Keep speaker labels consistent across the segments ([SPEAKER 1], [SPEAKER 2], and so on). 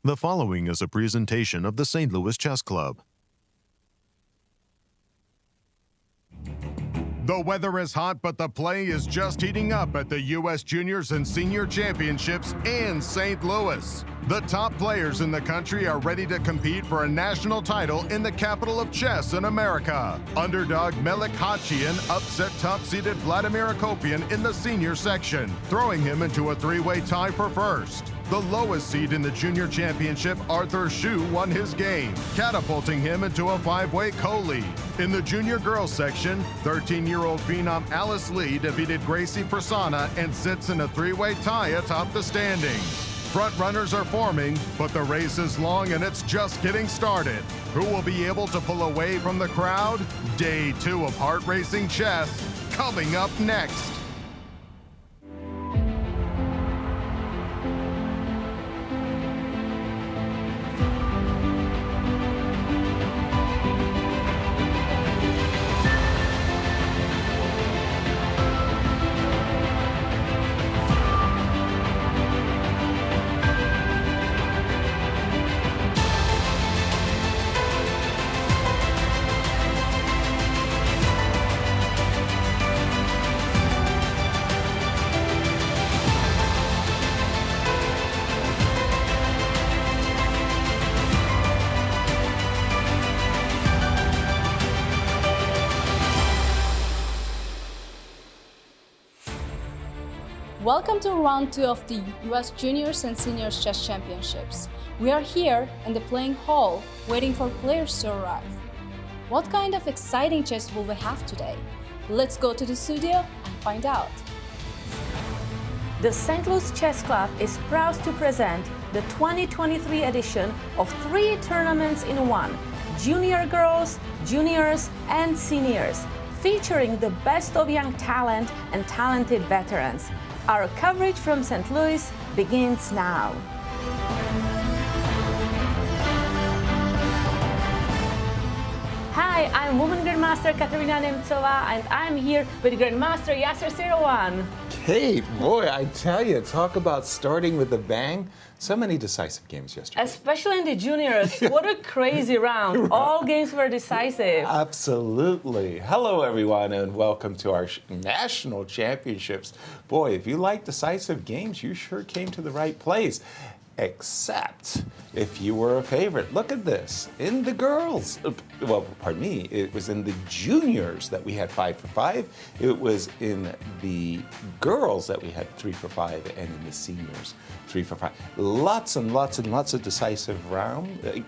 [SPEAKER 1] The following is a presentation of the St. Louis Chess Club.
[SPEAKER 2] The weather is hot, but the play is just heating up at the U.S. Juniors and Senior Championships in St. Louis. The top players in the country are ready to compete for a national title in the capital of chess in America. Underdog Melik Khachiyan upset top-seeded Vladimir Akopian in the senior section, throwing him into a three-way tie for first. The lowest seed in the junior championship, Arthur Shu, won his game, catapulting him into a five-way co-lead. In the junior girls section, 13-year-old phenom Alice Lee defeated Gracie Prasanna and sits in a three-way tie atop the standings. Front runners are forming, but the race is long and it's just getting started. Who will be able to pull away from the crowd? Day 2 of Heart Racing Chess, coming up next.
[SPEAKER 3] Welcome to round 2 of the US Juniors and Seniors Chess Championships. We are here in the playing hall waiting for players to arrive. What kind of exciting chess will we have today? Let's go to the studio and find out. The St. Louis Chess Club is proud to present the 2023 edition of 3 tournaments in one: Junior Girls, Juniors, and Seniors, featuring the best of young talent and talented veterans. Our coverage from St. Louis begins now. Hi, I'm Women Grandmaster Katerina Nemcova, and I'm here with Grandmaster Yasser Seirawan.
[SPEAKER 4] Kate, boy, I tell you, talk about starting with a bang. So many decisive games yesterday.
[SPEAKER 3] Especially in the juniors. What a crazy round. Right. All games were decisive.
[SPEAKER 4] Absolutely. Hello, everyone, and welcome to our national championships. Boy, if you like decisive games, you sure came to the right place. Except if you were a favorite. Look at this. In the girls, well, pardon me, it was in the juniors that we had 5 for 5. It was in the girls that we had 3 for 5, and in the seniors, 3 for 5. Lots and lots and lots of decisive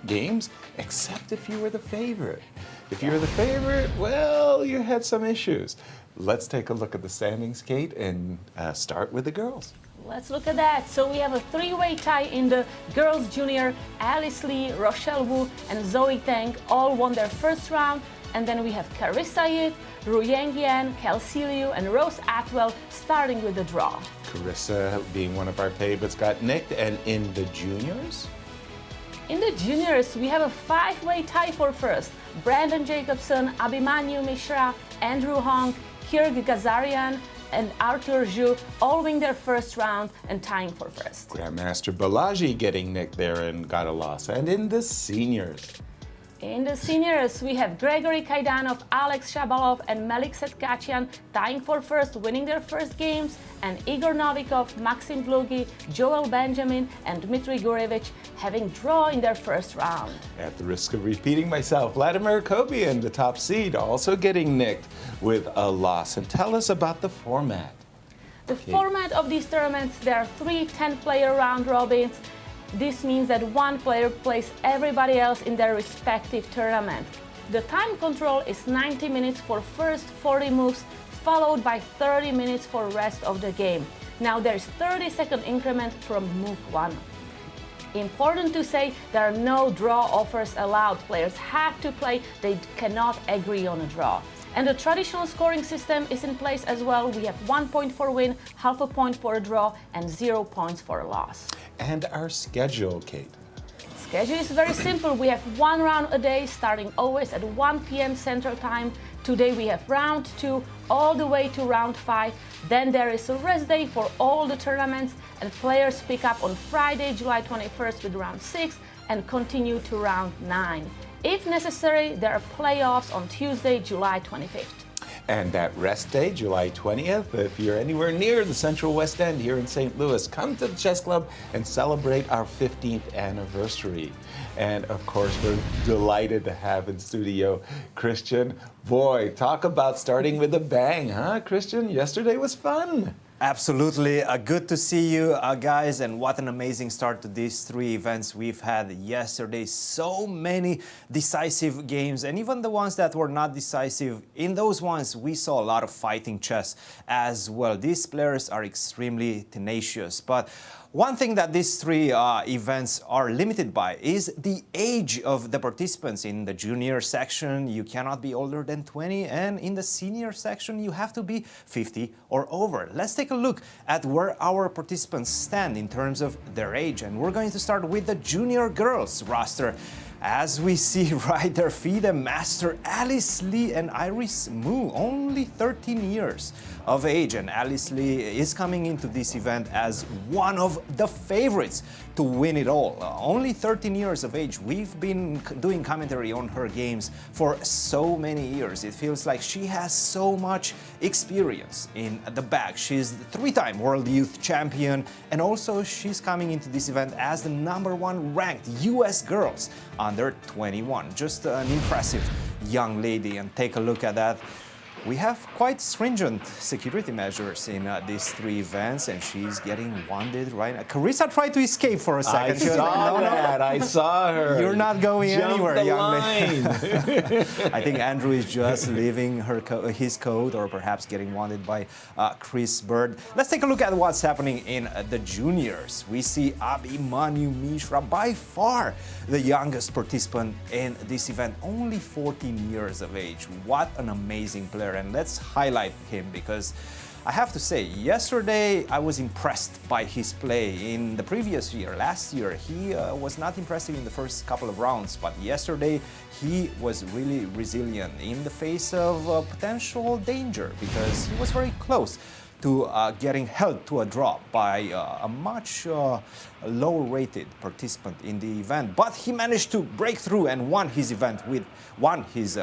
[SPEAKER 4] games, except if you were the favorite. If you were the favorite, well, you had some issues. Let's take a look at the standings, Kate, and start with the girls.
[SPEAKER 3] Let's look at that. So we have a 3-way tie in the girls junior. Alice Lee, Rochelle Wu, and Zoe Tang all won their first round. And then we have Carissa Yit, Ruiyang Yan, Kelsey Liu, and Rose Atwell starting with the draw.
[SPEAKER 4] Carissa, being one of our favorites, got nicked. And in the juniors?
[SPEAKER 3] In the juniors, we have a 5-way tie for first. Brandon Jacobson, Abhimanyu Mishra, Andrew Hong, Kirk Ghazarian, and Arthur Zhu all win their first round and tying for first.
[SPEAKER 4] Grandmaster Balaji getting nicked there and got a loss. And in the seniors?
[SPEAKER 3] In the seniors, we have Gregory, Kaidanov, Alex Shabalov, and Melik Khachiyan tying for first, winning their first games, and Igor Novikov, Maxim Dlugy, Joel Benjamin, and Dmitry Gurevich having draw in their first round.
[SPEAKER 4] At the risk of repeating myself, Vladimir Akopian, the top seed, also getting nicked with a loss. And tell us about the format.
[SPEAKER 3] The format of these tournaments, there are 3 10-player round robins. This means that one player plays everybody else in their respective tournament. The time control is 90 minutes for first 40 moves, followed by 30 minutes for rest of the game. Now there's 30-second increment from move 1. Important to say, there are no draw offers allowed. Players have to play, they cannot agree on a draw. And the traditional scoring system is in place as well. We have 1 point for win, half a point for a draw, and 0 points for a loss.
[SPEAKER 4] And our schedule, Kate?
[SPEAKER 3] Schedule is very simple. We have 1 round a day, starting always at 1 p.m. Central Time. Today we have round 2 all the way to round 5. Then there is a rest day for all the tournaments, and players pick up on Friday, July 21st with round 6 and continue to round 9. If necessary, there are playoffs on Tuesday, July 25th.
[SPEAKER 4] And that rest day, July 20th, if you're anywhere near the Central West End here in St. Louis, come to the Chess Club and celebrate our 15th anniversary. And of course, we're delighted to have in studio Cristian. Boy, talk about starting with a bang, huh, Cristian? Yesterday was fun.
[SPEAKER 5] Absolutely. Good to see you guys, and what an amazing start to these 3 events we've had yesterday. So many decisive games, and even the ones that were not decisive, in those ones we saw a lot of fighting chess as well. These players are extremely tenacious, but one thing that these 3 events are limited by is the age of the participants. In the junior section, you cannot be older than 20, and in the senior section, you have to be 50 or over. Let's take a look at where our participants stand in terms of their age, and we're going to start with the junior girls roster. As we see right there, FIDE master Alice Lee and Iris Mu, only 13 years of age, and Alice Lee is coming into this event as one of the favorites to win it all. Only 13 years of age. We've been doing commentary on her games for so many years. It feels like she has so much experience in the bag. She's the 3-time World Youth Champion, and also she's coming into this event as the #1 ranked US girls under 21. Just an impressive young lady, and take a look at that. We have quite stringent security measures in these 3 events, and she's getting wounded right now. Carissa tried to escape for a second.
[SPEAKER 4] I saw that. I saw her.
[SPEAKER 5] You're not going anywhere, young lady.
[SPEAKER 4] line.
[SPEAKER 5] I think Andrew is just leaving his code, or perhaps getting wounded by Chris Bird. Let's take a look at what's happening in the juniors. We see Abhi Mishra, by far the youngest participant in this event, only 14 years of age. What an amazing player. And let's highlight him, because I have to say, yesterday I was impressed by his play. In the previous year, last year, he was not impressive in the first couple of rounds, but yesterday he was really resilient in the face of potential danger, because he was very close to getting held to a draw by a much lower-rated participant in the event. But he managed to break through and won his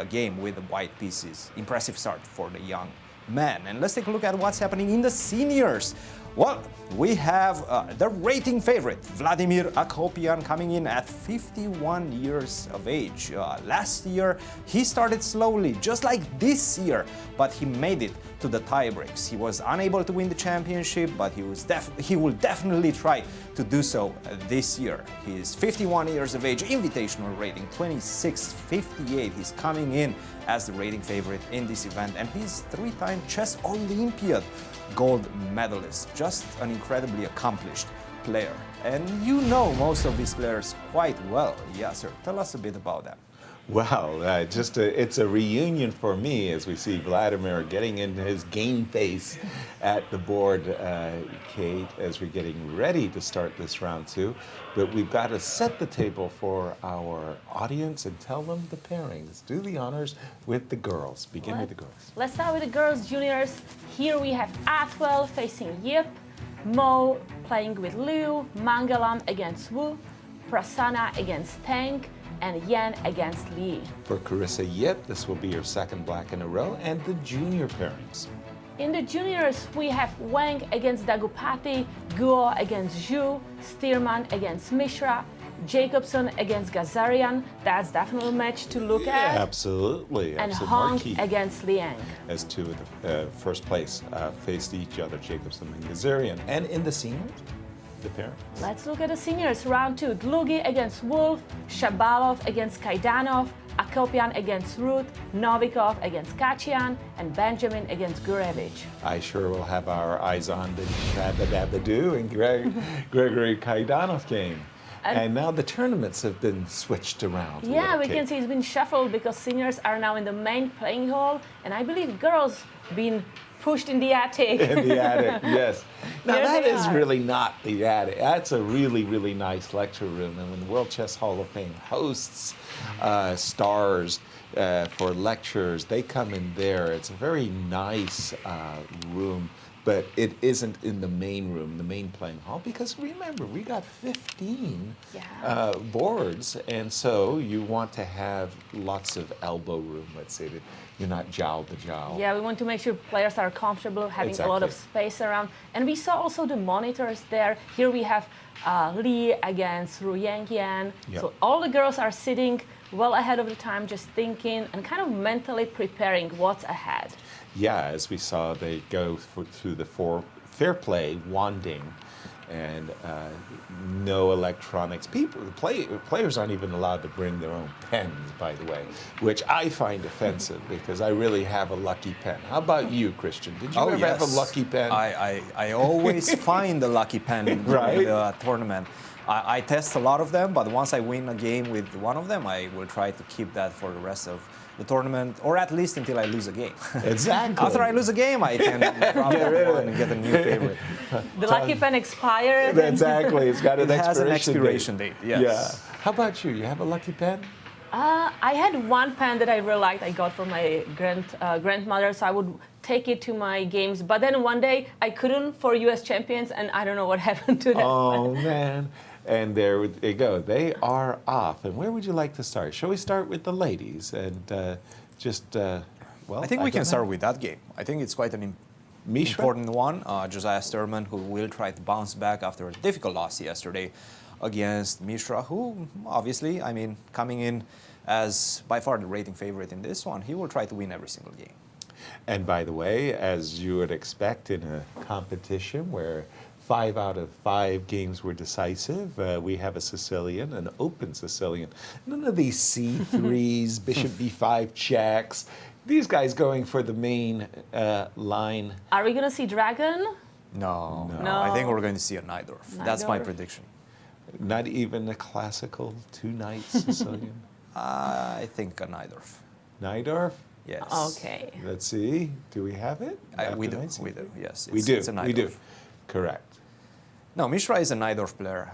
[SPEAKER 5] game with the white pieces. Impressive start for the young man. And let's take a look at what's happening in the seniors. Well, we have the rating favorite, Vladimir Akopian, coming in at 51 years of age. Last year, he started slowly, just like this year, but he made it to the tie breaks. He was unable to win the championship, but he will definitely try to do so this year. He is 51 years of age, invitational rating 2658. He's coming in as the rating favorite in this event, and he's 3-time chess Olympiad gold medalist. Just an incredibly accomplished player. And you know most of these players quite well. Yasser, tell us a bit about them.
[SPEAKER 4] Well, it's a reunion for me as we see Vladimir getting into his game face at the board, Kate, as we're getting ready to start this round 2. But we've got to set the table for our audience and tell them the pairings. Do the honors with the girls. Begin with the girls.
[SPEAKER 3] Let's start with the girls juniors. Here we have Atwell facing Yip, Mo playing with Liu, Mangalam against Wu, Prasanna against Tang, and Yan against Lee.
[SPEAKER 4] For Carissa Yip, this will be your second black in a row, and the junior pairings.
[SPEAKER 3] In the juniors, we have Wang against Daggupati, Guo against Zhu, Stearman against Mishra, Jacobson against Ghazarian. That's definitely a match to look at.
[SPEAKER 4] Absolutely.
[SPEAKER 3] And
[SPEAKER 4] Absolute
[SPEAKER 3] Hong
[SPEAKER 4] marquee.
[SPEAKER 3] against Liang.
[SPEAKER 4] As 2 of the first place faced each other, Jacobson and Ghazarian. And in the seniors, the pairings.
[SPEAKER 3] Let's look at the seniors. Round 2, Dlugy against Wolff, Shabalov against Kaidanov, Akopian against Ruth, Novikov against Khachiyan, and Benjamin against Gurevich.
[SPEAKER 4] I sure will have our eyes on the Shabba-Dabba-Doo and Gregory Kaidanov game. And now the tournaments have been switched around.
[SPEAKER 3] Yeah, we can see it's been shuffled because seniors are now in the main playing hall, and I believe girls been pushed in the attic.
[SPEAKER 4] In the attic, yes. Now
[SPEAKER 3] Here
[SPEAKER 4] that
[SPEAKER 3] they
[SPEAKER 4] is
[SPEAKER 3] are.
[SPEAKER 4] really not the attic. That's a really, really nice lecture room. And when the World Chess Hall of Fame hosts stars for lectures, they come in there. It's a very nice room but it isn't in the main room, the main playing hall, because remember, we got 15 boards, and so you want to have lots of elbow room, let's say, that you're not jowl to jowl.
[SPEAKER 3] Yeah, we want to make sure players are comfortable, having a lot of space around. And we saw also the monitors there. Here we have Li against Ruiyang Yan.
[SPEAKER 4] Yep.
[SPEAKER 3] So all the girls are sitting well ahead of the time, just thinking and kind of mentally preparing what's ahead.
[SPEAKER 4] Yeah, as we saw, they go through the fair play, wanding, and no electronics. Players aren't even allowed to bring their own pens, by the way, which I find offensive because I really have a lucky pen. How about you, Christian? Did you ever have a lucky pen?
[SPEAKER 5] I always find a lucky pen in the tournament. I test a lot of them, but once I win a game with one of them, I will try to keep that for the rest of the tournament, or at least until I lose a game.
[SPEAKER 4] Exactly.
[SPEAKER 5] After I lose a game, I can drop that one and get a new favorite.
[SPEAKER 3] The lucky pen expired.
[SPEAKER 4] Exactly. It's got an
[SPEAKER 5] expiration date. Yes.
[SPEAKER 4] Yeah. How about you? You have a lucky pen?
[SPEAKER 3] I had one pen that I really liked. I got from my grandmother, so I would take it to my games. But then one day I couldn't for U.S. champions, and I don't know what happened to that.
[SPEAKER 4] Oh man! And there you go. They are off. And where would you like to start? Shall we start with the ladies and well?
[SPEAKER 5] I think we can start with that game. I think it's quite an important one. Josiah Stearman, who will try to bounce back after a difficult loss yesterday against Mishra, who obviously, I mean, coming in as by far the rating favorite in this one, he will try to win every single game.
[SPEAKER 4] And by the way, as you would expect in a competition where 5 out of 5 games were decisive, we have a Sicilian, an open Sicilian. None of these C3s, bishop b5 checks. These guys going for the main line.
[SPEAKER 3] Are we going to see dragon?
[SPEAKER 5] No. I think we're going to see a Najdorf. That's my prediction.
[SPEAKER 4] Not even a classical 2-knight Sicilian?
[SPEAKER 5] I think a Najdorf.
[SPEAKER 4] Najdorf?
[SPEAKER 5] Yes.
[SPEAKER 3] Okay.
[SPEAKER 4] Let's see. Do we have it?
[SPEAKER 5] We do. Yes.
[SPEAKER 4] We do.
[SPEAKER 5] It's a Najdorf.
[SPEAKER 4] We do. Correct.
[SPEAKER 5] No, Mishra is a Najdorf player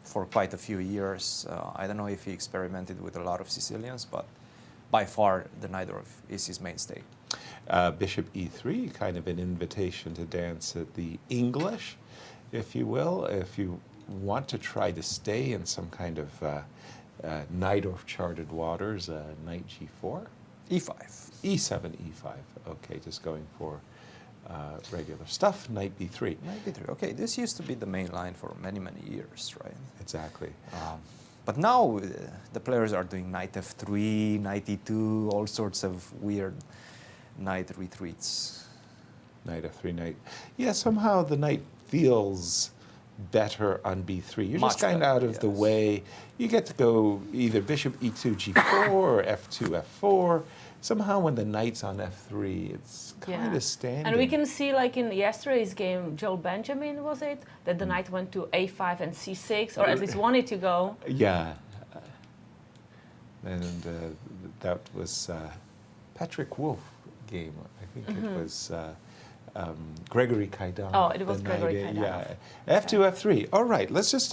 [SPEAKER 5] for quite a few years. I don't know if he experimented with a lot of Sicilians, but by far the Najdorf is his mainstay.
[SPEAKER 4] Bishop e3, kind of an invitation to dance at the English, if you will. If you want to try to stay in some kind of Najdorf charted waters, knight g4.
[SPEAKER 5] e5.
[SPEAKER 4] e7, e5. Okay, just going for regular stuff. Knight b3.
[SPEAKER 5] Knight b3. Okay, this used to be the main line for many, many years, right?
[SPEAKER 4] Exactly.
[SPEAKER 5] But now the players are doing knight f3, knight e2, all sorts of weird knight retreats.
[SPEAKER 4] Knight f3, knight. Yeah, somehow the knight feels better on b3. You're just kind of out of the way. You get to go either bishop e2, g4, or f2, f4. Somehow when the knight's on f3, it's kind of standing.
[SPEAKER 3] And we can see, like in yesterday's game, Joel Benjamin, was it? That the knight went to a5 and c6, or at least wanted to go.
[SPEAKER 4] Yeah. And that was Patrick Wolff game. I think it was Gregory Kaidanov.
[SPEAKER 3] Oh, it was Gregory Kaidanov.
[SPEAKER 4] Yeah. f2, f3. All right, let's just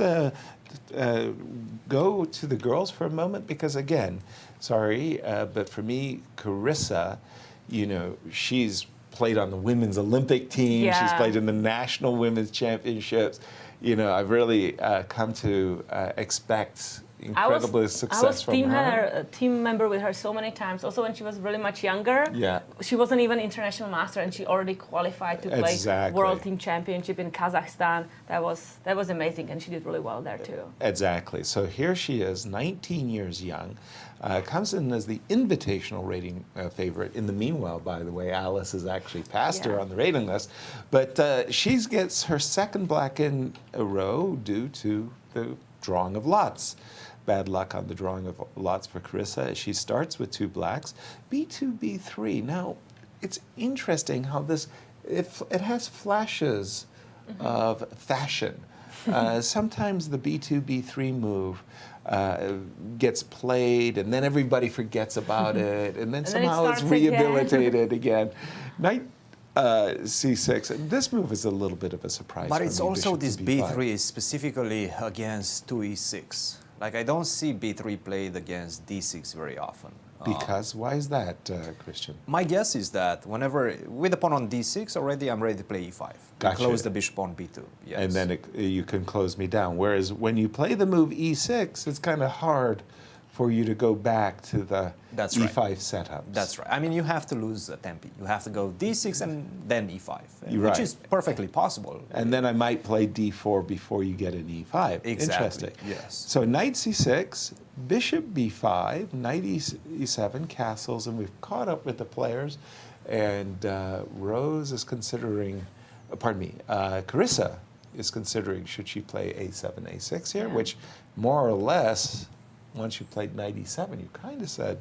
[SPEAKER 4] go to the girls for a moment because, again, sorry, but for me, Carissa, you know, she's played on the women's Olympic team.
[SPEAKER 3] Yeah.
[SPEAKER 4] She's played in the national women's championships. You know, I've really come to expect incredible success from her.
[SPEAKER 3] I was team member with her so many times. Also, when she was really much younger, she wasn't even international master, and she already qualified to play World Team Championship in Kazakhstan. That was amazing, and she did really well there too.
[SPEAKER 4] Exactly. So here she is, 19 years young, comes in as the invitational rating favorite. In the meanwhile, by the way, Alice has actually passed her on the rating list, but she gets her second black in a row due to the drawing of lots. Bad luck on the drawing of lots for Carissa. She starts with 2 blacks, b2, b3. Now, it's interesting how this, it has flashes of fashion. Sometimes the b2, b3 move gets played, and then everybody forgets about it, and then somehow it's rehabilitated again. Knight c6. This move is a little bit of a surprise.
[SPEAKER 5] But it's also this b3 specifically against 2e6. Like, I don't see b3 played against d6 very often.
[SPEAKER 4] Because why is that, Cristian?
[SPEAKER 5] My guess is that whenever, with the pawn on d6 already, I'm ready to play e5.
[SPEAKER 4] Gotcha.
[SPEAKER 5] Close the bishop on b2. Yes.
[SPEAKER 4] And then you can close me down. Whereas when you play the move e6, it's kind of hard for you to go back to the
[SPEAKER 5] That's
[SPEAKER 4] e5
[SPEAKER 5] right.
[SPEAKER 4] setups.
[SPEAKER 5] That's right. I mean, you have to lose tempi. You have to go d6 and then e5,
[SPEAKER 4] You're
[SPEAKER 5] which
[SPEAKER 4] right.
[SPEAKER 5] is perfectly possible.
[SPEAKER 4] And then I might play d4 before you get an e5.
[SPEAKER 5] Exactly,
[SPEAKER 4] Interesting.
[SPEAKER 5] yes.
[SPEAKER 4] So knight c6, bishop b5, knight e7, castles, and we've caught up with the players. And Rose is considering, Carissa is considering should she play a7, a6 here,
[SPEAKER 3] Yeah.
[SPEAKER 4] which more or less, once you played knight e7, you kind of said,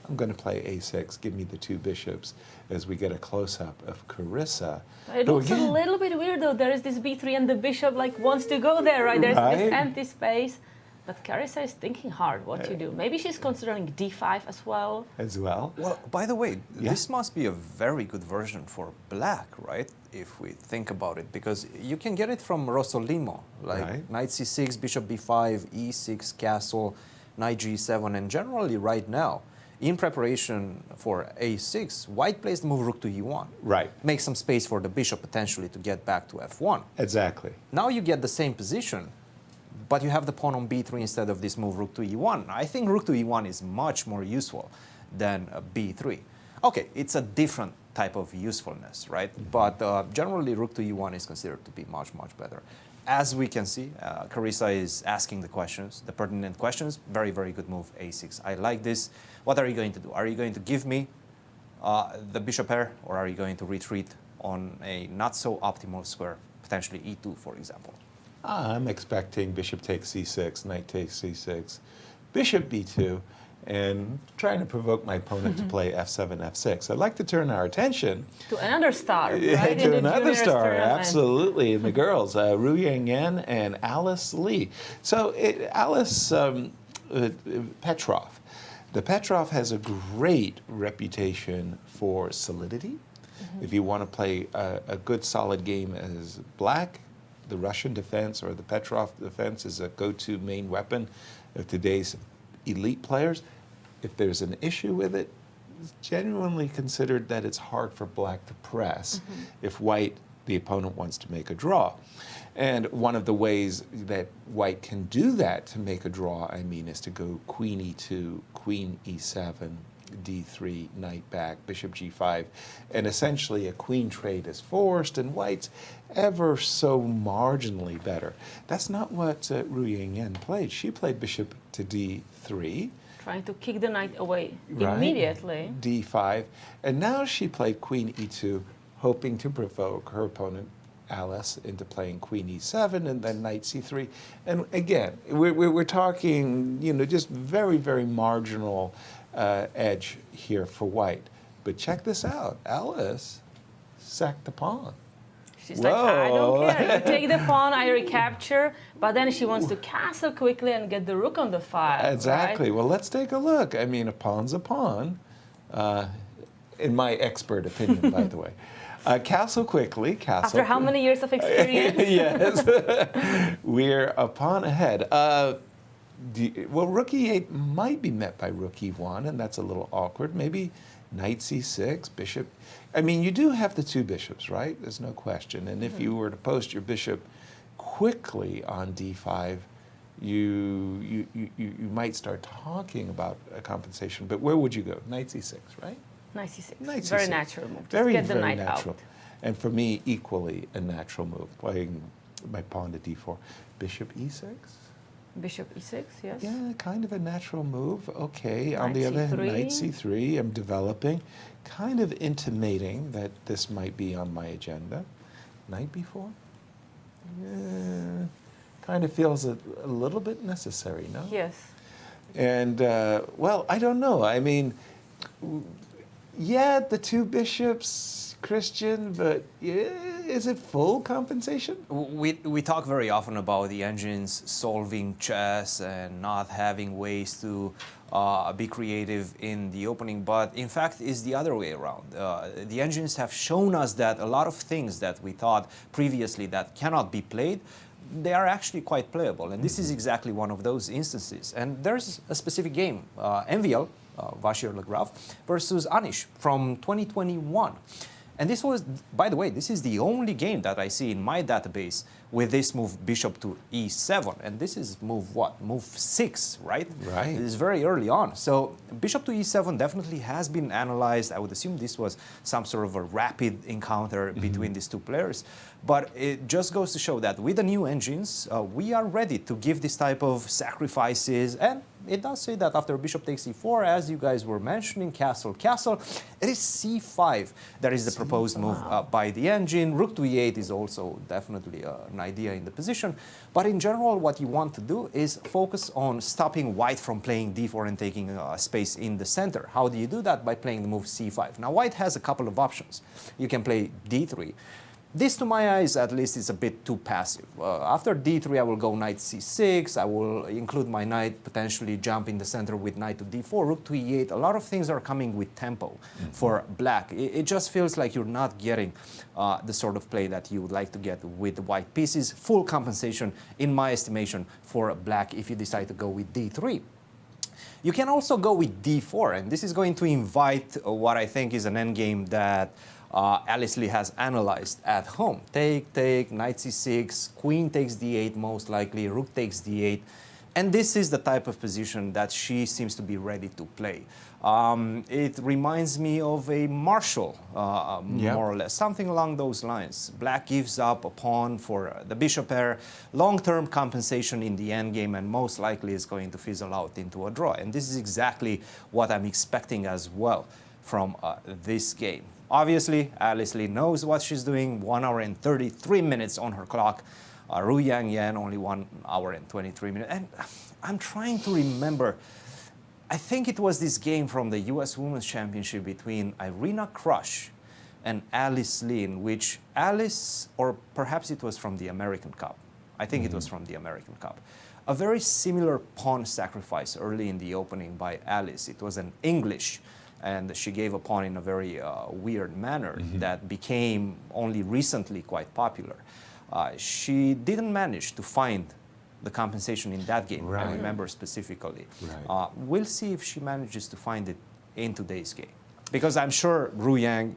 [SPEAKER 4] I'm going to play a6, give me the two bishops, as we get a close-up of Carissa.
[SPEAKER 3] It
[SPEAKER 4] Though
[SPEAKER 3] looks a
[SPEAKER 4] again-
[SPEAKER 3] little bit weird though. There is this b3 and the bishop like wants to go there, right? There's
[SPEAKER 4] Right.
[SPEAKER 3] this empty space. But Carissa is thinking hard what to do. Maybe she's considering d5 as well.
[SPEAKER 4] as well.
[SPEAKER 5] Well, by the way,
[SPEAKER 4] Yeah.
[SPEAKER 5] this must be a very good version for black, right? If we think about it, because you can get it from Rossolimo, like
[SPEAKER 4] Right.
[SPEAKER 5] knight c6, bishop b5, e6, castle, knight g7, and generally right now, in preparation for a6, white plays the move rook to e1.
[SPEAKER 4] Right.
[SPEAKER 5] Make some space for the bishop potentially to get back to f1.
[SPEAKER 4] Exactly.
[SPEAKER 5] Now you get the same position, but you have the pawn on b3 instead of this move rook to e1. I think rook to e1 is much more useful than b3. Okay, it's a different type of usefulness, right? But generally rook to e1 is considered to be much, much better. As we can see, Carissa is asking the questions, the pertinent questions. Very, very good move, a6. I like this. What are you going to do? Are you going to give me the bishop pair, or are you going to retreat on a not so optimal square, potentially e2, for example?
[SPEAKER 4] I'm expecting bishop takes c6, knight takes c6, bishop b2, and trying to provoke my opponent to play f7, f6. I'd like to turn our attention
[SPEAKER 3] To another star, right? in
[SPEAKER 4] to
[SPEAKER 3] the
[SPEAKER 4] another
[SPEAKER 3] juniors
[SPEAKER 4] star,
[SPEAKER 3] tournament.
[SPEAKER 4] absolutely, in the girls, Ruiyang Yan and Alice Lee. So Alice Petrov. The Petrov has a great reputation for solidity. If you want to play a good solid game as black, the Russian defense or the Petrov defense is a go-to main weapon of today's elite players. If there's an issue with it, it's genuinely considered that it's hard for black to press if white, the opponent, wants to make a draw. And one of the ways that white can do that to make a draw, I mean, is to go queen e2, queen e7, d3, knight back, bishop g5, and essentially a queen trade is forced, and white's ever so marginally better. That's not what Ruiyang Yan played. She played bishop to d3,
[SPEAKER 3] Trying to kick the knight away
[SPEAKER 4] right?
[SPEAKER 3] immediately.
[SPEAKER 4] d5, and now she played queen e2, hoping to provoke her opponent Alice into playing queen e7 and then knight c3. And again, we're talking, just very, very marginal edge here for white. But check this out. Alice sacked the pawn.
[SPEAKER 3] She's like, I
[SPEAKER 4] Whoa.
[SPEAKER 3] don't care. You take the pawn, I recapture. But then she wants to castle quickly and get the rook on the file.
[SPEAKER 4] Exactly.
[SPEAKER 3] Right?
[SPEAKER 4] Well, let's take a look. I mean, a pawn's a pawn, in my expert opinion, by the way. Castle quickly. Castle.
[SPEAKER 3] After how many years of experience?
[SPEAKER 4] Yes. We're a pawn ahead. Well, rook e8 might be met by rook e1, and that's a little awkward. Maybe knight c6, bishop. I mean, you do have the two bishops, right? There's no question. And if you were to post your bishop quickly on d5, you might start talking about a compensation. But where would you go? Knight c6, right?
[SPEAKER 3] Knight c6.
[SPEAKER 4] Knight
[SPEAKER 3] Very
[SPEAKER 4] c6.
[SPEAKER 3] natural move. Just
[SPEAKER 4] Very,
[SPEAKER 3] get the
[SPEAKER 4] very
[SPEAKER 3] knight
[SPEAKER 4] natural.
[SPEAKER 3] out.
[SPEAKER 4] And for me, equally a natural move, playing my pawn to d4. Bishop e6?
[SPEAKER 3] Bishop e6, yes.
[SPEAKER 4] Yeah, kind of a natural move. Okay. On
[SPEAKER 3] Knight
[SPEAKER 4] the other hand,
[SPEAKER 3] c3.
[SPEAKER 4] knight c3, I'm developing, kind of intimating that this might be on my agenda. Knight b4? Yeah, kind of feels a little bit necessary, no?
[SPEAKER 3] Yes.
[SPEAKER 4] And, well, I don't know. I mean, yeah, the two bishops, Cristian, but is it full compensation?
[SPEAKER 5] We talk very often about the engines solving chess and not having ways to be creative in the opening, but in fact it's the other way around. The engines have shown us that a lot of things that we thought previously that cannot be played, they are actually quite playable, and this is exactly one of those instances. And there's a specific game, MVL, Vasir Legraf, versus Anish from 2021. And this was, by the way, this is the only game that I see in my database with this move bishop to e7. And this is move what? Move 6, right?
[SPEAKER 4] Right.
[SPEAKER 5] It is very early on. So bishop to e7 definitely has been analyzed. I would assume this was some sort of a rapid encounter between these two players. But it just goes to show that with the new engines, we are ready to give this type of sacrifices. And it does say that after bishop takes e4, as you guys were mentioning, castle, castle, it is c5 that is the proposed move by the engine. Rook to e8 is also definitely an idea in the position. But in general, what you want to do is focus on stopping white from playing d4 and taking space in the center. How do you do that? By playing the move c5. Now, white has a couple of options. You can play d3. This, to my eyes, at least, is a bit too passive. After d3, I will go knight c6. I will include my knight, potentially jump in the center with knight to d4, rook to e8. A lot of things are coming with tempo for black. It just feels like you're not getting the sort of play that you would like to get with the white pieces. Full compensation, in my estimation, for black if you decide to go with d3. You can also go with d4, and this is going to invite what I think is an endgame that Alice Lee has analyzed at home. Take, knight c6, queen takes d8 most likely, rook takes d8. And this is the type of position that she seems to be ready to play. It reminds me of a Marshall, more or less, something along those lines. Black gives up a pawn for the bishop pair, long-term compensation in the endgame, and most likely is going to fizzle out into a draw. And this is exactly what I'm expecting as well from this game. Obviously, Alice Lee knows what she's doing. 1 hour and 33 minutes on her clock. Ruiyang Yan, only 1 hour and 23 minutes. And I'm trying to remember, I think it was this game from the U.S. Women's Championship between Irina Krush and Alice Lee, in which Alice, or perhaps it was from the American Cup. I think it was from the American Cup. A very similar pawn sacrifice early in the opening by Alice. It was an English, and she gave a pawn in a very weird manner that became only recently quite popular. She didn't manage to find the compensation in that game, I remember specifically. We'll see if she manages to find it in today's game. Because I'm sure Ruiyang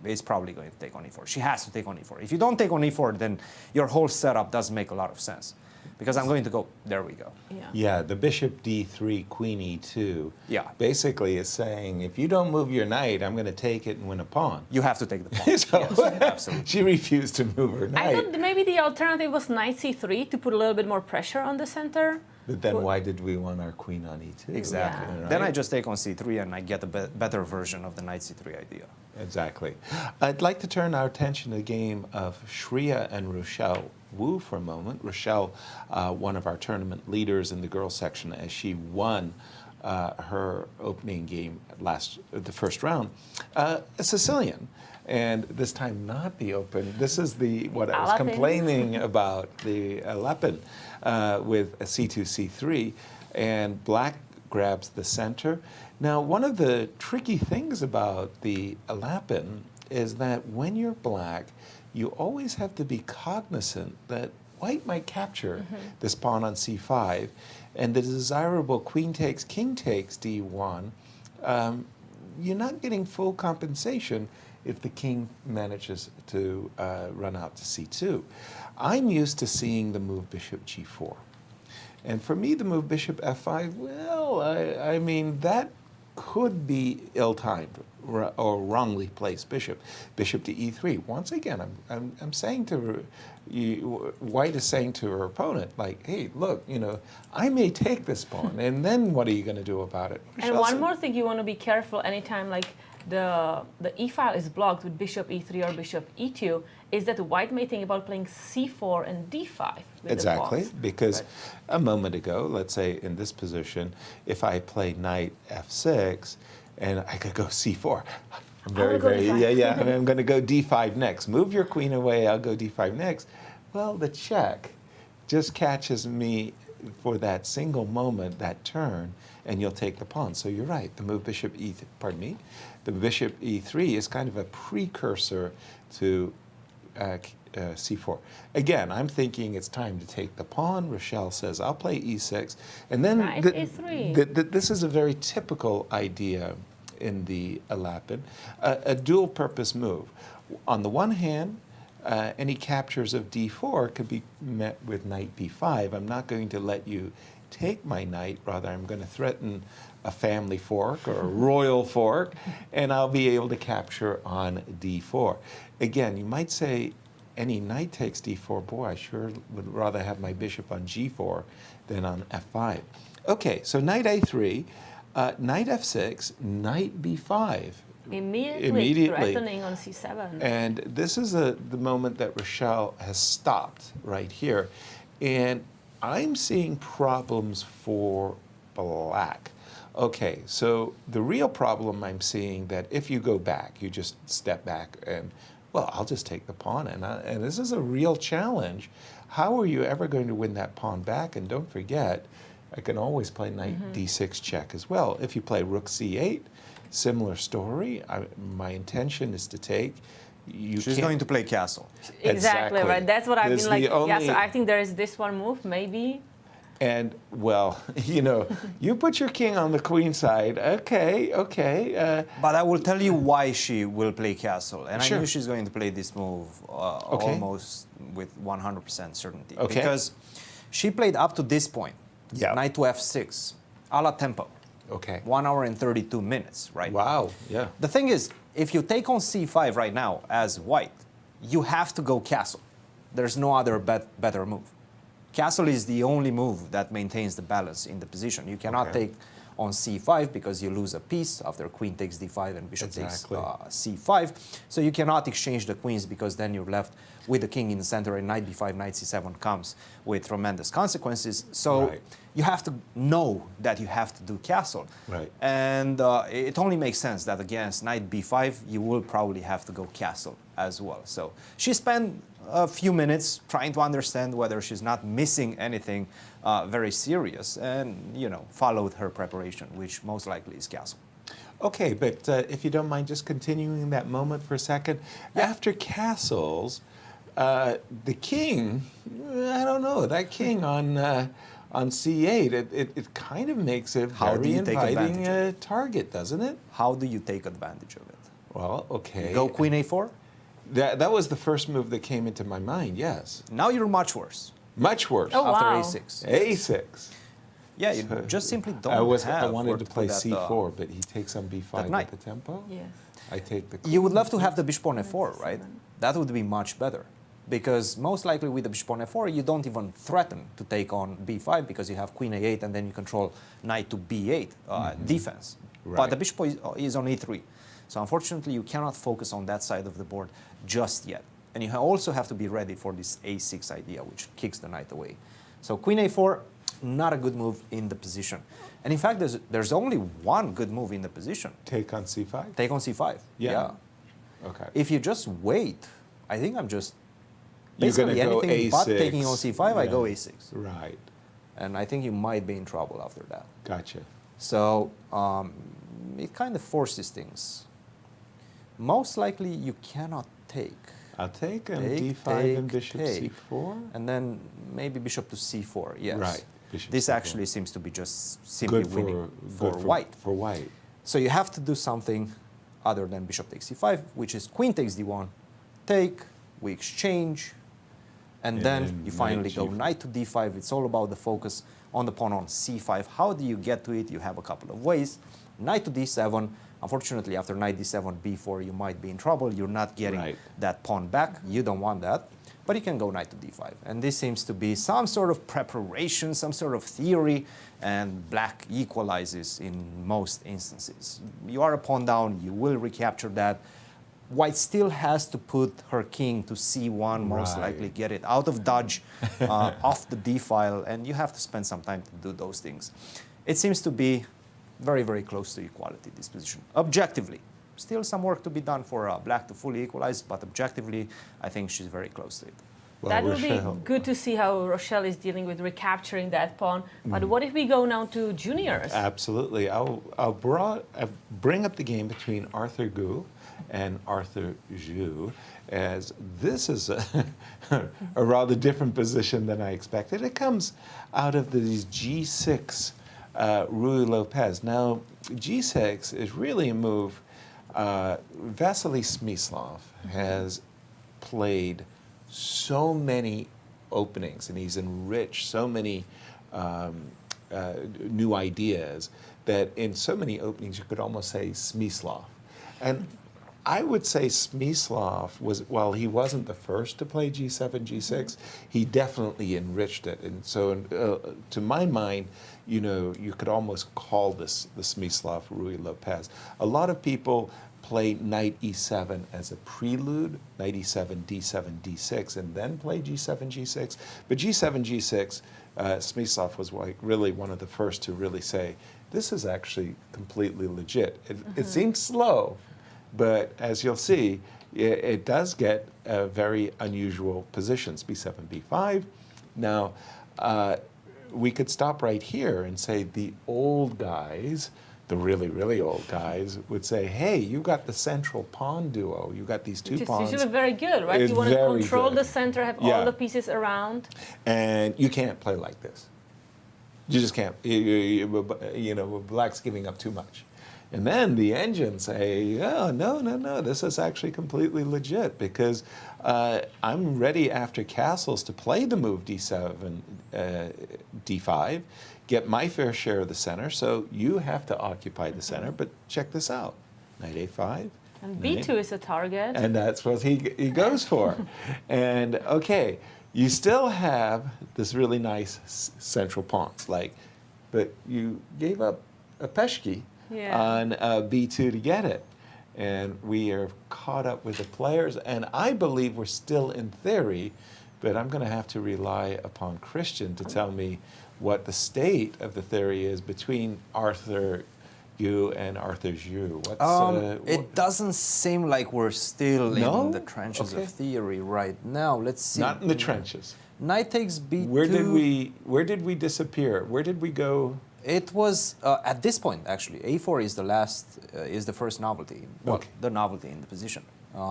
[SPEAKER 5] is probably going to take on e4. She has to take on e4. If you don't take on e4, then your whole setup doesn't make a lot of sense. Because I'm going to go, there we go.
[SPEAKER 4] Yeah, the bishop d3, queen e2
[SPEAKER 5] basically
[SPEAKER 4] is saying, if you don't move your knight, I'm going to take it and win a pawn.
[SPEAKER 5] You have to take the pawn.
[SPEAKER 4] So,
[SPEAKER 5] yes, absolutely.
[SPEAKER 4] She refused to move her knight.
[SPEAKER 3] I thought maybe the alternative was knight c3 to put a little bit more pressure on the center.
[SPEAKER 4] But then why did we want our queen on e2?
[SPEAKER 5] Exactly.
[SPEAKER 3] Yeah.
[SPEAKER 5] Then I just take on c3 and I get a better version of the knight c3 idea.
[SPEAKER 4] Exactly. I'd like to turn our attention to the game of Shreya and Rochelle Wu for a moment. Rochelle, one of our tournament leaders in the girls section, as she won her opening game the first round, a Sicilian. And this time not the open. This is what I was complaining about, the Aleppin with a c2, c3. And black grabs the center. Now, one of the tricky things about the Aleppin is that when you're black, you always have to be cognizant that white might capture this pawn on c5, and the desirable queen takes, king takes d1, you're not getting full compensation if the king manages to run out to c2. I'm used to seeing the move bishop g4. And for me, the move bishop f5, well, I mean, that could be ill-timed or wrongly placed bishop. Bishop to e3. Once again, I'm saying to her, white is saying to her opponent, like, hey, look, you know, I may take this pawn, and then what are you going to do about it?
[SPEAKER 3] And one more thing, you want to be careful anytime, like, the e-file is blocked with bishop e3 or bishop e2, is that the white may think about playing c4 and d5 with
[SPEAKER 4] exactly,
[SPEAKER 3] the pawns.
[SPEAKER 4] because a moment ago, let's say in this position, if I play knight f6, and I could go c4. I'm and I'm going to go d5 next. Move your queen away, I'll go d5 next. Well, the check just catches me for that single moment, that turn, and you'll take the pawn. So you're right, the move bishop the bishop e3 is kind of a precursor to c4. Again, I'm thinking it's time to take the pawn. Rochelle says, I'll play e6. And then
[SPEAKER 3] Knight e3.
[SPEAKER 4] this is a very typical idea in the Alapin, a dual-purpose move. On the one hand, any captures of d4 could be met with knight b5. I'm not going to let you take my knight, rather I'm going to threaten a family fork or a royal fork, and I'll be able to capture on d4. Again, you might say any knight takes d4, boy, I sure would rather have my bishop on g4 than on f5. Okay, so knight a3, knight f6, knight b5.
[SPEAKER 3] Immediately threatening on c7.
[SPEAKER 4] And this is the moment that Rochelle has stopped right here. And I'm seeing problems for black. Okay, so the real problem I'm seeing that if you go back, you just step back and, well, I'll just take the pawn. And this is a real challenge. How are you ever going to win that pawn back? And don't forget, I can always play knight d6 check as well. If you play rook c8, similar story. My intention is to take.
[SPEAKER 5] She's going to play castle.
[SPEAKER 3] Exactly, right. That's what I've been like.
[SPEAKER 4] Yeah,
[SPEAKER 3] so I think there is this one move, maybe.
[SPEAKER 4] And, well, you know, you put your king on the queen side. Okay, okay.
[SPEAKER 5] But I will tell you why she will play castle. And
[SPEAKER 4] Sure.
[SPEAKER 5] I knew she's going to play this move almost with 100% certainty.
[SPEAKER 4] Okay.
[SPEAKER 5] Because she played up to this point,
[SPEAKER 4] Yeah.
[SPEAKER 5] knight to f6, a la tempo.
[SPEAKER 4] Okay.
[SPEAKER 5] 1 hour and 32 minutes, right?
[SPEAKER 4] Wow, yeah.
[SPEAKER 5] The thing is, if you take on c5 right now as white, you have to go castle. There's no other better move. Castle is the only move that maintains the balance in the position. You cannot take on c5 because you lose a piece after queen takes d5 and bishop takes c5. So you cannot exchange the queens because then you're left with the king in the center, and knight b5, knight c7 comes with tremendous consequences. So you have to know that you have to do castle.
[SPEAKER 4] Right.
[SPEAKER 5] And it only makes sense that against knight b5, you will probably have to go castle as well. So she spent a few minutes trying to understand whether she's not missing anything very serious, and, you know, followed her preparation, which most likely is castle.
[SPEAKER 4] Okay, but if you don't mind just continuing that moment for a second. After castles, the king, I don't know, that king on c8, it kind of makes a very inviting target, doesn't it?
[SPEAKER 5] How do you take advantage of it?
[SPEAKER 4] Well, okay.
[SPEAKER 5] Go queen a4?
[SPEAKER 4] That was the first move that came into my mind, yes.
[SPEAKER 5] Now you're much worse.
[SPEAKER 4] Much worse.
[SPEAKER 3] Oh,
[SPEAKER 5] After
[SPEAKER 3] wow.
[SPEAKER 5] a6.
[SPEAKER 4] A6.
[SPEAKER 5] Yeah, you just simply don't
[SPEAKER 4] I
[SPEAKER 5] have
[SPEAKER 4] wanted
[SPEAKER 5] where
[SPEAKER 4] to play
[SPEAKER 5] put that,
[SPEAKER 4] c4, but he takes on b5
[SPEAKER 5] knight.
[SPEAKER 4] with the tempo.
[SPEAKER 3] Yes.
[SPEAKER 4] I take the.
[SPEAKER 5] You would love to have the bishop on f4, right? That would be much better. Because most likely with the bishop on f4, you don't even threaten to take on b5 because you have queen a8 and then you control knight to b8 defense.
[SPEAKER 4] Right.
[SPEAKER 5] But the bishop is on e3. So unfortunately, you cannot focus on that side of the board just yet. And you also have to be ready for this a6 idea, which kicks the knight away. So queen a4, not a good move in the position. And in fact, there's only one good move in the position.
[SPEAKER 4] Take on c5?
[SPEAKER 5] Take on c5.
[SPEAKER 4] Yeah. Okay.
[SPEAKER 5] If you just wait, I think I'm just
[SPEAKER 4] You're gonna
[SPEAKER 5] basically
[SPEAKER 4] go
[SPEAKER 5] anything but
[SPEAKER 4] A6.
[SPEAKER 5] taking on c5, I go a6.
[SPEAKER 4] Right.
[SPEAKER 5] And I think you might be in trouble after that.
[SPEAKER 4] Gotcha.
[SPEAKER 5] So it kind of forces things. Most likely you cannot take.
[SPEAKER 4] I'll take on
[SPEAKER 5] Take,
[SPEAKER 4] d5 and
[SPEAKER 5] take,
[SPEAKER 4] bishop
[SPEAKER 5] take.
[SPEAKER 4] c4.
[SPEAKER 5] And then maybe bishop to c4, yes.
[SPEAKER 4] Right. Bishop
[SPEAKER 5] This
[SPEAKER 4] c4.
[SPEAKER 5] actually seems to be just simply
[SPEAKER 4] Good
[SPEAKER 5] winning for
[SPEAKER 4] good
[SPEAKER 5] white.
[SPEAKER 4] For white.
[SPEAKER 5] So you have to do something other than bishop takes c5, which is queen takes d1, take, we exchange, and then
[SPEAKER 4] And
[SPEAKER 5] you finally
[SPEAKER 4] knight
[SPEAKER 5] go
[SPEAKER 4] g5.
[SPEAKER 5] knight to d5. It's all about the focus on the pawn on c5. How do you get to it? You have a couple of ways. Knight to d7. Unfortunately, after knight d7, b4, you might be in trouble. You're not getting that pawn back. You don't want that. But you can go knight to d5. And this seems to be some sort of preparation, some sort of theory, and black equalizes in most instances. You are a pawn down, you will recapture that. White still has to put her king to c1, most likely get it out of dodge, off the d file, and you have to spend some time to do those things. It seems to be very, very close to equality, this position. Objectively, still some work to be done for black to fully equalize, but objectively, I think she's very close to it.
[SPEAKER 4] Well,
[SPEAKER 3] that would
[SPEAKER 4] Rochelle.
[SPEAKER 3] be good to see how Rochelle is dealing with recapturing that pawn. But what if we go now to juniors?
[SPEAKER 4] Absolutely. I'll bring up the game between Arthur Gu and Arthur Zhu, as this is a rather different position than I expected. It comes out of these G6 Ruy Lopez. Now, G6 is really a move. Vasily Smyslov has played so many openings, and he's enriched so many new ideas that in so many openings you could almost say Smyslov. And I would say Smyslov was, while he wasn't the first to play G7, G6, he definitely enriched it. And so to my mind, you know, you could almost call this the Smyslov Ruy Lopez. A lot of people play knight e7 as a prelude, knight e7, d7, d6, and then play g7, g6. But g7, g6, Smyslov was really one of the first to really say, this is actually completely legit. It seems slow, but as you'll see, it does get very unusual positions, b7, b5. Now, we could stop right here and say the old guys, the really, really old guys, would say, hey, you got the central pawn duo. You got these two pawns.
[SPEAKER 3] Which is usually very good, right?
[SPEAKER 4] It's
[SPEAKER 3] You want to
[SPEAKER 4] very
[SPEAKER 3] control
[SPEAKER 4] good.
[SPEAKER 3] the center, have
[SPEAKER 4] Yeah.
[SPEAKER 3] all the pieces around.
[SPEAKER 4] And you can't play like this. You just can't. You know, black's giving up too much. And then the engine say, oh, no, this is actually completely legit because I'm ready after castles to play the move d7, d5, get my fair share of the center, so you have to occupy the center, but check this out. Knight a5.
[SPEAKER 3] And
[SPEAKER 4] knight-
[SPEAKER 3] b2 is a target.
[SPEAKER 4] And that's what he goes for. And okay, you still have this really nice central pawns, but you gave up a peshki on b2 to get it. And we are caught up with the players, and I believe we're still in theory, but I'm going to have to rely upon Cristian to tell me what the state of the theory is between Arthur Gu and Arthur Zhu.
[SPEAKER 5] It doesn't seem like we're still
[SPEAKER 4] No?
[SPEAKER 5] in the trenches
[SPEAKER 4] Okay.
[SPEAKER 5] of theory right now. Let's see.
[SPEAKER 4] Not in the trenches.
[SPEAKER 5] Knight takes b2.
[SPEAKER 4] Where did we disappear? Where did we go?
[SPEAKER 5] It was at this point actually. A4 is the first novelty. Well,
[SPEAKER 4] Okay.
[SPEAKER 5] the novelty in the position.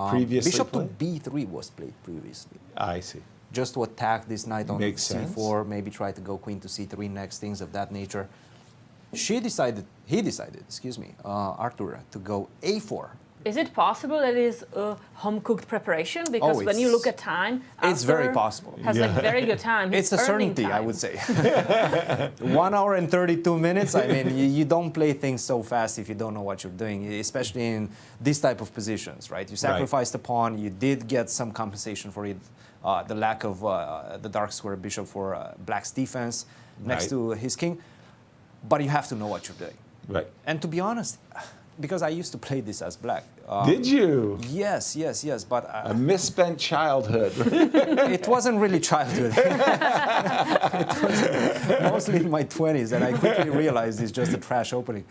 [SPEAKER 4] Previously
[SPEAKER 5] Bishop
[SPEAKER 4] played?
[SPEAKER 5] to b3 was played previously.
[SPEAKER 4] I see.
[SPEAKER 5] Just to attack this knight on
[SPEAKER 4] Makes
[SPEAKER 5] c4,
[SPEAKER 4] sense.
[SPEAKER 5] maybe try to go queen to c3 next, things of that nature. He decided, Arthur, to go a4.
[SPEAKER 3] Is it possible that it is a home-cooked preparation? Because
[SPEAKER 5] Oh,
[SPEAKER 3] when you
[SPEAKER 5] it's-
[SPEAKER 3] look at time,
[SPEAKER 5] it's very
[SPEAKER 3] Arthur
[SPEAKER 5] possible.
[SPEAKER 3] Has like very good time.
[SPEAKER 5] It's
[SPEAKER 3] He's
[SPEAKER 5] a
[SPEAKER 3] earning
[SPEAKER 5] certainty, I
[SPEAKER 3] time.
[SPEAKER 5] would say. 1 hour and 32 minutes. I mean, you don't play things so fast if you don't know what you're doing, especially in this type of positions, right? You sacrificed a pawn. You did get some compensation for it. The lack of the dark square bishop for black's defense next
[SPEAKER 4] Right.
[SPEAKER 5] to his king. But you have to know what you're doing.
[SPEAKER 4] Right.
[SPEAKER 5] And to be honest, because I used to play this as black.
[SPEAKER 4] Did you?
[SPEAKER 5] Yes, but
[SPEAKER 4] A misspent childhood.
[SPEAKER 5] it wasn't really childhood. It was mostly in my 20s, and I quickly realized it's just a trash opening.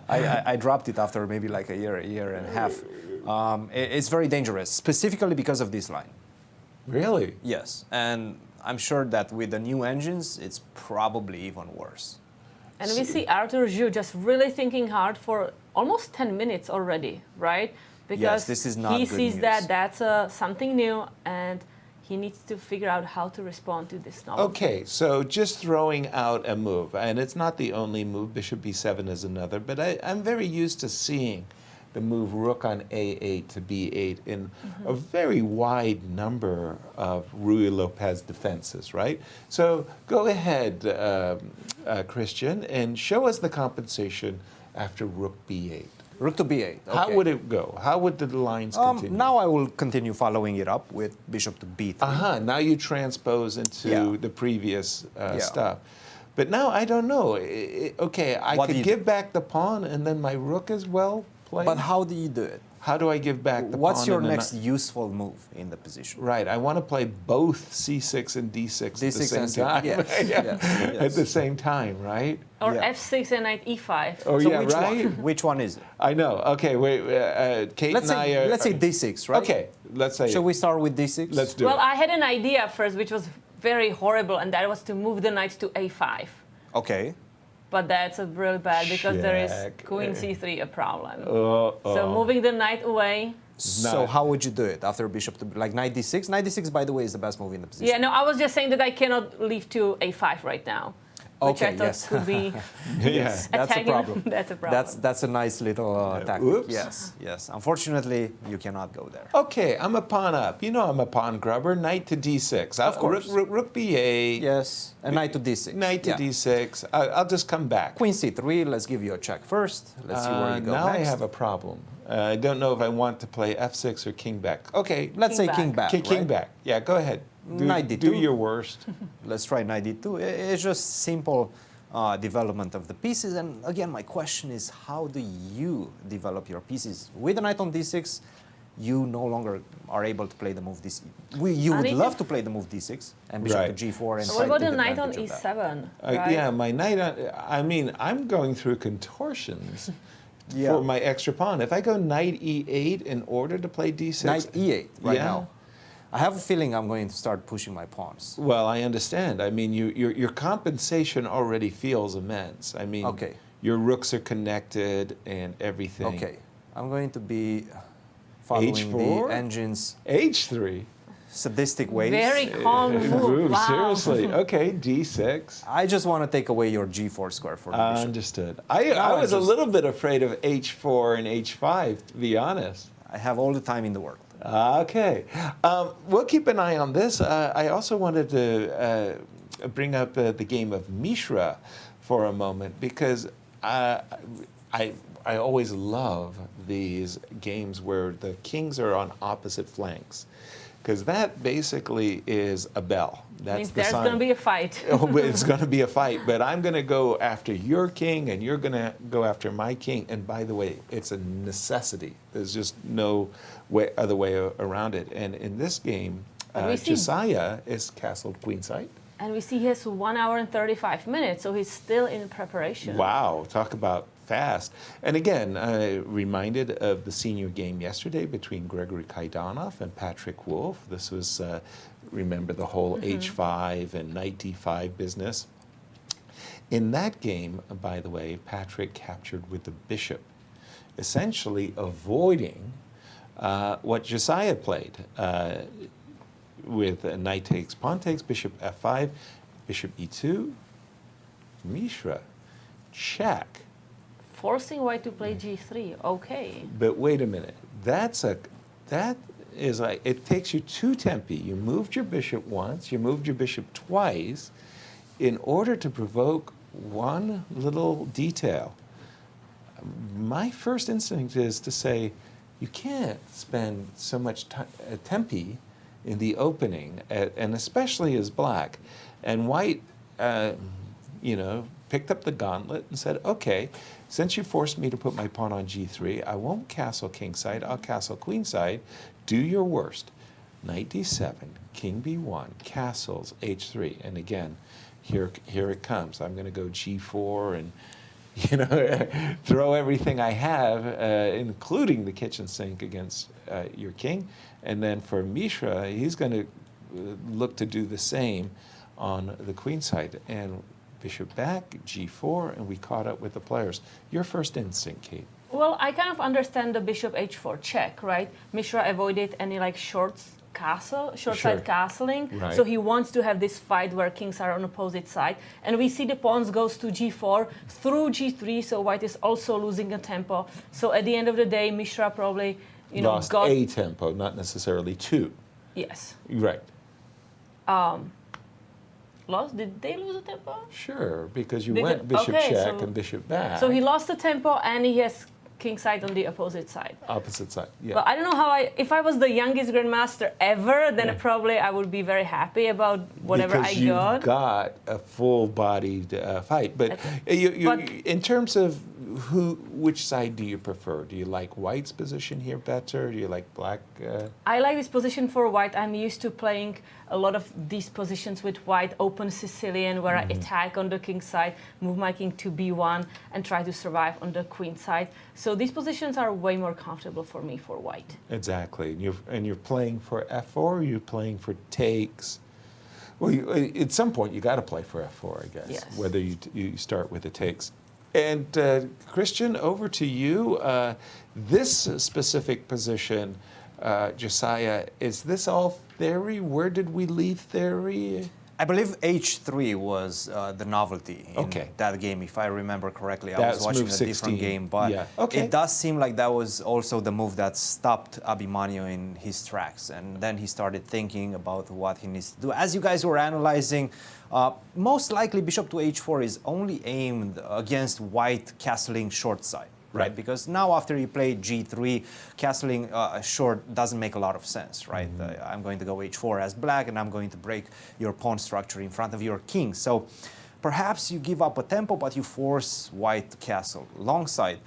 [SPEAKER 5] I dropped it after maybe like a year and a half. It's very dangerous, specifically because of this line.
[SPEAKER 4] Really?
[SPEAKER 5] Yes, and I'm sure that with the new engines, it's probably even worse.
[SPEAKER 3] And we see Arthur Zhu just really thinking hard for almost 10 minutes already, right? Because
[SPEAKER 5] this is not
[SPEAKER 3] he
[SPEAKER 5] good
[SPEAKER 3] sees
[SPEAKER 5] news.
[SPEAKER 3] that that's something new, and he needs to figure out how to respond to this novel.
[SPEAKER 4] Okay, so just throwing out a move, and it's not the only move, bishop b7 is another, but I'm very used to seeing the move rook on a8 to b8 in a very wide number of Ruy Lopez defenses, right? So go ahead, Cristian, and show us the compensation after rook b8.
[SPEAKER 5] Rook to b8. Okay.
[SPEAKER 4] How would it go? How would the lines continue?
[SPEAKER 5] Now I will continue following it up with bishop to b3.
[SPEAKER 4] Now you transpose into
[SPEAKER 5] Yeah.
[SPEAKER 4] the previous stuff. But now I don't know. Okay, I
[SPEAKER 5] What do
[SPEAKER 4] could
[SPEAKER 5] you
[SPEAKER 4] give back the pawn and then my rook is well played.
[SPEAKER 5] But how do you do it?
[SPEAKER 4] How do I give back the pawn?
[SPEAKER 5] What's your
[SPEAKER 4] and the
[SPEAKER 5] next useful move in the position?
[SPEAKER 4] Right, I want to play both c6 and d6 at the
[SPEAKER 5] D6
[SPEAKER 4] same
[SPEAKER 5] and
[SPEAKER 4] time.
[SPEAKER 5] yes,
[SPEAKER 4] Yeah.
[SPEAKER 5] yes.
[SPEAKER 4] At the same time, right?
[SPEAKER 3] Or
[SPEAKER 5] Yeah.
[SPEAKER 3] f6 and knight e5.
[SPEAKER 4] Oh,
[SPEAKER 5] So
[SPEAKER 4] yeah,
[SPEAKER 5] which
[SPEAKER 4] right?
[SPEAKER 5] one? Which one is it?
[SPEAKER 4] I know. Okay, wait. Kate
[SPEAKER 5] Let's
[SPEAKER 4] and I
[SPEAKER 5] say,
[SPEAKER 4] are.
[SPEAKER 5] let's say D6, right?
[SPEAKER 4] Okay, let's say.
[SPEAKER 5] Shall we start with D6?
[SPEAKER 4] Let's do
[SPEAKER 3] Well,
[SPEAKER 4] it.
[SPEAKER 3] I had an idea first, which was very horrible, and that was to move the knight to a5.
[SPEAKER 5] Okay.
[SPEAKER 3] But that's really bad because there is
[SPEAKER 4] Check.
[SPEAKER 3] queen c3 a problem.
[SPEAKER 4] Uh-oh.
[SPEAKER 3] So moving the knight away.
[SPEAKER 5] So how would you do it after bishop to like knight D6? Knight D6, by the way, is the best move in the position.
[SPEAKER 3] Yeah, no, I was just saying that I cannot leave to a5 right now. Which
[SPEAKER 5] Okay,
[SPEAKER 3] I thought
[SPEAKER 5] yes.
[SPEAKER 3] could be
[SPEAKER 4] Yeah.
[SPEAKER 5] That's a
[SPEAKER 3] attacking.
[SPEAKER 5] problem.
[SPEAKER 3] That's a problem.
[SPEAKER 5] That's a nice little tactic.
[SPEAKER 4] Oops.
[SPEAKER 5] Yes, yes. Unfortunately, you cannot go there.
[SPEAKER 4] Okay, I'm a pawn up. You know I'm a pawn grubber. Knight to d6.
[SPEAKER 5] Of course.
[SPEAKER 4] Rook b8.
[SPEAKER 5] Yes, and knight to D6.
[SPEAKER 4] Knight to
[SPEAKER 5] Yeah.
[SPEAKER 4] d6. I'll just come back.
[SPEAKER 5] Queen C3. Let's give you a check first. Let's see where you go
[SPEAKER 4] now
[SPEAKER 5] next.
[SPEAKER 4] I have a problem. I don't know if I want to play f6 or king back. Okay,
[SPEAKER 5] Let's
[SPEAKER 3] King
[SPEAKER 5] say king back.
[SPEAKER 4] king
[SPEAKER 5] right?
[SPEAKER 4] back. Yeah, go ahead.
[SPEAKER 5] Knight D2.
[SPEAKER 4] Do your worst.
[SPEAKER 5] Let's try knight D2. It's just simple development of the pieces. And again, my question is, how do you develop your pieces? With the knight on D6, you no longer are able to play the move D6. You
[SPEAKER 3] I
[SPEAKER 5] would
[SPEAKER 3] need
[SPEAKER 5] love
[SPEAKER 3] to-
[SPEAKER 5] to play the move D6 and bishop
[SPEAKER 4] Right.
[SPEAKER 5] to G4 and
[SPEAKER 3] So
[SPEAKER 5] try
[SPEAKER 3] what
[SPEAKER 5] to
[SPEAKER 3] about
[SPEAKER 5] take
[SPEAKER 3] the knight on
[SPEAKER 5] advantage of that.
[SPEAKER 3] e7? Right?
[SPEAKER 4] Yeah, my knight on, I mean, I'm going through contortions
[SPEAKER 5] Yeah.
[SPEAKER 4] for my extra pawn. If I go knight e8 in order to play d6.
[SPEAKER 5] Knight E8 right
[SPEAKER 4] Yeah.
[SPEAKER 5] now. I have a feeling I'm going to start pushing my pawns.
[SPEAKER 4] Well, I understand. I mean, your compensation already feels immense. I mean,
[SPEAKER 5] Okay.
[SPEAKER 4] your rooks are connected and everything.
[SPEAKER 5] Okay, I'm going to be following
[SPEAKER 4] H4?
[SPEAKER 5] the engine's
[SPEAKER 4] H3.
[SPEAKER 5] sadistic ways.
[SPEAKER 3] Very calm move. Wow.
[SPEAKER 4] Seriously. Okay, d6.
[SPEAKER 5] I just want to take away your G4 square for the bishop.
[SPEAKER 4] Understood. I was a
[SPEAKER 5] just-
[SPEAKER 4] little bit afraid of H4 and H5, to be honest.
[SPEAKER 5] I have all the time in the world.
[SPEAKER 4] Okay. We'll keep an eye on this. I also wanted to bring up the game of Mishra for a moment because I always love these games where the kings are on opposite flanks because that basically is a bell. That's
[SPEAKER 3] Means
[SPEAKER 4] the
[SPEAKER 3] there's
[SPEAKER 4] sign.
[SPEAKER 3] going to be a fight.
[SPEAKER 4] Oh, but it's going to be a fight, but I'm going to go after your king, and you're going to go after my king. And by the way, it's a necessity. There's just no other way around it. And in this game,
[SPEAKER 3] But we see-
[SPEAKER 4] Josiah is castled queenside.
[SPEAKER 3] And we see he has 1 hour and 35 minutes, so he's still in preparation.
[SPEAKER 4] Wow, talk about fast. And again, reminded of the senior game yesterday between Gregory Kaidanov and Patrick Wolff. This was, remember, the whole H5 and knight D5 business. In that game, by the way, Patrick captured with the bishop, essentially avoiding what Josiah played with knight takes, pawn takes, bishop f5, bishop e2, Mishra, check.
[SPEAKER 3] Forcing white to play g3. Okay.
[SPEAKER 4] But wait a minute, that is like, it takes you 2 tempi. You moved your bishop once, you moved your bishop twice in order to provoke one little detail. My first instinct is to say, you can't spend so much tempi in the opening, and especially as black. And white, picked up the gauntlet and said, okay, since you forced me to put my pawn on g3, I won't castle kingside, I'll castle queenside. Do your worst. Knight d7, king b1, castles h3. And again, here it comes. I'm going to go g4 and throw everything I have, including the kitchen sink against your king. And then for Mishra, he's going to look to do the same on the queen side. And bishop back, g4, and we caught up with the players. Your first instinct, Kate.
[SPEAKER 3] Well, I kind of understand the bishop h4 check, right? Mishra avoided any short side castling.
[SPEAKER 4] Right.
[SPEAKER 3] So he wants to have this fight where kings are on opposite side. And we see the pawns goes to g4 through g3, so white is also losing a tempo. So at the end of the day, Mishra probably,
[SPEAKER 4] Lost
[SPEAKER 3] got...
[SPEAKER 4] a tempo, not necessarily 2.
[SPEAKER 3] Yes.
[SPEAKER 4] Right.
[SPEAKER 3] Lost? Did they lose a tempo?
[SPEAKER 4] Sure, because you
[SPEAKER 3] They
[SPEAKER 4] went
[SPEAKER 3] did-
[SPEAKER 4] bishop
[SPEAKER 3] okay,
[SPEAKER 4] check
[SPEAKER 3] so-
[SPEAKER 4] and bishop back.
[SPEAKER 3] So he lost the tempo and he has king side on the opposite side.
[SPEAKER 4] Opposite side, yeah.
[SPEAKER 3] Well, I don't know how if I was the youngest grandmaster ever, then probably I would be very happy about whatever
[SPEAKER 4] because
[SPEAKER 3] I
[SPEAKER 4] you
[SPEAKER 3] got.
[SPEAKER 4] got a full-bodied fight. But,
[SPEAKER 3] But
[SPEAKER 4] in terms of which side do you prefer? Do you like White's position here better? Do you like Black?
[SPEAKER 3] I like this position for White. I'm used to playing a lot of these positions with White, open Sicilian, where I attack on the king side, move my king to b1, and try to survive on the queen side. So these positions are way more comfortable for me for White.
[SPEAKER 4] Exactly. And you're playing for f4, or you're playing for takes? Well, at some point, you got to play for f4, I guess,
[SPEAKER 3] Yes.
[SPEAKER 4] whether you start with the takes. And Cristian, over to you. This specific position, Josiah, is this all theory? Where did we leave theory?
[SPEAKER 5] I believe h3 was the novelty in that game, if I remember correctly. I was watching a different game, but it does seem like that was also the move that stopped Abhimanyu in his tracks. And then he started thinking about what he needs to do. As you guys were analyzing, most likely bishop to h4 is only aimed against White castling short side. Right, because now after you play g3, castling short doesn't make a lot of sense, right? I'm going to go h4 as Black, and I'm going to break your pawn structure in front of your king. So perhaps you give up a tempo, but you force White to castle long side,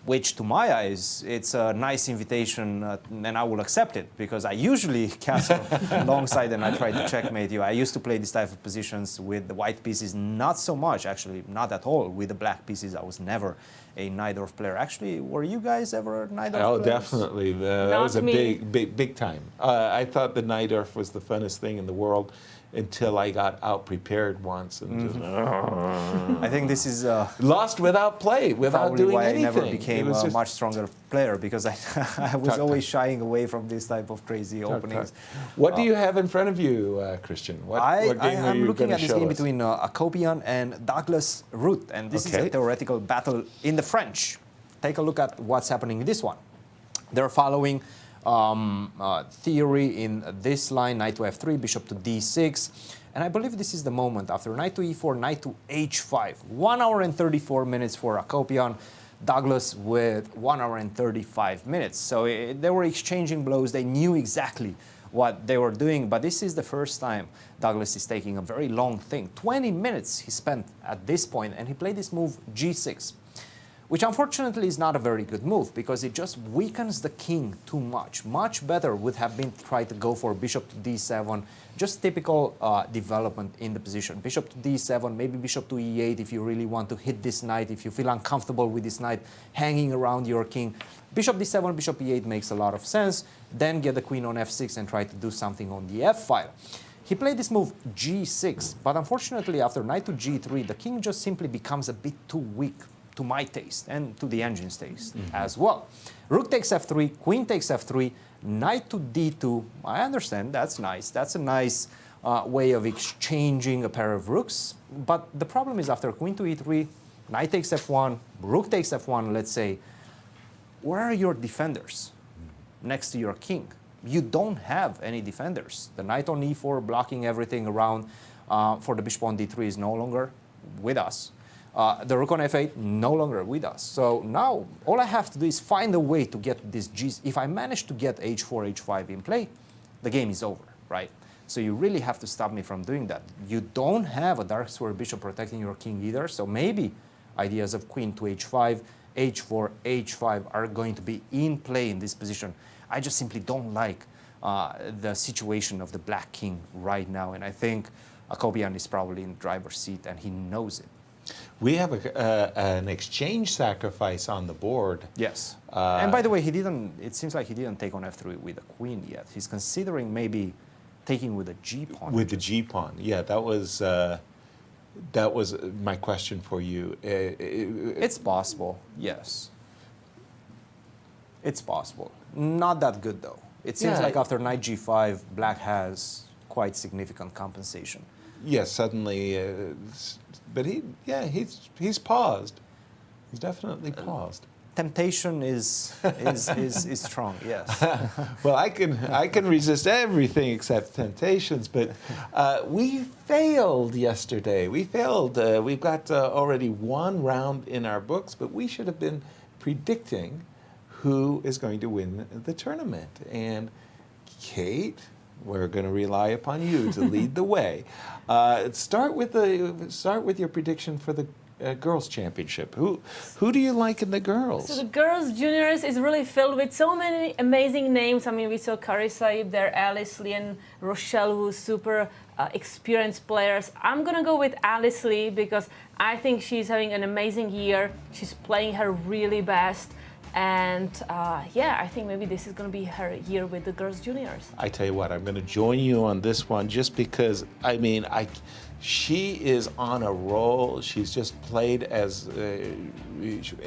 [SPEAKER 5] which to my eyes, it's a nice invitation, and I will accept it, because I usually castle long side and I try to checkmate you. I used to play this type of positions with the White pieces, not so much, actually, not at all. With the Black pieces, I was never a Najdorf player. Actually, were you guys ever Najdorf players?
[SPEAKER 4] Oh, definitely. That was a big time. I thought the Najdorf was the funnest thing in the world until I got out prepared once and just,
[SPEAKER 5] I think this is
[SPEAKER 4] lost without play, without doing
[SPEAKER 5] why
[SPEAKER 4] anything.
[SPEAKER 5] I never became a much stronger player, because I was always shying away from this type of crazy openings.
[SPEAKER 4] What do you have in front of you, Cristian? What game are
[SPEAKER 5] I'm
[SPEAKER 4] you
[SPEAKER 5] looking
[SPEAKER 4] going
[SPEAKER 5] at
[SPEAKER 4] to
[SPEAKER 5] this
[SPEAKER 4] show
[SPEAKER 5] game
[SPEAKER 4] us?
[SPEAKER 5] between Akopian and Douglas Ruth, and this is a theoretical battle in the French. Take a look at what's happening in this one. They're following theory in this line, knight to f3, bishop to d6. And I believe this is the moment after knight to e4, knight to h5. 1 hour and 34 minutes for Akopian, Douglas with 1 hour and 35 minutes. So they were exchanging blows. They knew exactly what they were doing, but this is the first time Douglas is taking a very long thing. 20 minutes he spent at this point, and he played this move g6. Which unfortunately is not a very good move, because it just weakens the king too much. Much better would have been to try to go for bishop to d7, just typical development in the position. Bishop to d7, maybe bishop to e8 if you really want to hit this knight, if you feel uncomfortable with this knight hanging around your king. Bishop d7, bishop e8 makes a lot of sense. Then get the queen on f6 and try to do something on the f file. He played this move g6, but unfortunately after knight to g3, the king just simply becomes a bit too weak to my taste and to the engine's taste as well. Rook takes f3, queen takes f3, knight to d2. I understand, that's nice. That's a nice way of exchanging a pair of rooks. But the problem is after queen to e3, knight takes f1, rook takes f1, let's say, where are your defenders next to your king? You don't have any defenders. The knight on e4 blocking everything around for the bishop on d3 is no longer with us. The rook on f8, no longer with us. So now all I have to do is find a way to get this g. If I manage to get h4, h5 in play, the game is over, right? So you really have to stop me from doing that. You don't have a dark square bishop protecting your king either, so maybe ideas of queen to h5, h4, h5 are going to be in play in this position. I just simply don't like the situation of the black king right now, and I think Akopian is probably in the driver's seat, and he knows it.
[SPEAKER 4] We have an exchange sacrifice on the board.
[SPEAKER 5] Yes. And by the way, it seems like he didn't take on f3 with the queen yet. He's considering maybe taking with a g-pawn.
[SPEAKER 4] With the g-pawn, yeah, that was my question for you.
[SPEAKER 5] It's possible, yes. It's possible. Not that good, though. It seems like after knight g5, black has quite significant compensation.
[SPEAKER 4] Yes, suddenly, but he's paused. He's definitely paused.
[SPEAKER 5] Temptation is strong. Yes.
[SPEAKER 4] Well, I can resist everything except temptations, but we failed yesterday. We failed. We've got already one round in our books, but we should have been predicting who is going to win the tournament. And Kate, we're going to rely upon you to lead the way. Start with your prediction for the girls' championship. Who do you like in the girls?
[SPEAKER 3] So the girls' juniors is really filled with so many amazing names. I mean, we saw Carissa there, Alice Lee and Rochelle Wu, super experienced players. I'm going to go with Alice Lee because I think she's having an amazing year. She's playing her really best. And yeah, I think maybe this is going to be her year with the girls' juniors.
[SPEAKER 4] I tell you what, I'm going to join you on this one just because, I mean, she is on a roll. She's just played as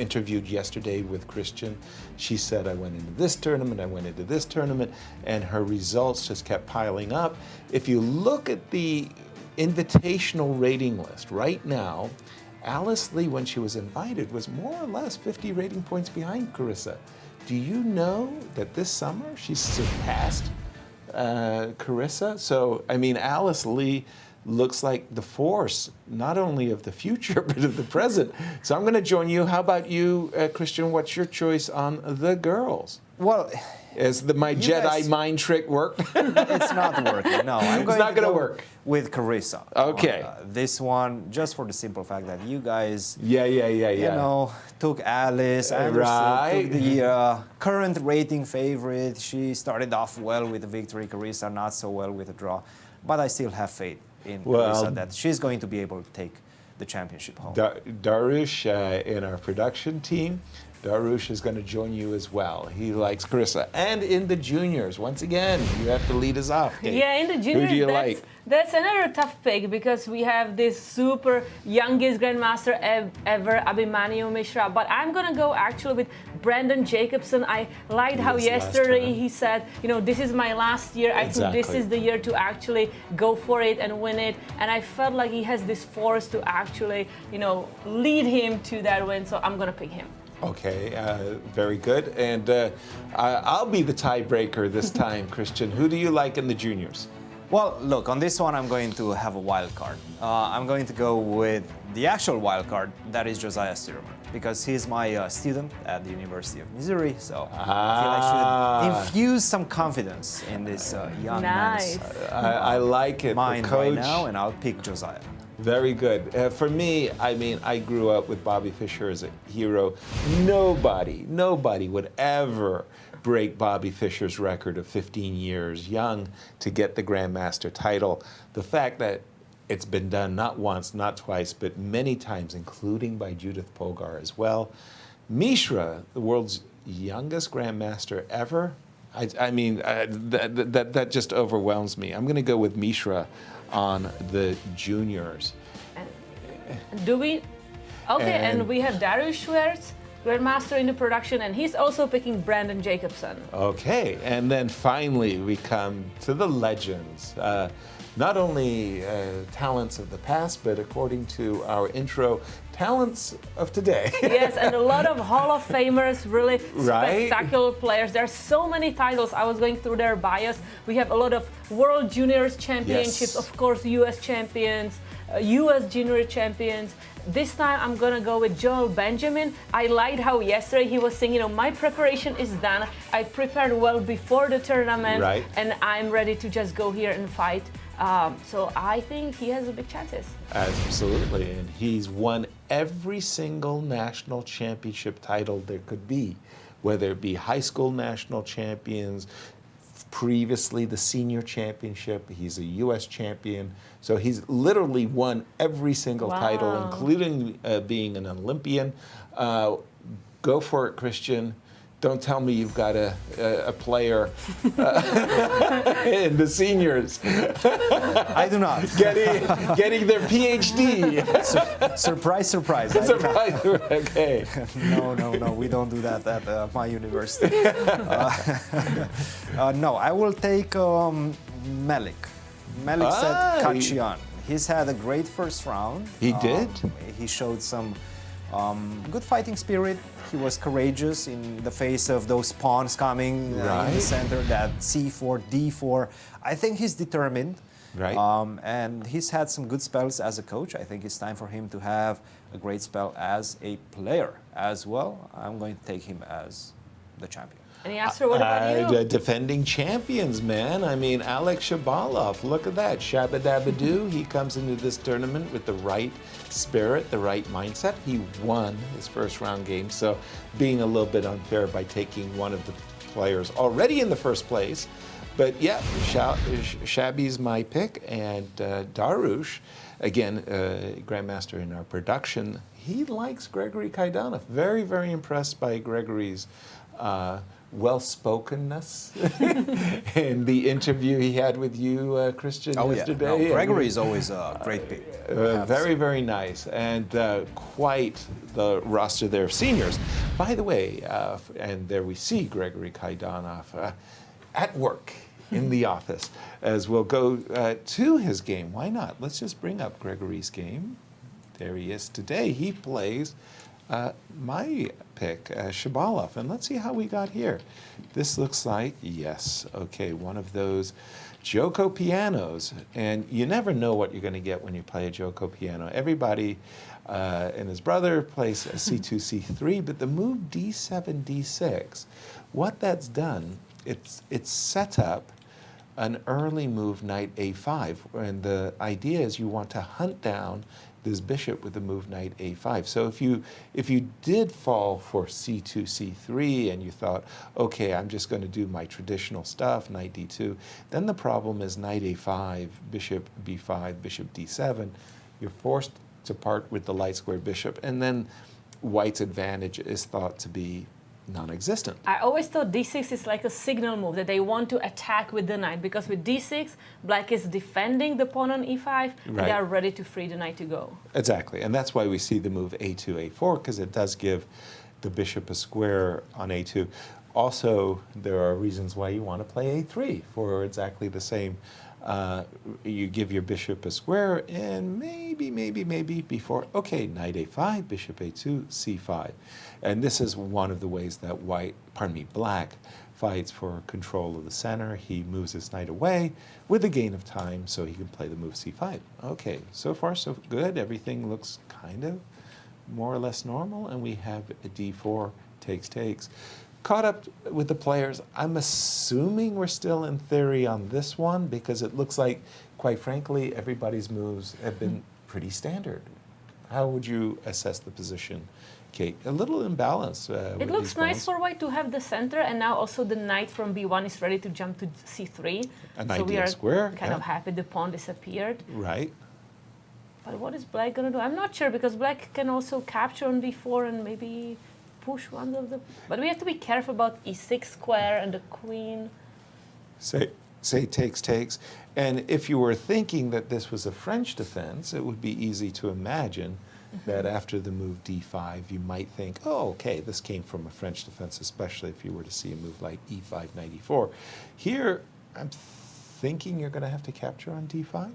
[SPEAKER 4] interviewed yesterday with Cristian. She said, I went into this tournament, I went into this tournament, and her results just kept piling up. If you look at the invitational rating list right now, Alice Lee, when she was invited, was more or less 50 rating points behind Carissa. Do you know that this summer she surpassed Carissa? So, I mean, Alice Lee looks like the force, not only of the future, but of the present. So I'm going to join you. How about you, Cristian? What's your choice on the girls?
[SPEAKER 5] Well,
[SPEAKER 4] Is my Jedi mind trick work?
[SPEAKER 5] it's not working. No, I'm going
[SPEAKER 4] It's not
[SPEAKER 5] to
[SPEAKER 4] going to
[SPEAKER 5] go
[SPEAKER 4] work.
[SPEAKER 5] with Carissa.
[SPEAKER 4] Okay.
[SPEAKER 5] This one, just for the simple fact that you guys,
[SPEAKER 4] Yeah.
[SPEAKER 5] you know, took Alice. I
[SPEAKER 4] Right.
[SPEAKER 5] took the current rating favorite. She started off well with a victory. Carissa not so well with a draw. But I still have faith in Carissa that she's going to be able to take the championship home.
[SPEAKER 4] Darush in our production team, Darush is going to join you as well. He likes Carissa. And in the juniors, once again, you have to lead us off, Kate.
[SPEAKER 3] Yeah, in the juniors,
[SPEAKER 4] Who do you like?
[SPEAKER 3] That's another tough pick because we have this super youngest grandmaster ever, Abhi Mishra. But I'm going to go actually with Brandon Jacobson. I liked how yesterday he said, you know, this is my last year. I think this is the year to actually go for it and win it. And I felt like he has this force to actually, you know, lead him to that win. So I'm going to pick him.
[SPEAKER 4] Okay, very good. And I'll be the tiebreaker this time, Cristian. Who do you like in the juniors?
[SPEAKER 5] Well, look, on this one, I'm going to have a wild card. I'm going to go with the actual wild card, that is Josiah Stearman, because he's my student at the University of Missouri, so I feel I should infuse some confidence in this young man's
[SPEAKER 4] I like it.
[SPEAKER 5] mind
[SPEAKER 4] Coach.
[SPEAKER 5] right now, and I'll pick Josiah.
[SPEAKER 4] Very good. For me, I mean, I grew up with Bobby Fischer as a hero. Nobody would ever break Bobby Fischer's record of 15 years young to get the Grandmaster title. The fact that it's been done not once, not twice, but many times, including by Judith Polgar as well. Mishra, the world's youngest Grandmaster ever. I mean, that just overwhelms me. I'm going to go with Mishra on the juniors.
[SPEAKER 3] And do we? Okay, and we have Darius Schwartz, Grandmaster in the production, and he's also picking Brandon Jacobson.
[SPEAKER 4] Okay, and then finally we come to the legends. Not only talents of the past, but according to our intro, talents of today.
[SPEAKER 3] Yes, and a lot of Hall of Famers, really spectacular players. There are so many titles. I was going through their bios. We have a lot of World Juniors Championships, of course, U.S. champions, U.S. Junior champions. This time I'm gonna go with Joel Benjamin. I liked how yesterday he was saying, you know, my preparation is done. I prepared well before the tournament, and I'm ready to just go here and fight. So I think he has a big chances.
[SPEAKER 4] Absolutely, and he's won every single national championship title there could be, whether it be high school national champions, previously the senior championship, he's a U.S. champion. So he's literally won every single title, including being an Olympian. Go for it, Cristian. Don't tell me you've got a player in the seniors.
[SPEAKER 5] I do not.
[SPEAKER 4] Getting their PhD.
[SPEAKER 5] Surprise, surprise.
[SPEAKER 4] Surprise. Okay.
[SPEAKER 5] No, we don't do that at my university. No, I will take Melik. Melik said Khachiyan. He's had a great first round.
[SPEAKER 4] He did.
[SPEAKER 5] He showed some good fighting spirit. He was courageous in the face of those pawns coming in the center, that C4, D4. I think he's determined.
[SPEAKER 4] Right.
[SPEAKER 5] And he's had some good spells as a coach. I think it's time for him to have a great spell as a player as well. I'm going to take him as the champion.
[SPEAKER 3] And Yasser, what about you?
[SPEAKER 4] Defending champions, man. I mean, Alex Shabalov, look at that. Shabba-dabba-doo. He comes into this tournament with the right spirit, the right mindset. He won his first round game, so being a little bit unfair by taking one of the players already in the first place. But yeah, Shabby's my pick, and Darush, again, Grandmaster in our production, he likes Gregory Kaidanov. Very, very impressed by Gregory's well-spokenness and the interview he had with you, Cristian, yesterday.
[SPEAKER 5] No, Gregory is always a great pick.
[SPEAKER 4] Very, very nice, and quite the roster there of seniors. By the way, and there we see Gregory Kaidanov at work in the office, as we'll go to his game. Why not? Let's just bring up Gregory's game. There he is today. He plays my pick, Shabalov, and let's see how we got here. This looks like, yes, okay, one of those Joko pianos, and you never know what you're going to get when you play a Joko piano. Everybody and his brother plays a C2, C3, but the move D7, D6, what that's done, it's set up an early move knight A5, and the idea is you want to hunt down this bishop with the move knight A5. So if you did fall for C2, C3, and you thought, okay, I'm just going to do my traditional stuff, knight D2, then the problem is knight A5, bishop B5, bishop D7. You're forced to part with the light square bishop, and then white's advantage is thought to be non-existent.
[SPEAKER 3] I always thought d6 is like a signal move, that they want to attack with the knight, because with d6, black is defending the pawn on e5, and they are ready to free the knight to go.
[SPEAKER 4] Exactly, and that's why we see the move a2, a4, because it does give the bishop a square on a2. Also, there are reasons why you want to play a3 for exactly the same. You give your bishop a square, and maybe before, okay, knight a5, bishop a2, c5. And this is one of the ways that black fights for control of the center. He moves his knight away with a gain of time so he can play the move c5. Okay, so far so good. Everything looks kind of more or less normal, and we have a d4, takes. Caught up with the players. I'm assuming we're still in theory on this one, because it looks like, quite frankly, everybody's moves have been pretty standard. How would you assess the position, Kate? A little imbalance.
[SPEAKER 3] It looks nice for white to have the center, and now also the knight from b1 is ready to jump to c3.
[SPEAKER 4] So we are
[SPEAKER 3] square, kind of happy the pawn disappeared.
[SPEAKER 4] Right.
[SPEAKER 3] But what is black going to do? I'm not sure, because black can also capture on b4 and maybe push one of the... But we have to be careful about e6 square and the queen.
[SPEAKER 4] Say takes. And if you were thinking that this was a French defense, it would be easy to imagine that after the move d5, you might think, oh, okay, this came from a French defense, especially if you were to see a move like e5, knight e4. Here, I'm thinking you're going to have to capture on d5.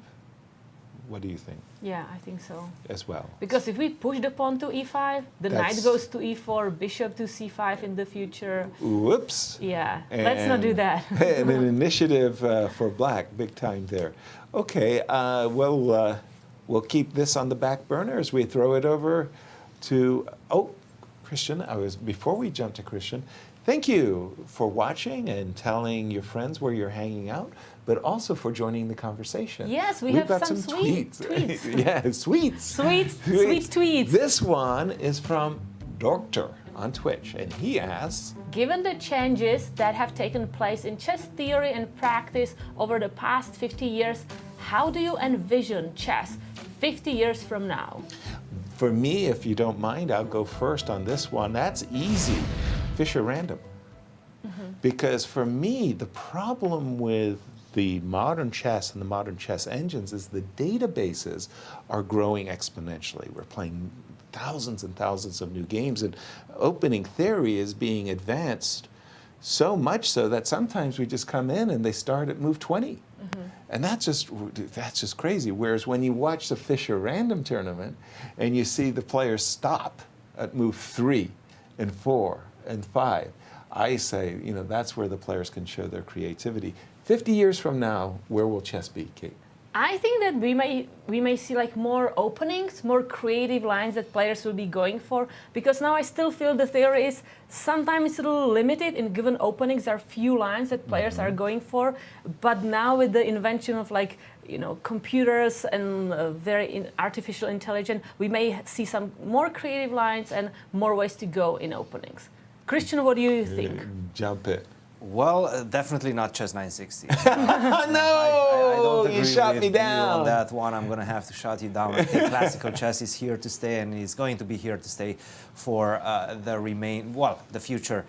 [SPEAKER 4] What do you think?
[SPEAKER 3] Yeah, I think so.
[SPEAKER 4] As well.
[SPEAKER 3] Because if we push the pawn to e5, the knight goes to e4, bishop to c5 in the future.
[SPEAKER 4] Whoops.
[SPEAKER 3] Yeah, let's not do that.
[SPEAKER 4] And an initiative for black, big time there. Okay, we'll keep this on the back burner as we throw it over to, Cristian, before we jump to Cristian, thank you for watching and telling your friends where you're hanging out, but also for joining the conversation.
[SPEAKER 3] Yes, we've
[SPEAKER 4] got
[SPEAKER 3] got some sweet tweets.
[SPEAKER 4] Yeah, sweet
[SPEAKER 3] tweets.
[SPEAKER 4] This one is from Doctor on Twitch, and he asks,
[SPEAKER 3] given the changes that have taken place in chess theory and practice over the past 50 years, how do you envision chess 50 years from now?
[SPEAKER 4] For me, if you don't mind, I'll go first on this one. That's easy. Fisher random. Because for me, the problem with the modern chess and the modern chess engines is the databases are growing exponentially. We're playing thousands and thousands of new games, and opening theory is being advanced so much so that sometimes we just come in and they start at move 20. And that's just crazy. Whereas when you watch the Fisher random tournament and you see the players stop at move 3 and 4 and 5, I say, that's where the players can show their creativity. 50 years from now, where will chess be, Kate?
[SPEAKER 3] I think that we may see like more openings, more creative lines that players will be going for. Because now I still feel the theory is sometimes it's a little limited in given openings. There are few lines that players are going for. But now with the invention of like computers and very artificial intelligence, we may see some more creative lines and more ways to go in openings. Cristian, what do you think?
[SPEAKER 4] Jump it.
[SPEAKER 5] Well, definitely not chess 960.
[SPEAKER 4] No,
[SPEAKER 5] I don't agree
[SPEAKER 4] you shot
[SPEAKER 5] with
[SPEAKER 4] me
[SPEAKER 5] you
[SPEAKER 4] down.
[SPEAKER 5] on that one. I'm going to have to shut you down. I think classical chess is here to stay, and is going to be here to stay for the future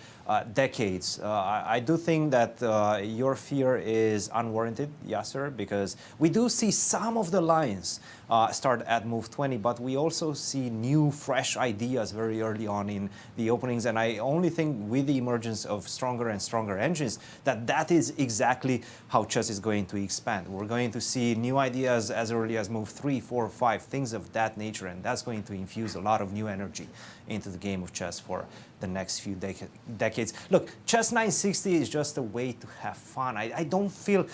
[SPEAKER 5] decades. I do think that your fear is unwarranted, Yasser, because we do see some of the lines start at move 20, but we also see new, fresh ideas very early on in the openings. And I only think with the emergence of stronger and stronger engines, that is exactly how chess is going to expand. We're going to see new ideas as early as move 3, 4, 5, things of that nature, and that's going to infuse a lot of new energy into the game of chess for the next few decades. Look, chess 960 is just a way to have fun. I don't feel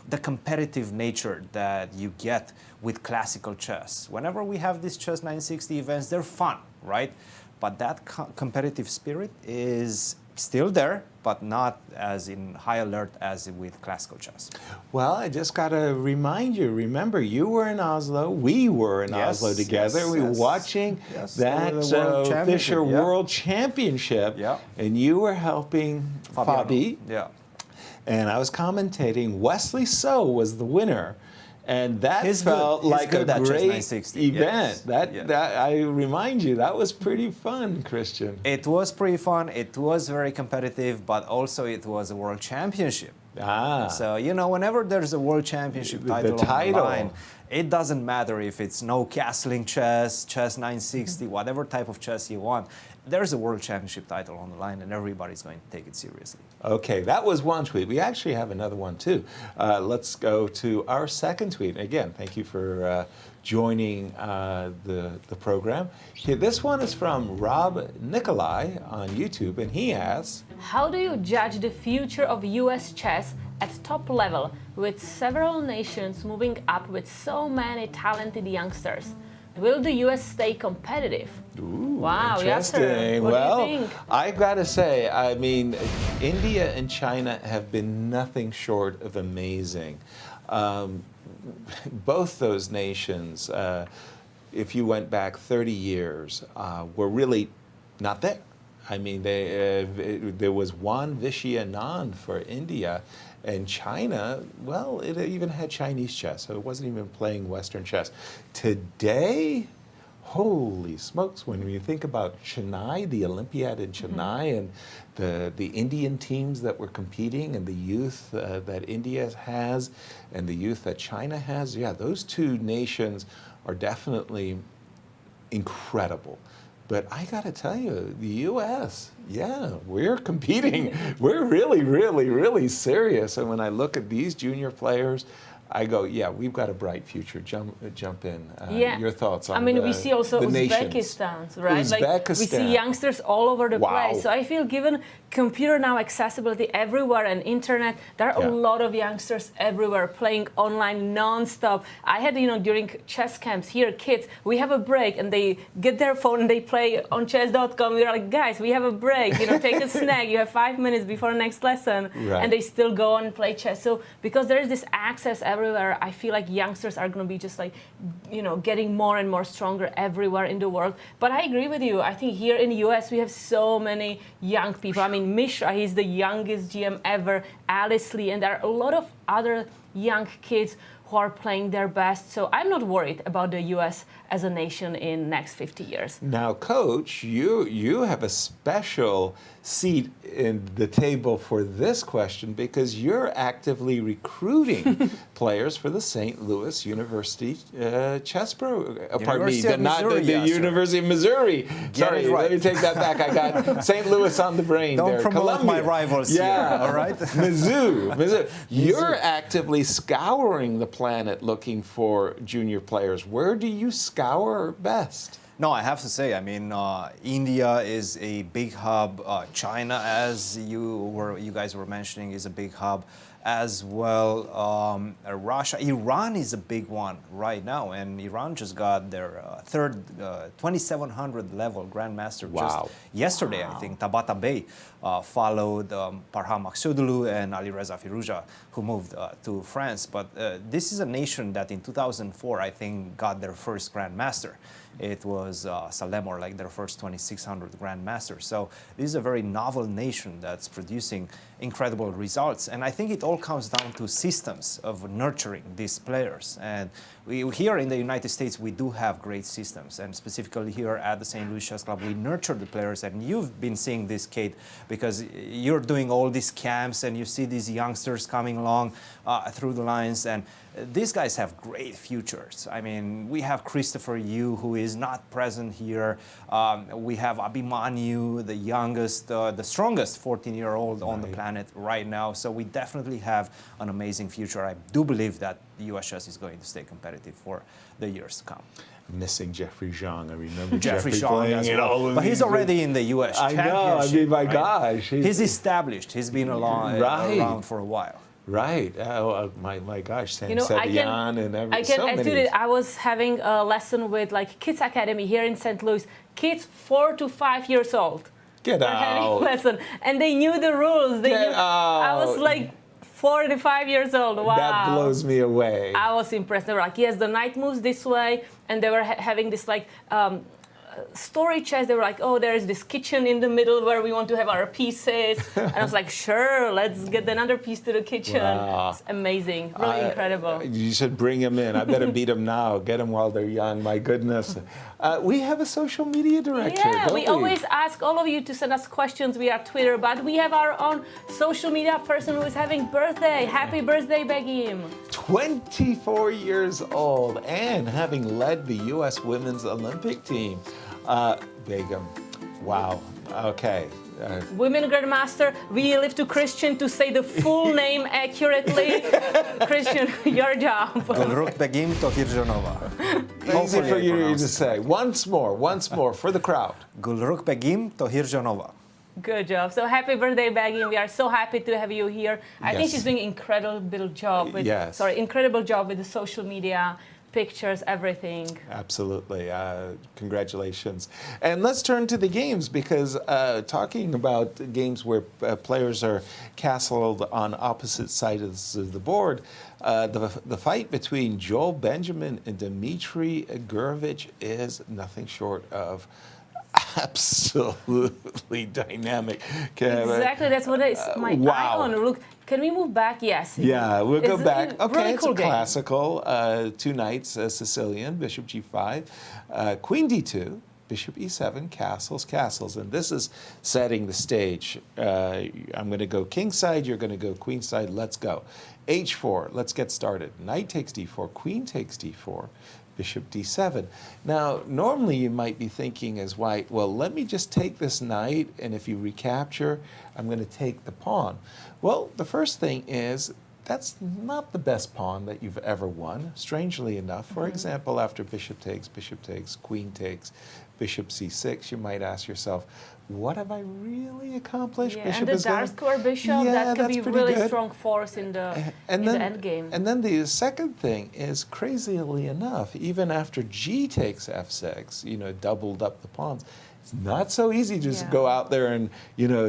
[SPEAKER 5] the competitive nature that you get with classical chess. Whenever we have these chess 960 events, they're fun, right? But that competitive spirit is still there, but not as in high alert as with classical chess.
[SPEAKER 4] Well, I just got to remind you, remember, you were in Oslo, we were in Oslo together. We were watching that Fischer World Championship, and you were helping Fabi.
[SPEAKER 5] Yeah.
[SPEAKER 4] And I was commentating. Wesley So was the winner. And that felt like a great event. That I remind you, that was pretty fun, Cristian.
[SPEAKER 5] It was pretty fun. It was very competitive, but also it was a world championship. So, whenever there's a world championship title on the line, it doesn't matter if it's no castling chess, chess 960, whatever type of chess you want. There's a world championship title on the line, and everybody's going to take it seriously.
[SPEAKER 4] Okay, that was one tweet. We actually have another one, too. Let's go to our second tweet. Again, thank you for joining the program. This one is from Rob Nikolai on YouTube, and he asks,
[SPEAKER 3] how do you judge the future of US chess at top level with several nations moving up with so many talented youngsters? Will the US stay competitive?
[SPEAKER 4] Ooh,
[SPEAKER 3] wow,
[SPEAKER 4] interesting.
[SPEAKER 3] Yasser, what do you think?
[SPEAKER 4] I've got to say, I mean, India and China have been nothing short of amazing. Both those nations, if you went back 30 years, were really not there. I mean, there was one Vishy Anand for India, and China, well, it even had Chinese chess, so it wasn't even playing Western chess. Today, holy smokes, when you think about Chennai, the Olympiad in Chennai, and the Indian teams that were competing, and the youth that India has, and the youth that China has, those two nations are definitely incredible. But I got to tell you, the U.S., we're competing. We're really, really, really serious. And when I look at these junior players, I go, we've got a bright future. Jump in. Your thoughts on
[SPEAKER 3] we see also Uzbekistan, right? Like we see youngsters all over the place. So I feel given computer now accessibility everywhere and internet, there are a lot of youngsters everywhere playing online non-stop. I had, during chess camps here, kids, we have a break and they get their phone and they play on chess.com. We're like, guys, we have a break, take a snack. You have 5 minutes before next lesson. Right. And they still go on and play chess. So because there is this access everywhere, I feel like youngsters are going to be just like, getting more and more stronger everywhere in the world. But I agree with you. I think here in the US, we have so many young people. I mean, Mishra, he's the youngest GM ever, Alice Lee, and there are a lot of other young kids who are playing their best. So I'm not worried about the US as a nation in next 50 years.
[SPEAKER 4] Now, Coach, you have a special seat in the table for this question because you're actively recruiting players for the St. Louis University chess program. Pardon me, not the University of Missouri. Sorry, let me take that back. I got St. Louis on the brain.
[SPEAKER 5] Don't
[SPEAKER 4] there.
[SPEAKER 5] promote
[SPEAKER 4] Columbia.
[SPEAKER 5] my rivals here, all right?
[SPEAKER 4] Mizzou. You're actively scouring the planet looking for junior players. Where do you scour best?
[SPEAKER 5] No, I have to say, India is a big hub. China, as you guys were mentioning, is a big hub as well. Russia, Iran is a big one right now, and Iran just got their third 2700 level grandmaster just yesterday. I think Tabata Bey followed Parham Maksudoglu and Alireza Firuza, who moved to France. But this is a nation that in 2004, I think, got their first grandmaster. It was Salemor, like their first 2600 grandmaster. So this is a very novel nation that's producing incredible results. And I think it all comes down to systems of nurturing these players. And here in the United States, we do have great systems. And specifically here at the St. Louis Chess Club, we nurture the players. And you've been seeing this, Kate, because you're doing all these camps and you see these youngsters coming along through the lines. And these guys have great futures. I mean, we have Christopher Yu, who is not present here. We have Abhimanyu, the youngest, the strongest 14-year-old on the planet right now. So we definitely have an amazing future. I do believe that the U.S. chess is going to stay competitive for the years to come.
[SPEAKER 4] Missing Jeffrey Zhang. I remember
[SPEAKER 5] Jeffrey Zhang
[SPEAKER 4] playing
[SPEAKER 5] as
[SPEAKER 4] in
[SPEAKER 5] well.
[SPEAKER 4] all of
[SPEAKER 5] But he's
[SPEAKER 4] these
[SPEAKER 5] already in the U.S.
[SPEAKER 4] I
[SPEAKER 5] championship.
[SPEAKER 4] know. I mean, my
[SPEAKER 5] right?
[SPEAKER 4] gosh.
[SPEAKER 5] He's established. He's been around for a while.
[SPEAKER 4] Right. Oh, my gosh. Sam
[SPEAKER 3] You know,
[SPEAKER 4] Sedian and everything.
[SPEAKER 3] I can add to it. I was having a lesson with like Kids Academy here in St. Louis. Kids 4 to 5 years old.
[SPEAKER 4] Get
[SPEAKER 3] We're having a
[SPEAKER 4] out.
[SPEAKER 3] lesson, and they knew the rules. They
[SPEAKER 4] Get
[SPEAKER 3] knew. I was
[SPEAKER 4] out.
[SPEAKER 3] like 4 to 5 years old. Wow.
[SPEAKER 4] That blows me away.
[SPEAKER 3] I was impressed. They were like, yes, the knight moves this way, and they were having this like story chess. They were like, oh, there's this kitchen in the middle where we want to have our pieces. And I was like, sure, let's get another piece to the kitchen.
[SPEAKER 4] Wow.
[SPEAKER 3] It's amazing, really incredible.
[SPEAKER 4] You should bring him in. I better beat him now. Get him while they're young. My goodness. We have a social media director.
[SPEAKER 3] Yeah,
[SPEAKER 4] don't
[SPEAKER 3] we always ask all of you to send us questions via Twitter, but we have our own social media person who is having birthday. Happy birthday, Begim.
[SPEAKER 4] 24 years old and having led the U.S. Women's Olympic team. Begum, wow. Okay.
[SPEAKER 3] Women Grandmaster, we leave to Cristian to say the full name accurately. Cristian, your job.
[SPEAKER 5] Gulrukh Begim Tohirjanova.
[SPEAKER 4] Easy for you to say. Once more for the crowd.
[SPEAKER 5] Gulrukh Begim Tohirjanova.
[SPEAKER 3] Good job. So happy birthday, Begim. We are so happy to have you here. I think
[SPEAKER 4] Yes.
[SPEAKER 3] she's doing incredible job with
[SPEAKER 4] Yes.
[SPEAKER 3] incredible job with the social media, pictures, everything.
[SPEAKER 4] Absolutely. Congratulations. And let's turn to the games because talking about games where players are castled on opposite sides of the board, the fight between Joel Benjamin and Dmitry Gurevich is nothing short of absolutely dynamic.
[SPEAKER 3] Exactly, that's what is my eye on. Look, can we move back? Yes.
[SPEAKER 4] Yeah, we'll go back. Okay,
[SPEAKER 3] really
[SPEAKER 4] it's
[SPEAKER 3] cool
[SPEAKER 4] a
[SPEAKER 3] game.
[SPEAKER 4] classical. Two knights, Sicilian, bishop g5, queen d2, bishop e7, castles. And this is setting the stage. I'm going to go king side, you're going to go queen side. Let's go. h4, let's get started. Knight takes d4, queen takes d4. Bishop d7. Now, normally you might be thinking as white, well, let me just take this knight, and if you recapture, I'm going to take the pawn. Well, the first thing is, that's not the best pawn that you've ever won, strangely enough. For example, after bishop takes, queen takes, bishop c6, you might ask yourself, what have I really accomplished?
[SPEAKER 3] Yeah,
[SPEAKER 4] Bishop
[SPEAKER 3] and the
[SPEAKER 4] is going-
[SPEAKER 3] dark square bishop,
[SPEAKER 4] Yeah,
[SPEAKER 3] that can
[SPEAKER 4] that's
[SPEAKER 3] be
[SPEAKER 4] pretty
[SPEAKER 3] really
[SPEAKER 4] good.
[SPEAKER 3] strong force in the endgame.
[SPEAKER 4] And then the second thing is, crazily enough, even after g takes f6, doubled up the pawns, it's not so easy to just go out there and,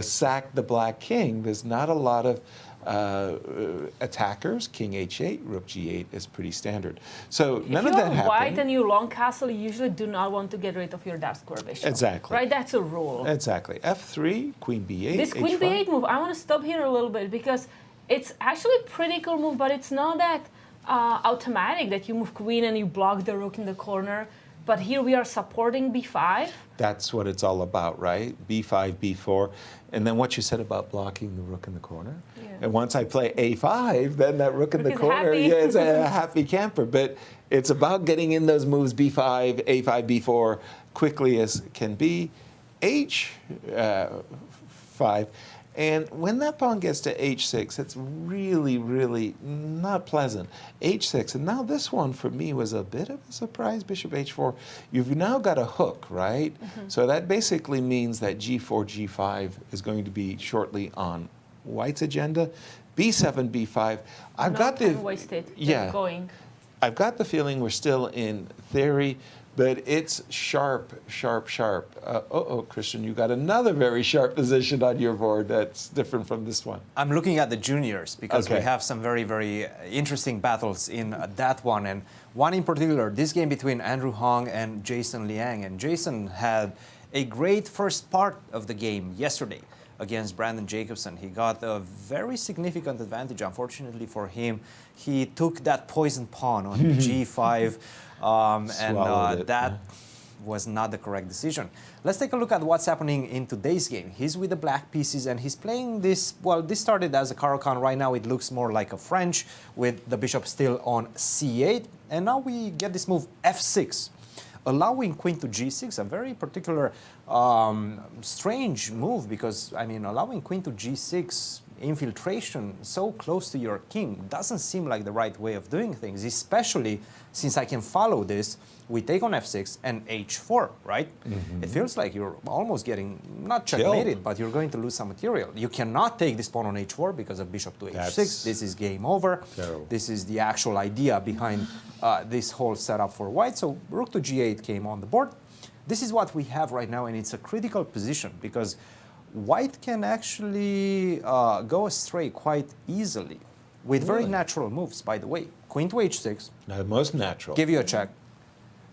[SPEAKER 4] sack the black king. There's not a lot of attackers. King h8, rook g8 is pretty standard. So none of that
[SPEAKER 3] If you're
[SPEAKER 4] happened.
[SPEAKER 3] white and you long castle, you usually do not want to get rid of your dark square bishop.
[SPEAKER 4] Exactly.
[SPEAKER 3] Right, that's a rule.
[SPEAKER 4] Exactly. f3, queen b8,
[SPEAKER 3] This queen
[SPEAKER 4] h5.
[SPEAKER 3] b8 move, I want to stop here a little bit because it's actually a pretty cool move, but it's not that automatic that you move queen and you block the rook in the corner. But here we are supporting b5.
[SPEAKER 4] That's what it's all about, right? b5, b4. And then what you said about blocking the rook in the corner.
[SPEAKER 3] Yeah.
[SPEAKER 4] And once I play a5, then that rook in the
[SPEAKER 3] is
[SPEAKER 4] corner,
[SPEAKER 3] happy.
[SPEAKER 4] it's a happy camper. But it's about getting in those moves, b5, a5, b4, quickly as can be. h5. And when that pawn gets to h6, it's really, really not pleasant. h6, and now this one for me was a bit of a surprise, bishop h4. You've now got a hook, right? So that basically means that g4, g5 is going to be shortly on white's agenda. B7, B5. I've
[SPEAKER 3] No
[SPEAKER 4] got
[SPEAKER 3] time wasted.
[SPEAKER 4] yeah.
[SPEAKER 3] Going.
[SPEAKER 4] I've got the feeling we're still in theory, but it's sharp, sharp, sharp. Cristian, you got another very sharp position on your board that's different from this one.
[SPEAKER 5] I'm looking at the juniors because we
[SPEAKER 4] Okay.
[SPEAKER 5] have some very, very interesting battles in that one. And one in particular, this game between Andrew Hong and Jason Liang. And Jason had a great first part of the game yesterday against Brandon Jacobson. He got a very significant advantage. Unfortunately for him, he took that poison pawn on G5,
[SPEAKER 4] Swallowed it.
[SPEAKER 5] that was not the correct decision. Let's take a look at what's happening in today's game. He's with the black pieces and he's playing this, well, this started as a Caro-Kann. Right now it looks more like a French with the bishop still on C8. And now we get this move F6. Allowing queen to G6, a very particular strange move because, I mean, allowing queen to G6 infiltration so close to your king doesn't seem like the right way of doing things, especially since I can follow this. We take on F6 and H4, right? It feels like you're almost getting, not checkmated, but you're going to lose some material. You cannot take this pawn on H4 because of bishop to H6. This is game over.
[SPEAKER 4] Terrible.
[SPEAKER 5] This is the actual idea behind this whole setup for white. So rook to G8 came on the board. This is what we have right now, and it's a critical position because white can actually go astray quite easily with very natural moves, by the way. Queen to H6.
[SPEAKER 4] Most natural.
[SPEAKER 5] Give you a check.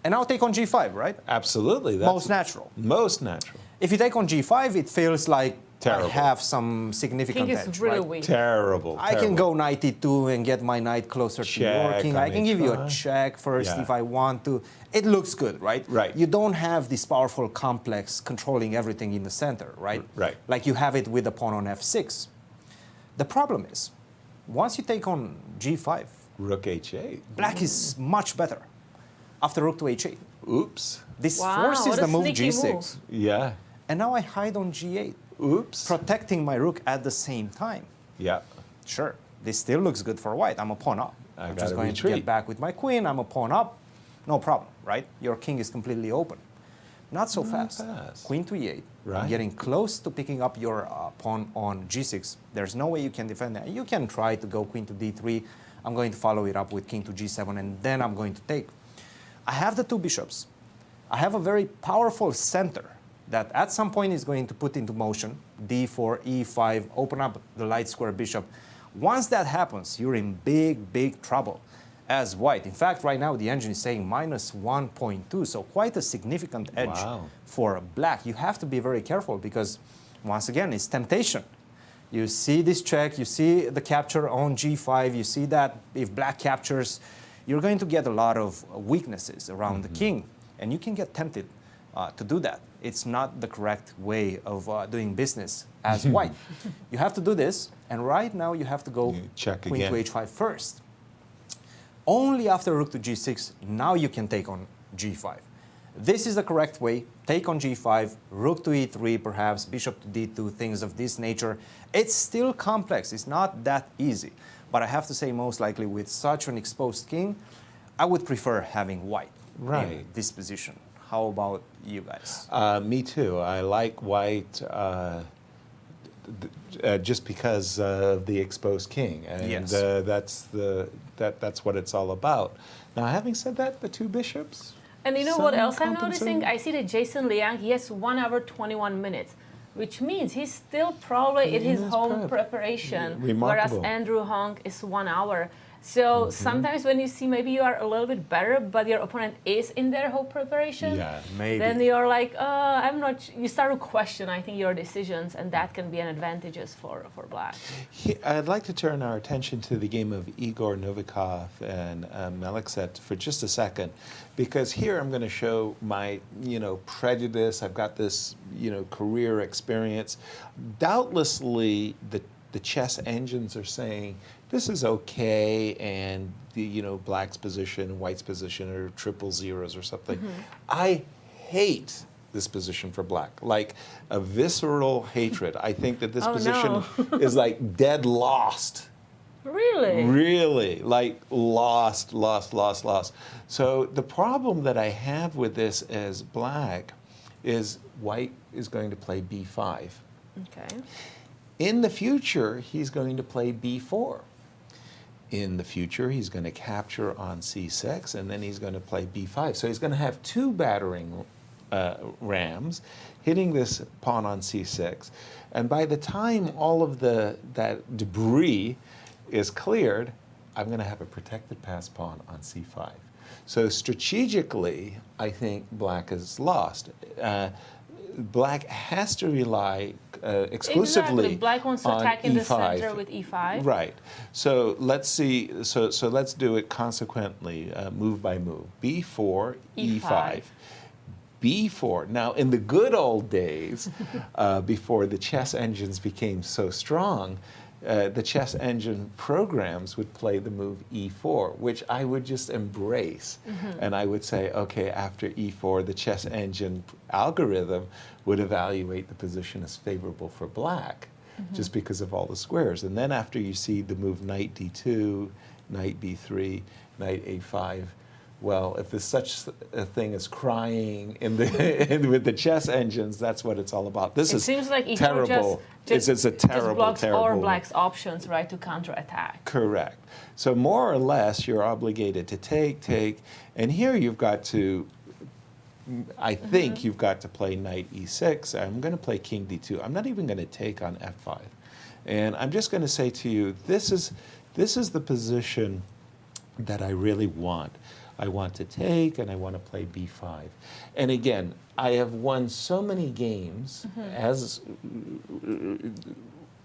[SPEAKER 5] And now take on G5, right?
[SPEAKER 4] Absolutely. That's
[SPEAKER 5] Most natural.
[SPEAKER 4] Most natural.
[SPEAKER 5] If you take on G5, it feels like
[SPEAKER 4] Terrible.
[SPEAKER 5] I have some significant
[SPEAKER 3] King
[SPEAKER 5] edge,
[SPEAKER 3] is really
[SPEAKER 5] right?
[SPEAKER 3] weak.
[SPEAKER 4] Terrible.
[SPEAKER 5] I can go knight e2 and get my knight closer to your
[SPEAKER 4] Check
[SPEAKER 5] king.
[SPEAKER 4] on
[SPEAKER 5] I can give you a
[SPEAKER 4] h5.
[SPEAKER 5] check first
[SPEAKER 4] Yeah.
[SPEAKER 5] if I want to. It looks good, right?
[SPEAKER 4] Right.
[SPEAKER 5] You don't have this powerful complex controlling everything in the center, right?
[SPEAKER 4] Right.
[SPEAKER 5] Like you have it with the pawn on f6. The problem is, once you take on g5,
[SPEAKER 4] Rook H8.
[SPEAKER 5] black is much better after rook to h8.
[SPEAKER 4] Oops.
[SPEAKER 5] This
[SPEAKER 3] Wow,
[SPEAKER 5] forces
[SPEAKER 3] what a
[SPEAKER 5] the move
[SPEAKER 3] sneaky
[SPEAKER 5] g6.
[SPEAKER 3] move.
[SPEAKER 4] Yeah.
[SPEAKER 5] And now I hide on g8,
[SPEAKER 4] Oops.
[SPEAKER 5] protecting my rook at the same time.
[SPEAKER 4] Yeah.
[SPEAKER 5] Sure, this still looks good for white. I'm a pawn up.
[SPEAKER 4] I
[SPEAKER 5] I'm
[SPEAKER 4] gotta
[SPEAKER 5] just going to
[SPEAKER 4] retreat.
[SPEAKER 5] get back with my queen. I'm a pawn up. No problem, right? Your king is completely open. Not so fast.
[SPEAKER 4] fast.
[SPEAKER 5] Queen to e8.
[SPEAKER 4] Right.
[SPEAKER 5] Getting close to picking up your pawn on g6. There's no way you can defend that. You can try to go queen to d3. I'm going to follow it up with king to g7, and then I'm going to take. I have the two bishops. I have a very powerful center that at some point is going to put into motion d4, e5, open up the light square bishop. Once that happens, you're in big, big trouble as white. In fact, right now the engine is saying minus 1.2, so quite a significant edge
[SPEAKER 4] Wow.
[SPEAKER 5] for black. You have to be very careful because, once again, it's temptation. You see this check, you see the capture on g5, you see that if black captures, you're going to get a lot of weaknesses around the king, and you can get tempted to do that. It's not the correct way of doing business as white. You have to do this, and right now you have to go
[SPEAKER 4] You check
[SPEAKER 5] queen
[SPEAKER 4] again.
[SPEAKER 5] to h5 first. Only after rook to g6, now you can take on g5. This is the correct way. Take on g5, rook to e3, perhaps, bishop to d2, things of this nature. It's still complex. It's not that easy. But I have to say, most likely, with such an exposed king, I would prefer having white in this position. How about you guys?
[SPEAKER 4] Me too. I like white just because of the exposed king, and
[SPEAKER 5] Yes.
[SPEAKER 4] that's what it's all about. Now, having said that, the two bishops.
[SPEAKER 3] And you know what
[SPEAKER 4] Some
[SPEAKER 3] else I'm
[SPEAKER 4] compensating?
[SPEAKER 3] noticing? I see that Jason Liang, he has 1 hour 21 minutes, which means he's still probably in his
[SPEAKER 4] He is
[SPEAKER 3] home
[SPEAKER 4] prep.
[SPEAKER 3] preparation, whereas
[SPEAKER 4] Remarkable.
[SPEAKER 3] Andrew Hong is 1 hour. So sometimes when you see maybe you are a little bit better, but your opponent is in their home preparation,
[SPEAKER 4] Yeah,
[SPEAKER 5] maybe.
[SPEAKER 3] then you're like, I'm not. You start to question, I think, your decisions, and that can be an advantageous for black.
[SPEAKER 4] I'd like to turn our attention to the game of Igor Novikov and Melik for just a second, because here I'm going to show my, prejudice. I've got this, career experience. Doubtlessly, the chess engines are saying this is okay, and the black's position, white's position are triple zeros or something. I hate this position for black, like a visceral hatred. I think that this
[SPEAKER 3] Oh,
[SPEAKER 4] position
[SPEAKER 3] no.
[SPEAKER 4] is like dead lost.
[SPEAKER 3] Really?
[SPEAKER 4] Really, like lost. So the problem that I have with this as black is white is going to play b5.
[SPEAKER 3] Okay.
[SPEAKER 4] In the future, he's going to play b4. In the future, he's going to capture on c6, and then he's going to play b5. So he's going to have two battering rams hitting this pawn on c6. And by the time all of that debris is cleared, I'm going to have a protected pass pawn on c5. So strategically, I think black is lost. Black has to rely exclusively
[SPEAKER 3] exactly. Black wants to
[SPEAKER 4] on
[SPEAKER 3] attack in the
[SPEAKER 4] e5.
[SPEAKER 3] center with e5.
[SPEAKER 4] Right. So let's see. So let's do it consequently, move by move. b4, e5. b4. Now, in the good old days, before the chess engines became so strong, the chess engine programs would play the move e4, which I would just embrace. And I would say, okay, after e4, the chess engine algorithm would evaluate the position as favorable for black, just because of all the squares. And then after you see the move knight d2, knight b3, knight a5, well, if there's such a thing as crying with the chess engines, that's what it's all about. This is
[SPEAKER 3] seems like
[SPEAKER 4] terrible. It's a terrible,
[SPEAKER 3] blocks
[SPEAKER 4] terrible.
[SPEAKER 3] all black's options, right, to counterattack.
[SPEAKER 4] Correct. So more or less, you're obligated to take, and here you've got to. I think you've got to play knight e6. I'm going to play king d2. I'm not even going to take on f5, and I'm just going to say to you, this is the position that I really want. I want to take, and I want to play b5. And again, I have won so many games as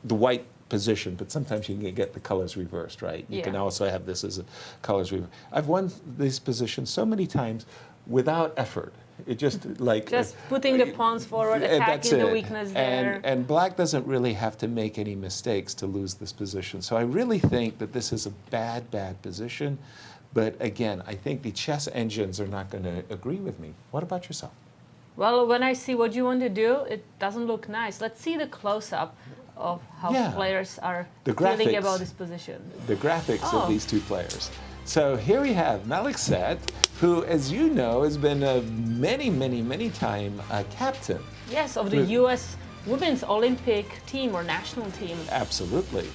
[SPEAKER 4] the white position, but sometimes you can get the colors reversed, right? You can also have this as a colors reversed. I've won these positions so many times without effort. It just like
[SPEAKER 3] just putting the pawns forward, attacking the weakness there.
[SPEAKER 4] And black doesn't really have to make any mistakes to lose this position. So I really think that this is a bad position. But again, I think the chess engines are not going to agree with me. What about yourself?
[SPEAKER 3] Well, when I see what you want to do, it doesn't look nice. Let's see the close-up of how players are feeling about this position.
[SPEAKER 4] The graphics of these two players. So here we have Melik, who, as you know, has been a many time captain.
[SPEAKER 3] Yes, of the U.S. Women's Olympic team or national team.
[SPEAKER 4] Absolutely.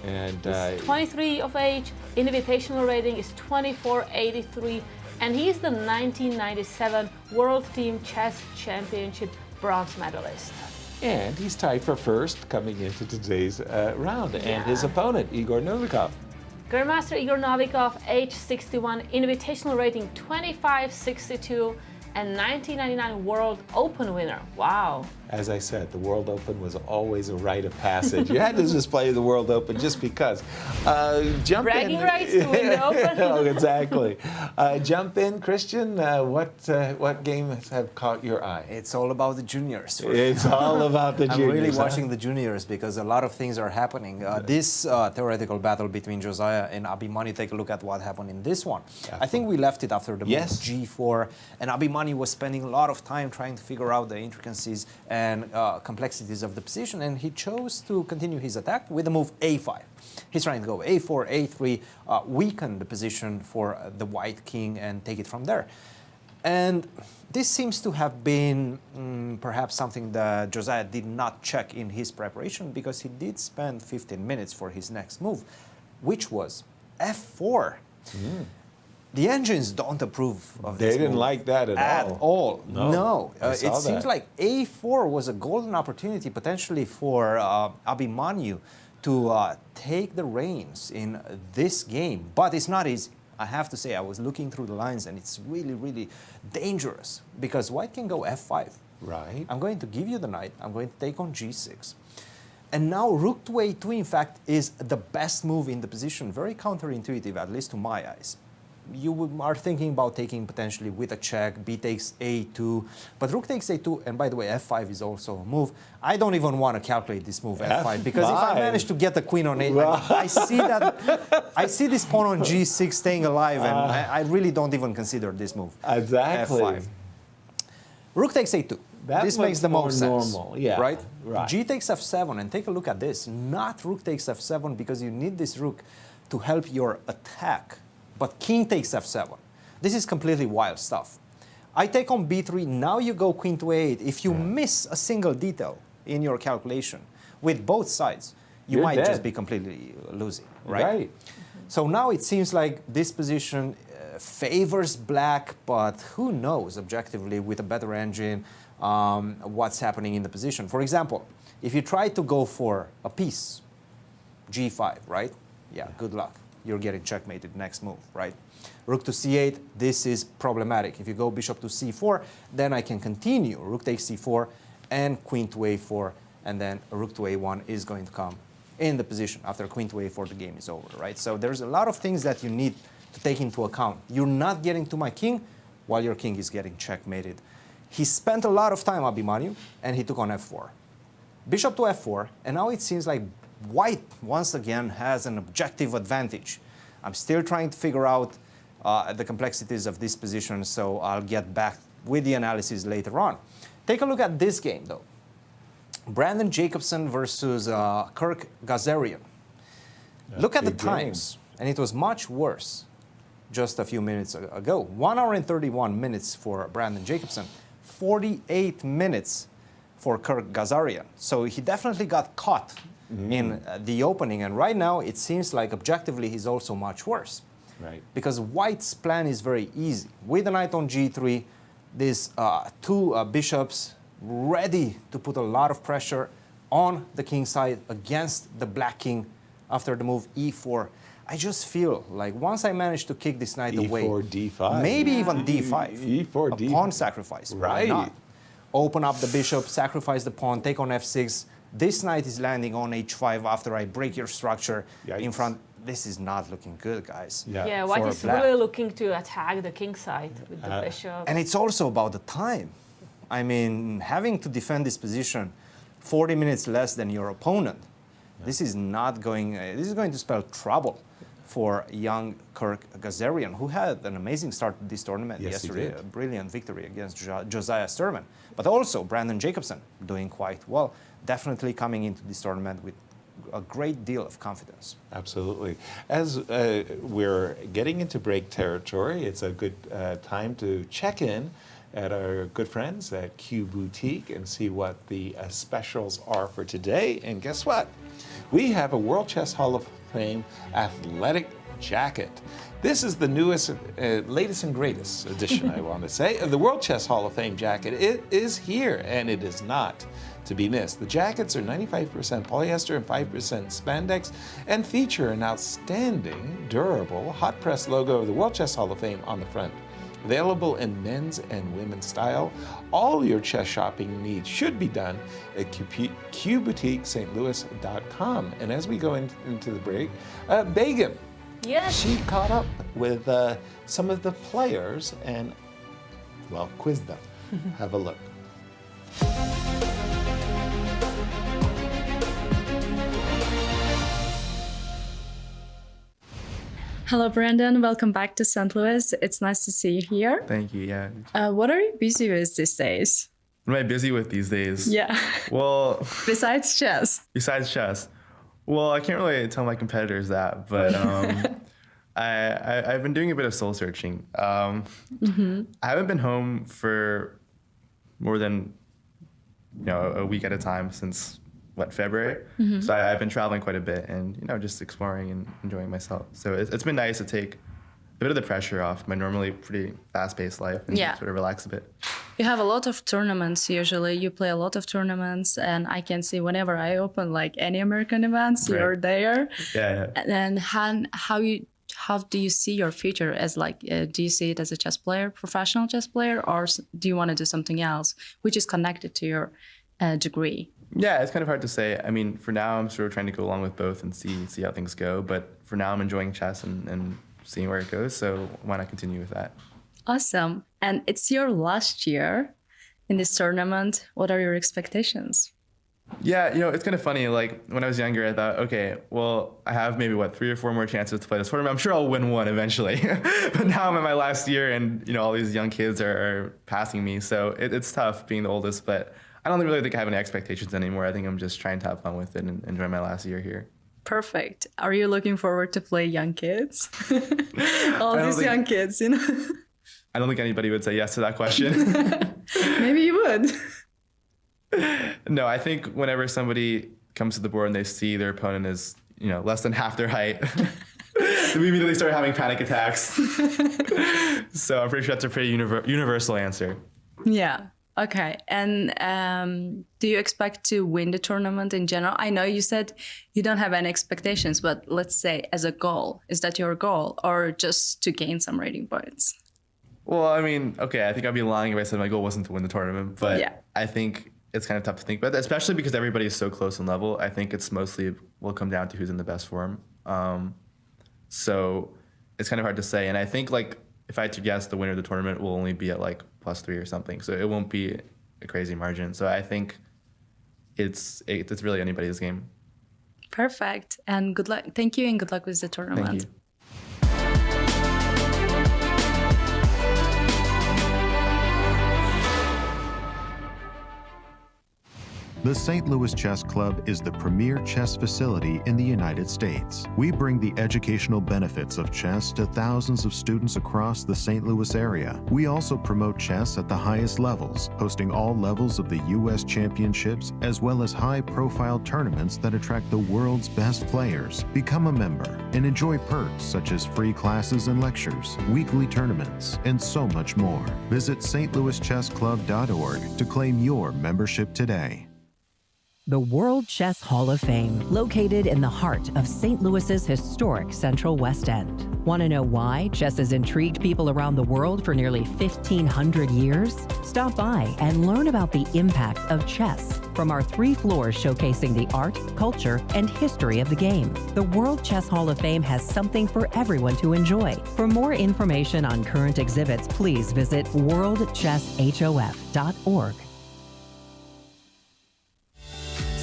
[SPEAKER 4] And
[SPEAKER 3] he's 23 of age, invitational rating is 2483, and he's the 1997 World Team Chess Championship bronze medalist.
[SPEAKER 4] And he's tied for first coming into today's round. And his opponent, Igor Novikov.
[SPEAKER 3] Grandmaster Igor Novikov, age 61, invitational rating 2562, and 1999 World Open winner. Wow.
[SPEAKER 4] As I said, the World Open was always a rite of passage. You had to just play the World Open just because.
[SPEAKER 3] Bragging rights to win the Open.
[SPEAKER 4] Oh, exactly. Jump in, Cristian. What games have caught your eye?
[SPEAKER 5] It's all about the juniors.
[SPEAKER 4] It's all about the juniors.
[SPEAKER 5] I'm really watching the juniors because a lot of things are happening. This theoretical battle between Josiah and Abhi, take a look at what happened in this one. I think we left it after the move g4, and Abhi was spending a lot of time trying to figure out the intricacies and complexities of the position, and he chose to continue his attack with the move a5. He's trying to go a4, a3, weaken the position for the white king and take it from there. And this seems to have been perhaps something that Josiah did not check in his preparation, because he did spend 15 minutes for his next move, which was f4. The engines don't approve of this.
[SPEAKER 4] They didn't like that at all.
[SPEAKER 5] No. It seems like a4 was a golden opportunity potentially for Abhi to take the reins in this game. But it's not easy. I have to say, I was looking through the lines, and it's really dangerous, because white can go f5.
[SPEAKER 4] Right.
[SPEAKER 5] I'm going to give you the knight. I'm going to take on g6. And now rook to a2, in fact, is the best move in the position. Very counterintuitive, at least to my eyes. You are thinking about taking potentially with a check, b takes a2, but rook takes a2, and by the way, f5 is also a move. I don't even want to calculate this move, f5, because if I manage to get the queen on a8, I see this pawn on g6 staying alive, and I really don't even consider this move.
[SPEAKER 4] Exactly.
[SPEAKER 5] f5. Rook takes a2. This makes the most sense, right? G takes f7, and take a look at this. Not rook takes f7, because you need this rook to help your attack. But king takes f7. This is completely wild stuff. I take on b3. Now you go queen to a8. If you miss a single detail in your calculation, with both sides, you
[SPEAKER 4] You're
[SPEAKER 5] might
[SPEAKER 4] dead.
[SPEAKER 5] just be completely losing, right?
[SPEAKER 4] Right.
[SPEAKER 5] So now it seems like this position favors black, but who knows objectively with a better engine what's happening in the position. For example, if you try to go for a piece, g5, right? Yeah, good luck. You're getting checkmated next move, right? Rook to c8, this is problematic. If you go bishop to c4, then I can continue. Rook takes c4 and queen to a4, and then rook to a1 is going to come in the position. After queen to a4, the game is over, right? So there's a lot of things that you need to take into account. You're not getting to my king while your king is getting checkmated. He spent a lot of time, Abhimanyu, and he took on f4. Bishop to f4, and now it seems like white once again has an objective advantage. I'm still trying to figure out the complexities of this position, so I'll get back with the analysis later on. Take a look at this game, though. Brandon Jacobson versus Kirk Ghazarian. Look at the
[SPEAKER 4] big game.
[SPEAKER 5] times, and it was much worse just a few minutes ago. 1 hour and 31 minutes for Brandon Jacobson, 48 minutes for Kirk Ghazarian. So he definitely got caught in the opening, and right now it seems like objectively he's also much worse.
[SPEAKER 4] Right.
[SPEAKER 5] Because white's plan is very easy. With the knight on g3, these two bishops ready to put a lot of pressure on the king side against the black king after the move e4. I just feel like once I manage to kick this knight away,
[SPEAKER 4] E4, D5.
[SPEAKER 5] maybe even d5,
[SPEAKER 4] E4,
[SPEAKER 5] a
[SPEAKER 4] D5.
[SPEAKER 5] pawn sacrifice, why
[SPEAKER 4] Right.
[SPEAKER 5] not? Open up the bishop, sacrifice the pawn, take on f6. This knight is landing on h5 after I break your structure in
[SPEAKER 4] Yikes.
[SPEAKER 5] front. This is not looking good, guys.
[SPEAKER 3] Yeah, white
[SPEAKER 5] for
[SPEAKER 3] is
[SPEAKER 5] black.
[SPEAKER 3] really looking to attack the king side with the bishop.
[SPEAKER 5] And it's also about the time. I mean, having to defend this position 40 minutes less than your opponent, this is not going, this is going to spell trouble for young Kirk Ghazarian, who had an amazing start to this tournament
[SPEAKER 4] Yes, he
[SPEAKER 5] yesterday,
[SPEAKER 4] did.
[SPEAKER 5] a brilliant victory against Josiah Stearman. But also Brandon Jacobson doing quite well, definitely coming into this tournament with a great deal of confidence.
[SPEAKER 4] Absolutely. As we're getting into break territory, it's a good time to check in at our good friends at Q Boutique and see what the specials are for today. And guess what? We have a World Chess Hall of Fame athletic jacket. This is the newest, latest and greatest edition, I want to say, of the World Chess Hall of Fame jacket. It is here, and it is not to be missed. The jackets are 95% polyester and 5% spandex and feature an outstanding, durable, hot-press logo of the World Chess Hall of Fame on the front. Available in men's and women's style, all your chess shopping needs should be done at QBoutiqueSt.Louis.com. And as we go into the break, Begum,
[SPEAKER 3] Yes.
[SPEAKER 4] she caught up with some of the players and, well, quizzed them. Have a look.
[SPEAKER 6] Hello, Brandon. Welcome back to St. Louis. It's nice to see you here.
[SPEAKER 7] Thank you. Yeah.
[SPEAKER 6] What are you busy with these days?
[SPEAKER 7] What am I busy with these days?
[SPEAKER 6] Yeah.
[SPEAKER 7] Well,
[SPEAKER 6] Besides chess.
[SPEAKER 7] besides chess, well, I can't really tell my competitors that, but I've been doing a bit of soul searching. I haven't been home for more than a week at a time since February. So I've been traveling quite a bit and just exploring and enjoying myself. So it's been nice to take a bit of the pressure off my normally pretty fast-paced life and
[SPEAKER 6] Yeah.
[SPEAKER 7] sort of relax a bit.
[SPEAKER 6] You have a lot of tournaments usually. You play a lot of tournaments, and I can see whenever I open like any American events,
[SPEAKER 7] Right.
[SPEAKER 6] you're there.
[SPEAKER 7] Yeah.
[SPEAKER 6] And then how do you see your future as do you see it as a chess player, professional chess player, or do you want to do something else which is connected to your degree?
[SPEAKER 7] Yeah, it's kind of hard to say. I mean, for now, I'm sort of trying to go along with both and see how things go. But for now, I'm enjoying chess and seeing where it goes. So why not continue with that?
[SPEAKER 6] Awesome. And it's your last year in this tournament. What are your expectations?
[SPEAKER 7] Yeah, it's kind of funny. Like when I was younger, I thought, okay, well, I have maybe 3 or 4 more chances to play this tournament. I'm sure I'll win one eventually. But now I'm in my last year, and all these young kids are passing me. So it's tough being the oldest. But I don't really think I have any expectations anymore. I think I'm just trying to have fun with it and enjoy my last year here.
[SPEAKER 6] Perfect. Are you looking forward to play young kids? All
[SPEAKER 7] don't
[SPEAKER 6] these
[SPEAKER 7] think-
[SPEAKER 6] young kids,
[SPEAKER 7] I don't think anybody would say yes to that question.
[SPEAKER 6] Maybe you would.
[SPEAKER 7] No, I think whenever somebody comes to the board and they see their opponent is, less than half their height, we immediately start having panic attacks. So I'm pretty sure that's a pretty universal answer.
[SPEAKER 6] Yeah. Okay. And do you expect to win the tournament in general? I know you said you don't have any expectations, but let's say as a goal, is that your goal or just to gain some rating points?
[SPEAKER 7] Well, I mean, okay, I think I'd be lying if I said my goal wasn't to win the tournament, but
[SPEAKER 6] yeah.
[SPEAKER 7] I think it's kind of tough to think about, especially because everybody is so close in level. I think it's mostly will come down to who's in the best form. So it's kind of hard to say. And I think if I had to guess, the winner of the tournament will only be at +3 or something. So it won't be a crazy margin. So I think it's really anybody's game.
[SPEAKER 6] Perfect. And good luck. Thank you and good luck with the tournament.
[SPEAKER 7] Thank you.
[SPEAKER 1] The St. Louis Chess Club is the premier chess facility in the United States. We bring the educational benefits of chess to thousands of students across the St. Louis area. We also promote chess at the highest levels, hosting all levels of the U.S. championships, as well as high-profile tournaments that attract the world's best players. Become a member and enjoy perks such as free classes and lectures, weekly tournaments, and so much more. Visit stlouischessclub.org to claim your membership today.
[SPEAKER 8] The World Chess Hall of Fame, located in the heart of St. Louis's historic Central West End. Want to know why chess has intrigued people around the world for nearly 1,500 years? Stop by and learn about the impact of chess from our 3 floors showcasing the art, culture, and history of the game. The World Chess Hall of Fame has something for everyone to enjoy. For more information on current exhibits, please visit worldchesshof.org.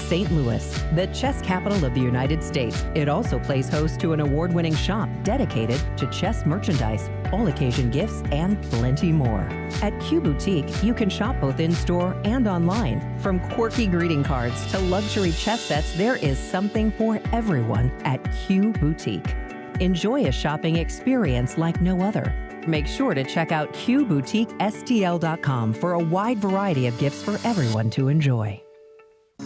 [SPEAKER 8] St. Louis, the chess capital of the United States. It also plays host to an award-winning shop dedicated to chess merchandise, all-occasion gifts, and plenty more. At Q Boutique, you can shop both in-store and online. From quirky greeting cards to luxury chess sets, there is something for everyone at Q Boutique. Enjoy a shopping experience like no other. Make sure to check out QBoutiqueSTL.com for a wide variety of gifts for everyone to enjoy.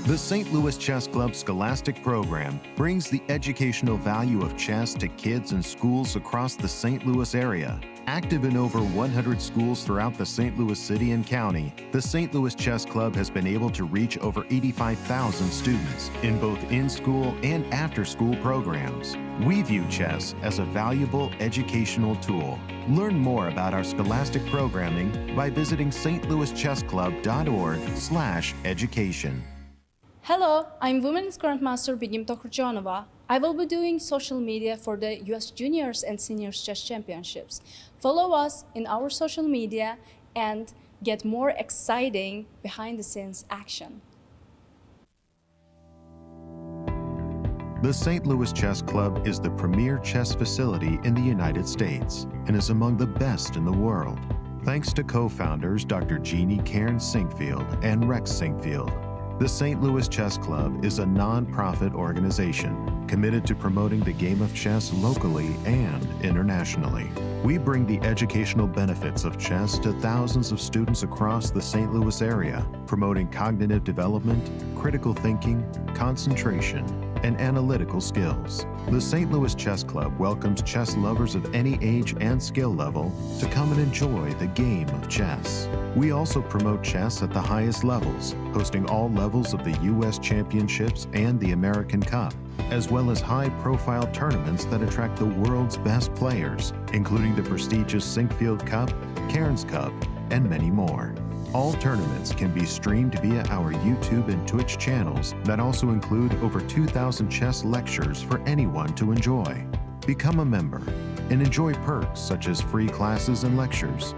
[SPEAKER 1] The St. Louis Chess Club Scholastic Program brings the educational value of chess to kids and schools across the St. Louis area. Active in over 100 schools throughout the St. Louis City and County, the St. Louis Chess Club has been able to reach over 85,000 students in both in-school and after-school programs. We view chess as a valuable educational tool. Learn more about our scholastic programming by visiting stlouischessclub.org/education.
[SPEAKER 6] Hello, I'm Women's Grandmaster Begim Tokurjanova. I will be doing social media for the US Juniors and Seniors Chess Championships. Follow us in our social media and get more exciting behind-the-scenes action.
[SPEAKER 1] The St. Louis Chess Club is the premier chess facility in the United States and is among the best in the world. Thanks to co-founders Dr. Jeannie Cairns Sinkfield and Rex Sinkfield, the St. Louis Chess Club is a non-profit organization committed to promoting the game of chess locally and internationally. We bring the educational benefits of chess to thousands of students across the St. Louis area, promoting cognitive development, critical thinking, concentration, and analytical skills. The St. Louis Chess Club welcomes chess lovers of any age and skill level to come and enjoy the game of chess. We also promote chess at the highest levels, hosting all levels of the U.S. Championships and the American Cup, as well as high-profile tournaments that attract the world's best players, including the prestigious Sinkfield Cup, Cairns Cup, and many more. All tournaments can be streamed via our YouTube and Twitch channels that also include over 2,000 chess lectures for anyone to enjoy. Become a member and enjoy perks such as free classes and lectures,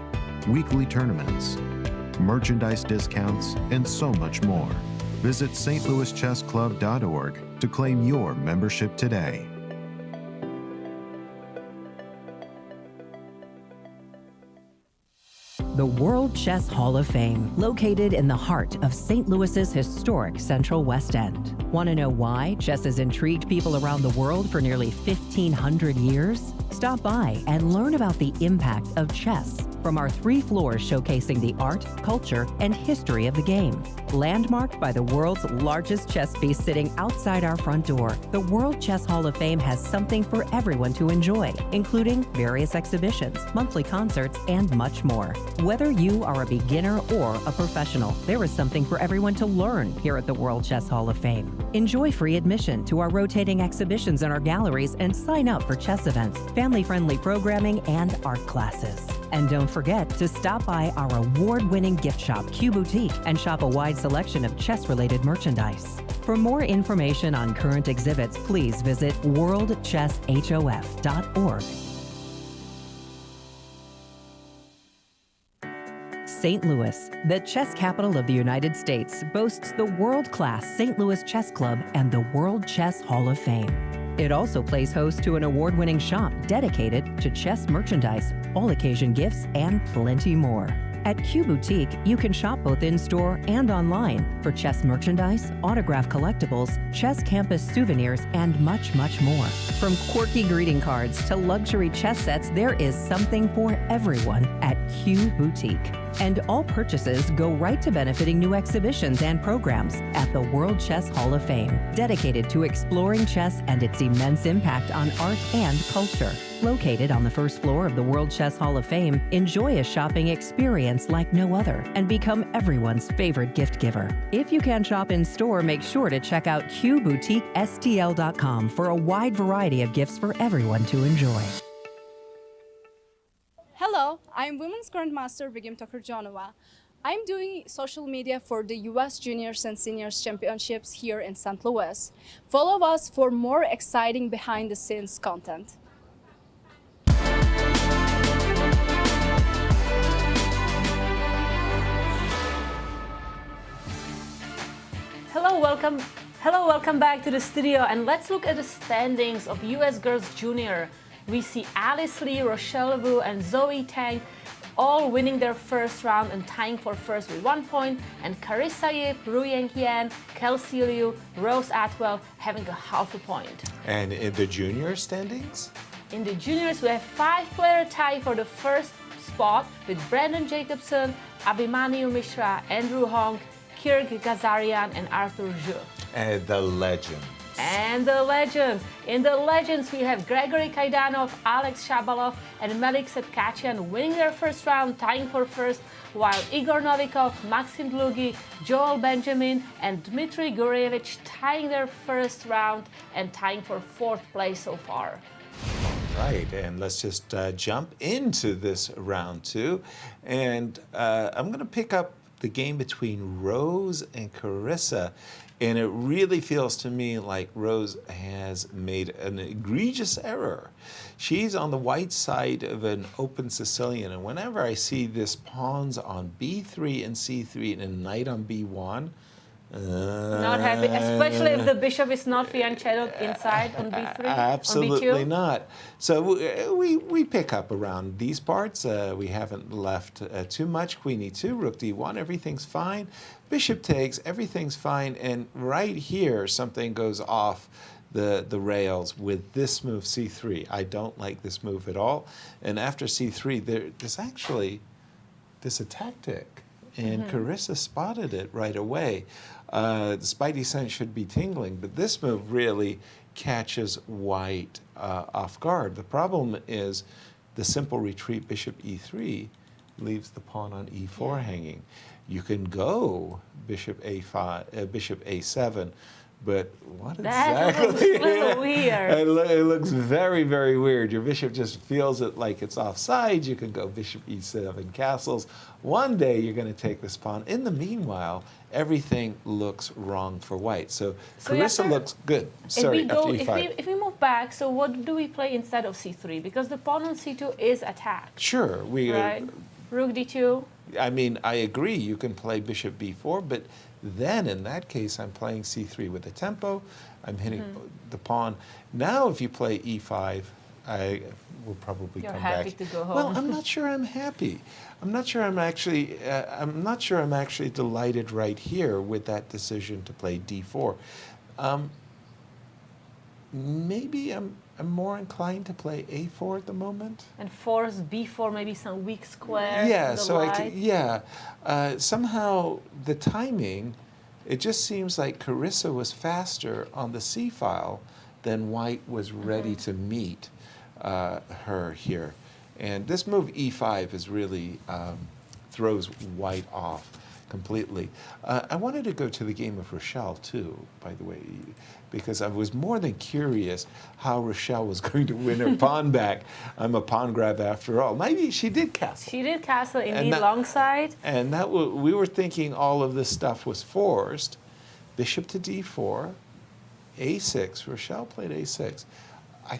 [SPEAKER 1] weekly tournaments, merchandise discounts, and so much more. Visit stlouischessclub.org to claim your membership today.
[SPEAKER 8] The World Chess Hall of Fame, located in the heart of St. Louis's historic Central West End. Want to know why chess has intrigued people around the world for nearly 1,500 years? Stop by and learn about the impact of chess from our 3 floors showcasing the art, culture, and history of the game. Landmarked by the world's largest chess piece sitting outside our front door, the World Chess Hall of Fame has something for everyone to enjoy, including various exhibitions, monthly concerts, and much more. Whether you are a beginner or a professional, there is something for everyone to learn here at the World Chess Hall of Fame. Enjoy free admission to our rotating exhibitions in our galleries and sign up for chess events, family-friendly programming, and art classes. And don't forget to stop by our award-winning gift shop, Q Boutique, and shop a wide selection of chess-related merchandise. For more information on current exhibits, please visit worldchesshof.org. St. Louis, the chess capital of the United States, boasts the world-class St. Louis Chess Club and the World Chess Hall of Fame. It also plays host to an award-winning shop dedicated to chess merchandise, all-occasion gifts, and plenty more. At Q Boutique, you can shop both in-store and online for chess merchandise, autograph collectibles, chess campus souvenirs, and much, much more. From quirky greeting cards to luxury chess sets, there is something for everyone at Q Boutique. And all purchases go right to benefiting new exhibitions and programs at the World Chess Hall of Fame, dedicated to exploring chess and its immense impact on art and culture. Located on the first floor of the World Chess Hall of Fame, enjoy a shopping experience like no other and become everyone's favorite gift giver. If you can shop in store, make sure to check out QBoutiqueSTL.com for a wide variety of gifts for everyone to enjoy.
[SPEAKER 6] Hello, I'm Women's Grandmaster Begim Tokarjanova. I'm doing social media for the US Juniors and Seniors Championships here in St. Louis. Follow us for more exciting behind-the-scenes content.
[SPEAKER 3] Hello, welcome back to the studio, and let's look at the standings of US Girls Junior. We see Alice Lee, Rochelle Wu, and Zoe Tang all winning their first round and tying for first with 1 point, and Carissa Yip, Ruiyang Yan, Kelsey Liu, Rose Atwell having a half a point.
[SPEAKER 4] And in the junior standings?
[SPEAKER 3] In the juniors, we have 5-player tie for the first spot with Brandon Jacobson, Abhimanyu Mishra, Andrew Hong, Kirk, Ghazarian, and Arthur Zhu.
[SPEAKER 4] And the legends.
[SPEAKER 3] And the legends. In the legends, we have Gregory Kaidanov, Alex Shabalov, and Melik Khachiyan winning their first round, tying for first, while Igor Novikov, Maxim Dlugy, Joel Benjamin, and Dmitry Gurevich tying their first round and tying for 4th place so far.
[SPEAKER 4] Right, and let's just jump into this round 2. And I'm going to pick up the game between Rose and Carissa. And it really feels to me like Rose has made an egregious error. She's on the white side of an open Sicilian, and whenever I see this pawns on b3 and c3 and a knight on b1,
[SPEAKER 3] not happy, especially if the bishop is not fianchettoed inside on b3.
[SPEAKER 4] Absolutely
[SPEAKER 3] on b2.
[SPEAKER 4] not. So we pick up around these parts. We haven't left too much. Queen e2, rook d1, everything's fine. Bishop takes, everything's fine. And right here, something goes off the rails with this move c3. I don't like this move at all. And after c3, there's a tactic. And Carissa spotted it right away. The spidey sense should be tingling, but this move really catches white off guard. The problem is the simple retreat bishop e3 leaves the pawn on e4 hanging. You can go bishop a5, bishop a7, but what exactly?
[SPEAKER 3] That looks a little weird.
[SPEAKER 4] It looks very, very weird. Your bishop just feels it like it's offside. You can go bishop e7 castles. One day you're going to take this pawn. In the meanwhile, everything looks wrong for white. So Carissa looks good. Sorry, after e5.
[SPEAKER 3] If we move back, so what do we play instead of c3? Because the pawn on c2 is attacked.
[SPEAKER 4] Sure.
[SPEAKER 3] Right? Rook d2.
[SPEAKER 4] I mean, I agree. You can play bishop b4, but then in that case, I'm playing c3 with a tempo. I'm hitting the pawn. Now, if you play e5, I will probably come back.
[SPEAKER 3] You're happy to go home.
[SPEAKER 4] Well, I'm not sure I'm happy. I'm not sure I'm actually. I'm not sure I'm actually delighted right here with that decision to play d4. Maybe I'm I'm more inclined to play a4 at the moment.
[SPEAKER 3] And force b4, maybe some weak square.
[SPEAKER 4] Yeah,
[SPEAKER 3] on the
[SPEAKER 4] so
[SPEAKER 3] white.
[SPEAKER 4] somehow the timing, it just seems like Carissa was faster on the c file than White was ready to meet her here. And this move e5 is really throws White off completely. I wanted to go to the game of Rochelle too, by the way, because I was more than curious how Rochelle was going to win her pawn back. I'm a pawn grab after all. Maybe she did castle.
[SPEAKER 3] She did castle indeed, long side.
[SPEAKER 4] And that we were thinking all of this stuff was forced. Bishop to d4, a6. Rochelle played a6. I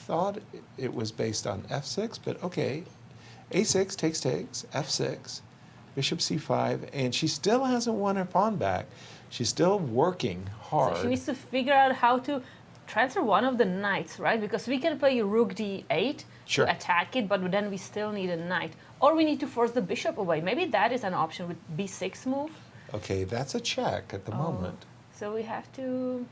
[SPEAKER 4] thought it was based on f6, but okay. a6 takes, f6. Bishop c5, and she still hasn't won her pawn back. She's still working hard.
[SPEAKER 3] So she needs to figure out how to transfer one of the knights, right? Because we can play rook d8
[SPEAKER 4] Sure.
[SPEAKER 3] to attack it, but then we still need a knight. Or we need to force the bishop away. Maybe that is an option with b6 move.
[SPEAKER 4] Okay, that's a check at the moment.
[SPEAKER 3] So we have to...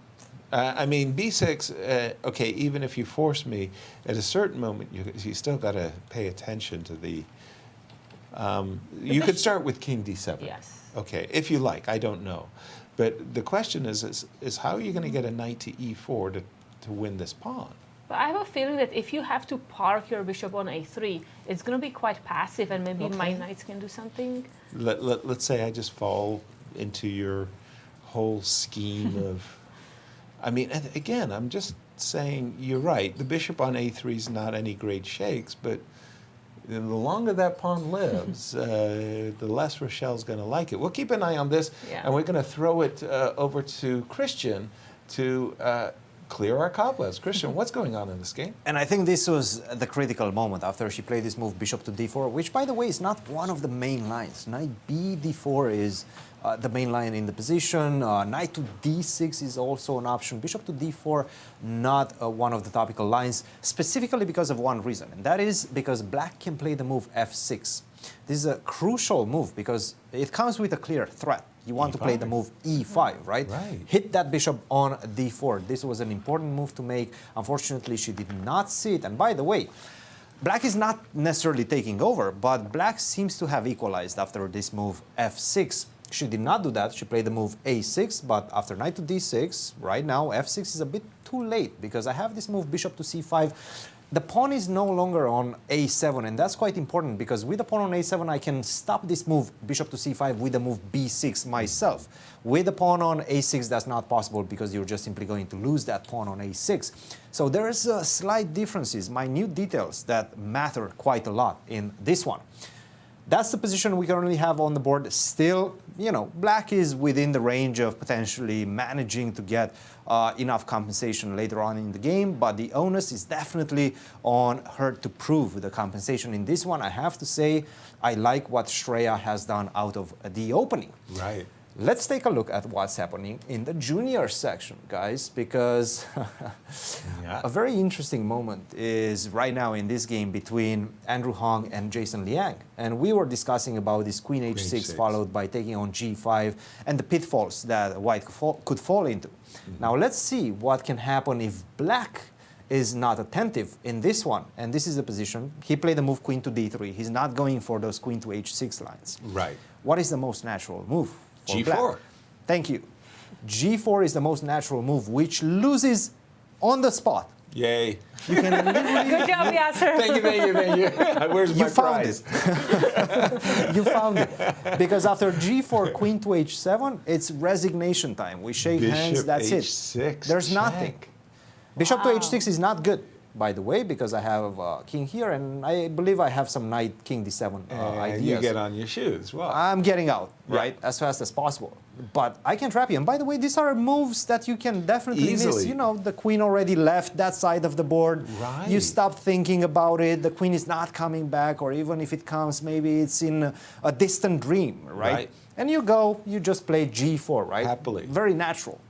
[SPEAKER 4] I mean, b6, okay, even if you force me, at a certain moment, you still got to pay attention to the... you could start with king d7.
[SPEAKER 3] Yes.
[SPEAKER 4] Okay, if you like, I don't know. But the question is how are you going to get a knight to e4 to win this pawn?
[SPEAKER 3] But I have a feeling that if you have to park your bishop on a3, it's going to be quite passive, and maybe my knights can do something.
[SPEAKER 4] Let's say I just fall into your whole scheme of... I mean, and again, I'm just saying you're right. The bishop on a3 is not any great shakes, but the longer that pawn lives, the less Rochelle's going to like it. We'll keep an eye on this, and we're going to throw it over to Cristian to clear our cobwebs. Cristian, what's going on in this game?
[SPEAKER 5] And I think this was the critical moment after she played this move, bishop to d4, which, by the way, is not one of the main lines. Knight b d4 is the main line in the position. Knight to d6 is also an option. Bishop to d4, not one of the topical lines, specifically because of one reason, and that is because black can play the move f6. This is a crucial move because it comes with a clear threat. You want to play the move e5, right? Hit that bishop on d4. This was an important move to make. Unfortunately, she did not see it. And by the way, black is not necessarily taking over, but black seems to have equalized after this move f6. She did not do that. She played the move a6, but after knight to d6, right now, f6 is a bit too late because I have this move bishop to c5. The pawn is no longer on a7, and that's quite important because with the pawn on a7, I can stop this move bishop to c5 with the move b6 myself. With the pawn on a6, that's not possible because you're just simply going to lose that pawn on a6. So there's slight differences, minute details that matter quite a lot in this one. That's the position we currently have on the board. Still, you know, black is within the range of potentially managing to get enough compensation later on in the game, but the onus is definitely on her to prove the compensation in this one. I have to say, I like what Shreya has done out of the opening.
[SPEAKER 4] Right.
[SPEAKER 5] Let's take a look at what's happening in the junior section, guys, because a very interesting moment is right now in this game between Andrew Hong and Jason Liang. And we were discussing about this queen h6 followed by taking on g5 and the pitfalls that white could fall into. Now let's see what can happen if black is not attentive in this one. And this is the position. He played the move queen to d3. He's not going for those queen to h6 lines.
[SPEAKER 4] Right.
[SPEAKER 5] What is the most natural move?
[SPEAKER 4] G4.
[SPEAKER 5] Black? Thank you. G4 is the most natural move, which loses on the spot.
[SPEAKER 4] Yay.
[SPEAKER 5] You can literally...
[SPEAKER 3] Good job, Yasser.
[SPEAKER 4] Thank you. Where's my prize?
[SPEAKER 5] You found it. Because after G4, queen to H7, it's resignation time. We shake hands, that's
[SPEAKER 4] H6,
[SPEAKER 5] it. There's nothing. Bishop to H6 is not good, by the way, because I have king here, and I believe I have some knight king d7 ideas.
[SPEAKER 4] You get on your shoes. Well,
[SPEAKER 5] I'm getting out, right, as fast as possible. But I can trap you. And by the way, these are moves that you can definitely miss. You know, the queen already left that side of the board.
[SPEAKER 4] Right.
[SPEAKER 5] You stop thinking about it. The queen is not coming back, or even if it comes, maybe it's in a distant dream, right? And you go, you just play g4, right?
[SPEAKER 4] Happily.
[SPEAKER 5] Very natural.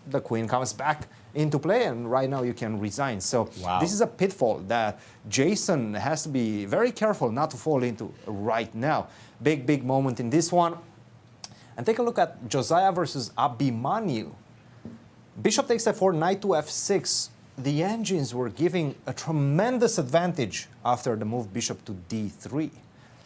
[SPEAKER 5] The queen comes back into play, and right now you can resign. So this is a pitfall that Jason has to be very careful not to fall into right now. Big moment in this one. And take a look at Josiah versus Abhi. Bishop takes f4, knight to f6. the engines were giving a tremendous advantage after the move bishop to d3.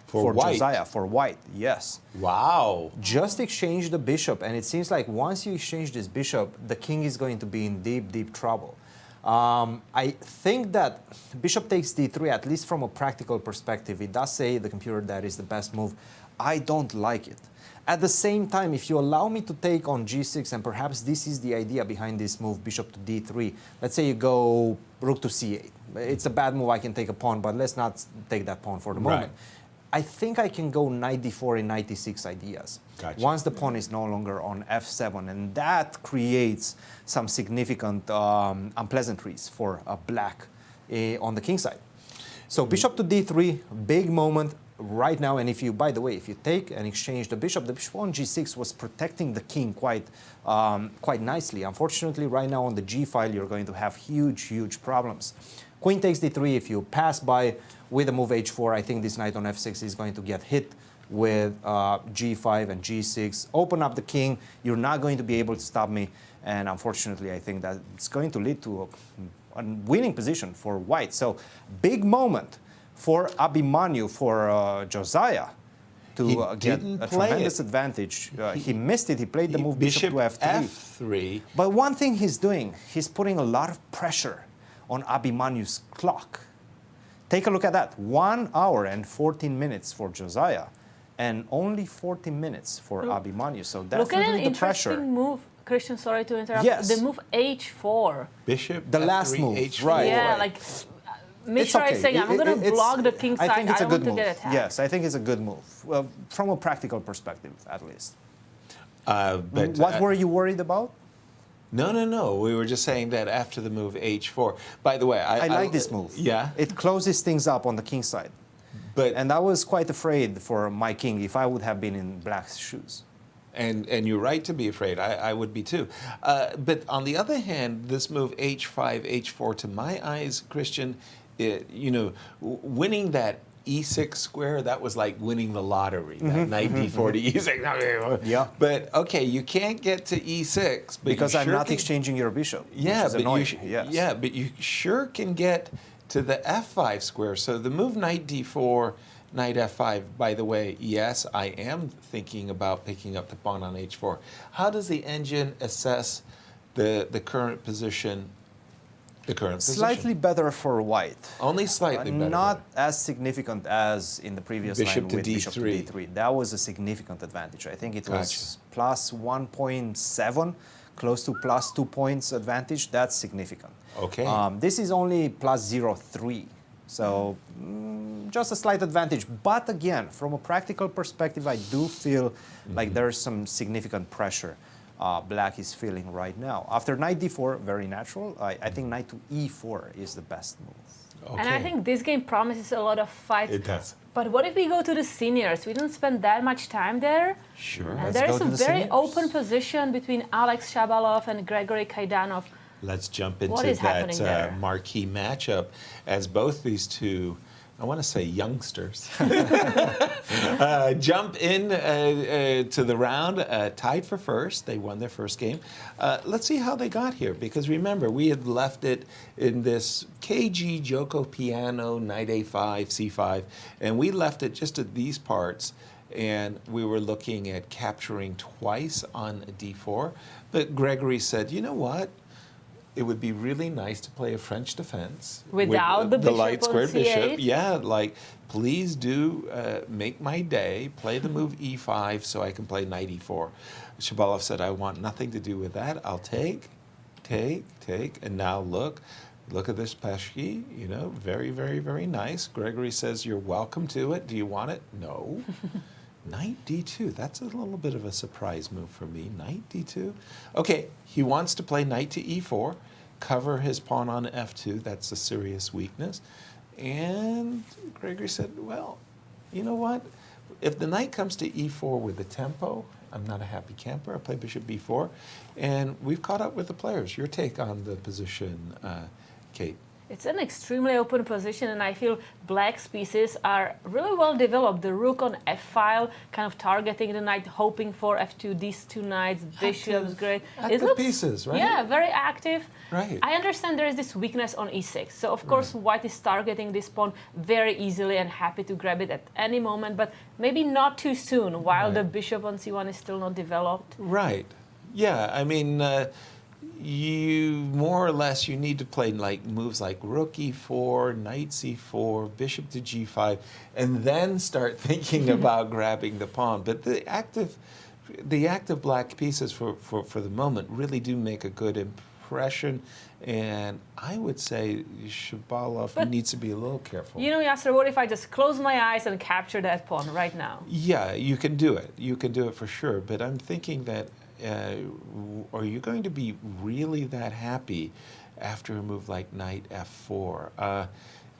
[SPEAKER 4] For white?
[SPEAKER 5] Josiah, for white, yes.
[SPEAKER 4] Wow.
[SPEAKER 5] Just exchange the bishop, and it seems like once you exchange this bishop, the king is going to be in deep, deep trouble. I think that bishop takes d3, at least from a practical perspective, it does say the computer that is the best move. I don't like it. At the same time, if you allow me to take on g6, and perhaps this is the idea behind this move, bishop to d3, let's say you go rook to c8. It's a bad move, I can take a pawn, but let's not take that pawn for the moment. I think I can go knight d4 and knight d6 ideas.
[SPEAKER 4] Gotcha.
[SPEAKER 5] Once the pawn is no longer on f7, and that creates some significant unpleasantries for black on the king side. So bishop to d3, big moment right now. And if you, by the way, if you take and exchange the bishop on g6 was protecting the king quite nicely. Unfortunately, right now on the g file, you're going to have huge problems. Queen takes d3. If you pass by with the move h4, I think this knight on f6 is going to get hit with g5 and g6. Open up the king. You're not going to be able to stop me. And unfortunately, I think that it's going to lead to a winning position for white. So big moment for Abhi, for Josiah, to get a tremendous advantage. He missed it. He played the move bishop to f3. But one thing he's doing, he's putting a lot of pressure on Abhi's clock. Take a look at that. 1 hour and 14 minutes for Josiah, and only 14 minutes for Abhi. So that's
[SPEAKER 3] look at an
[SPEAKER 5] the pressure.
[SPEAKER 3] interesting move. Christian, sorry to interrupt.
[SPEAKER 5] Yes.
[SPEAKER 3] The move h4.
[SPEAKER 4] Bishop.
[SPEAKER 5] The last move,
[SPEAKER 4] H4.
[SPEAKER 5] right?
[SPEAKER 3] Yeah, like Mishra is saying, I'm going to block the king side.
[SPEAKER 5] I think it's a good move.
[SPEAKER 3] Get attacked.
[SPEAKER 5] Yes, I think it's a good move, well, from a practical perspective, at least.
[SPEAKER 4] But
[SPEAKER 5] what were you worried about?
[SPEAKER 4] No. We were just saying that after the move h4. By the way, I
[SPEAKER 5] like this move.
[SPEAKER 4] Yeah.
[SPEAKER 5] It closes things up on the king side. And I was quite afraid for my king if I would have been in black's shoes.
[SPEAKER 4] And you're right to be afraid. I would be too. But on the other hand, this move h5, h4, to my eyes, Christian, winning that e6 square, that was like winning the lottery. That knight d4 to e6.
[SPEAKER 5] Yeah.
[SPEAKER 4] But okay, you can't get to e6
[SPEAKER 5] because I'm not exchanging your bishop.
[SPEAKER 4] Yeah, but you sure can get to the f5 square. So the move knight d4, knight f5, by the way, yes, I am thinking about picking up the pawn on h4. How does the engine assess the current position?
[SPEAKER 5] Slightly better for white.
[SPEAKER 4] Only slightly better.
[SPEAKER 5] Not as significant as in the previous line with bishop to
[SPEAKER 4] d3.
[SPEAKER 5] d3. That was a significant advantage. I think it was plus 1.7, close to plus 2 points advantage. That's significant.
[SPEAKER 4] Okay.
[SPEAKER 5] This is only plus 0.3. So just a slight advantage. But again, from a practical perspective, I do feel like there's some significant pressure black is feeling right now. After knight d4, very natural. I think knight to e4 is the best move.
[SPEAKER 3] Okay. And I think this game promises a lot of fights.
[SPEAKER 4] It does.
[SPEAKER 3] But what if we go to the seniors? We don't spend that much time there.
[SPEAKER 4] Sure.
[SPEAKER 3] And there is a very open position between Alex Shabalov and Gregory Kaidanov.
[SPEAKER 4] Let's jump into that marquee matchup as both these two, I want to say youngsters, jump in to the round, tied for first. They won their first game. Let's see how they got here, because remember, we had left it in this KG Joko piano, knight a5, c5, and we left it just at these parts, and we were looking at capturing twice on d4. But Gregory said, you know what? It would be really nice to play a French defense
[SPEAKER 3] without
[SPEAKER 4] with
[SPEAKER 3] the
[SPEAKER 4] light squared bishop.
[SPEAKER 3] Yeah,
[SPEAKER 4] like please do make my day. Play the move e5 so I can play knight e4. Shabalov said, I want nothing to do with that. I'll take, and now look at this peshki. Very, very, very nice. Gregory says, you're welcome to it. Do you want it? No. Knight d2, that's a little bit of a surprise move for me. Knight d2. Okay, he wants to play knight to e4, cover his pawn on f2. That's a serious weakness. And Gregory said, well, you know what? If the knight comes to e4 with the tempo, I'm not a happy camper. I play bishop b4. And we've caught up with the players. Your take on the position, Kate?
[SPEAKER 3] It's an extremely open position, and I feel black's pieces are really well developed. The rook on f-file, kind of targeting the knight, hoping for f2, these two knights, bishops, great.
[SPEAKER 4] Active pieces, right?
[SPEAKER 3] Yeah, very active.
[SPEAKER 4] Right.
[SPEAKER 3] I understand there is this weakness on e6. So, of course, white is targeting this pawn very easily and happy to grab it at any moment, but maybe not too soon, while the bishop on c1 is still not developed.
[SPEAKER 4] Right. Yeah, I mean, you more or less, you need to play like moves like rook e4, knight c4, bishop to g5, and then start thinking about grabbing the pawn. But the active black pieces for the moment really do make a good impression, and I would say Shabalov needs to be a little careful.
[SPEAKER 3] You know, Yasser, what if I just close my eyes and capture that pawn right now?
[SPEAKER 4] Yeah, you can do it. You can do it for sure. But I'm thinking that are you going to be really that happy after a move like knight f4?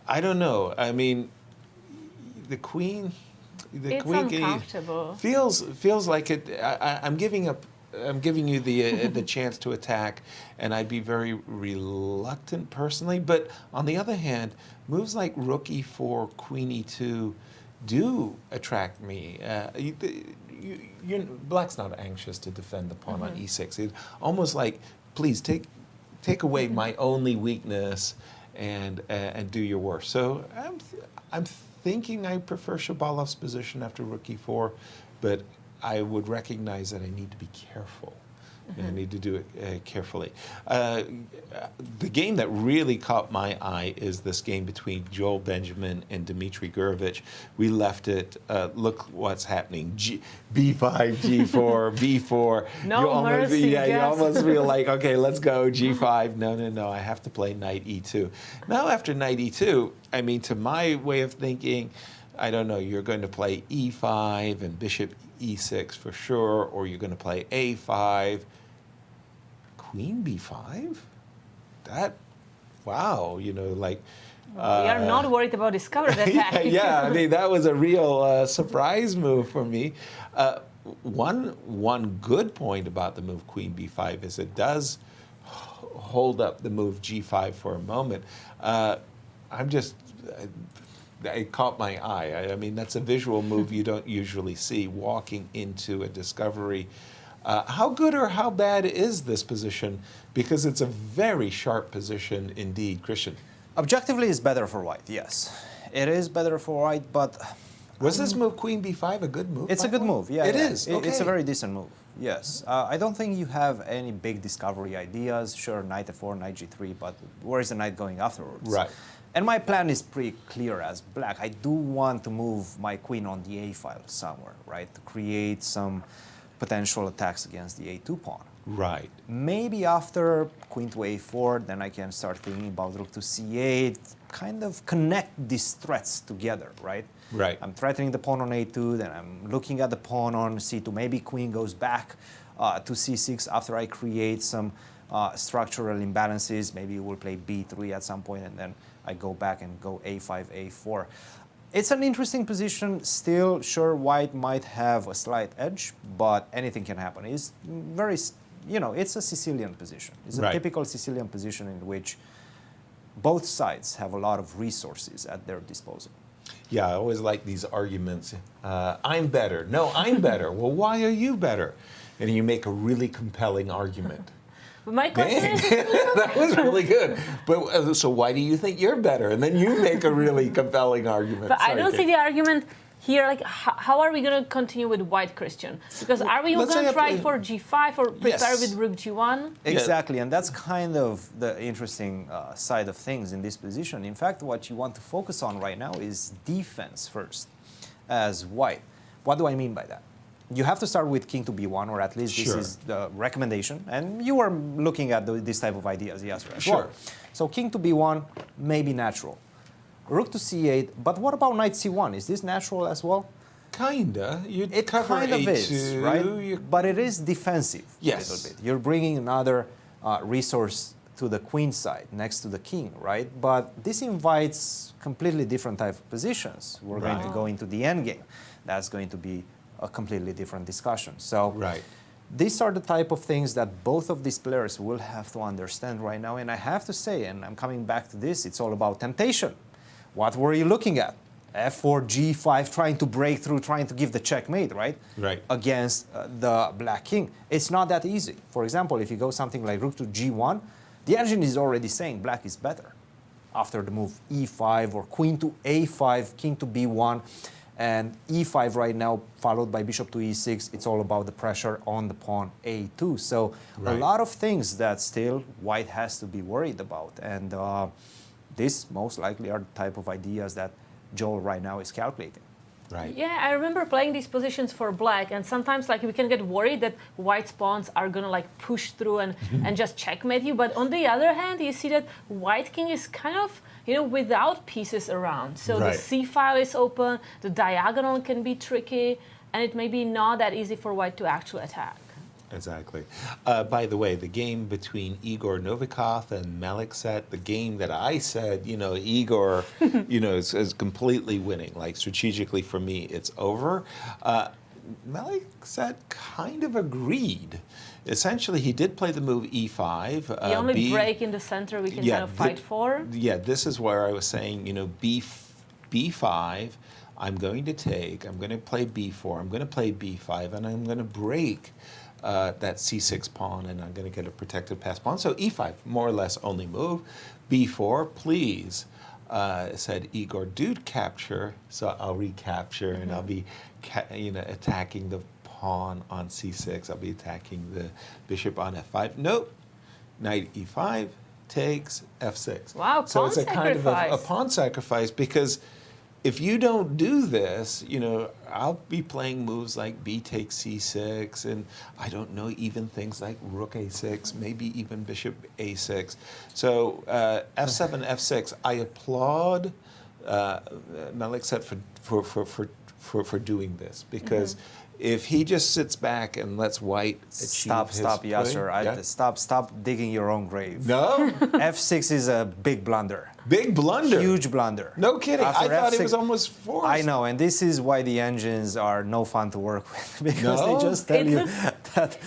[SPEAKER 4] I don't know. I mean, the queen.
[SPEAKER 3] It's uncomfortable.
[SPEAKER 4] Feels like it. I'm giving up. I'm giving you the chance to attack, and I'd be very reluctant personally. But on the other hand, moves like rook e4, queen e2 do attract me. Black's not anxious to defend the pawn on e6. It's almost like, please take away my only weakness and do your worst. So I'm thinking I prefer Shabalov's position after rook e4, but I would recognize that I need to be careful. I need to do it carefully. The game that really caught my eye is this game between Joel Benjamin and Dmitry Gurevich. We left it, look what's happening, b5, g4, b4.
[SPEAKER 3] No mercy,
[SPEAKER 4] you almost feel like, okay, let's go, g5. No, I have to play knight e2. Now after knight e2, I mean, to my way of thinking, I don't know, you're going to play e5 and bishop e6 for sure, or you're going to play a5, queen b5? Wow, you know, like...
[SPEAKER 3] we are not worried about discovered attack.
[SPEAKER 4] Yeah, I mean, that was a real surprise move for me. One good point about the move queen b5 is it does hold up the move g5 for a moment. It caught my eye. I mean, that's a visual move you don't usually see, walking into a discovery. How good or how bad is this position? Because it's a very sharp position indeed, Cristian.
[SPEAKER 5] Objectively, it's better for white, yes. It is better for white, but...
[SPEAKER 4] Was this move queen b5 a good move?
[SPEAKER 5] It's a good move, yeah.
[SPEAKER 4] It is, okay.
[SPEAKER 5] It's a very decent move, yes. I don't think you have any big discovery ideas. Sure, knight f4, knight g3, but where is the knight going afterwards?
[SPEAKER 4] Right.
[SPEAKER 5] And my plan is pretty clear as black. I do want to move my queen on the a file somewhere, right? To create some potential attacks against the a2 pawn.
[SPEAKER 4] Right.
[SPEAKER 5] Maybe after queen to a4, then I can start thinking about rook to c8, kind of connect these threats together, right?
[SPEAKER 4] Right.
[SPEAKER 5] I'm threatening the pawn on a2, then I'm looking at the pawn on c2. Maybe queen goes back to c6 after I create some structural imbalances. Maybe we'll play b3 at some point, and then I go back and go a5, a4. It's an interesting position. Still, sure, white might have a slight edge, but anything can happen. It's very, you know, it's a Sicilian position. It's a typical Sicilian position in which both sides have a lot of resources at their disposal.
[SPEAKER 4] Yeah, I always like these arguments. I'm better. No, I'm better. Well, why are you better? And you make a really compelling argument.
[SPEAKER 3] My question is...
[SPEAKER 4] That was really good. But so why do you think you're better? And then you make a really compelling argument.
[SPEAKER 3] But I don't see the argument here, like, how are we going to continue with white, Cristian? Because are we going to try for g5 or prepare with rook g1?
[SPEAKER 5] Exactly, and that's kind of the interesting side of things in this position. In fact, what you want to focus on right now is defense first, as white. What do I mean by that? You have to start with king to b1, or at least this is the recommendation. And you are looking at this type of ideas, yes, right?
[SPEAKER 4] Sure.
[SPEAKER 5] So king to b1 may be natural. Rook to c8, but what about knight c1? Is this natural as well?
[SPEAKER 4] Kinda.
[SPEAKER 5] It kind of is, right? But it is defensive a little bit. You're bringing another resource to the queen side next to the king, right? But this invites completely different type of positions. We're going to go into the endgame. That's going to be a completely different discussion. So These are the type of things that both of these players will have to understand right now. And I have to say, and I'm coming back to this, it's all about temptation. What were you looking at? F4, G5, trying to break through, trying to give the checkmate, right?
[SPEAKER 4] Right.
[SPEAKER 5] Against the black king. It's not that easy. For example, if you go something like rook to G1, the engine is already saying black is better. After the move E5 or queen to A5, king to B1, and E5 right now, followed by bishop to E6, it's all about the pressure on the pawn A2. So a lot of things that still white has to be worried about. And this most likely are the type of ideas that Joel right now is calculating.
[SPEAKER 4] Right.
[SPEAKER 3] Yeah, I remember playing these positions for black, and sometimes like we can get worried that white's pawns are gonna like push through and just checkmate you. But on the other hand, you see that white king is kind of, you know, without pieces around. So the c file is open, the diagonal can be tricky, and it may be not that easy for white to actually attack.
[SPEAKER 4] Exactly. By the way, the game between Igor Novikov and Melik set, the game that I said, you know, Igor, you know, is completely winning. Like strategically for me, it's over. Melik set kind of agreed. Essentially, he did play the move E5.
[SPEAKER 3] The only break in the center we can kind of fight for.
[SPEAKER 4] Yeah, this is where I was saying, you know, B5. I'm going to take. I'm going to play B4. I'm going to play B5, and I'm going to break that C6 pawn, and I'm going to get a protected pass pawn. So E5, more or less, only move. B4, please, said Igor, do capture, so I'll recapture, and I'll be, you know, attacking the pawn on C6. I'll be attacking the bishop on F5. Nope. Knight E5 takes F6.
[SPEAKER 3] Wow,
[SPEAKER 4] so
[SPEAKER 3] pawn
[SPEAKER 4] it's a kind of a pawn sacrifice, because if you don't do this, you know, I'll be playing moves like B takes C6, and I don't know, even things like rook A6, maybe even bishop A6. So F7, F6, I applaud Melik set for doing this, because if he just sits back and lets white achieve
[SPEAKER 5] Stop, Yasser. Stop digging your own grave.
[SPEAKER 4] No?
[SPEAKER 5] F6 is a big blunder.
[SPEAKER 4] Big blunder.
[SPEAKER 5] Huge blunder.
[SPEAKER 4] No kidding.
[SPEAKER 5] After
[SPEAKER 4] I thought
[SPEAKER 5] F6,
[SPEAKER 4] it was almost forced.
[SPEAKER 5] I know, and this is why the engines are no fun to work with, because
[SPEAKER 4] No?
[SPEAKER 5] they just tell you that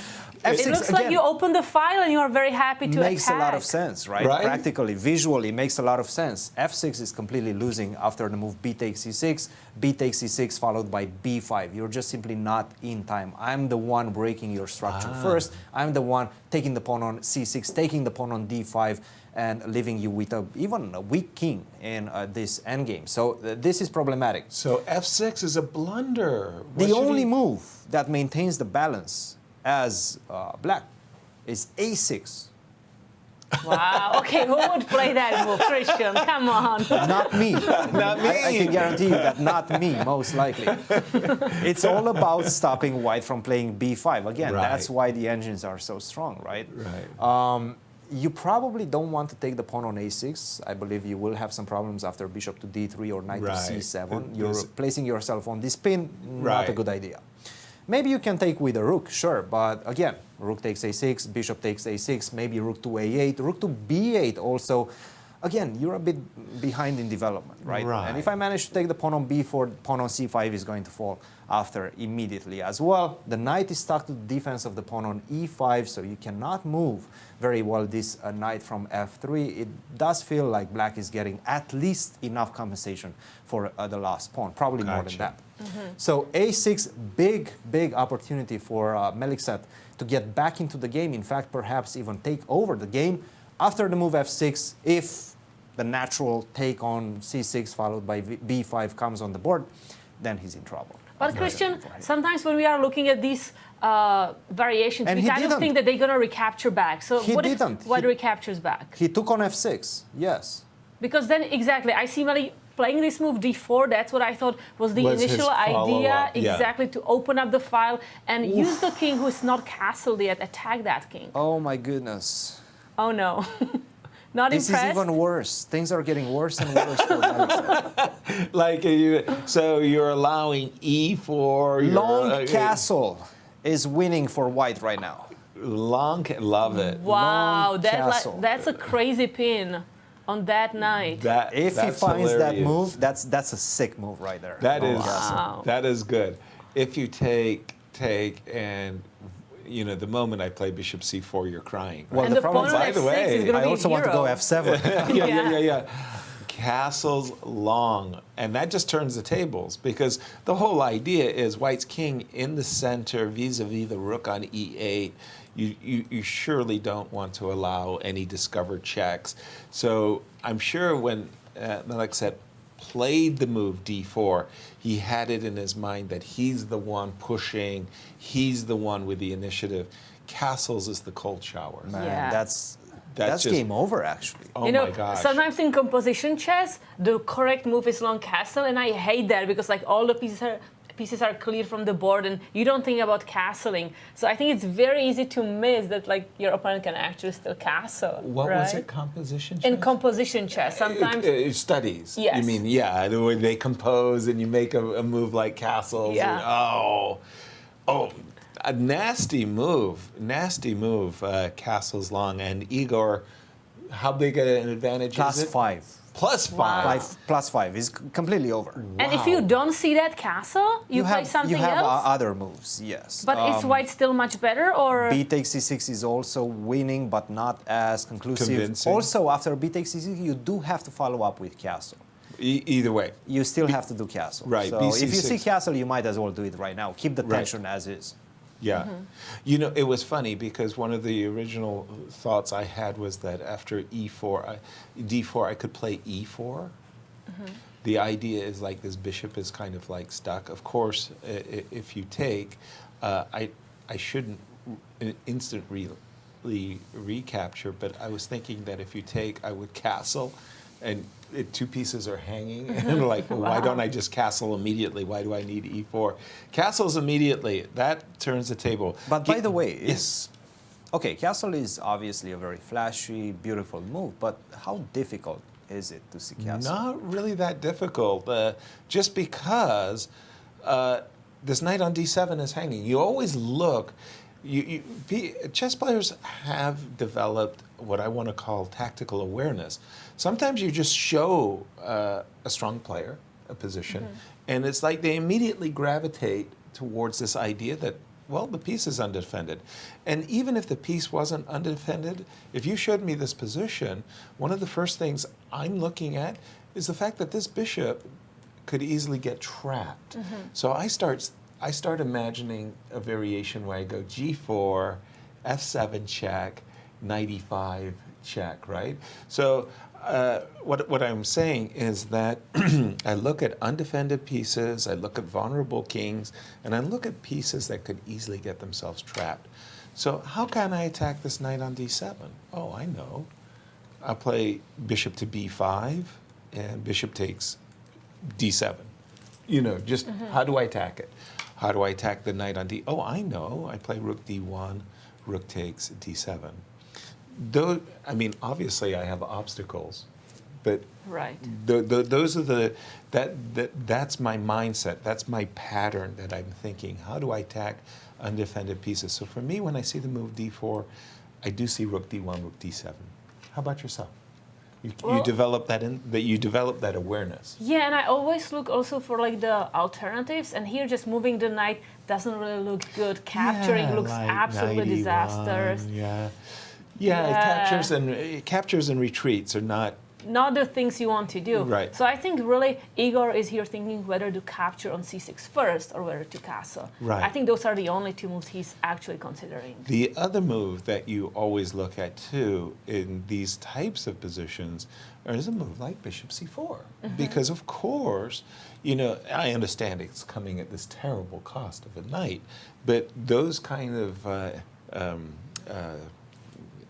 [SPEAKER 5] F6,
[SPEAKER 3] It looks
[SPEAKER 5] again,
[SPEAKER 3] like you open the file and you are very happy to
[SPEAKER 5] makes
[SPEAKER 3] attack.
[SPEAKER 5] a lot of sense, right? Practically, visually, makes a lot of sense. F6 is completely losing after the move B takes C6, B takes C6 followed by B5. You're just simply not in time. I'm the one breaking your structure first. I'm the one taking the pawn on C6, taking the pawn on D5, and leaving you with even a weak king in this endgame. So this is problematic.
[SPEAKER 4] So F6 is a blunder.
[SPEAKER 5] The only move that maintains the balance as black is A6.
[SPEAKER 3] Wow, okay, who would play that move? Cristian, come on.
[SPEAKER 5] Not me.
[SPEAKER 4] Not me.
[SPEAKER 5] I can guarantee you that not me, most likely. It's all about stopping white from playing B5. Again, that's why the engines are so strong, right?
[SPEAKER 4] Right.
[SPEAKER 5] You probably don't want to take the pawn on A6. I believe you will have some problems after bishop to D3 or knight to C7. You're placing yourself on this pin, not a good idea. Maybe you can take with a rook, sure, but again, rook takes A6, bishop takes A6, maybe rook to A8, rook to B8 also. Again, you're a bit behind in development, right? And if I manage to take the pawn on B4, pawn on C5 is going to fall after immediately as well. The knight is stuck to the defense of the pawn on E5, so you cannot move very well this knight from F3. It does feel like black is getting at least enough compensation for the last pawn, probably more than that. So A6, big opportunity for Melik set to get back into the game. In fact, perhaps even take over the game. After the move F6, if the natural take on C6 followed by B5 comes on the board, then he's in trouble.
[SPEAKER 3] But Cristian, sometimes when we are looking at these variations,
[SPEAKER 5] and
[SPEAKER 3] we kind of think that they're going to recapture back. So what if white recaptures back?
[SPEAKER 5] He took on F6, yes.
[SPEAKER 3] Because then, exactly, I see Melik playing this move D4. That's what I thought was the initial idea, exactly, to open up the file and use the king who is not castled yet, attack that king.
[SPEAKER 5] Oh my goodness.
[SPEAKER 3] Oh no. Not
[SPEAKER 5] this
[SPEAKER 3] impressed?
[SPEAKER 5] This is even worse. Things are getting worse and worse for Melik.
[SPEAKER 4] Like, so you're allowing E4.
[SPEAKER 5] Long castle is winning for white right now.
[SPEAKER 4] Love it.
[SPEAKER 3] Wow, that's a crazy pin on that knight.
[SPEAKER 5] If he finds that move, that's a sick move right there.
[SPEAKER 4] That is good. If you take and you know, the moment I play bishop c4, you're crying.
[SPEAKER 5] Well,
[SPEAKER 3] And
[SPEAKER 5] the
[SPEAKER 3] the
[SPEAKER 5] problem
[SPEAKER 3] pawn on
[SPEAKER 4] by the
[SPEAKER 3] f6
[SPEAKER 4] way,
[SPEAKER 3] is going
[SPEAKER 5] I
[SPEAKER 3] to be
[SPEAKER 5] also want to go
[SPEAKER 3] hero.
[SPEAKER 5] f7.
[SPEAKER 4] yeah. Castles long, and that just turns the tables, because the whole idea is white's king in the center vis-a-vis the rook on e8. You surely don't want to allow any discovered checks. So I'm sure when Melik played the move d4, he had it in his mind that he's the one pushing, he's the one with the initiative. Castles is the cold shower.
[SPEAKER 5] Man,
[SPEAKER 3] Yeah.
[SPEAKER 5] that's
[SPEAKER 4] just-
[SPEAKER 5] game over, actually.
[SPEAKER 4] Oh
[SPEAKER 3] You know,
[SPEAKER 4] my gosh.
[SPEAKER 3] sometimes in composition chess, the correct move is long castle, and I hate that because like all the pieces are clear from the board, and you don't think about castling. So I think it's very easy to miss that like your opponent can actually still castle.
[SPEAKER 4] What
[SPEAKER 3] right?
[SPEAKER 4] was it? Composition chess?
[SPEAKER 3] In composition chess, sometimes.
[SPEAKER 4] Studies.
[SPEAKER 3] Yes.
[SPEAKER 4] You mean, yeah, the way they compose and you make a move like castles.
[SPEAKER 3] Yeah.
[SPEAKER 4] And, a nasty move, castles long. And Igor, how big an advantage
[SPEAKER 5] Plus
[SPEAKER 4] is it?
[SPEAKER 5] 5.
[SPEAKER 4] Plus 5.
[SPEAKER 5] Plus 5 is completely over.
[SPEAKER 3] And if you don't see that castle, you play something
[SPEAKER 5] you have
[SPEAKER 3] else.
[SPEAKER 5] Other moves, yes.
[SPEAKER 3] But is white still much better, or?
[SPEAKER 5] B takes c6 is also winning, but not as conclusive.
[SPEAKER 4] Convincing.
[SPEAKER 5] Also, after b takes c6, you do have to follow up with castle.
[SPEAKER 4] Either way.
[SPEAKER 5] You still have to do castle.
[SPEAKER 4] Right,
[SPEAKER 5] So
[SPEAKER 4] BC6.
[SPEAKER 5] if you see castle, you might as well do it right now. Keep the
[SPEAKER 4] Right.
[SPEAKER 5] tension as is.
[SPEAKER 4] Yeah. You know, it was funny because one of the original thoughts I had was that after d4, I could play e4. The idea is like this bishop is kind of like stuck. Of course, if you take, I shouldn't instantly recapture, but I was thinking that if you take, I would castle, and two pieces are hanging, and like, well, why don't I just castle immediately? Why do I need e4? Castles immediately. That turns the table.
[SPEAKER 5] But by the way,
[SPEAKER 4] yes.
[SPEAKER 5] Okay, castle is obviously a very flashy, beautiful move, but how difficult is it to see castle?
[SPEAKER 4] Not really that difficult, just because this knight on d7 is hanging. You always look. Chess players have developed what I want to call tactical awareness. Sometimes you just show a strong player a position, and it's like they immediately gravitate towards this idea that, well, the piece is undefended. And even if the piece wasn't undefended, if you showed me this position, one of the first things I'm looking at is the fact that this bishop could easily get trapped. So I start imagining a variation where I go g4, f7 check, knight e5 check, right? So what I'm saying is that I look at undefended pieces, I look at vulnerable kings, and I look at pieces that could easily get themselves trapped. So how can I attack this knight on d7? Oh, I know. I'll play bishop to b5, and bishop takes d7. You know, just how do I attack it? How do I attack the knight on d? Oh, I know. I play rook d1, rook takes d7. Though, I mean, obviously I have obstacles, but
[SPEAKER 3] Right.
[SPEAKER 4] those are that's my mindset. That's my pattern that I'm thinking. How do I attack undefended pieces? So for me, when I see the move d4, I do see rook d1, rook d7. How about yourself? You develop that awareness.
[SPEAKER 3] Yeah, and I always look also for like the alternatives, and here just moving the knight doesn't really look good. Capturing looks
[SPEAKER 4] like
[SPEAKER 3] absolutely
[SPEAKER 4] 91,
[SPEAKER 3] disastrous.
[SPEAKER 4] Yeah. Captures and retreats are not.
[SPEAKER 3] Not the things you want to do.
[SPEAKER 4] Right.
[SPEAKER 3] So I think really Igor is here thinking whether to capture on c6 first or whether to castle.
[SPEAKER 4] Right.
[SPEAKER 3] I think those are the only two moves he's actually considering.
[SPEAKER 4] The other move that you always look at too in these types of positions is a move like bishop c4, because of course, you know, I understand it's coming at this terrible cost of a knight, but those kind of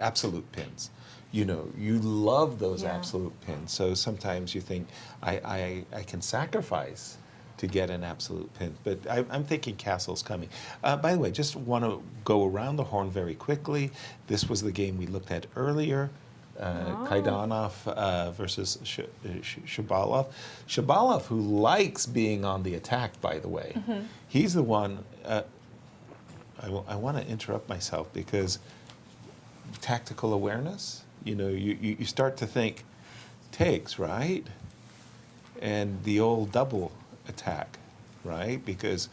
[SPEAKER 4] absolute pins. You know, you love those absolute pins. So sometimes you think, I can sacrifice to get an absolute pin. But I'm thinking castle's coming. By the way, just want to go around the horn very quickly. This was the game we looked at earlier. Kaidanov versus Shabalov. Shabalov, who likes being on the attack, by the way. He's the one, I want to interrupt myself because tactical awareness, you know, you start to think takes, right? And the old double attack, right? Because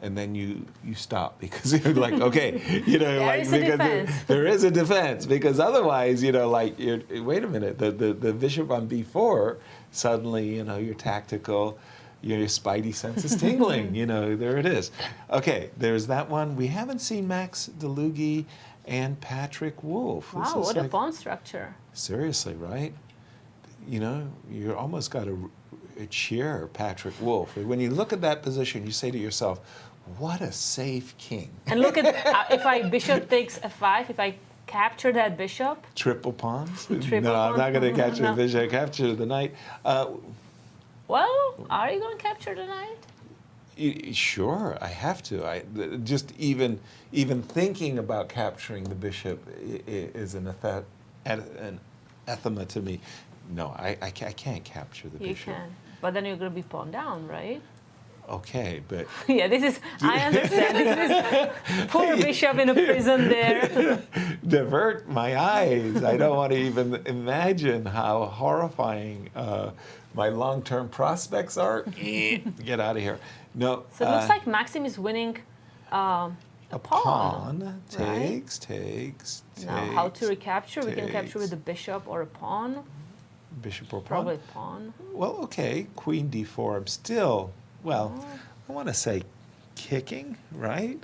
[SPEAKER 4] and then you stop because you're like, okay, you know,
[SPEAKER 3] There is a defense.
[SPEAKER 4] there is a defense, because otherwise, you know, like, wait a minute, the bishop on b4, suddenly, you know, you're tactical, your spidey sense is tingling, you know, there it is. Okay, there's that one. We haven't seen Max Dlugy and Patrick Wolff. This
[SPEAKER 3] Wow,
[SPEAKER 4] is
[SPEAKER 3] what a
[SPEAKER 4] like-
[SPEAKER 3] pawn structure.
[SPEAKER 4] Seriously, right? You know, you almost got to cheer Patrick Wolff. When you look at that position, you say to yourself, what a safe king.
[SPEAKER 3] And look at if bishop takes f5, if I capture that bishop.
[SPEAKER 4] Triple pawns?
[SPEAKER 3] Triple
[SPEAKER 4] No, I'm not going to
[SPEAKER 3] pawn?
[SPEAKER 4] capture
[SPEAKER 3] No.
[SPEAKER 4] the bishop, capture the knight.
[SPEAKER 3] Well, are you going to capture the knight?
[SPEAKER 4] Sure, I have to. Just even thinking about capturing the bishop is an anathema to me. No, I can't capture the
[SPEAKER 3] You
[SPEAKER 4] bishop.
[SPEAKER 3] can. But then you're going to be pawned down, right?
[SPEAKER 4] Okay, but
[SPEAKER 3] Yeah, this is, I understand. This is poor bishop in a prison there.
[SPEAKER 4] divert my eyes. I don't want to even imagine how horrifying my long-term prospects are. Get out of here. No.
[SPEAKER 3] So it looks like Maxim is winning a pawn.
[SPEAKER 4] Takes.
[SPEAKER 3] Now, how to recapture? We can
[SPEAKER 4] takes.
[SPEAKER 3] capture with a bishop or a pawn.
[SPEAKER 4] Bishop or pawn?
[SPEAKER 3] Probably pawn.
[SPEAKER 4] Well, okay, queen d4. I'm still, well, I want to say kicking, right?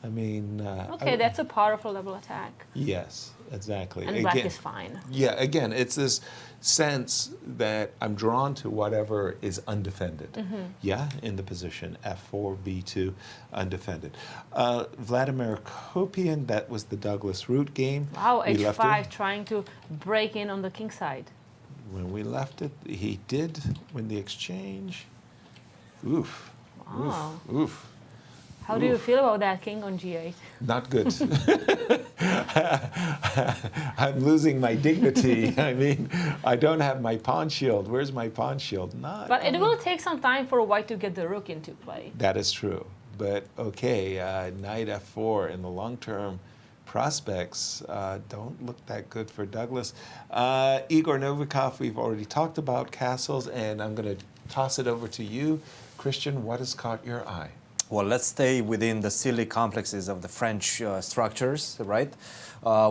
[SPEAKER 4] I mean...
[SPEAKER 3] Okay, that's a powerful double attack.
[SPEAKER 4] Yes, exactly.
[SPEAKER 3] And black is fine.
[SPEAKER 4] Yeah, again, it's this sense that I'm drawn to whatever is undefended. Yeah, in the position, f4, b2, undefended. Vladimir Akopian, that was the Douglas root game.
[SPEAKER 3] Wow,
[SPEAKER 4] We left
[SPEAKER 3] h5
[SPEAKER 4] it.
[SPEAKER 3] trying to break in on the king side.
[SPEAKER 4] When we left it, he did win the exchange. Oof.
[SPEAKER 3] Wow.
[SPEAKER 4] Oof.
[SPEAKER 3] How do you feel about that king on g8?
[SPEAKER 4] Not good. I'm losing my dignity. I mean, I don't have my pawn shield. Where's my pawn shield? Not.
[SPEAKER 3] But it will take some time for white to get the rook into play.
[SPEAKER 4] That is true. But okay, knight f4 in the long term prospects don't look that good for Douglas. Igor Novikov, we've already talked about castles, and I'm going to toss it over to you. Cristian, what has caught your eye?
[SPEAKER 5] Well, let's stay within the silly complexes of the French structures, right?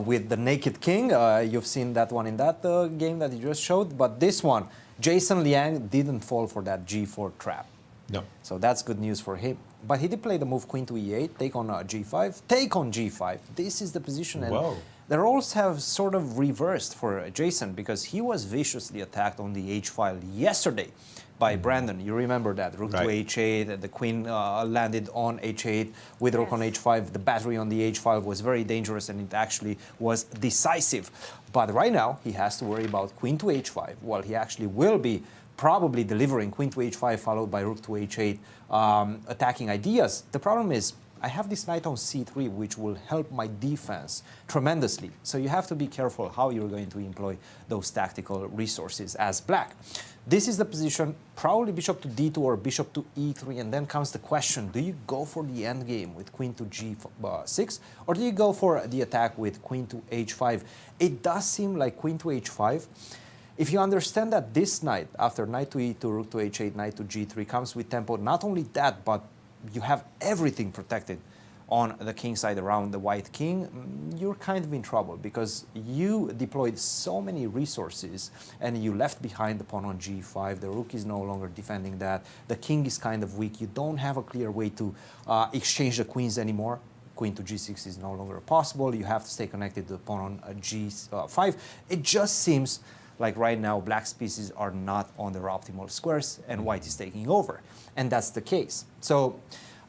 [SPEAKER 5] With the naked king, you've seen that one in that game that you just showed, but this one, Jason Liang didn't fall for that g4 trap.
[SPEAKER 4] No.
[SPEAKER 5] So that's good news for him. But he did play the move queen to e8, take on g5, take on g5. This is the position. And
[SPEAKER 4] Whoa.
[SPEAKER 5] the roles have sort of reversed for Jason, because he was viciously attacked on the h file yesterday by Brandon. You remember that, rook
[SPEAKER 4] Right.
[SPEAKER 5] to h8, the queen landed on h8 with rook on h5. The battery on the h file was very dangerous, and it actually was decisive. But right now, he has to worry about queen to h5. Well, he actually will be probably delivering queen to h5 followed by rook to h8 attacking ideas. The problem is, I have this knight on c3, which will help my defense tremendously. So you have to be careful how you're going to employ those tactical resources as black. This is the position, probably bishop to d2 or bishop to e3, and then comes the question, do you go for the endgame with queen to g6, or do you go for the attack with queen to h5? It does seem like queen to h5. If you understand that this knight, after knight to e2, rook to h8, knight to g3, comes with tempo, not only that, but you have everything protected on the king side around the white king, you're kind of in trouble, because you deployed so many resources and you left behind the pawn on g5. The rook is no longer defending that. The king is kind of weak. You don't have a clear way to exchange the queens anymore. Queen to g6 is no longer possible. You have to stay connected to the pawn on g5. It just seems like right now black's pieces are not on their optimal squares and white is taking over. And that's the case. So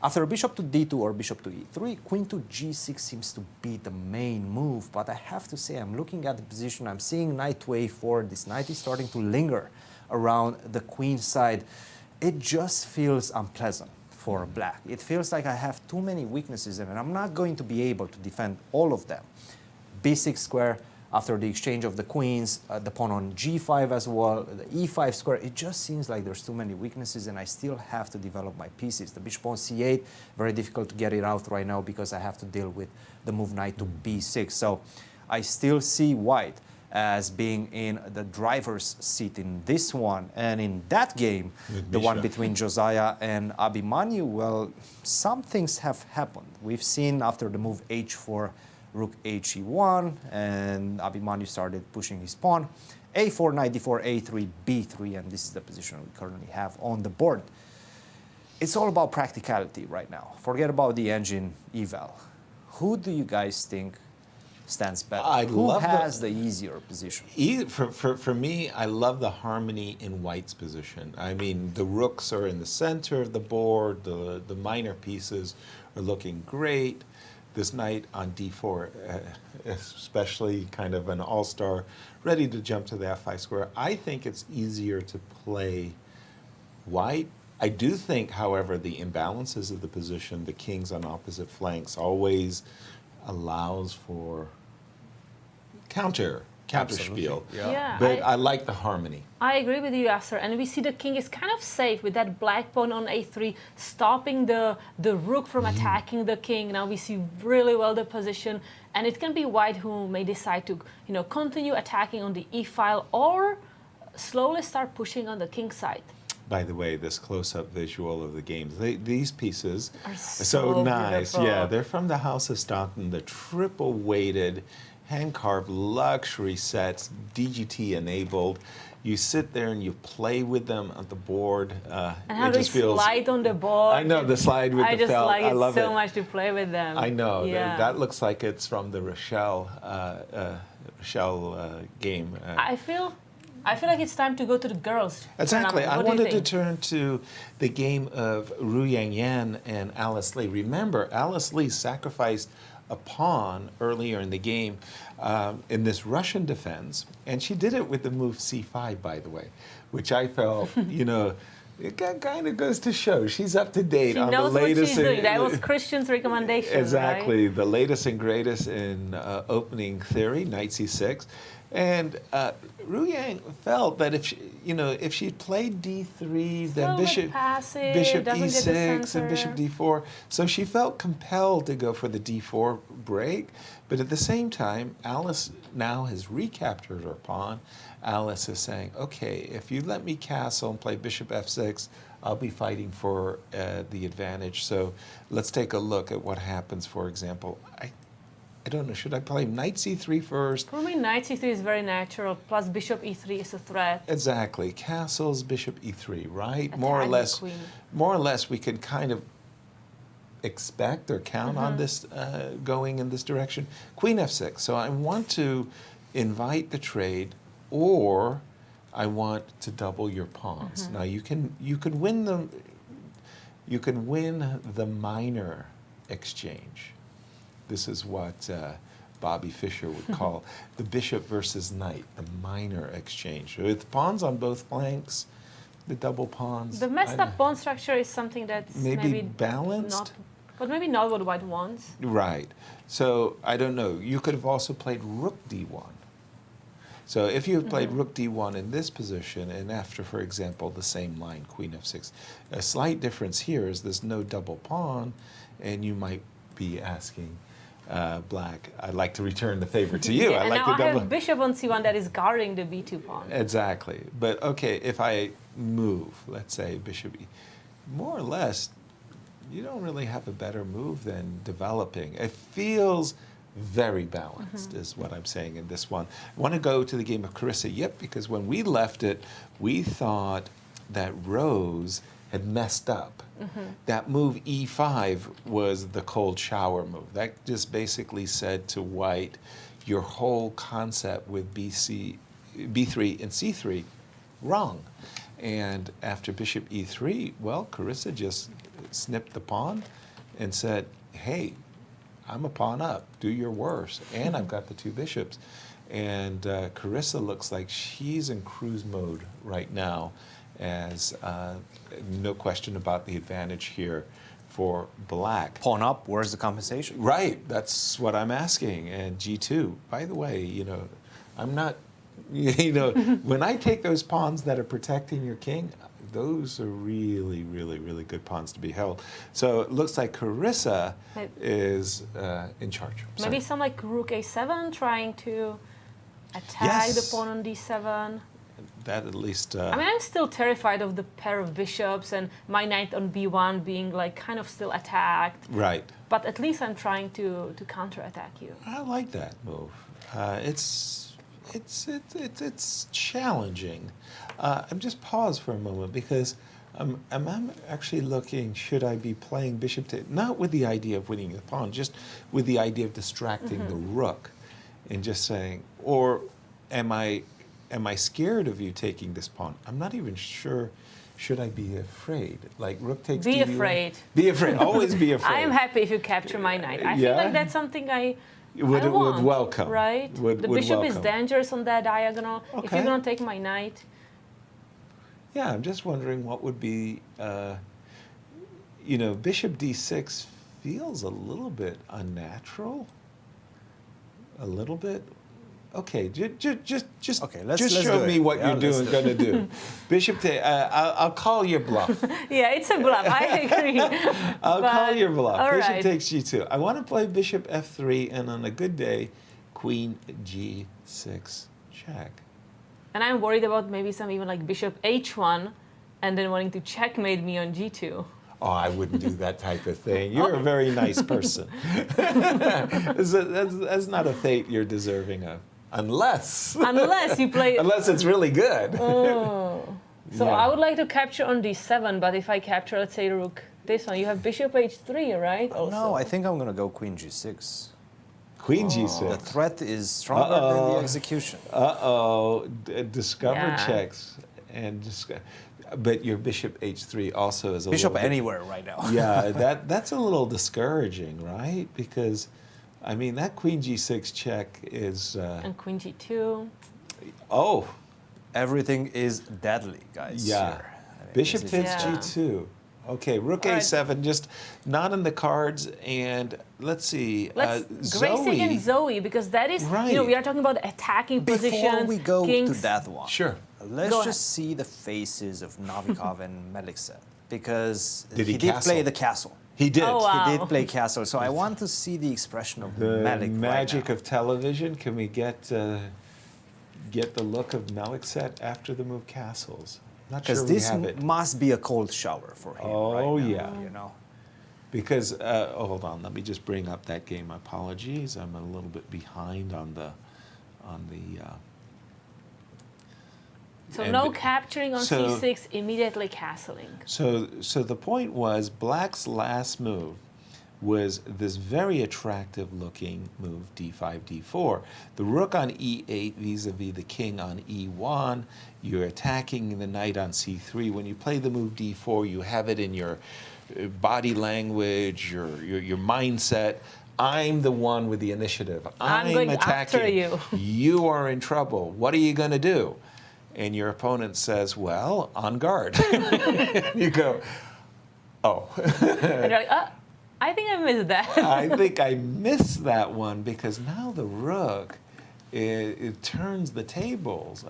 [SPEAKER 5] after bishop to d2 or bishop to e3, queen to g6 seems to be the main move. But I have to say, I'm looking at the position, I'm seeing knight to a4. This knight is starting to linger around the queen side. It just feels unpleasant for black. It feels like I have too many weaknesses and I'm not going to be able to defend all of them. b6 square, after the exchange of the queens, the pawn on g5 as well, the e5 square, it just seems like there's too many weaknesses and I still have to develop my pieces. The bishop on c8, very difficult to get it out right now because I have to deal with the move knight to b6. So I still see white as being in the driver's seat in this one. And in that game, the one between Josiah and Abhi, well, some things have happened. We've seen after the move h4, rook he1, and Abhi started pushing his pawn. a4, knight d4, a3, b3, and this is the position we currently have on the board. It's all about practicality right now. Forget about the engine eval. Who do you guys think stands better? Who has the easier position?
[SPEAKER 4] For me, I love the harmony in White's position. I mean, the rooks are in the center of the board. The minor pieces are looking great. This knight on d4, especially kind of an all-star, ready to jump to the f5 square. I think it's easier to play White. I do think, however, the imbalances of the position, the kings on opposite flanks, always allows for counter spiel.
[SPEAKER 3] Yeah,
[SPEAKER 4] but I like the harmony.
[SPEAKER 3] I agree with you, Yasser. And we see the king is kind of safe with that black pawn on a3, stopping the rook from attacking the king. Now we see really well the position, and it can be White who may decide to, continue attacking on the e file or slowly start pushing on the king side.
[SPEAKER 4] By the way, this close-up visual of the games, these pieces
[SPEAKER 3] are
[SPEAKER 4] so nice.
[SPEAKER 3] Beautiful.
[SPEAKER 4] Yeah, they're from the House of Stockton, the triple-weighted, hand-carved luxury sets, DGT enabled. You sit there and you play with them on the board.
[SPEAKER 3] And how they slide on the board.
[SPEAKER 4] I know, the slide with the felt.
[SPEAKER 3] I love
[SPEAKER 4] it
[SPEAKER 3] so much to play with them.
[SPEAKER 4] I know.
[SPEAKER 3] Yeah.
[SPEAKER 4] That looks like it's from the Rochelle game.
[SPEAKER 3] I feel like it's time to go to the girls.
[SPEAKER 4] Exactly. I
[SPEAKER 3] wanted
[SPEAKER 4] wanted to turn to the game of Ruiyang Yan and Alice Lee. Remember, Alice Lee sacrificed a pawn earlier in the game in this Russian defense, and she did it with the move c5, by the way, which I felt, it kind of goes to show she's up to date on the latest.
[SPEAKER 3] She knows what she's doing. That was Christian's recommendation.
[SPEAKER 4] Exactly,
[SPEAKER 3] right?
[SPEAKER 4] The latest and greatest in opening theory, knight c6. And Ruiyang felt that if she played d3, then bishop e6 and bishop d4, so she felt compelled to go for the d4 break. But at the same time, Alice now has recaptured her pawn. Alice is saying, okay, if you let me castle and play bishop f6, I'll be fighting for the advantage. So let's take a look at what happens. For example, I don't know, should I play knight c3 first?
[SPEAKER 3] For me, knight c3 is very natural, plus bishop e3 is a threat.
[SPEAKER 4] Exactly. Castles, bishop e3, right?
[SPEAKER 3] Attack
[SPEAKER 4] More or less, we can kind of expect or count on this going in this direction. Queen f6. So I want to invite the trade, or I want to double your pawns. Now you can win them. You can win the minor exchange. This is what Bobby Fischer would call the bishop versus knight, the minor exchange. With pawns on both flanks, the double pawns.
[SPEAKER 3] The messed up pawn structure is something that's
[SPEAKER 4] maybe balanced,
[SPEAKER 3] but maybe not what White wants.
[SPEAKER 4] Right. So I don't know. You could have also played rook d1. So if you have played rook d1 in this position, and after, for example, the same line, queen f6, a slight difference here is there's no double pawn, and you might be asking, Black, I'd like to return the favor to you.
[SPEAKER 3] Yeah,
[SPEAKER 4] I like
[SPEAKER 3] now
[SPEAKER 4] the
[SPEAKER 3] I
[SPEAKER 4] double.
[SPEAKER 3] have bishop on c1 that is guarding the b2 pawn.
[SPEAKER 4] Exactly. But okay, if I move, let's say bishop e, more or less, you don't really have a better move than developing. It feels very balanced, is what I'm saying in this one. I want to go to the game of Carissa. Yep, because when we left it, we thought that Rose had messed up. That move e5 was the cold shower move. That just basically said to White, your whole concept with b3 and c3, wrong. And after bishop e3, well, Carissa just snipped the pawn and said, hey, I'm a pawn up, do your worst. And I've got the two bishops. And Carissa looks like she's in cruise mode right now, as no question about the advantage here for Black.
[SPEAKER 5] Pawn up, where's the compensation?
[SPEAKER 4] Right, that's what I'm asking. And g2, by the way, I'm not, when I take those pawns that are protecting your king, those are really, really, really good pawns to be held. So it looks like Carissa is in charge.
[SPEAKER 3] Maybe some like rook a7 trying to attack the
[SPEAKER 4] Yes.
[SPEAKER 3] pawn on d7.
[SPEAKER 4] That at least.
[SPEAKER 3] I mean, I'm still terrified of the pair of bishops and my knight on b1 being like kind of still attacked.
[SPEAKER 4] Right.
[SPEAKER 3] But at least I'm trying to counterattack you.
[SPEAKER 4] I like that move. It's challenging. I'm just pause for a moment because I'm actually looking. Should I be playing bishop to not with the idea of winning the pawn, just with the idea of distracting the rook, and just saying, or am I scared of you taking this pawn? I'm not even sure. Should I be afraid? Like rook takes.
[SPEAKER 3] Be
[SPEAKER 4] d1?
[SPEAKER 3] afraid.
[SPEAKER 4] Be afraid. Always be afraid.
[SPEAKER 3] I am happy if you capture my knight. I feel
[SPEAKER 4] Yeah?
[SPEAKER 3] like that's something I
[SPEAKER 4] Would
[SPEAKER 3] want,
[SPEAKER 4] welcome.
[SPEAKER 3] right?
[SPEAKER 4] Would
[SPEAKER 3] The bishop is
[SPEAKER 4] welcome.
[SPEAKER 3] dangerous on that diagonal. If
[SPEAKER 4] Okay.
[SPEAKER 3] you're gonna take my knight,
[SPEAKER 4] Yeah, I'm just wondering what would be, bishop d6 feels a little bit unnatural. A little bit. Okay, just
[SPEAKER 5] Okay, let's
[SPEAKER 4] show
[SPEAKER 5] do
[SPEAKER 4] me
[SPEAKER 5] it.
[SPEAKER 4] what
[SPEAKER 5] Yeah,
[SPEAKER 4] you're
[SPEAKER 5] let's
[SPEAKER 4] going to do. Bishop to, I'll call your bluff.
[SPEAKER 3] yeah, it's a bluff. I agree.
[SPEAKER 4] I'll call your bluff.
[SPEAKER 3] all
[SPEAKER 4] Bishop
[SPEAKER 3] right.
[SPEAKER 4] takes g2. I want to play bishop f3, and on a good day, queen g6 check.
[SPEAKER 3] And I'm worried about maybe some even like bishop h1, and then wanting to checkmate me on g2.
[SPEAKER 4] Oh, I wouldn't do that type of thing. You're a very nice person. That's not a fate you're deserving of. Unless
[SPEAKER 3] Unless you play.
[SPEAKER 4] unless it's really good.
[SPEAKER 3] So
[SPEAKER 4] Yeah.
[SPEAKER 3] I would like to capture on d7, but if I capture, let's say, rook this one, you have bishop h3, right? Also.
[SPEAKER 5] No, I think I'm going to go queen g6.
[SPEAKER 4] Queen
[SPEAKER 5] The
[SPEAKER 4] g6.
[SPEAKER 5] threat is stronger than the execution.
[SPEAKER 4] Uh-oh. Discover
[SPEAKER 3] Yeah.
[SPEAKER 4] checks. But your bishop h3 also is a
[SPEAKER 5] Bishop
[SPEAKER 4] little bit-
[SPEAKER 5] anywhere right now.
[SPEAKER 4] Yeah, that's a little discouraging, right? Because, I mean, that queen g6 check is...
[SPEAKER 3] And queen g2.
[SPEAKER 4] oh,
[SPEAKER 5] Everything is deadly, guys.
[SPEAKER 4] yeah.
[SPEAKER 5] Here. I mean,
[SPEAKER 4] Bishop
[SPEAKER 5] this is-
[SPEAKER 4] takes
[SPEAKER 3] Yeah.
[SPEAKER 4] g2. Okay, rook
[SPEAKER 3] All right.
[SPEAKER 4] a7, just not in the cards. And let's see,
[SPEAKER 3] Let's
[SPEAKER 4] Zoe.
[SPEAKER 3] Grace against Zoe, because that is,
[SPEAKER 4] Right.
[SPEAKER 3] we are talking about attacking
[SPEAKER 5] Before
[SPEAKER 3] positions.
[SPEAKER 5] we go
[SPEAKER 3] kings.
[SPEAKER 5] to that one,
[SPEAKER 4] Sure.
[SPEAKER 5] let's
[SPEAKER 3] Go
[SPEAKER 5] just see the faces of Novikov and Melik set, because
[SPEAKER 4] Did he
[SPEAKER 5] did
[SPEAKER 4] castle?
[SPEAKER 5] play the castle.
[SPEAKER 4] He did.
[SPEAKER 3] Oh, wow.
[SPEAKER 5] He did play castle, so I want to see the expression of
[SPEAKER 4] The
[SPEAKER 5] Melik
[SPEAKER 4] magic
[SPEAKER 5] right now.
[SPEAKER 4] of television. Can we get the look of Melik set after the move castles? Not sure
[SPEAKER 5] Because
[SPEAKER 4] we
[SPEAKER 5] this
[SPEAKER 4] have it.
[SPEAKER 5] must be a cold shower for him right
[SPEAKER 4] Oh,
[SPEAKER 5] now,
[SPEAKER 4] yeah.
[SPEAKER 5] you know.
[SPEAKER 4] Because, hold on, let me just bring up that game. Apologies, I'm a little bit behind on the
[SPEAKER 3] So
[SPEAKER 4] and
[SPEAKER 3] no capturing on
[SPEAKER 4] so-
[SPEAKER 3] c6, immediately castling.
[SPEAKER 4] So the point was, Black's last move was this very attractive looking move, d5, d4. The rook on e8 vis-a-vis the king on e1. You're attacking the knight on c3. When you play the move d4, you have it in your body language, your mindset. I'm the one with the initiative.
[SPEAKER 3] I'm going
[SPEAKER 4] attacking.
[SPEAKER 3] after you.
[SPEAKER 4] You are in trouble. What are you going to do? And your opponent says, well, on guard. You go, oh.
[SPEAKER 3] And you're like, I think I missed that.
[SPEAKER 4] I think I missed that one because now the rook, it turns the tables.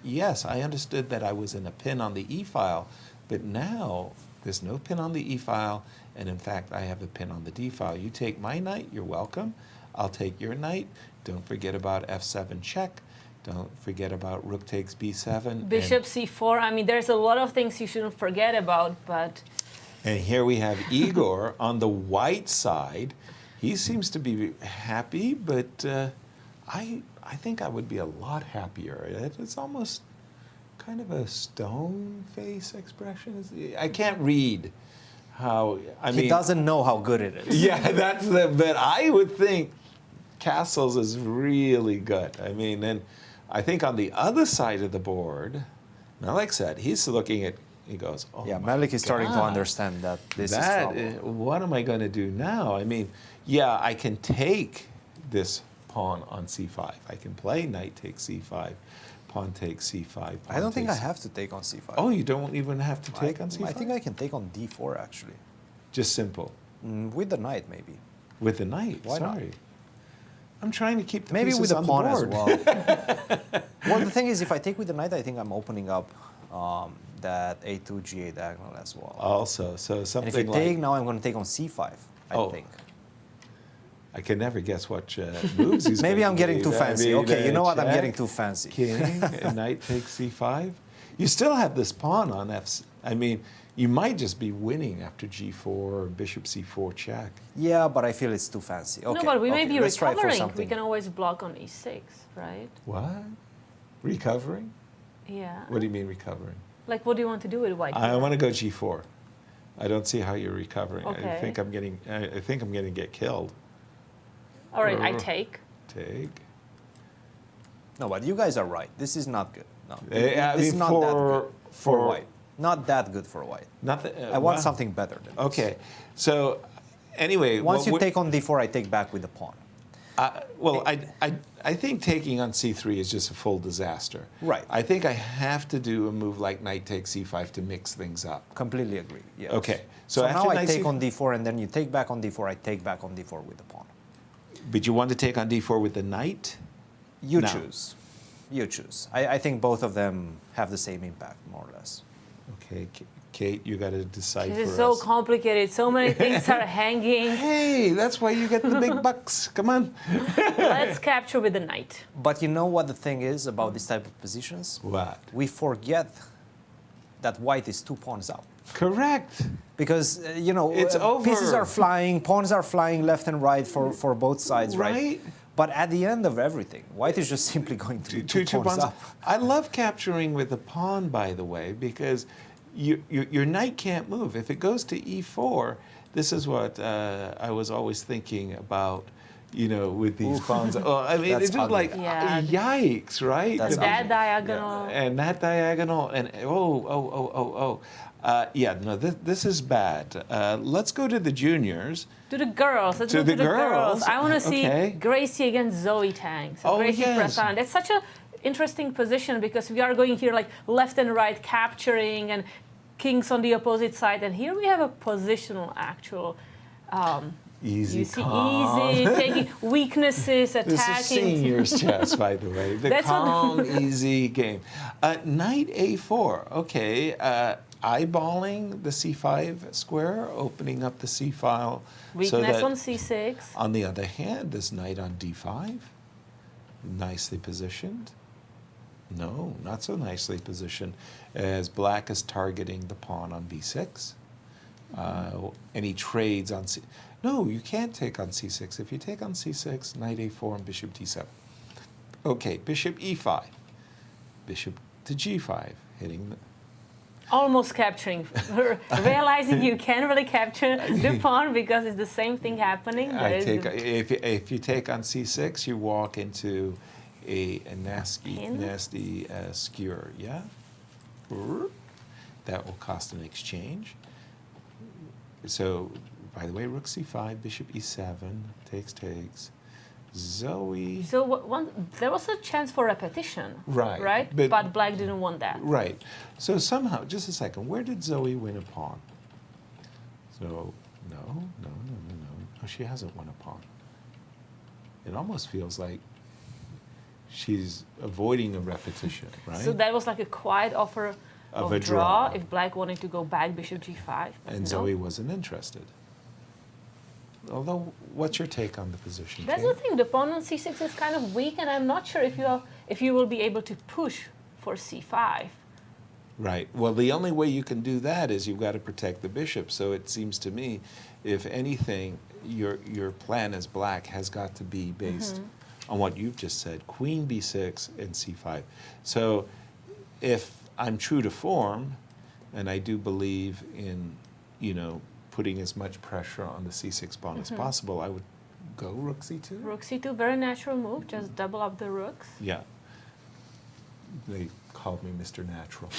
[SPEAKER 4] Yes, I understood that I was in a pin on the e-file, but now there's no pin on the e-file, and in fact, I have a pin on the d-file. You take my knight, you're welcome. I'll take your knight. Don't forget about f7 check. Don't forget about rook takes b7.
[SPEAKER 3] Bishop c4. I mean, there's a lot of things you shouldn't forget about, but
[SPEAKER 4] And here we have Igor on the white side. He seems to be happy, but I think I would be a lot happier. It's almost kind of a stone face expression. I can't read how. I mean,
[SPEAKER 5] He doesn't know how good it is.
[SPEAKER 4] yeah, but I would think castles is really good. I mean, and I think on the other side of the board, Melik said, he's looking at, he goes, oh
[SPEAKER 5] Yeah,
[SPEAKER 4] my
[SPEAKER 5] Melik is starting to
[SPEAKER 4] God.
[SPEAKER 5] understand that this is
[SPEAKER 4] That,
[SPEAKER 5] trouble.
[SPEAKER 4] what am I going to do now? I mean, yeah, I can take this pawn on c5. I can play knight takes c5, pawn takes c5. Pawn
[SPEAKER 5] I don't think I
[SPEAKER 4] takes-
[SPEAKER 5] have to take on c5.
[SPEAKER 4] Oh, you don't even have to take on c5?
[SPEAKER 5] I think I can take on d4 actually.
[SPEAKER 4] Just simple.
[SPEAKER 5] With the knight maybe.
[SPEAKER 4] With the knight,
[SPEAKER 5] Why not?
[SPEAKER 4] sorry. I'm trying to keep the
[SPEAKER 5] Maybe
[SPEAKER 4] pieces
[SPEAKER 5] with the
[SPEAKER 4] on
[SPEAKER 5] pawn
[SPEAKER 4] the
[SPEAKER 5] as
[SPEAKER 4] board.
[SPEAKER 5] well. Well, the thing is, if I take with the knight, I think I'm opening up that a2 g8 diagonal as well.
[SPEAKER 4] Also, so
[SPEAKER 5] and
[SPEAKER 4] something
[SPEAKER 5] if you
[SPEAKER 4] like...
[SPEAKER 5] take now, I'm going to take on c5. I
[SPEAKER 4] Oh.
[SPEAKER 5] think.
[SPEAKER 4] I can never guess what moves he's
[SPEAKER 5] Maybe
[SPEAKER 4] going
[SPEAKER 5] I'm
[SPEAKER 4] to
[SPEAKER 5] getting
[SPEAKER 4] leave.
[SPEAKER 5] too fancy. Okay, you know what? I'm
[SPEAKER 4] check,
[SPEAKER 5] getting too fancy.
[SPEAKER 4] King, and knight takes c5. You still have this pawn on f. I mean, you might just be winning after g4 or bishop c4 check.
[SPEAKER 5] Yeah, but I feel it's too fancy. Okay,
[SPEAKER 3] No, but we may
[SPEAKER 5] okay,
[SPEAKER 3] be
[SPEAKER 5] let's try for
[SPEAKER 3] recovering. We
[SPEAKER 5] something.
[SPEAKER 3] can always block on e6, right?
[SPEAKER 4] What? Recovering?
[SPEAKER 3] Yeah.
[SPEAKER 4] What do you mean recovering?
[SPEAKER 3] Like, what do you want to do with white?
[SPEAKER 4] I want to go g4. I don't see how you're recovering. I
[SPEAKER 3] Okay.
[SPEAKER 4] think I'm getting. I think I'm going to get killed.
[SPEAKER 3] All right, I take.
[SPEAKER 4] Take.
[SPEAKER 5] No, but you guys are right. This is not good. No,
[SPEAKER 4] I
[SPEAKER 5] this is
[SPEAKER 4] mean,
[SPEAKER 5] not that good for
[SPEAKER 4] for-
[SPEAKER 5] white. Not that good for white.
[SPEAKER 4] Nothing.
[SPEAKER 5] I want something better than this.
[SPEAKER 4] Okay. So, anyway.
[SPEAKER 5] Once you
[SPEAKER 4] what-
[SPEAKER 5] take on d4, I take back with the pawn.
[SPEAKER 4] Well, I think taking on c3 is just a full disaster.
[SPEAKER 5] Right.
[SPEAKER 4] I think I have to do a move like knight takes c5 to mix things up.
[SPEAKER 5] Completely agree. Yes.
[SPEAKER 4] Okay.
[SPEAKER 5] So
[SPEAKER 4] after
[SPEAKER 5] now I
[SPEAKER 4] knight
[SPEAKER 5] take
[SPEAKER 4] c-
[SPEAKER 5] on d4, and then you take back on d4. I take back on d4 with the pawn.
[SPEAKER 4] But you want to take on d4 with the knight?
[SPEAKER 5] You
[SPEAKER 4] No.
[SPEAKER 5] choose. You choose. I think both of them have the same impact, more or less.
[SPEAKER 4] Okay, Kate, you got to decide
[SPEAKER 3] This
[SPEAKER 4] for
[SPEAKER 3] is so
[SPEAKER 4] us.
[SPEAKER 3] complicated. So many things are hanging.
[SPEAKER 4] Hey, that's why you get the big bucks. Come on.
[SPEAKER 3] Let's capture with the knight.
[SPEAKER 5] But you know what the thing is about this type of positions?
[SPEAKER 4] What?
[SPEAKER 5] We forget that white is 2 pawns up.
[SPEAKER 4] Correct.
[SPEAKER 5] Because,
[SPEAKER 4] It's
[SPEAKER 5] pieces
[SPEAKER 4] over.
[SPEAKER 5] are flying, pawns are flying left and right for both sides, right?
[SPEAKER 4] Right.
[SPEAKER 5] But at the end of everything, white is just simply going to two pawns up.
[SPEAKER 4] I love capturing with a pawn, by the way, because your knight can't move. If it goes to e4, this is what I was always thinking about, with these pawns. Oh, I mean,
[SPEAKER 5] That's
[SPEAKER 4] it's just
[SPEAKER 5] ugly.
[SPEAKER 4] like,
[SPEAKER 3] Yeah.
[SPEAKER 4] yikes, right?
[SPEAKER 5] That's
[SPEAKER 3] That
[SPEAKER 5] ugly.
[SPEAKER 3] diagonal.
[SPEAKER 4] And that diagonal, and this is bad. Let's go to the juniors.
[SPEAKER 3] To the girls. Let's
[SPEAKER 4] To
[SPEAKER 3] go
[SPEAKER 4] the
[SPEAKER 3] to the girls.
[SPEAKER 4] girls?
[SPEAKER 3] I want to see
[SPEAKER 4] Okay.
[SPEAKER 3] Gracie against Zoe Tang. So
[SPEAKER 4] Oh,
[SPEAKER 3] Gracie
[SPEAKER 4] yes.
[SPEAKER 3] press on. That's such an interesting position because we are going here like left and right capturing and kings on the opposite side. And here we have a positional actual.
[SPEAKER 4] Easy,
[SPEAKER 3] You see
[SPEAKER 4] calm.
[SPEAKER 3] easy, taking weaknesses, attacking.
[SPEAKER 4] This is seniors chess, by the way. The
[SPEAKER 3] That's what-
[SPEAKER 4] calm, easy game. Knight a4. Okay. Eyeballing the c5 square, opening up the c file. so
[SPEAKER 3] Weakness
[SPEAKER 4] that,
[SPEAKER 3] on c6.
[SPEAKER 4] On the other hand, this knight on d5, nicely positioned. No, not so nicely positioned, as black is targeting the pawn on b6. And he trades on c. No, you can't take on c6. If you take on c6, knight a4 and bishop d7. Okay, bishop e5, bishop to g5, hitting the.
[SPEAKER 3] Almost capturing, realizing you can't really capture the pawn because it's the same thing happening.
[SPEAKER 4] If you take on c6, you walk into a nasty skewer. Yeah, that will cost an exchange. So, by the way, rook c5, bishop e7, takes. Zoe.
[SPEAKER 3] So there was a chance for repetition,
[SPEAKER 4] Right,
[SPEAKER 3] right?
[SPEAKER 4] but-
[SPEAKER 3] But black didn't want that.
[SPEAKER 4] Right. So somehow, just a second, where did Zoe win a pawn? So, no, she hasn't won a pawn. It almost feels like she's avoiding a repetition, right?
[SPEAKER 3] So that was like a quiet offer
[SPEAKER 4] Of
[SPEAKER 3] of
[SPEAKER 4] a
[SPEAKER 3] draw
[SPEAKER 4] draw.
[SPEAKER 3] if black wanted to go back bishop g5. but
[SPEAKER 4] And
[SPEAKER 3] no.
[SPEAKER 4] Zoe wasn't interested. Although, what's your take on the position?
[SPEAKER 3] That's
[SPEAKER 4] Kate?
[SPEAKER 3] the thing. The pawn on c6 is kind of weak, and I'm not sure if you will be able to push for c5.
[SPEAKER 4] Right. Well, the only way you can do that is you've got to protect the bishop. So it seems to me, if anything, your plan as black has got to be based on what you've just said: queen b6 and c5. So if I'm true to form, and I do believe in, putting as much pressure on the c6 pawn as possible, I would go rook c2.
[SPEAKER 3] Rook c2, very natural move. Just double up the rooks.
[SPEAKER 4] Yeah. They called me Mr. Natural.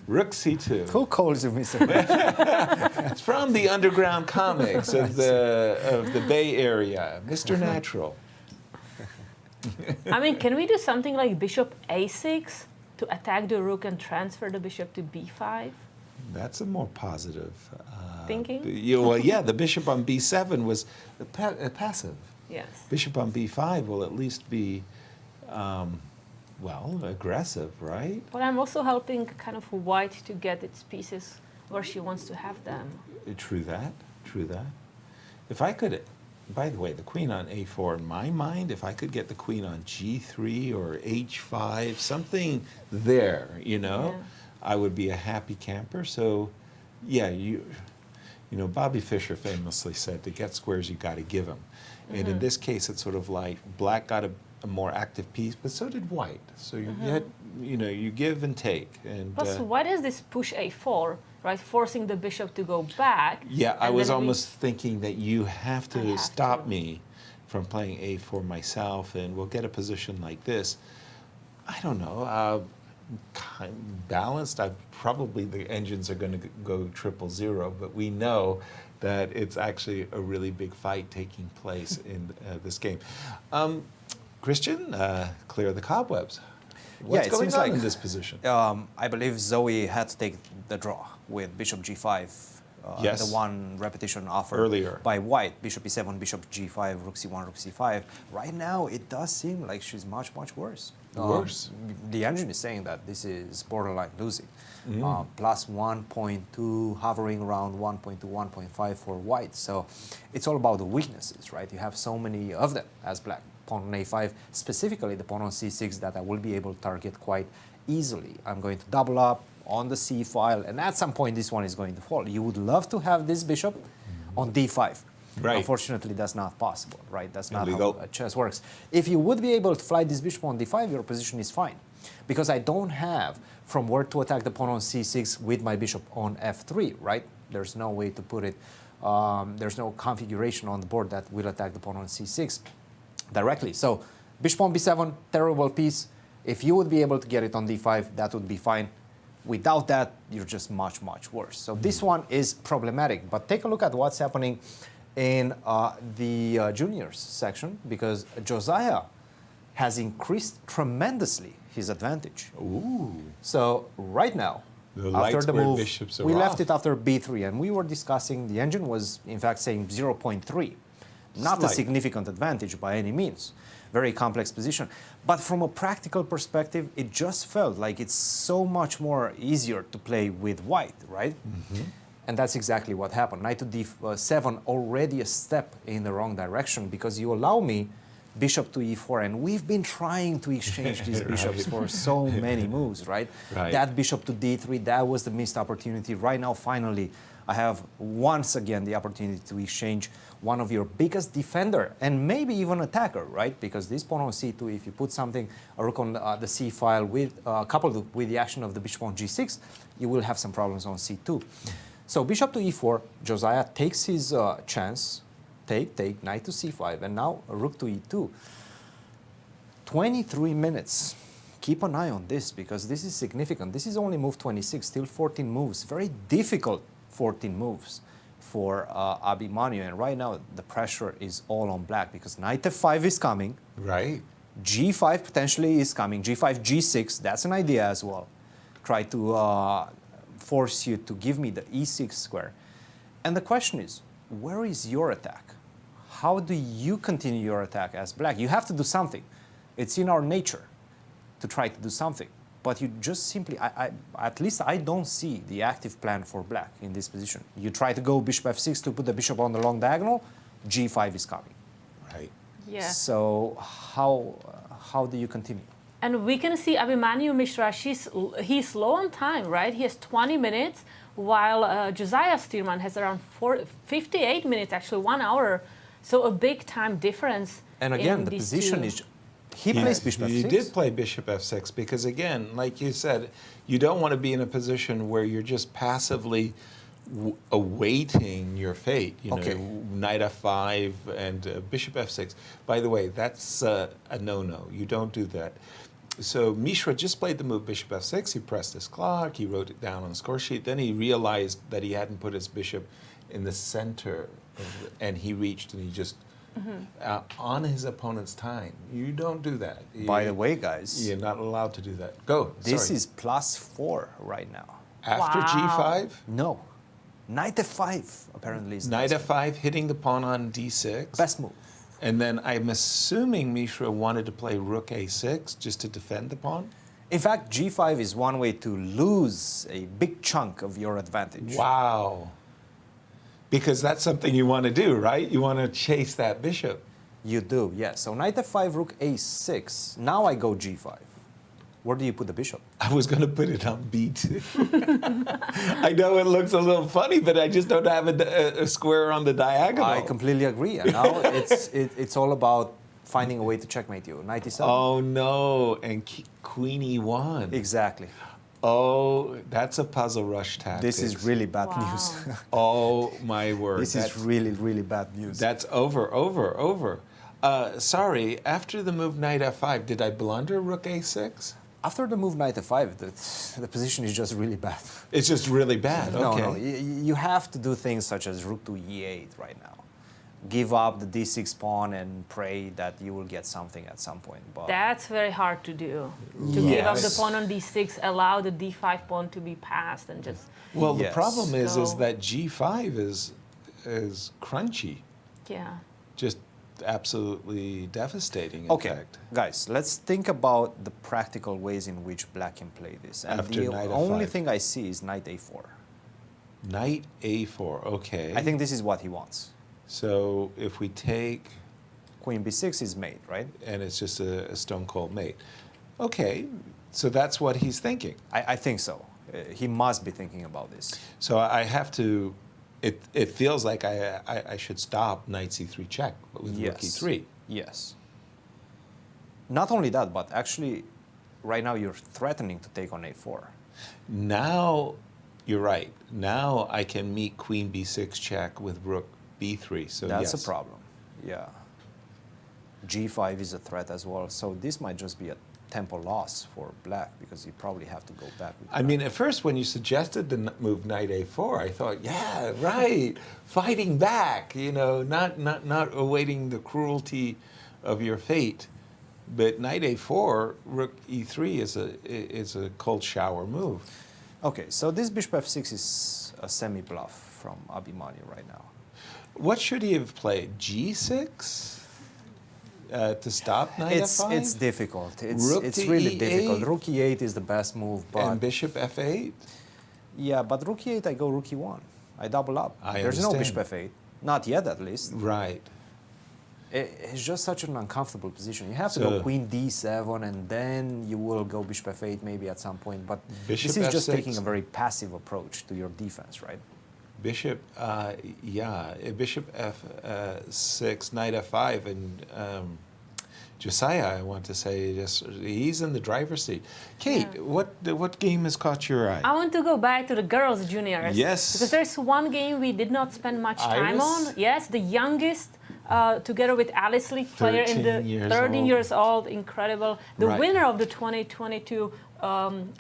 [SPEAKER 4] Rook c2.
[SPEAKER 5] Who calls you Mr.
[SPEAKER 4] It's from the underground comics of the Bay Area. Mr. Natural.
[SPEAKER 3] I mean, can we do something like bishop a6 to attack the rook and transfer the bishop to b5?
[SPEAKER 4] That's a more positive
[SPEAKER 3] Thinking?
[SPEAKER 4] the bishop on b7 was passive.
[SPEAKER 3] Yes.
[SPEAKER 4] Bishop on b5 will at least be, aggressive, right?
[SPEAKER 3] But I'm also helping kind of white to get its pieces where she wants to have them.
[SPEAKER 4] True that. If I could by the way, the queen on a4, in my mind, if I could get the queen on g3 or h5, something there, you know, I would be a happy camper. So, yeah, you know, Bobby Fischer famously said, to get squares, you got to give them. And in this case, it's sort of like black got a more active piece, but so did white. So you had, you know, you give and take. And
[SPEAKER 3] Plus, what is this push a4, right? Forcing the bishop to go back.
[SPEAKER 4] yeah, I was almost thinking that you have to stop me from playing a4 myself, and we'll get a position like this. I don't know, kind of balanced. Probably the engines are going to go 000, but we know that it's actually a really big fight taking place in this game. Christian, clear the cobwebs. What's going on in this position?
[SPEAKER 5] I believe Zoe had to take the draw with bishop g5.
[SPEAKER 4] Yes.
[SPEAKER 5] The one repetition offered
[SPEAKER 4] Earlier.
[SPEAKER 5] by white, bishop e7, bishop g5, rook c1, rook c5. Right now, it does seem like she's much, much worse.
[SPEAKER 4] Worse?
[SPEAKER 5] The engine is saying that this is borderline losing. Plus 1.2, hovering around 1.2, 1.5 for white. So it's all about the weaknesses, right? You have so many of them as black. Pawn on a5, specifically the pawn on c6 that I will be able to target quite easily. I'm going to double up on the c file, and at some point this one is going to fall. You would love to have this bishop on d5.
[SPEAKER 4] Right.
[SPEAKER 5] Unfortunately, that's not possible, right? That's not
[SPEAKER 4] Illegal.
[SPEAKER 5] how chess works. If you would be able to fly this bishop on d5, your position is fine. Because I don't have from where to attack the pawn on c6 with my bishop on f3, right? There's no way to put it, there's no configuration on the board that will attack the pawn on c6 directly. So bishop on b7, terrible piece. If you would be able to get it on d5, that would be fine. Without that, you're just much, much worse. So this one is problematic. But take a look at what's happening in the juniors section, because Josiah has increased tremendously his advantage.
[SPEAKER 4] Ooh.
[SPEAKER 5] So right now,
[SPEAKER 4] The
[SPEAKER 5] after
[SPEAKER 4] lights
[SPEAKER 5] the
[SPEAKER 4] where
[SPEAKER 5] move,
[SPEAKER 4] bishops are
[SPEAKER 5] we left
[SPEAKER 4] off.
[SPEAKER 5] it after b3, and we were discussing, the engine was in fact saying 0.3. Not a
[SPEAKER 4] Slight.
[SPEAKER 5] significant advantage by any means. Very complex position. But from a practical perspective, it just felt like it's so much more easier to play with white, right? And that's exactly what happened. Knight to d7, already a step in the wrong direction, because you allow me bishop to e4, and we've been trying to exchange these bishops for so many moves, right? That bishop to d3, that was the missed opportunity. Right now, finally, I have once again the opportunity to exchange one of your biggest defender and maybe even attacker, right? Because this pawn on c2, if you put something, a rook on the c file with coupled with the action of the bishop on g6, you will have some problems on c2. So bishop to e4, Josiah takes his chance, take, knight to c5, and now a rook to e2. 23 minutes. Keep an eye on this, because this is significant. This is only move 26, still 14 moves. Very difficult 14 moves for Abhi, and right now the pressure is all on black, because knight f5 is coming.
[SPEAKER 4] Right.
[SPEAKER 5] G5 potentially is coming. G5, G6, that's an idea as well. Try to force you to give me the e6 square. And the question is, where is your attack? How do you continue your attack as black? You have to do something. It's in our nature to try to do something. But you just simply, at least I don't see the active plan for black in this position. You try to go bishop f6 to put the bishop on the long diagonal, g5 is coming.
[SPEAKER 4] Right.
[SPEAKER 3] Yeah.
[SPEAKER 5] So how do you continue?
[SPEAKER 3] And we can see Abhi Mishra, he's low on time, right? He has 20 minutes, while Josiah Stearman has around 58 minutes, actually 1 hour. So a big time difference.
[SPEAKER 5] And again, the position is, he plays bishop f6.
[SPEAKER 4] You did play bishop f6 because, again, like you said, you don't want to be in a position where you're just passively awaiting your fate. You know, knight f5 and bishop f6. By the way, that's a no-no. You don't do that. So Mishra just played the move bishop f6. He pressed his clock. He wrote it down on the score sheet. Then he realized that he hadn't put his bishop in the center, and he reached, and he just on his opponent's time. You don't do that.
[SPEAKER 5] By the way, guys,
[SPEAKER 4] you're not allowed to do that. Go.
[SPEAKER 5] This is +4 right now.
[SPEAKER 4] After g5?
[SPEAKER 5] No. Knight f5 apparently is
[SPEAKER 4] Knight f5, hitting the pawn on d6.
[SPEAKER 5] Best move.
[SPEAKER 4] And then I'm assuming Mishra wanted to play rook a6 just to defend the pawn?
[SPEAKER 5] In fact, g5 is one way to lose a big chunk of your advantage.
[SPEAKER 4] Wow. Because that's something you want to do, right? You want to chase that bishop.
[SPEAKER 5] You do, yes. So knight f5, rook a6. Now I go g5. Where do you put the bishop?
[SPEAKER 4] I was going to put it on b2. I know it looks a little funny, but I just don't have a square on the diagonal.
[SPEAKER 5] I completely agree. And now it's all about finding a way to checkmate you. Knight e7.
[SPEAKER 4] Oh, no. And queen e1.
[SPEAKER 5] Exactly.
[SPEAKER 4] Oh, that's a puzzle rush tactic.
[SPEAKER 5] This is really bad news.
[SPEAKER 4] Oh, my word.
[SPEAKER 5] This is really, really bad news.
[SPEAKER 4] That's over. Sorry, after the move knight f5, did I blunder rook a6?
[SPEAKER 5] After the move knight f5, the position is just really bad.
[SPEAKER 4] It's just really bad. Okay.
[SPEAKER 5] No, you have to do things such as rook to e8 right now. Give up the d6 pawn and pray that you will get something at some point. But
[SPEAKER 3] That's very hard to do. To give up the pawn on d6, allow the d5 pawn to be passed, and just.
[SPEAKER 4] Well, the
[SPEAKER 5] Yes.
[SPEAKER 4] problem is
[SPEAKER 3] So-
[SPEAKER 4] that g5 is crunchy.
[SPEAKER 3] Yeah.
[SPEAKER 4] Just absolutely devastating, in
[SPEAKER 5] Okay,
[SPEAKER 4] fact.
[SPEAKER 5] guys, let's think about the practical ways in which black can play this. And
[SPEAKER 4] After
[SPEAKER 5] the
[SPEAKER 4] knight
[SPEAKER 5] only
[SPEAKER 4] f5.
[SPEAKER 5] thing I see is knight a4.
[SPEAKER 4] Knight a4, okay.
[SPEAKER 5] I think this is what he wants.
[SPEAKER 4] So if we take,
[SPEAKER 5] Queen b6 is mate, right?
[SPEAKER 4] and it's just a stone cold mate. Okay, so that's what he's thinking.
[SPEAKER 5] I think so. He must be thinking about this.
[SPEAKER 4] So I have to, it feels like I should stop knight c3 check with rook e3.
[SPEAKER 5] Yes. Not only that, but actually, right now you're threatening to take on a4.
[SPEAKER 4] Now, you're right. Now I can meet queen b6 check with rook b3. So
[SPEAKER 5] That's
[SPEAKER 4] yes.
[SPEAKER 5] a problem. Yeah. g5 is a threat as well. So this might just be a tempo loss for black because you probably have to go back. With
[SPEAKER 4] I mean, at first when you suggested the move knight a4, I thought, yeah, right, fighting back, you know, not awaiting the cruelty of your fate. But knight a4, rook e3 is a cold shower move.
[SPEAKER 5] Okay, so this bishop f6 is a semi-bluff from Abhi right now.
[SPEAKER 4] What should he have played? G6 to stop knight f5?
[SPEAKER 5] It's difficult.
[SPEAKER 4] Rook
[SPEAKER 5] It's
[SPEAKER 4] to
[SPEAKER 5] really
[SPEAKER 4] E8?
[SPEAKER 5] difficult. Rook e8 is the best move, but
[SPEAKER 4] And bishop f8?
[SPEAKER 5] yeah, but rook e8 I go rook e1. I double up.
[SPEAKER 4] I
[SPEAKER 5] There's no
[SPEAKER 4] understand.
[SPEAKER 5] bishop f8. Not yet, at least.
[SPEAKER 4] Right.
[SPEAKER 5] It's just such an uncomfortable position. You have to
[SPEAKER 4] So-
[SPEAKER 5] go queen d7, and then you will go bishop f8 maybe at some point. But
[SPEAKER 4] Bishop
[SPEAKER 5] this is just
[SPEAKER 4] f6.
[SPEAKER 5] taking a very passive approach to your defense, right?
[SPEAKER 4] Bishop, bishop f6, knight f5, and Josiah, I want to say, he's in the driver's seat. Kate, what game has caught your eye?
[SPEAKER 3] I want to go back to the girls' juniors.
[SPEAKER 4] Yes.
[SPEAKER 3] Because there's one game we did not spend much time
[SPEAKER 4] Iris?
[SPEAKER 3] on. Yes, the youngest, together with Alice League player in
[SPEAKER 4] 13
[SPEAKER 3] the
[SPEAKER 4] years
[SPEAKER 3] 13
[SPEAKER 4] old.
[SPEAKER 3] years old, incredible. The
[SPEAKER 4] Right.
[SPEAKER 3] winner of the 2022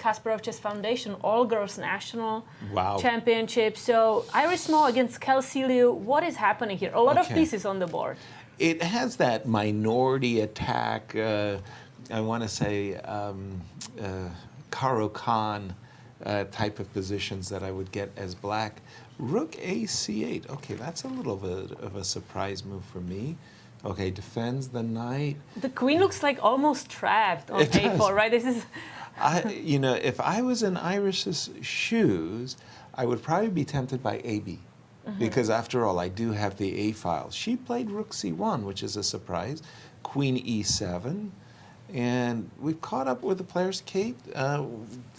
[SPEAKER 3] Kasparov Chess Foundation All Girls National
[SPEAKER 4] Wow.
[SPEAKER 3] Championship. So Iris Small against Kelsey Liu. What is happening here? A lot of
[SPEAKER 4] Okay.
[SPEAKER 3] pieces on the board.
[SPEAKER 4] It has that minority attack, I want to say, Karo Khan type of positions that I would get as black. Rook a c8. Okay, that's a little bit of a surprise move for me. Okay, defends the knight.
[SPEAKER 3] The queen looks like almost trapped on
[SPEAKER 4] It does.
[SPEAKER 3] a4, right? This is
[SPEAKER 4] If I was in Iris's shoes, I would probably be tempted by AB. Because after all, I do have the A file. She played rook c1, which is a surprise. Queen e7. And we've caught up with the players. Kate,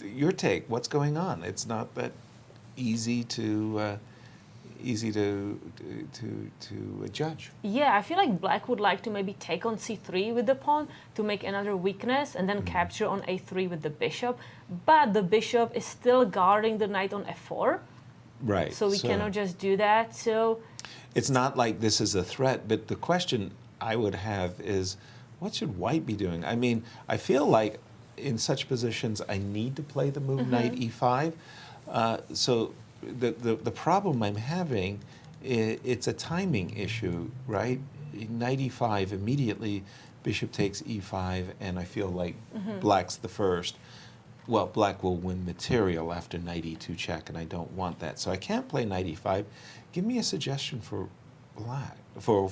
[SPEAKER 4] your take, what's going on? It's not that easy to judge.
[SPEAKER 3] Yeah, I feel like black would like to maybe take on c3 with the pawn to make another weakness and then capture on a3 with the bishop. But the bishop is still guarding the knight on f4.
[SPEAKER 4] Right.
[SPEAKER 3] So we cannot just do that. So
[SPEAKER 4] It's not like this is a threat, but the question I would have is, what should white be doing? I mean, I feel like in such positions, I need to play the move knight e5. So the problem I'm having, it's a timing issue, right? Knight e5, immediately bishop takes e5, and I feel like black's the first. Well, black will win material after knight e2 check, and I don't want that. So I can't play knight e5. Give me a suggestion for black, for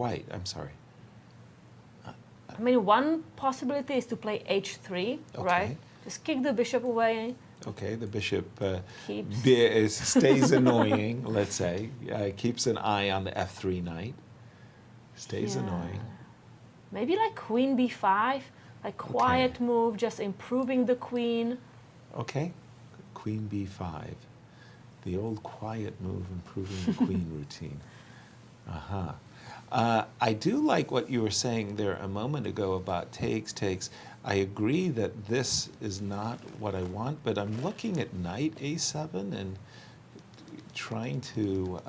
[SPEAKER 4] white, I'm sorry.
[SPEAKER 3] I mean, one possibility is to play h3, right? Just kick the bishop away
[SPEAKER 4] Okay, the bishop
[SPEAKER 3] Keeps.
[SPEAKER 4] stays annoying, let's say. Keeps an eye on the f3 knight. Stays annoying.
[SPEAKER 3] Maybe like queen b5, like quiet move, just improving the queen.
[SPEAKER 4] Okay, queen b5. The old quiet move, improving the queen routine. I do like what you were saying there a moment ago about takes. I agree that this is not what I want, but I'm looking at knight a7 and trying to,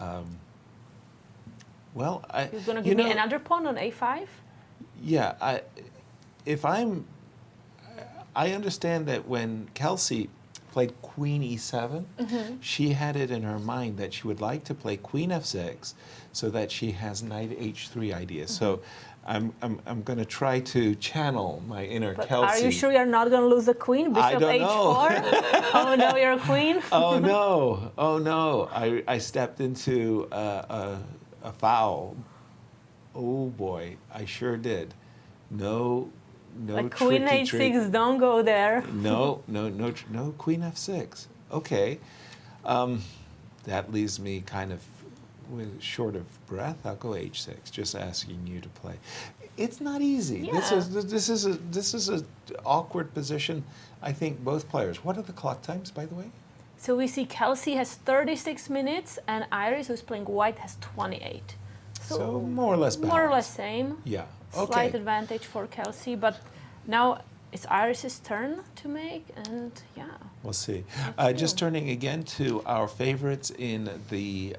[SPEAKER 3] You're going to give me another pawn on a5?
[SPEAKER 4] Yeah, I understand that when Kelsey played queen e7, she had it in her mind that she would like to play queen f6 so that she has knight h3 ideas. So I'm going to try to channel my inner
[SPEAKER 3] But
[SPEAKER 4] Kelsey.
[SPEAKER 3] are you sure you're not going to lose the queen? Bishop
[SPEAKER 4] don't
[SPEAKER 3] h4? Oh no, you're a queen?
[SPEAKER 4] Oh no. I stepped into a foul. Oh boy, I sure did. No
[SPEAKER 3] Like queen h6,
[SPEAKER 4] trick.
[SPEAKER 3] don't go there.
[SPEAKER 4] No, queen f6. Okay. That leaves me kind of short of breath. I'll go h6, just asking you to play. It's not easy.
[SPEAKER 3] Yeah.
[SPEAKER 4] This is a awkward position, I think, both players. What are the clock times, by the way?
[SPEAKER 3] So we see Kelsey has 36 minutes and Iris, who's playing white, has 28.
[SPEAKER 4] So more or less balanced.
[SPEAKER 3] More or less same.
[SPEAKER 4] Yeah. Okay.
[SPEAKER 3] Slight advantage for Kelsey, but now it's Iris's turn to make, and yeah.
[SPEAKER 4] We'll see. Just turning again to our favorites in the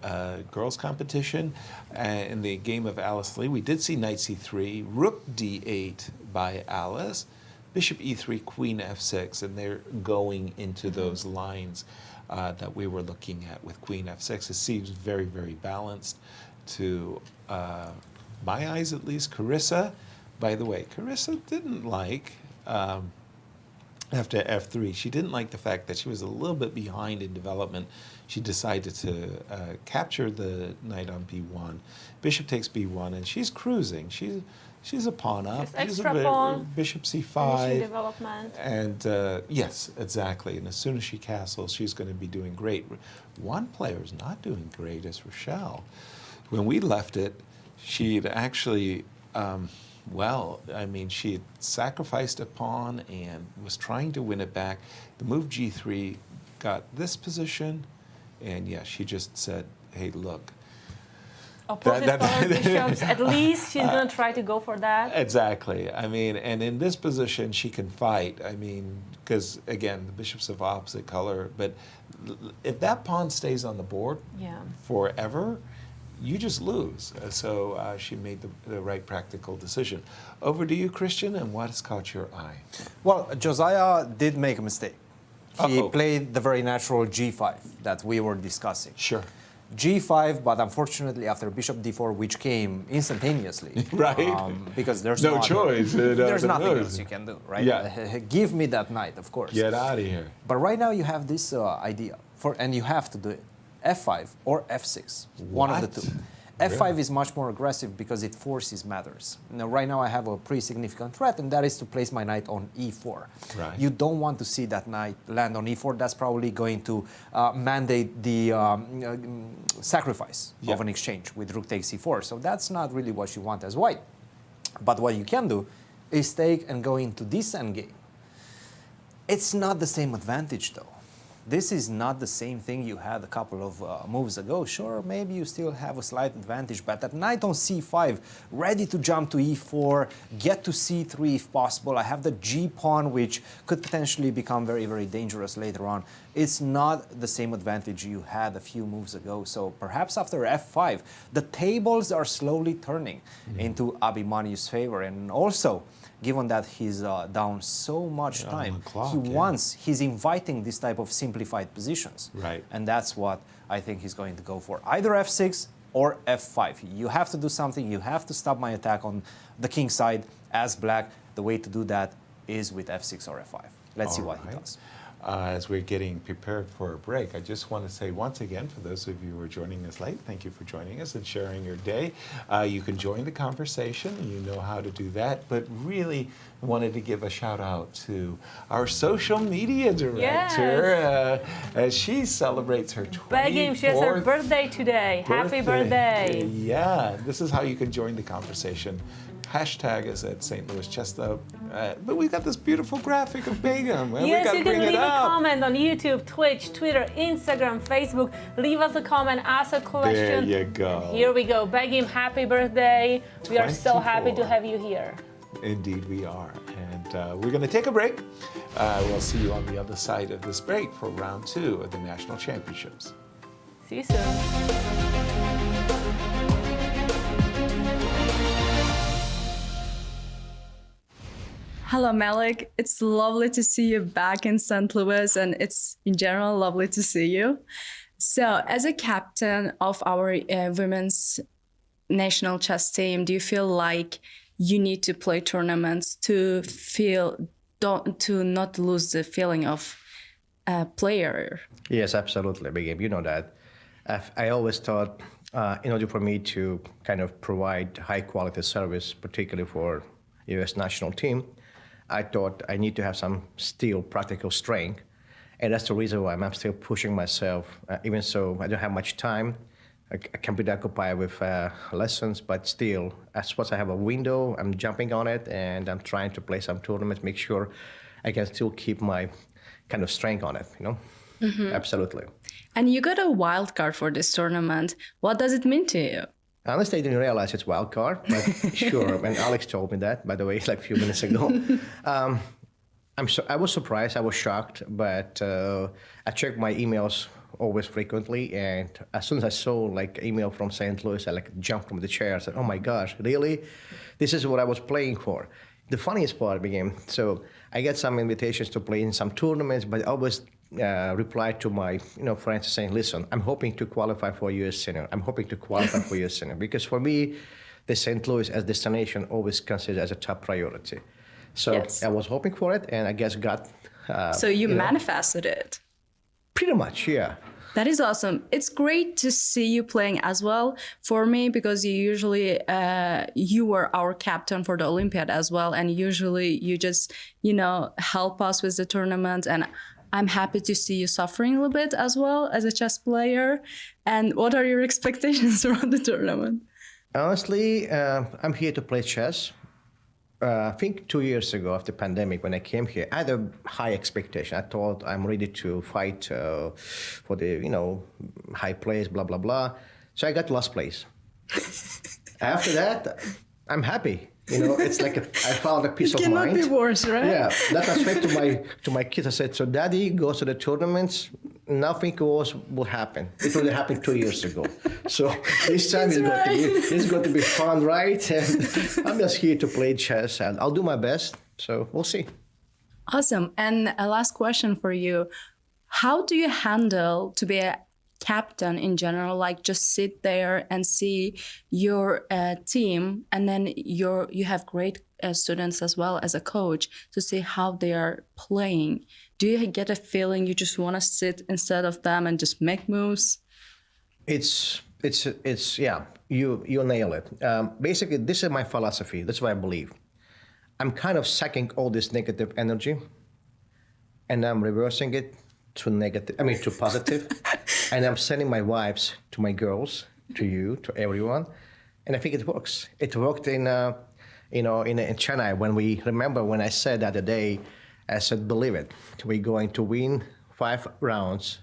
[SPEAKER 4] girls' competition, in the game of Alice Lee, we did see knight c3, rook d8 by Alice, bishop e3, queen f6, and they're going into those lines that we were looking at with queen f6. It seems very, very balanced to my eyes, at least. Carissa, by the way, Carissa didn't like, after f3, she didn't like the fact that she was a little bit behind in development. She decided to capture the knight on b1. Bishop takes b1, and she's cruising. She's a pawn up.
[SPEAKER 3] Just extra pawn.
[SPEAKER 4] Bishop c5.
[SPEAKER 3] Finishing development.
[SPEAKER 4] And yes, exactly. And as soon as she castles, she's going to be doing great. One player is not doing great is Rochelle. When we left it, she'd actually, she had sacrificed a pawn and was trying to win it back. The move g3 got this position, and yeah, she just said, hey, look.
[SPEAKER 3] Opposite color bishops, at least she's going to try to go for that.
[SPEAKER 4] Exactly. I mean, and in this position, she can fight. I mean, because, again, the bishop's of opposite color. But if that pawn stays on the board forever, you just lose. So she made the right practical decision. Over to you, Cristian, and what has caught your eye?
[SPEAKER 5] Well, Josiah did make a mistake. He played the very natural g5 that we were discussing.
[SPEAKER 4] Sure.
[SPEAKER 5] g5, but unfortunately after bishop d4, which came instantaneously.
[SPEAKER 4] Right.
[SPEAKER 5] Because there's
[SPEAKER 4] no choice.
[SPEAKER 5] There's nothing else you can do, right?
[SPEAKER 4] Yeah.
[SPEAKER 5] Give me that knight, of course.
[SPEAKER 4] Get out of here.
[SPEAKER 5] But right now you have this idea, and you have to do it. f5 or f6, one of the two. f5 is much more aggressive because it forces matters. Now, right now I have a pretty significant threat, and that is to place my knight on e4.
[SPEAKER 4] Right.
[SPEAKER 5] You don't want to see that knight land on e4. That's probably going to mandate the sacrifice of an exchange with rook takes e4. So that's not really what you want as white. But what you can do is take and go into this endgame. It's not the same advantage, though. This is not the same thing you had a couple of moves ago. Sure, maybe you still have a slight advantage, but that knight on c5, ready to jump to e4, get to c3 if possible. I have the g-pawn, which could potentially become very, very dangerous later on. It's not the same advantage you had a few moves ago. So perhaps after f5, the tables are slowly turning into Abhimanyu's favor. And also, given that he's down so much time, he's inviting this type of simplified positions.
[SPEAKER 4] Right.
[SPEAKER 5] And that's what I think he's going to go for. Either f6 or f5. You have to do something. You have to stop my attack on the king side as black. The way to do that is with f6 or f5. Let's see what he does.
[SPEAKER 4] as we're getting prepared for a break, I just want to say once again, for those of you who are joining us late, thank you for joining us and sharing your day. You can join the conversation. You know how to do that. But really wanted to give a shout out to our social media director as she celebrates her 24th
[SPEAKER 3] She has her birthday today. Happy birthday.
[SPEAKER 4] Yeah, this is how you can join the conversation. Hashtag is at St. Louis Chess Club. But we got this beautiful graphic of Begum.
[SPEAKER 3] Yes, you can leave a comment on YouTube, Twitch, Twitter, Instagram, Facebook. Leave us a comment, ask a question.
[SPEAKER 4] There you go.
[SPEAKER 3] Here we go. Begum, happy birthday. We are so happy to have you here.
[SPEAKER 4] Indeed we are. And we're going to take a break. We'll see you on the other side of this break for round 2 of the National Championships.
[SPEAKER 3] See you soon.
[SPEAKER 9] Hello, Melik. It's lovely to see you back in St. Louis, and it's in general lovely to see you. So, as a captain of our women's national chess team, do you feel like you need to play tournaments to not lose the feeling of a player?
[SPEAKER 10] Yes, absolutely, Begum. You know that. I always thought, in order for me to kind of provide high quality service, particularly for U.S. national team, I thought I need to have some still practical strength. And that's the reason why I'm still pushing myself, even so I don't have much time. I can be occupied with lessons, but still, as suppose I have a window, I'm jumping on it, and I'm trying to play some tournaments, make sure I can still keep my kind of strength on it, you know? Mm-hmm. Absolutely.
[SPEAKER 9] And you got a wild card for this tournament. What does it mean to you?
[SPEAKER 10] Honestly, I didn't realize it's wild card, but sure. And Alex told me that, by the way, like a few minutes ago. I was surprised, I was shocked, but I check my emails always frequently, and as soon as I saw like email from St. Louis, I like jumped from the chair. I said, "Oh my gosh, really? This is what I was playing for." The funniest part began. So I get some invitations to play in some tournaments, but I always reply to my friends saying, "Listen, I'm hoping to qualify for U.S. Senior. I'm hoping to qualify for U.S. Senior," because for me, the St. Louis as destination always considered as a top priority. So yes. I was hoping for it, and I guess got.
[SPEAKER 9] So you manifested it.
[SPEAKER 10] Pretty much, yeah.
[SPEAKER 9] That is awesome. It's great to see you playing as well for me, because you usually, you were our captain for the Olympiad as well. And usually you just, help us with the tournament. And I'm happy to see you suffering a little bit as well as a chess player. And what are your expectations around the tournament?
[SPEAKER 10] Honestly, I'm here to play chess. I think 2 years ago, after the pandemic, when I came here, I had a high expectation. I thought I'm ready to fight for the, high place, blah, blah, blah. So I got last place. After that, I'm happy. It's like I found a peace of mind.
[SPEAKER 9] It cannot be worse, right?
[SPEAKER 10] Yeah, that I said to my kids. I said, "So Daddy goes to the tournaments. Nothing else will happen. It already happened 2 years ago. So this time it's going to be fun, right? And I'm just here to play chess, and I'll do my best. So we'll see."
[SPEAKER 9] Awesome. And a last question for you: how do you handle to be a captain in general, like just sit there and see your team, and then you have great students as well as a coach to see how they are playing? Do you get a feeling you just want to sit instead of them and just make moves?
[SPEAKER 10] It's yeah, you nail it. Basically, this is my philosophy. That's what I believe. I'm kind of sucking all this negative energy, and I'm reversing it to positive. And I'm sending my vibes to my girls, to you, to everyone. And I think it works. It worked in Chennai when I said the other day, I said, believe it, we're going to win 5 rounds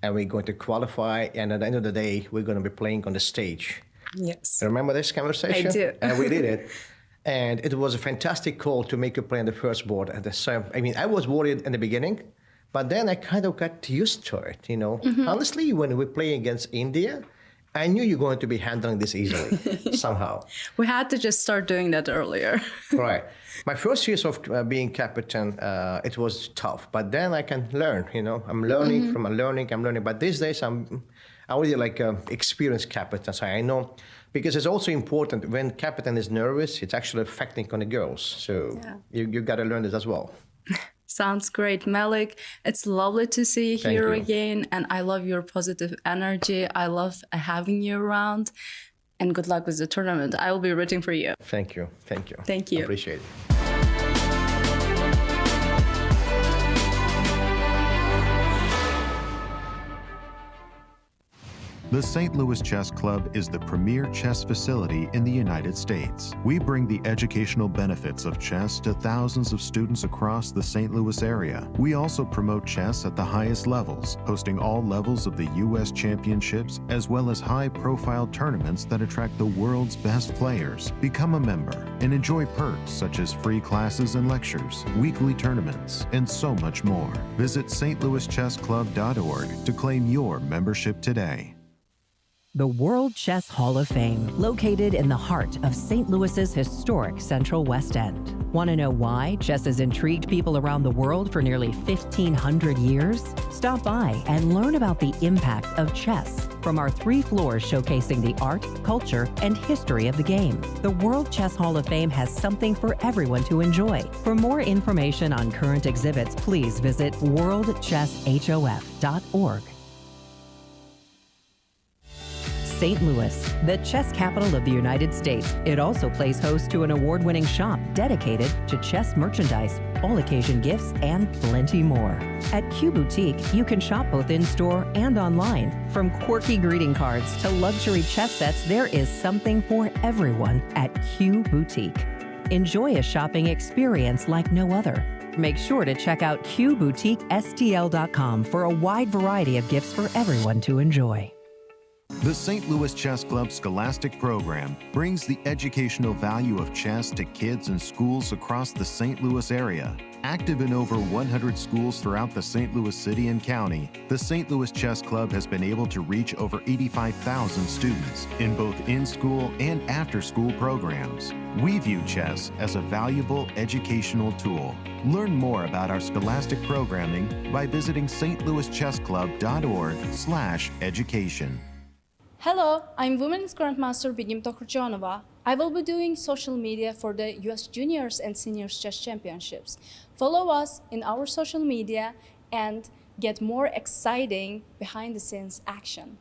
[SPEAKER 10] and we're going to qualify. And at the end of the day, we're going to be playing on the stage.
[SPEAKER 9] Yes.
[SPEAKER 10] Remember this conversation?
[SPEAKER 9] I do.
[SPEAKER 10] And we did it. And it was a fantastic call to make you play on the first board. I was worried in the beginning, but then I kind of got used to it, Mm-hmm. Honestly, when we play against India, I knew you're going to be handling this easily, somehow.
[SPEAKER 9] We had to just start doing that earlier.
[SPEAKER 10] Right. My first years of being captain, it was tough, but then I can learn, I'm learning mm-hmm. But these days, I'm already like an experienced captain, so I know. Because it's also important, when captain is nervous, it's actually affecting on the girls. So you got to learn this as well.
[SPEAKER 9] Sounds great, Melik. It's lovely to see you
[SPEAKER 10] Thank
[SPEAKER 9] here
[SPEAKER 10] you.
[SPEAKER 9] again, and I love your positive energy. I love having you around, and good luck with the tournament. I will be rooting for you.
[SPEAKER 10] Thank you. Thank you.
[SPEAKER 9] Thank you.
[SPEAKER 10] Appreciate it.
[SPEAKER 1] The St. Louis Chess Club is the premier chess facility in the United States. We bring the educational benefits of chess to thousands of students across the St. Louis area. We also promote chess at the highest levels, hosting all levels of the U.S. championships, as well as high-profile tournaments that attract the world's best players. Become a member and enjoy perks such as free classes and lectures, weekly tournaments, and so much more. Visit stlouischessclub.org to claim your membership today.
[SPEAKER 8] The World Chess Hall of Fame, located in the heart of St. Louis's historic Central West End. Want to know why chess has intrigued people around the world for nearly 1,500 years? Stop by and learn about the impact of chess from our 3 floors showcasing the art, culture, and history of the game. The World Chess Hall of Fame has something for everyone to enjoy. For more information on current exhibits, please visit worldchesshof.org. St. Louis, the chess capital of the United States. It also plays host to an award-winning shop dedicated to chess merchandise, all-occasion gifts, and plenty more. At Q Boutique, you can shop both in-store and online. From quirky greeting cards to luxury chess sets, there is something for everyone at Q Boutique. Enjoy a shopping experience like no other. Make sure to check out QBoutiqueSTL.com for a wide variety of gifts for everyone to enjoy.
[SPEAKER 1] The St. Louis Chess Club Scholastic Program brings the educational value of chess to kids and schools across the St. Louis area. Active in over 100 schools throughout the St. Louis city and county, the St. Louis Chess Club has been able to reach over 85,000 students in both in-school and after-school programs. We view chess as a valuable educational tool. Learn more about our scholastic programming by visiting stlouischessclub.org/education.
[SPEAKER 6] Hello, I'm Women's Grandmaster Bigim Tokhurjanova. I will be doing social media for the US Juniors and Seniors Chess Championships. Follow us in our social media and get more exciting behind-the-scenes action.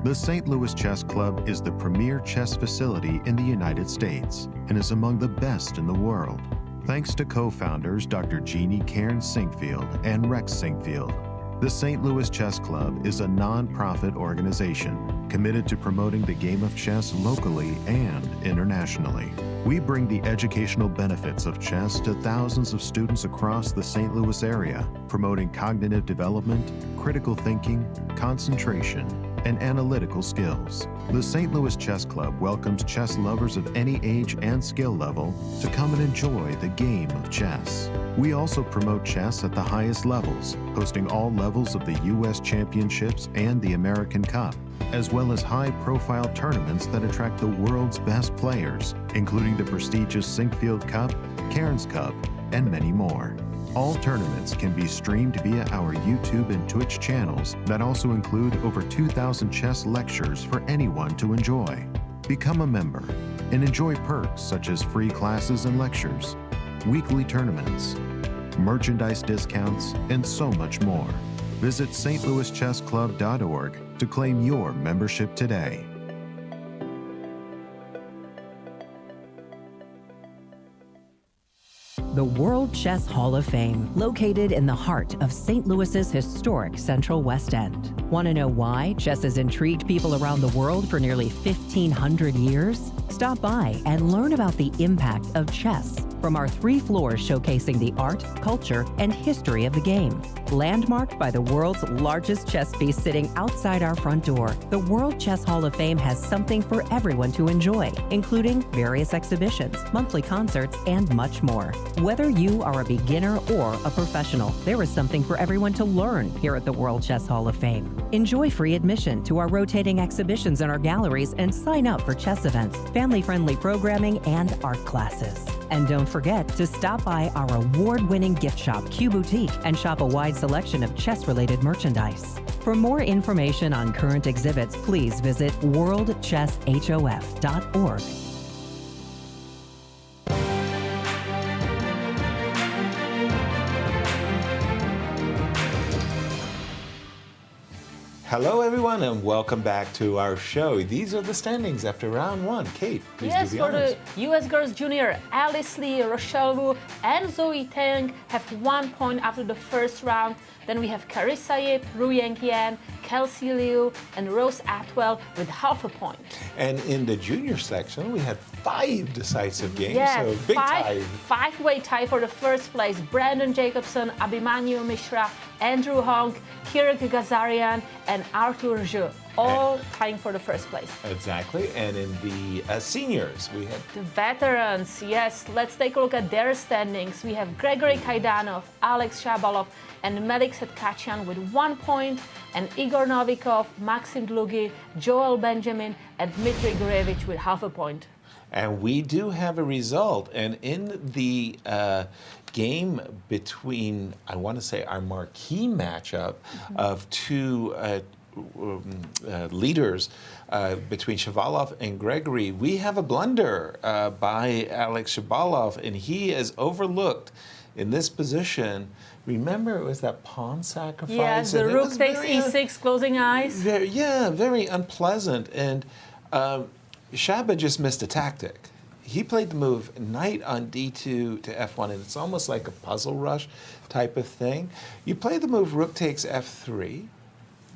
[SPEAKER 1] The St. Louis Chess Club is the premier chess facility in the United States and is among the best in the world. Thanks to co-founders Dr. Jeannie Cairns Sinkfield and Rex Sinkfield. The St. Louis Chess Club is a non-profit organization committed to promoting the game of chess locally and internationally. We bring the educational benefits of chess to thousands of students across the St. Louis area, promoting cognitive development, critical thinking, concentration, and analytical skills. The St. Louis Chess Club welcomes chess lovers of any age and skill level to come and enjoy the game of chess. We also promote chess at the highest levels, hosting all levels of the U.S. Championships and the American Cup, as well as high-profile tournaments that attract the world's best players, including the prestigious Sinkfield Cup, Cairns Cup, and many more. All tournaments can be streamed via our YouTube and Twitch channels that also include over 2,000 chess lectures for anyone to enjoy. Become a member and enjoy perks such as free classes and lectures, weekly tournaments, merchandise discounts, and so much more. Visit stlouischessclub.org to claim your membership today.
[SPEAKER 8] The World Chess Hall of Fame, located in the heart of St. Louis's historic Central West End. Want to know why chess has intrigued people around the world for nearly 1,500 years? Stop by and learn about the impact of chess from our 3 floors showcasing the art, culture, and history of the game. Landmarked by the world's largest chess piece sitting outside our front door, the World Chess Hall of Fame has something for everyone to enjoy, including various exhibitions, monthly concerts, and much more. Whether you are a beginner or a professional, there is something for everyone to learn here at the World Chess Hall of Fame. Enjoy free admission to our rotating exhibitions in our galleries and sign up for chess events, family-friendly programming, and art classes. And don't forget to stop by our award-winning gift shop, Q Boutique, and shop a wide selection of chess-related merchandise. For more information on current exhibits, please visit worldchesshof.org.
[SPEAKER 4] Hello, everyone, and welcome back to our show. These are the standings after round one. Kate, please
[SPEAKER 3] Yes,
[SPEAKER 4] do the
[SPEAKER 3] for
[SPEAKER 4] honors.
[SPEAKER 3] the U.S. Girls Junior, Alice Lee, Rochelle Wu, and Zoe Tang have 1 point after the first round. Then we have Carissa Yip, Ruiyang Yan, Kelsey Liu, and Rose Atwell with half a point.
[SPEAKER 4] And in the junior section, we had 5 decisive games,
[SPEAKER 3] Yeah,
[SPEAKER 4] so big tie.
[SPEAKER 3] five-way tie for the first place. Brandon Jacobson, Abhimanyu Mishra, Andrew Hong, Kirk Ghazarian, and Arthur Zhu, all tying for the first place.
[SPEAKER 4] Exactly, and in the seniors, we had
[SPEAKER 3] The veterans, yes, let's take a look at their standings. We have Gregory Kaidanov, Alex Shabalov, and Melik Khachiyan with 1 point, and Igor Novikov, Maxim Dlugy, Joel Benjamin, and Dmitry Gurevich with half a point.
[SPEAKER 4] And we do have a result. And in the game between, I want to say, our marquee matchup of two leaders between Shabalov and Gregory, we have a blunder by Alex Shabalov, and he is overlooked in this position. Remember, it was that pawn sacrifice?
[SPEAKER 3] Yeah, the
[SPEAKER 4] and it
[SPEAKER 3] rook
[SPEAKER 4] was
[SPEAKER 3] takes
[SPEAKER 4] very,
[SPEAKER 3] e6, closing eyes.
[SPEAKER 4] very unpleasant. And Shaba just missed a tactic. He played the move knight on d2 to f1, and it's almost like a puzzle rush type of thing. You play the move rook takes f3.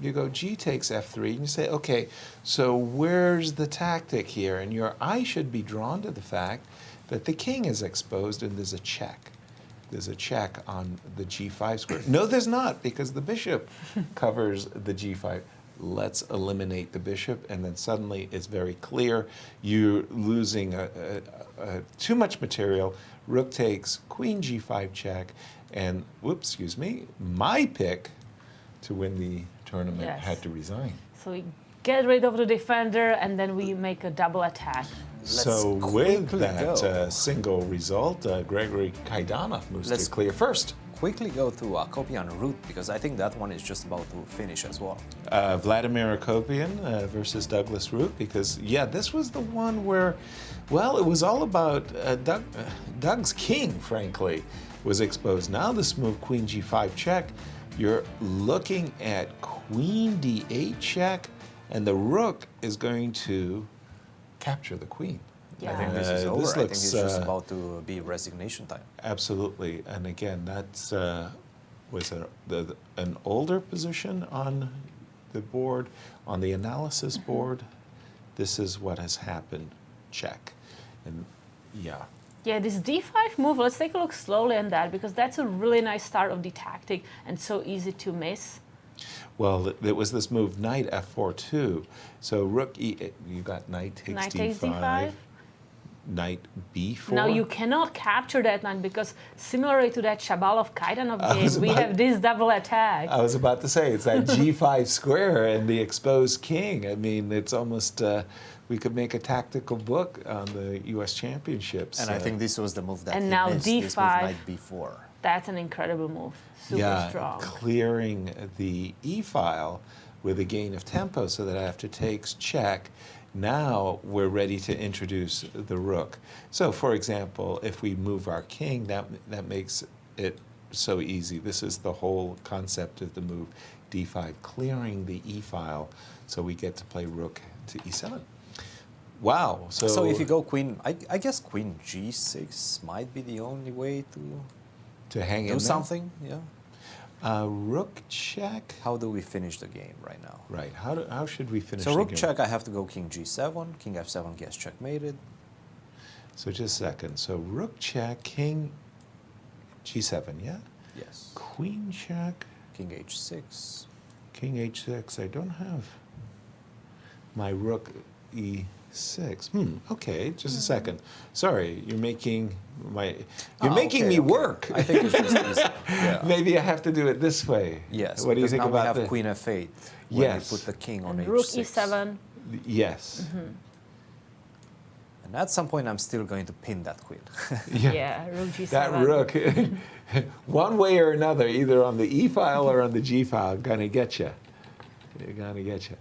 [SPEAKER 4] You go g takes f3, and you say, okay, so where's the tactic here? And your eye should be drawn to the fact that the king is exposed and there's a check. There's a check on the g5 square. No, there's not, because the bishop covers the g5. Let's eliminate the bishop, and then suddenly it's very clear you're losing too much material. Rook takes, queen g5 check, and, whoops, excuse me, my pick to win the tournament had to resign.
[SPEAKER 3] So we get rid of the defender, and then we make a double attack.
[SPEAKER 4] So with that single result, Gregory Kaidanov moves to clear first.
[SPEAKER 5] Quickly go to Akopian route, because I think that one is just about to finish as well.
[SPEAKER 4] Vladimir Akopian versus Douglas Root, because, yeah, this was the one where, well, it was all about Doug's king, frankly, was exposed. Now this move, queen g5 check, you're looking at queen d8 check, and the rook is going to capture the queen.
[SPEAKER 5] I think this is over.
[SPEAKER 4] This
[SPEAKER 5] I think
[SPEAKER 4] looks,
[SPEAKER 5] it's just about to be resignation time.
[SPEAKER 4] Absolutely, and again, that's was an older position on the board, on the analysis board. This is what has happened. Check, and yeah.
[SPEAKER 3] Yeah, this d5 move, let's take a look slowly on that, because that's a really nice start of the tactic and so easy to miss.
[SPEAKER 4] Well, there was this move, knight f4 too. So rook e, you got knight takes
[SPEAKER 3] Knight
[SPEAKER 4] d5.
[SPEAKER 3] takes d5.
[SPEAKER 4] Knight b4.
[SPEAKER 3] Now you cannot capture that knight, because similarly to that Shabalov Kaidanov game, we have this double attack.
[SPEAKER 4] I was about to say, it's that g5 square and the exposed king. I mean, it's almost, we could make a tactical book on the U.S. Championships.
[SPEAKER 5] And I think this was the move that
[SPEAKER 3] And
[SPEAKER 5] he
[SPEAKER 3] now
[SPEAKER 5] missed.
[SPEAKER 3] d5.
[SPEAKER 5] This was knight b4.
[SPEAKER 3] That's an incredible move. Super strong.
[SPEAKER 4] Clearing the e-file with a gain of tempo so that after takes check, now we're ready to introduce the rook. So, for example, if we move our king, that makes it so easy. This is the whole concept of the move d5, clearing the e-file, so we get to play rook to e7. Wow.
[SPEAKER 5] So if you go queen, I guess queen g6 might be the only way
[SPEAKER 4] to hang in
[SPEAKER 5] do
[SPEAKER 4] there?
[SPEAKER 5] something. Yeah.
[SPEAKER 4] Rook check.
[SPEAKER 5] How do we finish the game right now?
[SPEAKER 4] Right. How should we finish
[SPEAKER 5] So
[SPEAKER 4] the
[SPEAKER 5] rook
[SPEAKER 4] game?
[SPEAKER 5] check, I have to go king g7, king f7 gets checkmated.
[SPEAKER 4] So just a second. So rook check, king g7, yeah?
[SPEAKER 5] Yes.
[SPEAKER 4] Queen check.
[SPEAKER 5] King h6.
[SPEAKER 4] King h6. I don't have my rook e6. Okay, just a second. Sorry, you're making me work.
[SPEAKER 5] I think it's just easy. Yeah.
[SPEAKER 4] Maybe I have to do it this way.
[SPEAKER 5] Yes.
[SPEAKER 4] What do you think
[SPEAKER 5] now
[SPEAKER 4] about
[SPEAKER 5] we have
[SPEAKER 4] that?
[SPEAKER 5] queen f8.
[SPEAKER 4] Yes.
[SPEAKER 5] We put the king on
[SPEAKER 3] And
[SPEAKER 5] h6.
[SPEAKER 3] rook e7.
[SPEAKER 4] Yes.
[SPEAKER 5] And at some point, I'm still going to pin that queen.
[SPEAKER 3] Yeah, rook g7.
[SPEAKER 4] That rook, one way or another, either on the e file or on the g file, gonna get you. They're gonna get you.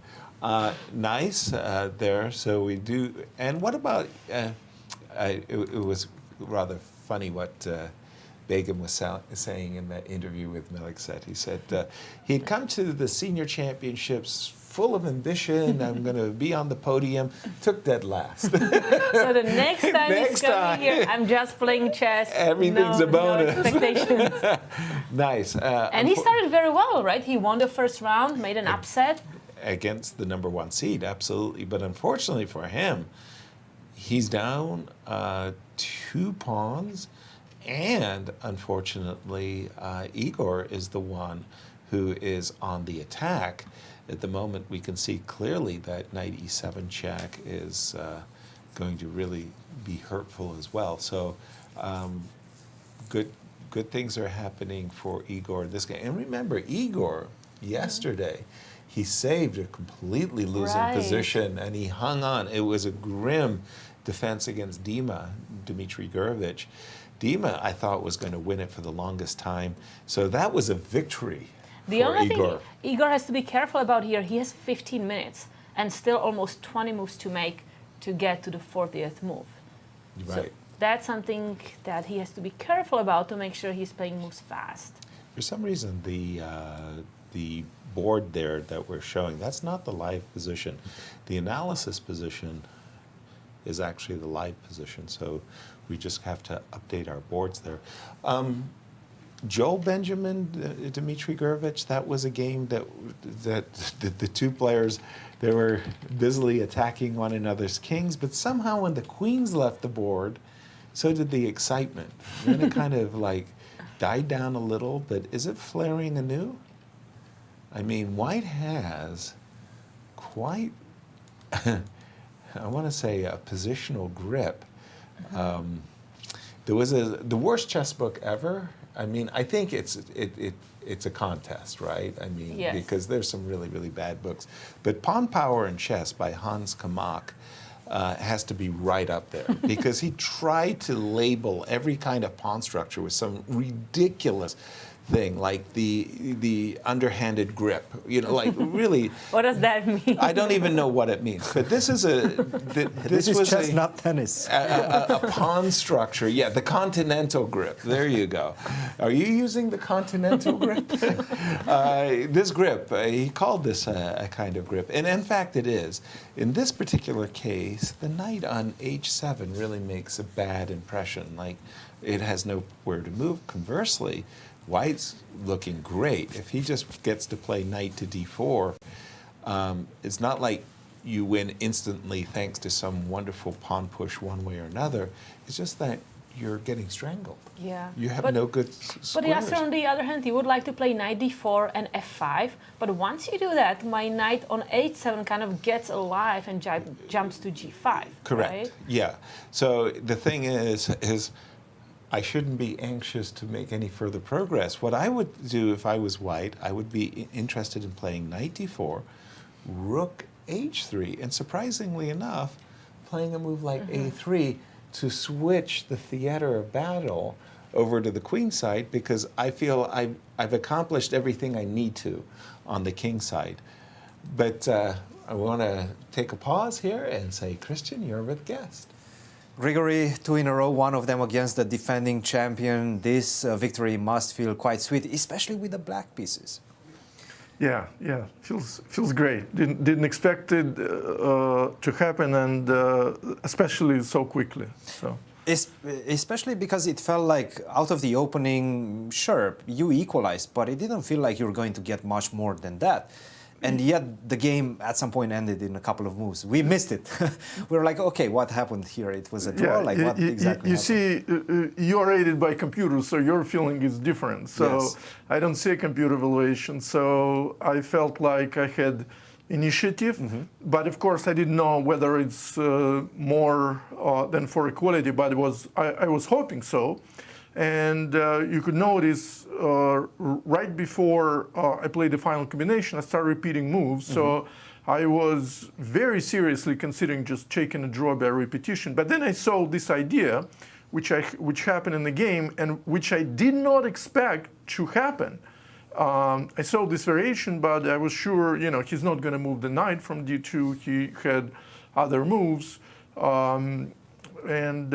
[SPEAKER 4] Nice there. So we do. And what about? It was rather funny what Begum was saying in that interview with Melik. He said he'd come to the senior championships full of ambition. I'm going to be on the podium. Took dead last.
[SPEAKER 3] So the next time he's coming here, I'm just playing chess.
[SPEAKER 4] Everything's a bonus.
[SPEAKER 3] No expectations.
[SPEAKER 4] Nice.
[SPEAKER 3] And he started very well, right? He won the first round, made an upset.
[SPEAKER 4] Against the number 1 seed, absolutely. But unfortunately for him, he's down 2 pawns. And unfortunately, Igor is the one who is on the attack. At the moment, we can see clearly that knight e7 check is going to really be hurtful as well. So good things are happening for Igor in this game. And remember, Igor, yesterday, he saved a completely losing position, and he hung on. It was a grim defense against Dmitry Gurevich. Dima, I thought, was going to win it for the longest time. So that was a victory
[SPEAKER 3] The
[SPEAKER 4] for
[SPEAKER 3] only
[SPEAKER 4] Igor.
[SPEAKER 3] thing Igor has to be careful about here, he has 15 minutes and still almost 20 moves to make to get to the 40th move.
[SPEAKER 4] Right.
[SPEAKER 3] So that's something that he has to be careful about to make sure he's playing moves fast.
[SPEAKER 4] For some reason, the board there that we're showing, that's not the live position. The analysis position is actually the live position. So we just have to update our boards there. Joel Benjamin, Dmitry Gurevich, that was a game that the 2 players, they were busily attacking one another's kings, but somehow when the queens left the board, so did the excitement. Then it kind of like died down a little, but is it flaring anew? I mean, white has quite, I want to say, a positional grip. There was the worst chess book ever. I mean, I think it's a contest, right? I mean,
[SPEAKER 3] yes.
[SPEAKER 4] Because there's some really, really bad books. But Pawn Power in Chess by Hans Kamak has to be right up there because he tried to label every kind of pawn structure with some ridiculous thing, like the underhanded grip, like really.
[SPEAKER 3] What does that mean?
[SPEAKER 4] I don't even know what it means, but this is
[SPEAKER 5] this is chess, not tennis.
[SPEAKER 4] A pawn structure, yeah, the continental grip. There you go. Are you using the continental grip? This grip, he called this a kind of grip, and in fact it is. In this particular case, the knight on h7 really makes a bad impression. Like it has nowhere to move. Conversely, white's looking great. If he just gets to play knight to d4, it's not like you win instantly thanks to some wonderful pawn push one way or another. It's just that you're getting strangled.
[SPEAKER 3] Yeah.
[SPEAKER 4] You have no good squares.
[SPEAKER 3] But Yasser, on the other hand, he would like to play knight d4 and f5. But once you do that, my knight on h7 kind of gets alive and jumps to g5.
[SPEAKER 4] Correct.
[SPEAKER 3] Right?
[SPEAKER 4] Yeah. So the thing is I shouldn't be anxious to make any further progress. What I would do if I was white, I would be interested in playing knight d4, rook h3, and surprisingly enough, playing a move like a3 to switch the theater of battle over to the queen side, because I feel I've accomplished everything I need to on the king side. But I want to take a pause here and say, Cristian, you're with guest.
[SPEAKER 5] Gregory, 2 in a row, one of them against the defending champion. This victory must feel quite sweet, especially with the black pieces.
[SPEAKER 11] Yeah, feels great. Didn't expect it to happen, and especially so quickly. So.
[SPEAKER 5] Especially because it felt like out of the opening, sure, you equalized, but it didn't feel like you were going to get much more than that. And yet the game at some point ended in a couple of moves. We missed it. We were like, okay, what happened here? It was a draw? Like what exactly happened?
[SPEAKER 11] You see, you're rated by computers, so your feeling is different. So
[SPEAKER 5] yes.
[SPEAKER 11] I don't see a computer evaluation. So I felt like I had initiative. But of course, I didn't know whether it's more than for equality, but I was hoping so. And you could notice right before I played the final combination, I started repeating moves. So I was very seriously considering just taking a draw by repetition. But then I saw this idea, which happened in the game, and which I did not expect to happen. I saw this variation, but I was sure, he's not going to move the knight from d2. He had other moves. And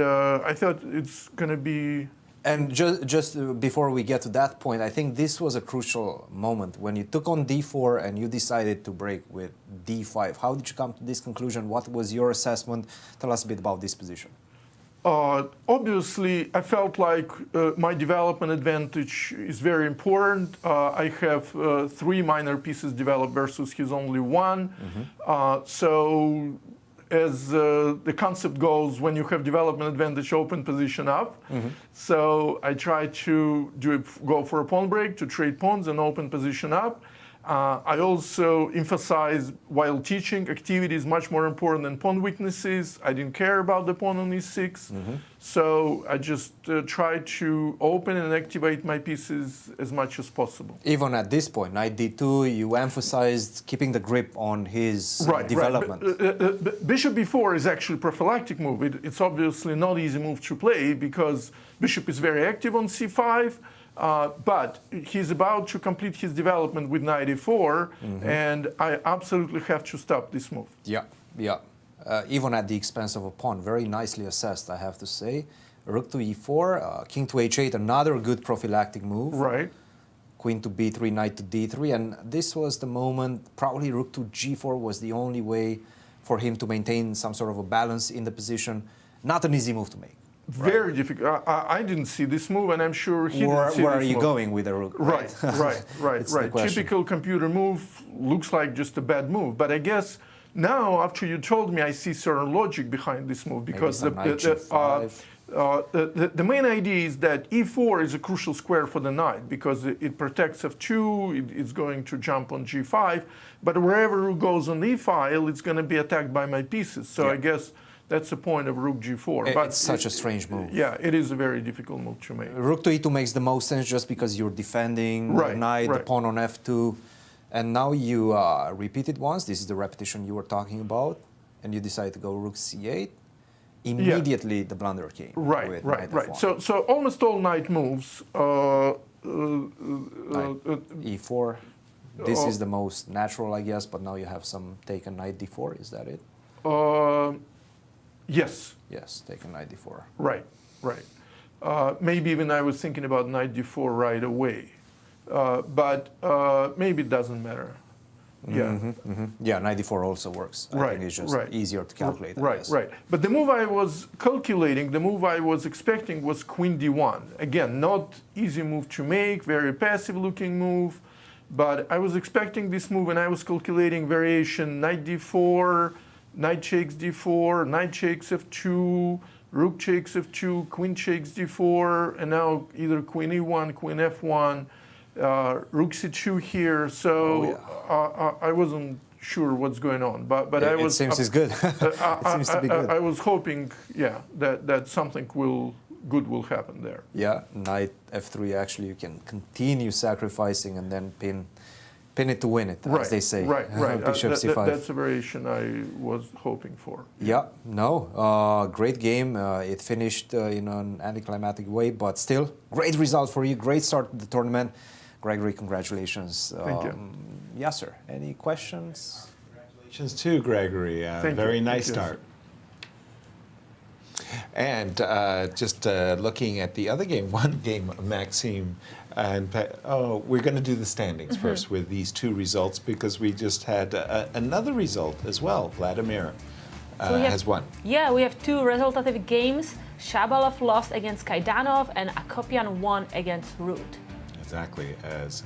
[SPEAKER 11] I thought it's going to be
[SPEAKER 5] And just before we get to that point, I think this was a crucial moment when you took on d4 and you decided to break with d5. How did you come to this conclusion? What was your assessment? Tell us a bit about this position.
[SPEAKER 11] Obviously, I felt like my development advantage is very important. I have 3 minor pieces developed versus his only 1. So as the concept goes, when you have development advantage, open position up. So I try to go for a pawn break to trade pawns and open position up. I also emphasize while teaching, activity is much more important than pawn weaknesses. I didn't care about the pawn on e6. So I just try to open and activate my pieces as much as possible.
[SPEAKER 5] Even at this point, knight d2, you emphasized keeping the grip on his development.
[SPEAKER 11] Right. Bishop b4 is actually a prophylactic move. It's obviously not easy move to play because bishop is very active on c5. But he's about to complete his development with knight e4, and I absolutely have to stop this move.
[SPEAKER 5] Yeah. Even at the expense of a pawn. Very nicely assessed, I have to say. Rook to e4, king to h8, another good prophylactic move.
[SPEAKER 11] Right.
[SPEAKER 5] Queen to b3, knight to d3, and this was the moment, probably rook to g4 was the only way for him to maintain some sort of a balance in the position. Not an easy move to make.
[SPEAKER 11] Very difficult. I didn't see this move, and I'm sure he didn't see this move.
[SPEAKER 5] Where are you going with the rook?
[SPEAKER 11] Right. Typical computer move, looks like just a bad move. But I guess now, after you told me, I see certain logic behind this move, because the main idea is that e4 is a crucial square for the knight, because it protects f2, it's going to jump on g5, but wherever rook goes on the e-file, it's going to be attacked by my pieces. So I guess that's the point of rook g4.
[SPEAKER 5] But it's such a strange move.
[SPEAKER 11] Yeah, it is a very difficult move to make.
[SPEAKER 5] Rook to e2 makes the most sense just because you're defending the knight, the pawn on f2. And now you repeat it once. This is the repetition you were talking about. And you decide to go rook c8. Immediately the blunder came.
[SPEAKER 11] Right. So almost all knight moves.
[SPEAKER 5] Knight e4. This is the most natural, I guess. But now you have some taken knight d4. Is that it?
[SPEAKER 11] Yes.
[SPEAKER 5] Yes, take a knight d4.
[SPEAKER 11] Right. Maybe even I was thinking about knight d4 right away. But maybe it doesn't matter. Yeah.
[SPEAKER 5] Yeah, knight d4 also works. I think it's just easier to calculate.
[SPEAKER 11] Right. But the move I was calculating, the move I was expecting was queen d1. Again, not easy move to make, very passive looking move. But I was expecting this move, and I was calculating variation knight d4, knight takes d4, knight takes f2, rook takes f2, queen takes d4, and now either queen e1, queen f1, rook c2 here. So I wasn't sure what's going on, but I was.
[SPEAKER 5] It seems it's good. It seems to be good.
[SPEAKER 11] I was hoping, that something good will happen there.
[SPEAKER 5] Yeah, knight f3. Actually, you can continue sacrificing and then pin it to win it, as they say.
[SPEAKER 11] Right.
[SPEAKER 5] Bishop c5.
[SPEAKER 11] That's a variation I was hoping for.
[SPEAKER 5] Yeah, great game. It finished in an anticlimactic way, but still, great result for you. Great start to the tournament. Gregory, congratulations.
[SPEAKER 11] Thank you.
[SPEAKER 5] Yasser, any questions?
[SPEAKER 4] Congratulations to Gregory. Very nice start. And just looking at the other game, one game, Maxime, and we're going to do the standings first with these two results, because we just had another result as well. Vladimir has won.
[SPEAKER 3] Yeah, we have two resultative games. Shabalov lost against Kaidanov, and Akopian won against Ruy.
[SPEAKER 4] Exactly, as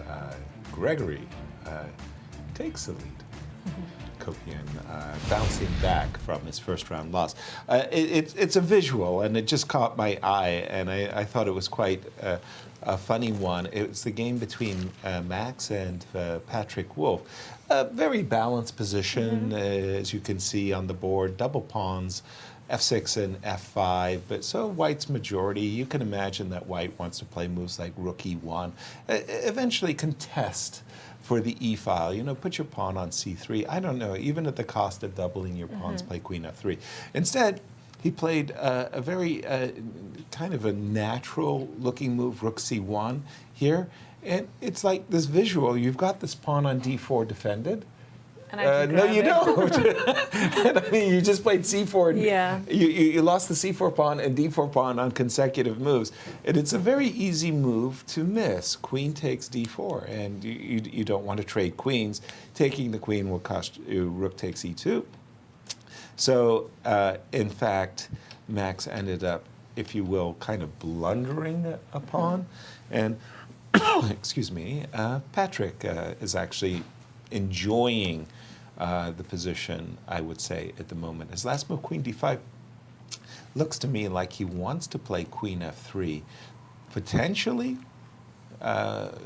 [SPEAKER 4] Gregory takes the lead. Akopian bouncing back from his first round loss. It's a visual, and it just caught my eye, and I thought it was quite a funny one. It's the game between Max and Patrick Wolff. A very balanced position, as you can see on the board, double pawns, f6 and f5, but so white's majority. You can imagine that white wants to play moves like rook e1, eventually contest for the e-file, put your pawn on c3. I don't know, even at the cost of doubling your pawns, play queen f3. Instead, he played a very kind of a natural-looking move, rook c1 here. And it's like this visual. You've got this pawn on d4 defended.
[SPEAKER 3] And I just
[SPEAKER 4] no,
[SPEAKER 3] grab
[SPEAKER 4] you
[SPEAKER 3] it.
[SPEAKER 4] don't. And I mean, you just played c4. And
[SPEAKER 3] Yeah.
[SPEAKER 4] You lost the c4 pawn and d4 pawn on consecutive moves. And it's a very easy move to miss. Queen takes d4, and you don't want to trade queens. Taking the queen will cost you rook takes e2. So, in fact, Max ended up, if you will, kind of blundering a pawn. And, excuse me, Patrick is actually enjoying the position, I would say, at the moment. His last move, queen d5, looks to me like he wants to play queen f3, potentially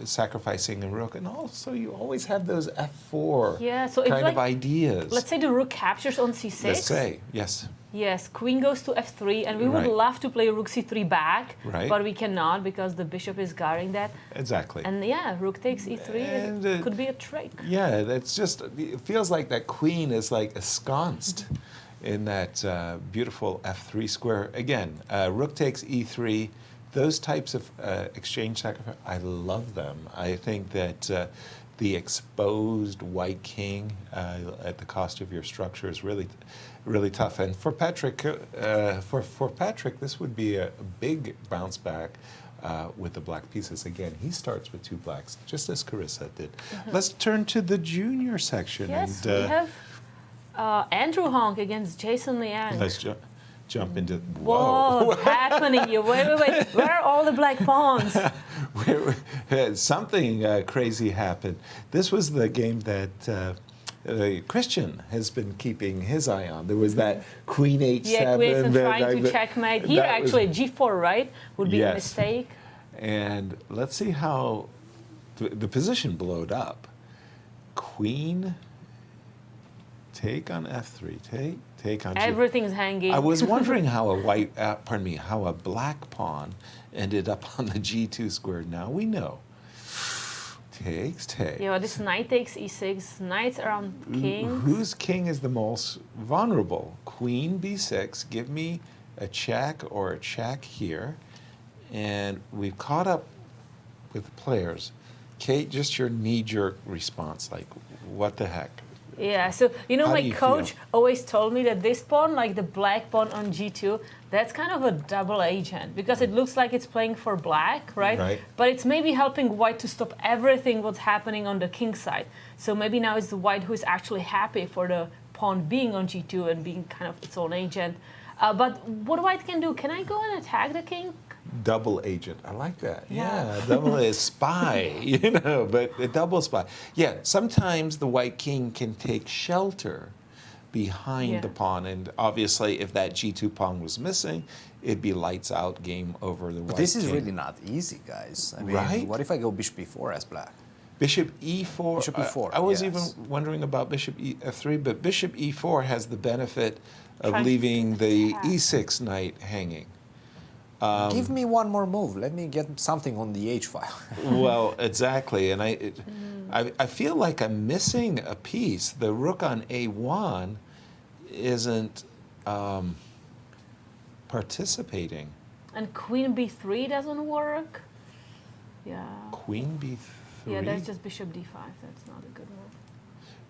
[SPEAKER 4] sacrificing a rook. And also, you always have those f4
[SPEAKER 3] Yeah, so if
[SPEAKER 4] kind of
[SPEAKER 3] like,
[SPEAKER 4] ideas.
[SPEAKER 3] let's say the rook captures on c6.
[SPEAKER 4] Let's say, yes.
[SPEAKER 3] Yes, queen goes to f3, and we would
[SPEAKER 4] Right.
[SPEAKER 3] love to play rook c3 back,
[SPEAKER 4] Right.
[SPEAKER 3] but we cannot because the bishop is guarding that.
[SPEAKER 4] Exactly.
[SPEAKER 3] And yeah, rook takes e3,
[SPEAKER 4] And,
[SPEAKER 3] it could be a trick.
[SPEAKER 4] Yeah, that's just, it feels like that queen is like ensconced in that beautiful f3 square. Again, rook takes e3, those types of exchange sacrifice, I love them. I think that the exposed white king at the cost of your structure is really, really tough. And for Patrick, for Patrick, this would be a big bounce back with the black pieces. Again, he starts with 2 blacks, just as Carissa did. Let's turn to the junior section.
[SPEAKER 3] Yes,
[SPEAKER 4] and,
[SPEAKER 3] we have Andrew Honk against Jason Liang.
[SPEAKER 4] let's jump into.
[SPEAKER 3] Whoa, what's happening here? Wait. Where are all the black pawns?
[SPEAKER 4] Something crazy happened. This was the game that Cristian has been keeping his eye on. There was that queen h7.
[SPEAKER 3] Yeah, Queen trying to checkmate. Here, actually, g4, right? Would be a
[SPEAKER 4] Yes.
[SPEAKER 3] mistake.
[SPEAKER 4] And let's see how the position blowed up. Queen, take on f3, take on g4.
[SPEAKER 3] Everything's hanging.
[SPEAKER 4] I was wondering how how a black pawn ended up on the g2 square. Now we know. Takes.
[SPEAKER 3] Yeah, this knight takes e6, knights around king.
[SPEAKER 4] Whose king is the most vulnerable? Queen b6, give me a check or a check here. And we've caught up with the players. Kate, just your knee-jerk response, like, what the heck?
[SPEAKER 3] Yeah, so you know,
[SPEAKER 4] How
[SPEAKER 3] my
[SPEAKER 4] do you
[SPEAKER 3] coach
[SPEAKER 4] feel?
[SPEAKER 3] always told me that this pawn, like the black pawn on g2, that's kind of a double agent because it looks like it's playing for black, right?
[SPEAKER 4] Right.
[SPEAKER 3] But it's maybe helping white to stop everything what's happening on the king side. So maybe now it's the white who is actually happy for the pawn being on g2 and being kind of its own agent. But what white can do? Can I go and attack the king?
[SPEAKER 4] Double agent. I like that.
[SPEAKER 3] Yeah.
[SPEAKER 4] Yeah, double is spy, but a double spy. Yeah, sometimes the white king can take shelter behind the pawn. And obviously, if that g2 pawn was missing, it'd be lights out, game over the white
[SPEAKER 5] But this is
[SPEAKER 4] king.
[SPEAKER 5] really not easy, guys. I mean,
[SPEAKER 4] Right?
[SPEAKER 5] what if I go bishop e4 as black?
[SPEAKER 4] Bishop e4.
[SPEAKER 5] Bishop e4,
[SPEAKER 4] I was
[SPEAKER 5] yes.
[SPEAKER 4] even wondering about bishop f3, but bishop e4 has the benefit of
[SPEAKER 3] Trying to
[SPEAKER 4] leaving the
[SPEAKER 3] attack.
[SPEAKER 4] e6 knight hanging.
[SPEAKER 5] Give me one more move. Let me get something on the h file.
[SPEAKER 4] Well, exactly, and I feel like I'm missing a piece. The rook on a1 isn't participating.
[SPEAKER 3] And queen b3 doesn't work? Yeah.
[SPEAKER 4] Queen b3.
[SPEAKER 3] Yeah, that's just bishop d5. That's not a good move.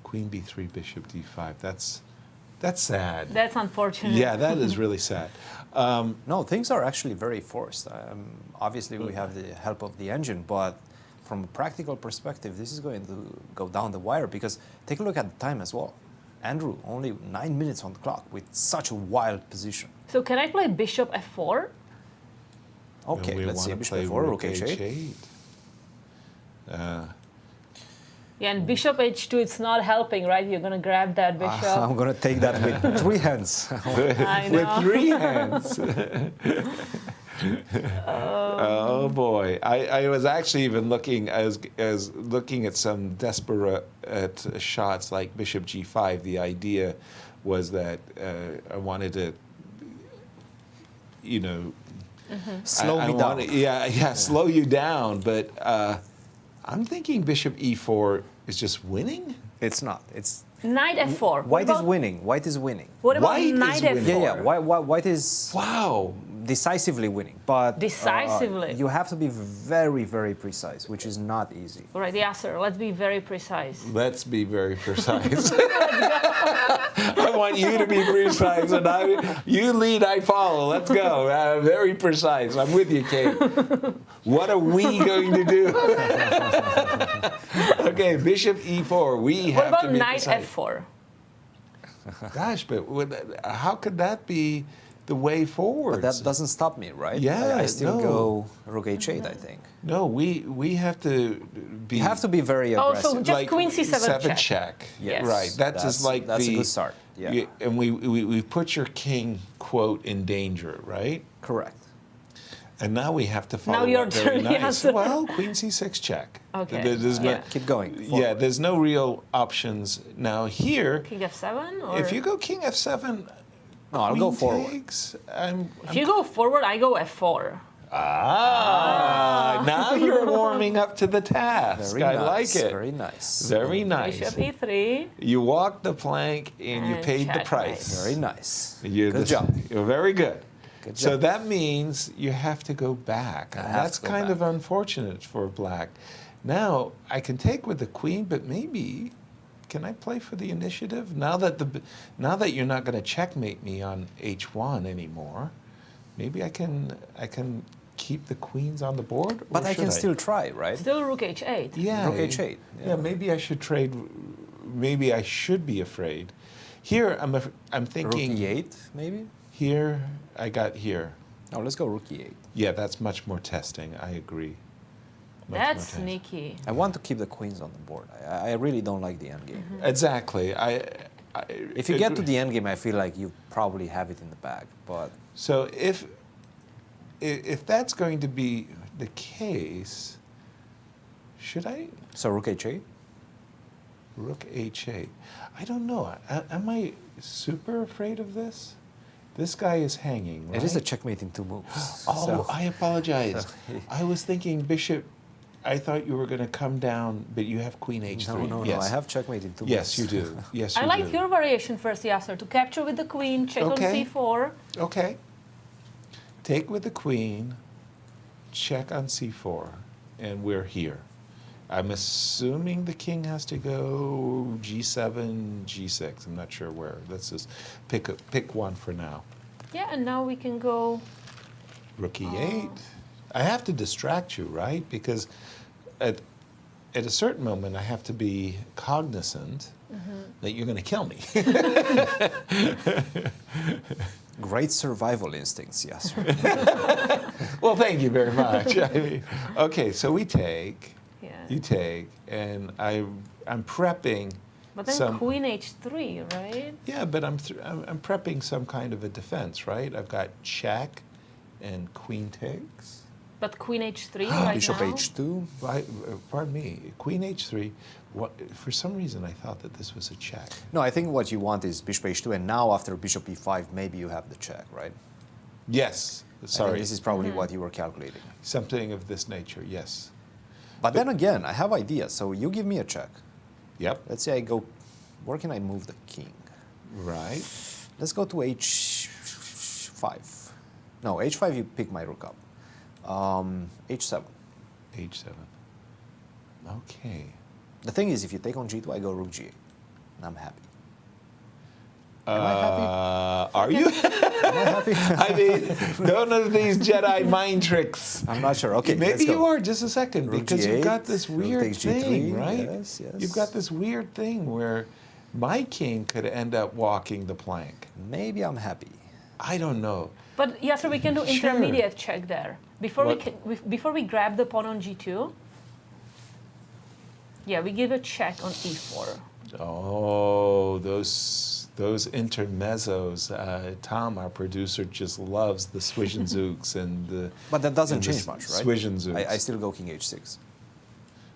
[SPEAKER 4] Queen b3, bishop d5. That's sad.
[SPEAKER 3] That's unfortunate.
[SPEAKER 4] Yeah, that is really sad.
[SPEAKER 5] No, things are actually very forced. Obviously, we have the help of the engine, but from a practical perspective, this is going to go down the wire because take a look at the time as well. Andrew, only 9 minutes on the clock with such a wild position.
[SPEAKER 3] So can I play bishop f4?
[SPEAKER 5] Okay,
[SPEAKER 4] We
[SPEAKER 5] let's see.
[SPEAKER 4] wanna
[SPEAKER 5] Bishop
[SPEAKER 4] play
[SPEAKER 5] f4, rook
[SPEAKER 4] h8.
[SPEAKER 5] h8.
[SPEAKER 3] Yeah, and bishop h2, it's not helping, right? You're going to grab that bishop.
[SPEAKER 5] I'm going to take that with 3 hands.
[SPEAKER 3] I know.
[SPEAKER 4] With 3 hands. Oh boy! I was actually even looking as looking at some desperate shots like bishop g5. The idea was that I wanted to,
[SPEAKER 5] Slow
[SPEAKER 4] I
[SPEAKER 5] me down.
[SPEAKER 4] wanted- slow you down. But I'm thinking bishop e4 is just winning.
[SPEAKER 5] It's not.
[SPEAKER 3] Knight f4.
[SPEAKER 5] White is winning. White is winning.
[SPEAKER 3] What about
[SPEAKER 4] White is
[SPEAKER 3] knight
[SPEAKER 4] winning.
[SPEAKER 3] f4?
[SPEAKER 5] Yeah. White is
[SPEAKER 4] Wow.
[SPEAKER 5] decisively winning, but
[SPEAKER 3] Decisively.
[SPEAKER 5] you have to be very, very precise, which is not easy.
[SPEAKER 3] All right, Yasser, let's be very precise.
[SPEAKER 4] Let's be very precise. I want you to be precise, and you lead, I follow. Let's go. Very precise. I'm with you, Kate. What are we going to do? Okay, bishop e4. We
[SPEAKER 3] What
[SPEAKER 4] have
[SPEAKER 3] about
[SPEAKER 4] to be
[SPEAKER 3] knight
[SPEAKER 4] precise.
[SPEAKER 3] f4?
[SPEAKER 4] Gosh, but how could that be the way forward?
[SPEAKER 5] But that doesn't stop me, right?
[SPEAKER 4] Yeah,
[SPEAKER 5] I still
[SPEAKER 4] no.
[SPEAKER 5] go rook h8, I think.
[SPEAKER 4] No, we have to be.
[SPEAKER 5] You have to be very
[SPEAKER 3] Oh,
[SPEAKER 5] aggressive.
[SPEAKER 3] so just queen c7 check.
[SPEAKER 5] Yes.
[SPEAKER 4] Right. That's just like
[SPEAKER 5] that's
[SPEAKER 4] the,
[SPEAKER 5] a good start. Yeah.
[SPEAKER 4] And we put your king, quote, in danger, right?
[SPEAKER 5] Correct.
[SPEAKER 4] And now we have to follow
[SPEAKER 3] Now your
[SPEAKER 4] up very
[SPEAKER 3] turn,
[SPEAKER 4] nice.
[SPEAKER 3] yes.
[SPEAKER 4] Well, queen c6 check.
[SPEAKER 3] Okay.
[SPEAKER 4] There's
[SPEAKER 3] Yeah.
[SPEAKER 5] Keep going.
[SPEAKER 4] yeah, there's no real options. Now here,
[SPEAKER 3] King f7? Or
[SPEAKER 4] if you go king f7,
[SPEAKER 5] No, I'll go
[SPEAKER 4] queen
[SPEAKER 5] forward.
[SPEAKER 4] takes,
[SPEAKER 3] if you go forward, I go f4.
[SPEAKER 4] now you're warming up to the task.
[SPEAKER 5] Very
[SPEAKER 4] I
[SPEAKER 5] nice.
[SPEAKER 4] like it.
[SPEAKER 5] Very nice.
[SPEAKER 4] Very nice.
[SPEAKER 3] Bishop e3.
[SPEAKER 4] You walked the plank and you
[SPEAKER 3] And
[SPEAKER 4] paid the
[SPEAKER 3] checkmate.
[SPEAKER 4] price.
[SPEAKER 5] Very nice.
[SPEAKER 4] Good
[SPEAKER 5] job.
[SPEAKER 4] You're very good.
[SPEAKER 5] Good
[SPEAKER 4] So
[SPEAKER 5] job.
[SPEAKER 4] that means you have to go back.
[SPEAKER 5] I
[SPEAKER 4] And
[SPEAKER 5] have
[SPEAKER 4] that's
[SPEAKER 5] to go
[SPEAKER 4] kind
[SPEAKER 5] back.
[SPEAKER 4] of unfortunate for black. Now, I can take with the queen, but maybe can I play for the initiative? Now that you're not going to checkmate me on h1 anymore, maybe I can keep the queens on the board? Or
[SPEAKER 5] But I can
[SPEAKER 4] should
[SPEAKER 5] still try, right?
[SPEAKER 3] Still rook h8.
[SPEAKER 4] Yeah.
[SPEAKER 5] Rook h8,
[SPEAKER 4] Yeah.
[SPEAKER 5] yeah.
[SPEAKER 4] Maybe I should trade. Maybe I should be afraid. Here, I'm
[SPEAKER 5] Rook
[SPEAKER 4] thinking.
[SPEAKER 5] e8, maybe?
[SPEAKER 4] Here, I got here.
[SPEAKER 5] No, let's go rook e8.
[SPEAKER 4] Yeah, that's much more testing. I agree. Much more
[SPEAKER 3] That's
[SPEAKER 4] testing.
[SPEAKER 3] sneaky.
[SPEAKER 5] I want to keep the queens on the board. I really don't like the endgame.
[SPEAKER 4] Exactly.
[SPEAKER 5] If you get to the endgame, I feel like you probably have it in the bag. But
[SPEAKER 4] So if that's going to be the case, should I
[SPEAKER 5] so rook h8.
[SPEAKER 4] rook h8? I don't know. Am I super afraid of this? This guy is hanging, right?
[SPEAKER 5] It is a checkmate in 2 moves.
[SPEAKER 4] Oh,
[SPEAKER 5] so-
[SPEAKER 4] I apologize. I was thinking bishop. I thought you were going to come down, but you have queen h3.
[SPEAKER 5] No,
[SPEAKER 4] yes.
[SPEAKER 5] I have checkmate in 2 moves.
[SPEAKER 4] Yes, you do. Yes, you
[SPEAKER 3] I like
[SPEAKER 4] do.
[SPEAKER 3] your variation first, Yasser, to capture with the queen, check
[SPEAKER 4] Okay.
[SPEAKER 3] on c4.
[SPEAKER 4] Okay. Take with the queen, check on c4, and we're here. I'm assuming the king has to go g7, g6. I'm not sure where. Let's just pick one for now.
[SPEAKER 3] Yeah, and now we can go.
[SPEAKER 4] Rook e8. I have to distract you, right? Because at a certain moment, I have to be cognizant that you're going to kill me.
[SPEAKER 5] Great survival instincts, yes.
[SPEAKER 4] Well, thank you very much. I mean, okay, so we take.
[SPEAKER 3] Yeah.
[SPEAKER 4] You take, and I'm prepping.
[SPEAKER 3] But then
[SPEAKER 4] some,
[SPEAKER 3] queen h3, right?
[SPEAKER 4] Yeah, but I'm prepping some kind of a defense, right? I've got check, and queen takes.
[SPEAKER 3] But queen h3 right
[SPEAKER 5] Bishop
[SPEAKER 3] now?
[SPEAKER 5] h2.
[SPEAKER 4] Pardon me, queen h3. What? For some reason, I thought that this was a check.
[SPEAKER 5] No, I think what you want is bishop h2, and now after bishop e5, maybe you have the check, right?
[SPEAKER 4] Yes.
[SPEAKER 5] I think
[SPEAKER 4] Sorry.
[SPEAKER 5] this is probably what you were calculating.
[SPEAKER 4] Something of this nature. Yes.
[SPEAKER 5] But then again, I have ideas. So you give me a check.
[SPEAKER 4] Yep.
[SPEAKER 5] Let's say I go, where can I move the king?
[SPEAKER 4] Right.
[SPEAKER 5] Let's go to h5. No, h5 you pick my rook up. h7.
[SPEAKER 4] h7. Okay.
[SPEAKER 5] The thing is, if you take on g2, I go rook g8. And I'm happy. Am I happy?
[SPEAKER 4] Are you?
[SPEAKER 5] Am I happy?
[SPEAKER 4] I mean, none of these Jedi mind tricks.
[SPEAKER 5] I'm not sure. Okay,
[SPEAKER 4] Maybe
[SPEAKER 5] let's go.
[SPEAKER 4] you are. Just a second,
[SPEAKER 5] Rook
[SPEAKER 4] because you've
[SPEAKER 5] G8,
[SPEAKER 4] got this
[SPEAKER 5] rook
[SPEAKER 4] weird
[SPEAKER 5] takes
[SPEAKER 4] thing,
[SPEAKER 5] G3,
[SPEAKER 4] right?
[SPEAKER 5] yes, yes.
[SPEAKER 4] You've got this weird thing where my king could end up walking the plank.
[SPEAKER 5] Maybe I'm happy.
[SPEAKER 4] I don't know.
[SPEAKER 3] But Yasser, we can do
[SPEAKER 4] Sure.
[SPEAKER 3] intermediate check there. Before
[SPEAKER 4] What?
[SPEAKER 3] before we grab the pawn on g2, yeah, we give a check on e4.
[SPEAKER 4] Oh, those intermezzos. Tom, our producer, just loves the Swish-and-Zooks and the.
[SPEAKER 5] But that doesn't
[SPEAKER 4] and the
[SPEAKER 5] change much, right?
[SPEAKER 4] Swish-and-Zooks.
[SPEAKER 5] I still go king h6.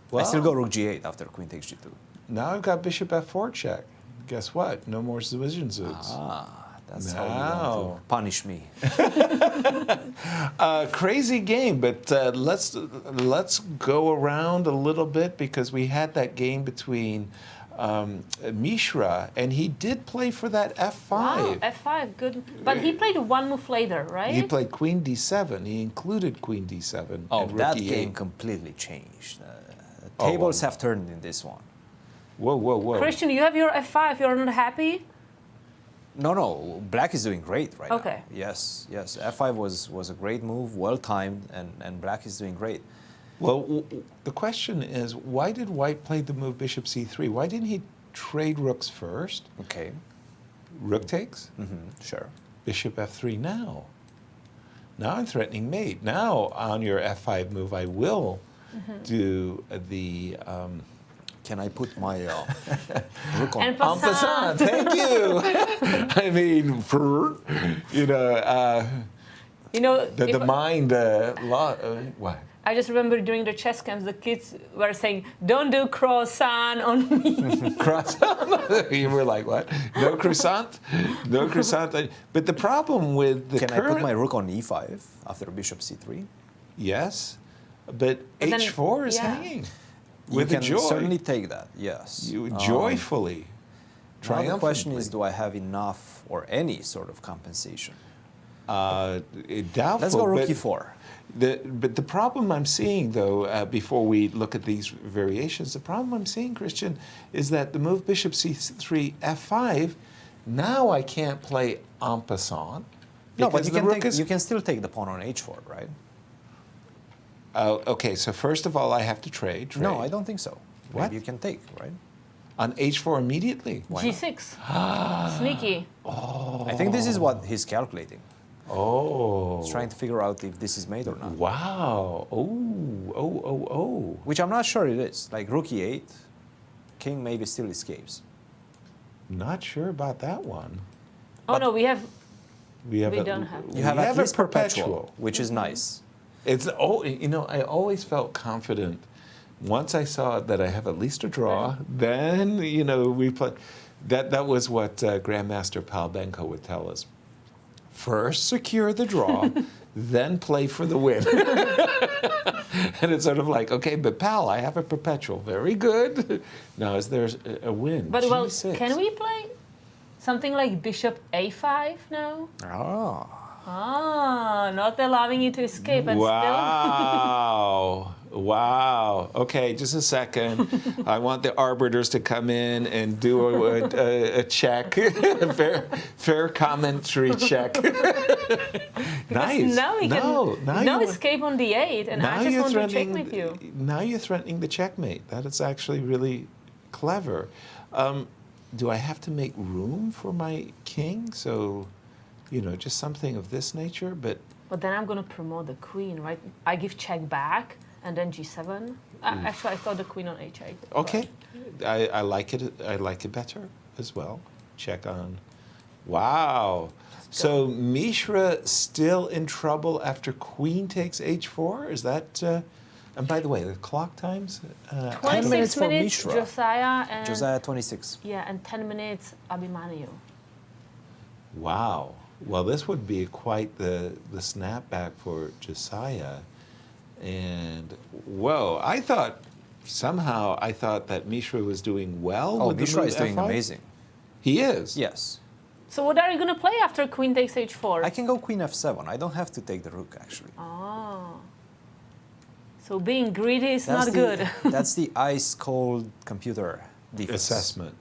[SPEAKER 4] Well,
[SPEAKER 5] I still go rook g8 after queen takes g2.
[SPEAKER 4] Now I've got bishop f4 check. Guess what? No more Swish-and-Zooks.
[SPEAKER 5] That's how you want to punish me.
[SPEAKER 4] Crazy game, but let's go around a little bit because we had that game between Mishra, and he did play for that f5.
[SPEAKER 3] Wow, f5, good. But he played one move later, right?
[SPEAKER 4] He played queen d7. He included queen d7.
[SPEAKER 5] Oh,
[SPEAKER 4] and
[SPEAKER 5] that
[SPEAKER 4] rook
[SPEAKER 5] game
[SPEAKER 4] e8.
[SPEAKER 5] completely changed. Tables have turned in this one.
[SPEAKER 4] Whoa, whoa, whoa.
[SPEAKER 3] Christian, you have your f5. You're not happy?
[SPEAKER 5] No, black is doing great right now.
[SPEAKER 3] Okay.
[SPEAKER 5] Yes. F5 was a great move, well timed, and black is doing great.
[SPEAKER 4] Well, the question is, why did white play the move bishop c3? Why didn't he trade rooks first?
[SPEAKER 5] Okay.
[SPEAKER 4] Rook takes?
[SPEAKER 5] Sure.
[SPEAKER 4] Bishop f3 now. Now I'm threatening mate. Now on your f5 move, I will do the...
[SPEAKER 5] Can I put my rook on?
[SPEAKER 3] And
[SPEAKER 4] en passant, thank you. I mean, the mind, what?
[SPEAKER 3] I just remember during the chess camps, the kids were saying, "Don't do croissant on me."
[SPEAKER 4] Croissant? You were like, what? No croissant? No croissant? But the problem with the
[SPEAKER 5] Can
[SPEAKER 4] current...
[SPEAKER 5] I put my rook on e5 after bishop c3?
[SPEAKER 4] Yes, but
[SPEAKER 3] then-
[SPEAKER 4] h4 is
[SPEAKER 3] yeah.
[SPEAKER 4] hanging.
[SPEAKER 5] You
[SPEAKER 4] With
[SPEAKER 5] can
[SPEAKER 4] a joy.
[SPEAKER 5] certainly take that, yes.
[SPEAKER 4] You joyfully.
[SPEAKER 5] Now the question is,
[SPEAKER 4] triumphantly.
[SPEAKER 5] do I have enough or any sort of compensation?
[SPEAKER 4] Doubtful.
[SPEAKER 5] Let's go rook
[SPEAKER 4] but
[SPEAKER 5] e4.
[SPEAKER 4] But the problem I'm seeing, though, before we look at these variations, the problem I'm seeing, Christian, is that the move bishop c3, f5, now I can't play en passant.
[SPEAKER 5] No, but
[SPEAKER 4] because
[SPEAKER 5] you can still take the pawn on h4, right?
[SPEAKER 4] Okay, so first of all, I have to trade.
[SPEAKER 5] No, I don't think so.
[SPEAKER 4] What?
[SPEAKER 5] Maybe you can take, right?
[SPEAKER 4] On h4 immediately.
[SPEAKER 3] G6. Sneaky.
[SPEAKER 5] I think this is what he's calculating.
[SPEAKER 4] Oh.
[SPEAKER 5] He's trying to figure out if this is made or not.
[SPEAKER 4] Wow. Oh.
[SPEAKER 5] Which I'm not sure it is. Like rook e8, king maybe still escapes.
[SPEAKER 4] Not sure about that one.
[SPEAKER 3] Oh no, we have.
[SPEAKER 4] We
[SPEAKER 3] don't have.
[SPEAKER 5] You have
[SPEAKER 4] we
[SPEAKER 5] at
[SPEAKER 4] a
[SPEAKER 5] least perpetual, which is nice.
[SPEAKER 4] It's I always felt confident. Once I saw that I have at least a draw, then we play. That was what Grandmaster Palbenko would tell us. First secure the draw, then play for the win. And it's sort of like, okay, but pal, I have a perpetual. Very good. Now is there a win?
[SPEAKER 3] But well,
[SPEAKER 4] G6.
[SPEAKER 3] can we play something like bishop a5 now?
[SPEAKER 5] Oh.
[SPEAKER 3] Ah, not allowing you to escape and
[SPEAKER 4] Wow. Wow. Okay, just a second. I want the arbiters to come in and do a check, a fair commentary check. Nice.
[SPEAKER 3] Now we can
[SPEAKER 4] now
[SPEAKER 3] escape on the 8, and I just want to checkmate you.
[SPEAKER 4] Now you're threatening the checkmate. That is actually really clever. Do I have to make room for my king? So, just something of this nature, but
[SPEAKER 3] then I'm going to promote the queen, right? I give check back, and then g7. Actually, I thought the queen on h8.
[SPEAKER 4] okay. I like it. I like it better as well. Check on. Wow. So Mishra still in trouble after queen takes h4? Is that... and by the way, the clock times?
[SPEAKER 3] 26
[SPEAKER 5] minutes for
[SPEAKER 3] minutes,
[SPEAKER 5] Mishra.
[SPEAKER 3] Josiah,
[SPEAKER 5] 26.
[SPEAKER 3] Yeah, and 10 minutes, Abhimanyu.
[SPEAKER 4] Wow. Well, this would be quite the snapback for Josiah. And, whoa, I thought that Mishra was doing well.
[SPEAKER 5] Oh,
[SPEAKER 4] with the
[SPEAKER 5] Mishra
[SPEAKER 4] move
[SPEAKER 5] is doing
[SPEAKER 4] f5.
[SPEAKER 5] amazing.
[SPEAKER 4] He is?
[SPEAKER 5] Yes.
[SPEAKER 3] So what are you going to play after queen takes h4?
[SPEAKER 5] I can go queen f7. I don't have to take the rook, actually.
[SPEAKER 3] Oh. So being greedy is not good.
[SPEAKER 5] That's the ice-cold computer defense.
[SPEAKER 4] Assessment.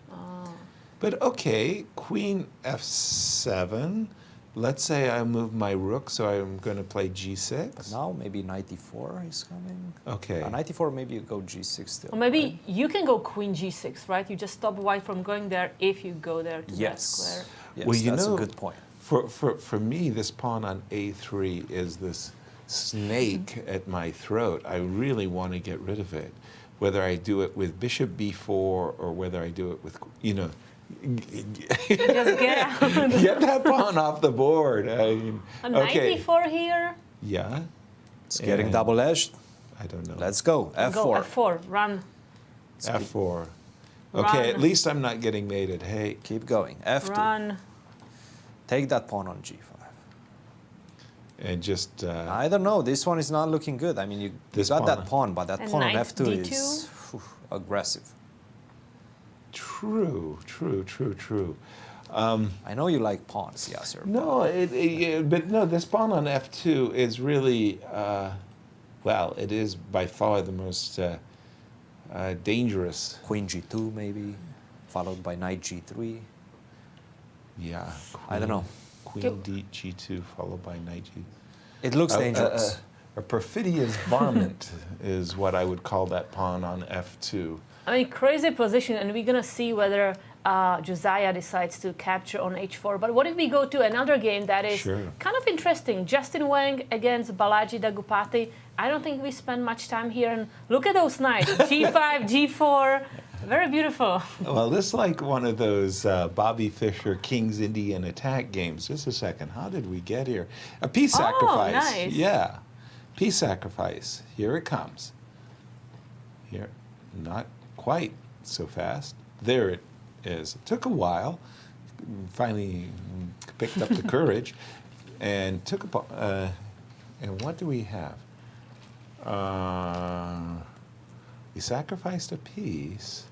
[SPEAKER 4] But okay, queen f7. Let's say I move my rook, so I'm going to play g6.
[SPEAKER 5] But now maybe knight e4 is coming.
[SPEAKER 4] Okay.
[SPEAKER 5] Knight e4, maybe you go g6 still.
[SPEAKER 3] Or maybe
[SPEAKER 5] right?
[SPEAKER 3] you can go queen g6, right? You just stop white from going there if you go there to that square.
[SPEAKER 5] Yes,
[SPEAKER 4] Well,
[SPEAKER 5] that's a good point.
[SPEAKER 4] For me, this pawn on a3 is this snake at my throat. I really want to get rid of it. Whether I do it with bishop b4 or whether I do it with,
[SPEAKER 3] Just get out.
[SPEAKER 4] get that pawn off the board. I mean,
[SPEAKER 3] A knight
[SPEAKER 4] okay.
[SPEAKER 3] e4 here.
[SPEAKER 4] Yeah.
[SPEAKER 5] It's getting
[SPEAKER 4] And
[SPEAKER 5] double-edged.
[SPEAKER 4] I don't know.
[SPEAKER 5] Let's go. F4.
[SPEAKER 3] Go f4, run.
[SPEAKER 4] F4. Okay,
[SPEAKER 3] Run.
[SPEAKER 4] at least I'm not getting mated. Hey.
[SPEAKER 5] Keep going. F2.
[SPEAKER 3] Run.
[SPEAKER 5] Take that pawn on g5.
[SPEAKER 4] And just...
[SPEAKER 5] I don't know. This one is not looking good. I mean, you
[SPEAKER 4] This
[SPEAKER 5] got
[SPEAKER 4] pawn.
[SPEAKER 5] that pawn, but that
[SPEAKER 3] And
[SPEAKER 5] pawn on
[SPEAKER 3] knight
[SPEAKER 5] f2
[SPEAKER 3] d2?
[SPEAKER 5] is aggressive.
[SPEAKER 4] True.
[SPEAKER 5] I know you like pawns, Yasser.
[SPEAKER 4] No, but no, this pawn on f2 is really, well, it is by far the most dangerous.
[SPEAKER 5] Queen g2 maybe, followed by knight g3.
[SPEAKER 4] Yeah.
[SPEAKER 5] I don't know.
[SPEAKER 4] Queen g2 followed by knight g.
[SPEAKER 5] It looks dangerous.
[SPEAKER 4] A perfidious varmint is what I would call that pawn on f2.
[SPEAKER 3] I mean, crazy position, and we're going to see whether Josiah decides to capture on h4. But what if we go to another game that is kind of interesting? Justin Wang against Balaji Daggupati. I don't think we spend much time here. And look at those knights, g5, g4. Very beautiful.
[SPEAKER 4] Well, this is like one of those Bobby Fischer King's Indian attack games. Just a second. How did we get here? A piece sacrifice.
[SPEAKER 3] Nice.
[SPEAKER 4] Yeah. Piece sacrifice. Here it comes. Here. Not quite so fast. There it is. It took a while. Finally picked up the courage and took a... and what do we have? We sacrificed a piece.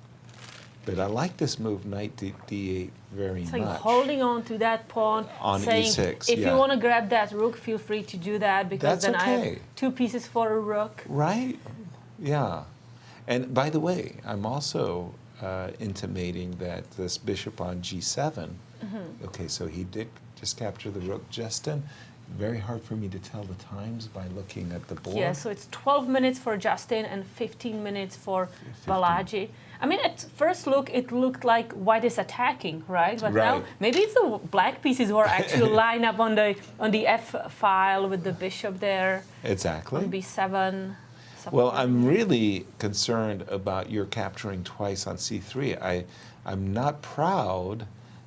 [SPEAKER 4] But I like this move, knight to d8, very much.
[SPEAKER 3] It's like holding on to that pawn,
[SPEAKER 4] on
[SPEAKER 3] saying,
[SPEAKER 4] e6,
[SPEAKER 3] if you want to grab that rook, feel free to do that, because
[SPEAKER 4] That's
[SPEAKER 3] then
[SPEAKER 4] okay.
[SPEAKER 3] I have 2 pieces for a rook.
[SPEAKER 4] Right? Yeah. And by the way, I'm also intimating that this bishop on g7, okay, so he did just capture the rook. Justin, very hard for me to tell the times by looking at the board.
[SPEAKER 3] Yeah, so it's 12 minutes for Justin and 15 minutes for Balaji. I mean, at first look, it looked like white is attacking, right? But now maybe it's the black pieces who are actually lined up on the F file with the bishop there.
[SPEAKER 4] Exactly.
[SPEAKER 3] On B7.
[SPEAKER 4] Well, I'm really concerned about your capturing twice on c3. I'm not proud,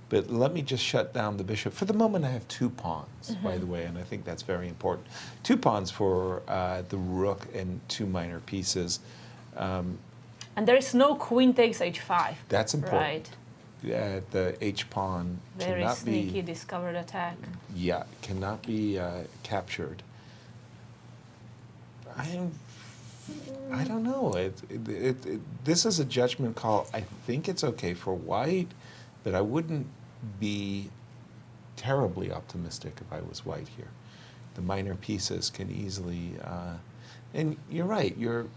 [SPEAKER 4] but let me just shut down the bishop. For the moment, I have 2 pawns, by the way, and I think that's very important. 2 pawns for the rook and 2 minor pieces.
[SPEAKER 3] And there is no queen takes h5.
[SPEAKER 4] That's important.
[SPEAKER 3] Right.
[SPEAKER 4] Yeah, the h-pawn
[SPEAKER 3] Very
[SPEAKER 4] cannot
[SPEAKER 3] sneaky
[SPEAKER 4] be...
[SPEAKER 3] discovered attack.
[SPEAKER 4] Yeah, cannot be captured. I don't know. This is a judgment call. I think it's okay for white, but I wouldn't be terribly optimistic if I was white here. The minor pieces can easily, and you're right. You've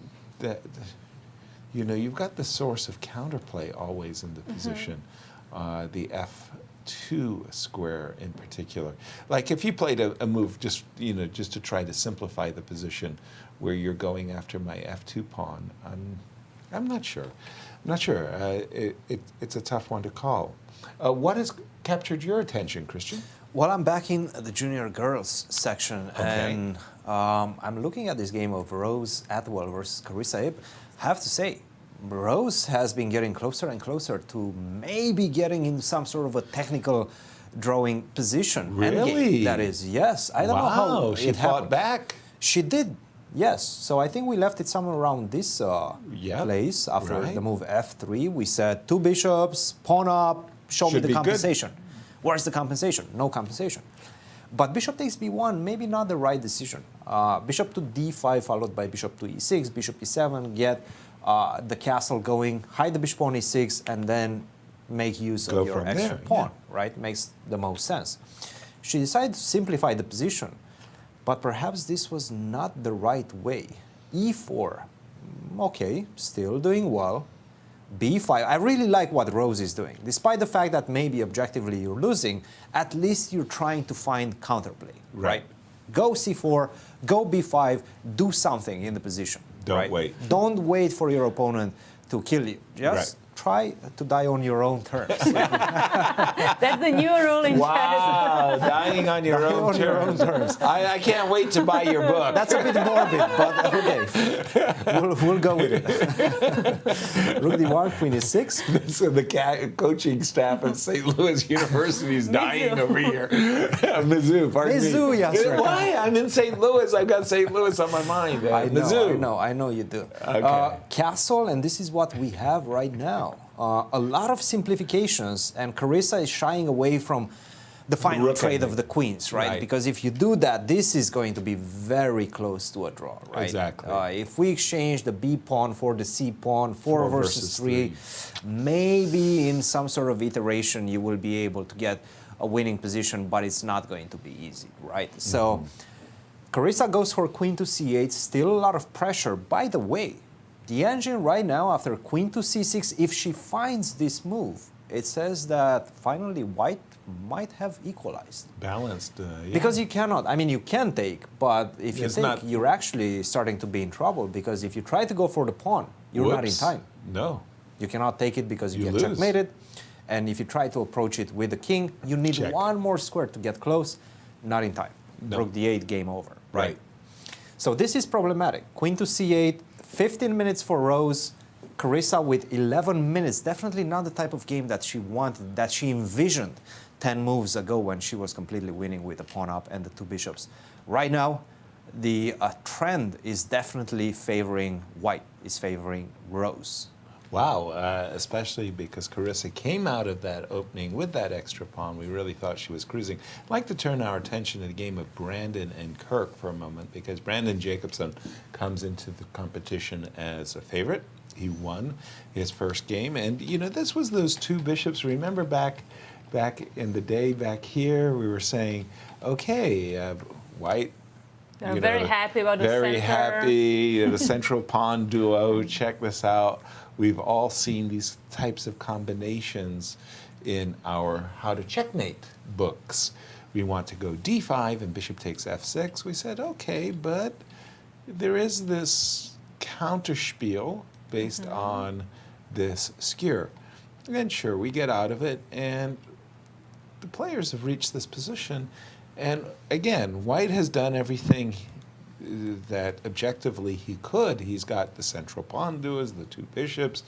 [SPEAKER 4] got the source of counterplay always in the position, the f2 square in particular. Like if you played a move just to try to simplify the position, where you're going after my f2 pawn, I'm not sure. I'm not sure. It's a tough one to call. What has captured your attention, Cristian?
[SPEAKER 5] Well, I'm back in the junior girls section, and I'm looking at this game of Rose Atwell versus Carissa Ip. I have to say, Rose has been getting closer and closer to maybe getting in some sort of a technical drawing position.
[SPEAKER 4] Really?
[SPEAKER 5] Endgame, that is, yes. I don't know how
[SPEAKER 4] she
[SPEAKER 5] it
[SPEAKER 4] fought
[SPEAKER 5] happened.
[SPEAKER 4] back.
[SPEAKER 5] She did, yes. So I think we left it somewhere around this place after the move f3. We said 2 bishops, pawn up, show me the compensation. Where's the compensation? No compensation. But bishop takes b1, maybe not the right decision. Bishop to d5 followed by bishop to e6, bishop e7, get the castle going, hide the bishop on e6, and then make use of your extra pawn, right? Makes the most sense. She decided to simplify the position, but perhaps this was not the right way. e4, okay, still doing well. b5, I really like what Rose is doing. Despite the fact that maybe objectively you're losing, at least you're trying to find counterplay, right? Go c4, go b5, do something in the position.
[SPEAKER 4] Don't wait.
[SPEAKER 5] Don't wait for your opponent to kill you. Just try to die on your own terms.
[SPEAKER 3] That's the new rule in chess.
[SPEAKER 4] Wow, dying on your own terms. I can't wait to buy your book.
[SPEAKER 5] That's a bit morbid, but okay. We'll go with it. Rook d1, queen e6.
[SPEAKER 4] So the coaching staff at St. Louis University is dying over here. Mizzou, pardon me.
[SPEAKER 5] Mizzou, yes, sir.
[SPEAKER 4] Why? I'm in St. Louis. I've got St. Louis on my mind.
[SPEAKER 5] I know you do.
[SPEAKER 4] Okay.
[SPEAKER 5] Castle, and this is what we have right now. A lot of simplifications, and Carissa is shying away from the final
[SPEAKER 4] Rook
[SPEAKER 5] trade
[SPEAKER 4] ending.
[SPEAKER 5] of the queens, right?
[SPEAKER 4] Right.
[SPEAKER 5] Because if you do that, this is going to be very close to a draw, right?
[SPEAKER 4] Exactly.
[SPEAKER 5] If we exchange the B pawn for the C pawn, 4 versus 3,
[SPEAKER 4] 3.
[SPEAKER 5] maybe in some sort of iteration you will be able to get a winning position, but it's not going to be easy, right? So Carissa goes for queen to C8, still a lot of pressure. By the way, the engine right now after queen to C6, if she finds this move, it says that finally white might have equalized.
[SPEAKER 4] Balanced. Yeah.
[SPEAKER 5] Because you cannot, I mean, you can take, but if you
[SPEAKER 4] It's
[SPEAKER 5] take,
[SPEAKER 4] not-
[SPEAKER 5] you're actually starting to be in trouble, because if you try to go for the pawn, you're not in
[SPEAKER 4] Whoops.
[SPEAKER 5] time.
[SPEAKER 4] No.
[SPEAKER 5] You cannot take it because you
[SPEAKER 4] You
[SPEAKER 5] get
[SPEAKER 4] lose.
[SPEAKER 5] checkmated. And if you try to approach it with the king, you need
[SPEAKER 4] Check.
[SPEAKER 5] one more square to get close. Not in time.
[SPEAKER 4] No.
[SPEAKER 5] Rook d8, game over.
[SPEAKER 4] Right.
[SPEAKER 5] So this is problematic. Queen to c8, 15 minutes for Rose. Carissa with 11 minutes. Definitely not the type of game that she wanted, that she envisioned 10 moves ago when she was completely winning with the pawn up and the 2 bishops. Right now, the trend is definitely favoring white, is favoring Rose.
[SPEAKER 4] Wow, especially because Carissa came out of that opening with that extra pawn. We really thought she was cruising. I'd like to turn our attention to the game of Brandon and Kirk for a moment, because Brandon Jacobson comes into the competition as a favorite. He won his first game, and you know, this was those 2 bishops. Remember back in the day, back here, we were saying, okay, white.
[SPEAKER 3] They're
[SPEAKER 4] you
[SPEAKER 3] very
[SPEAKER 4] know,
[SPEAKER 3] happy about the
[SPEAKER 4] very
[SPEAKER 3] center.
[SPEAKER 4] happy. The central pawn duo. Check this out. We've all seen these types of combinations in our How to Checkmate books. We want to go d5 and bishop takes f6. We said, okay, but there is this counterspiel based on this skewer. And sure, we get out of it, and the players have reached this position. And again, white has done everything that objectively he could. He's got the central pawn duos, the 2 bishops.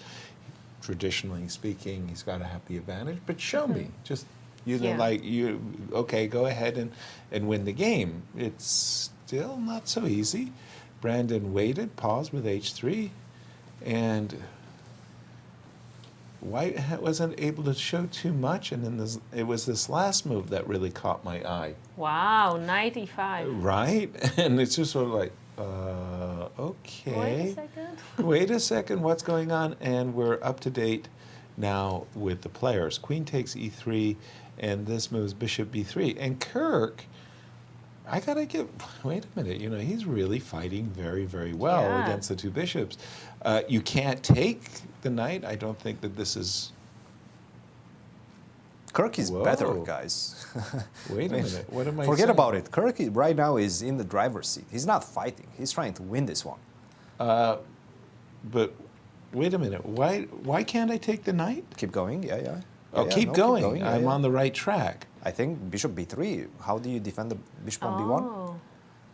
[SPEAKER 4] Traditionally speaking, he's got to have the advantage. But show me, just okay, go ahead and win the game. It's still not so easy. Brandon waited, paused with h3, and white wasn't able to show too much. And then it was this last move that really caught my eye.
[SPEAKER 3] Wow, 95.
[SPEAKER 4] Right? And it's just sort of like, okay.
[SPEAKER 3] Wait a second.
[SPEAKER 4] Wait a second, what's going on? And we're up to date now with the players. Queen takes e3, and this moves bishop b3. And Kirk, I gotta give, wait a minute, you know, he's really fighting very, very well
[SPEAKER 3] Yeah.
[SPEAKER 4] against the 2 bishops. You can't take the knight. I don't think that this is...
[SPEAKER 5] Kirk is
[SPEAKER 4] Whoa.
[SPEAKER 5] better, guys.
[SPEAKER 4] Wait a minute, what am I
[SPEAKER 5] Forget
[SPEAKER 4] saying?
[SPEAKER 5] about it. Kirk right now is in the driver's seat. He's not fighting. He's trying to win this one.
[SPEAKER 4] But wait a minute, why can't I take the knight?
[SPEAKER 5] Keep going, yeah.
[SPEAKER 4] Oh,
[SPEAKER 5] Yeah,
[SPEAKER 4] keep
[SPEAKER 5] no,
[SPEAKER 4] going.
[SPEAKER 5] yeah,
[SPEAKER 4] I'm
[SPEAKER 5] yeah.
[SPEAKER 4] on the right track.
[SPEAKER 5] I think bishop b3. How do you defend the bishop on b1?
[SPEAKER 3] Oh,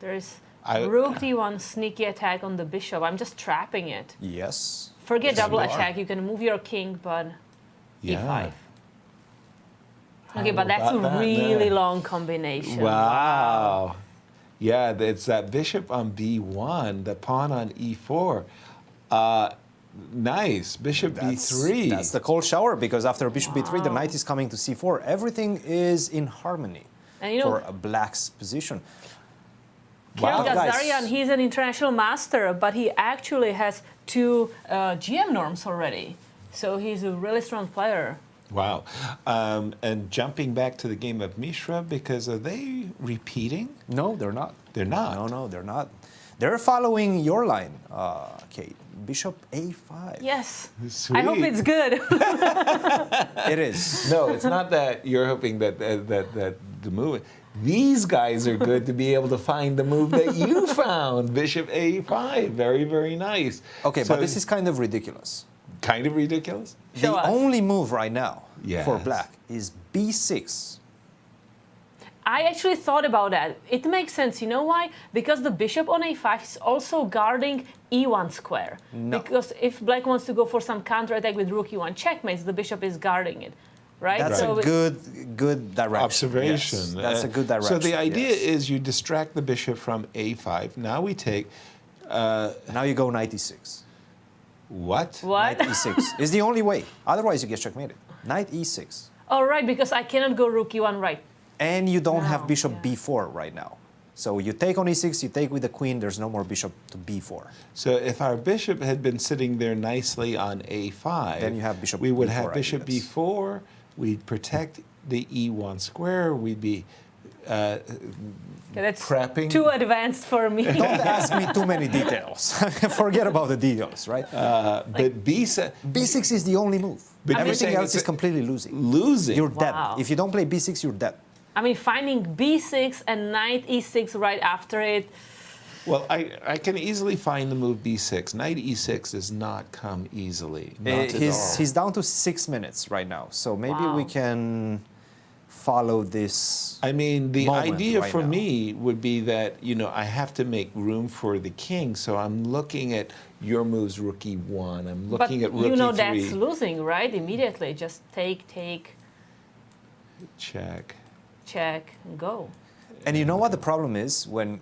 [SPEAKER 3] there's
[SPEAKER 4] I-
[SPEAKER 3] rook d1 sneaky attack on the bishop. I'm just trapping it.
[SPEAKER 5] Yes.
[SPEAKER 3] Forget
[SPEAKER 5] Yes,
[SPEAKER 3] double
[SPEAKER 5] you are.
[SPEAKER 3] attack. You can move your king, but
[SPEAKER 4] Yeah.
[SPEAKER 3] e5. Okay,
[SPEAKER 4] How
[SPEAKER 3] but that's a
[SPEAKER 4] about that?
[SPEAKER 3] really long combination.
[SPEAKER 4] Wow. Yeah, it's that bishop on b1, the pawn on e4. Nice. Bishop b3.
[SPEAKER 5] That's the cold shower, because after bishop b3, the knight is coming to c4. Everything is in harmony
[SPEAKER 3] And you know,
[SPEAKER 5] for a black's position.
[SPEAKER 4] Wow.
[SPEAKER 3] Kirk
[SPEAKER 5] guys.
[SPEAKER 3] Ghazarian, he's an international master, but he actually has 2 GM norms already. So he's a really strong player.
[SPEAKER 4] Wow. And jumping back to the game of Mishra, because are they repeating?
[SPEAKER 5] No, they're not.
[SPEAKER 4] They're not.
[SPEAKER 5] No, they're not. They're following your line, Kate. Bishop a5.
[SPEAKER 3] Yes.
[SPEAKER 4] Sweet.
[SPEAKER 3] I hope it's good.
[SPEAKER 5] It is.
[SPEAKER 4] No, it's not that you're hoping that the move. These guys are good to be able to find the move that you found. Bishop a5. Very, very nice.
[SPEAKER 5] Okay,
[SPEAKER 4] So-
[SPEAKER 5] but this is kind of ridiculous.
[SPEAKER 4] kind of ridiculous.
[SPEAKER 3] Show
[SPEAKER 5] The
[SPEAKER 3] us.
[SPEAKER 5] only move right now for
[SPEAKER 4] Yes.
[SPEAKER 5] black is b6.
[SPEAKER 3] I actually thought about that. It makes sense. You know why? Because the bishop on a5 is also guarding e1 square.
[SPEAKER 5] No.
[SPEAKER 3] Because if black wants to go for some counterattack with rook e1 checkmates, the bishop is guarding it, right?
[SPEAKER 5] That's
[SPEAKER 3] So
[SPEAKER 5] a good direction.
[SPEAKER 4] Observation.
[SPEAKER 5] Yes, that's a good direction.
[SPEAKER 4] So the idea
[SPEAKER 5] yes.
[SPEAKER 4] is you distract the bishop from a5. Now we take
[SPEAKER 5] Now you go knight e6.
[SPEAKER 4] what?
[SPEAKER 3] what?
[SPEAKER 5] Knight e6 is the only way. Otherwise, you get checkmated. Knight e6.
[SPEAKER 3] Oh, right, because I cannot go rook e1 right.
[SPEAKER 5] And you don't have
[SPEAKER 3] No,
[SPEAKER 5] bishop
[SPEAKER 3] yeah.
[SPEAKER 5] b4 right now. So you take on e6, you take with the queen, there's no more bishop to b4.
[SPEAKER 4] So if our bishop had been sitting there nicely on a5,
[SPEAKER 5] Then you have bishop
[SPEAKER 4] we would
[SPEAKER 5] b4
[SPEAKER 4] have bishop
[SPEAKER 5] ideas.
[SPEAKER 4] b4, we'd protect the e1 square, we'd be
[SPEAKER 3] Okay, that's
[SPEAKER 4] prepping.
[SPEAKER 3] too advanced for me.
[SPEAKER 5] Don't ask me too many details. Forget about the details, right?
[SPEAKER 4] But b6,
[SPEAKER 5] b6 is the only move.
[SPEAKER 4] But you're
[SPEAKER 5] Everything
[SPEAKER 4] saying
[SPEAKER 5] else
[SPEAKER 4] it's
[SPEAKER 5] is completely losing.
[SPEAKER 4] losing.
[SPEAKER 5] You're dead.
[SPEAKER 3] Wow.
[SPEAKER 5] If you don't play b6, you're dead.
[SPEAKER 3] I mean, finding b6 and knight e6 right after it.
[SPEAKER 4] Well, I can easily find the move b6. Knight e6 does not come easily. Not at all.
[SPEAKER 5] He's down to 6 minutes right now, so maybe we
[SPEAKER 3] Wow.
[SPEAKER 5] can follow this.
[SPEAKER 4] I mean, the
[SPEAKER 5] moment
[SPEAKER 4] idea
[SPEAKER 5] right
[SPEAKER 4] for
[SPEAKER 5] now.
[SPEAKER 4] me would be that, I have to make room for the king, so I'm looking at your moves, rook e1. I'm
[SPEAKER 3] But
[SPEAKER 4] looking at rook e3.
[SPEAKER 3] that's losing, right? Immediately, just take,
[SPEAKER 4] Check.
[SPEAKER 3] check, and go.
[SPEAKER 5] And you know what the problem is? When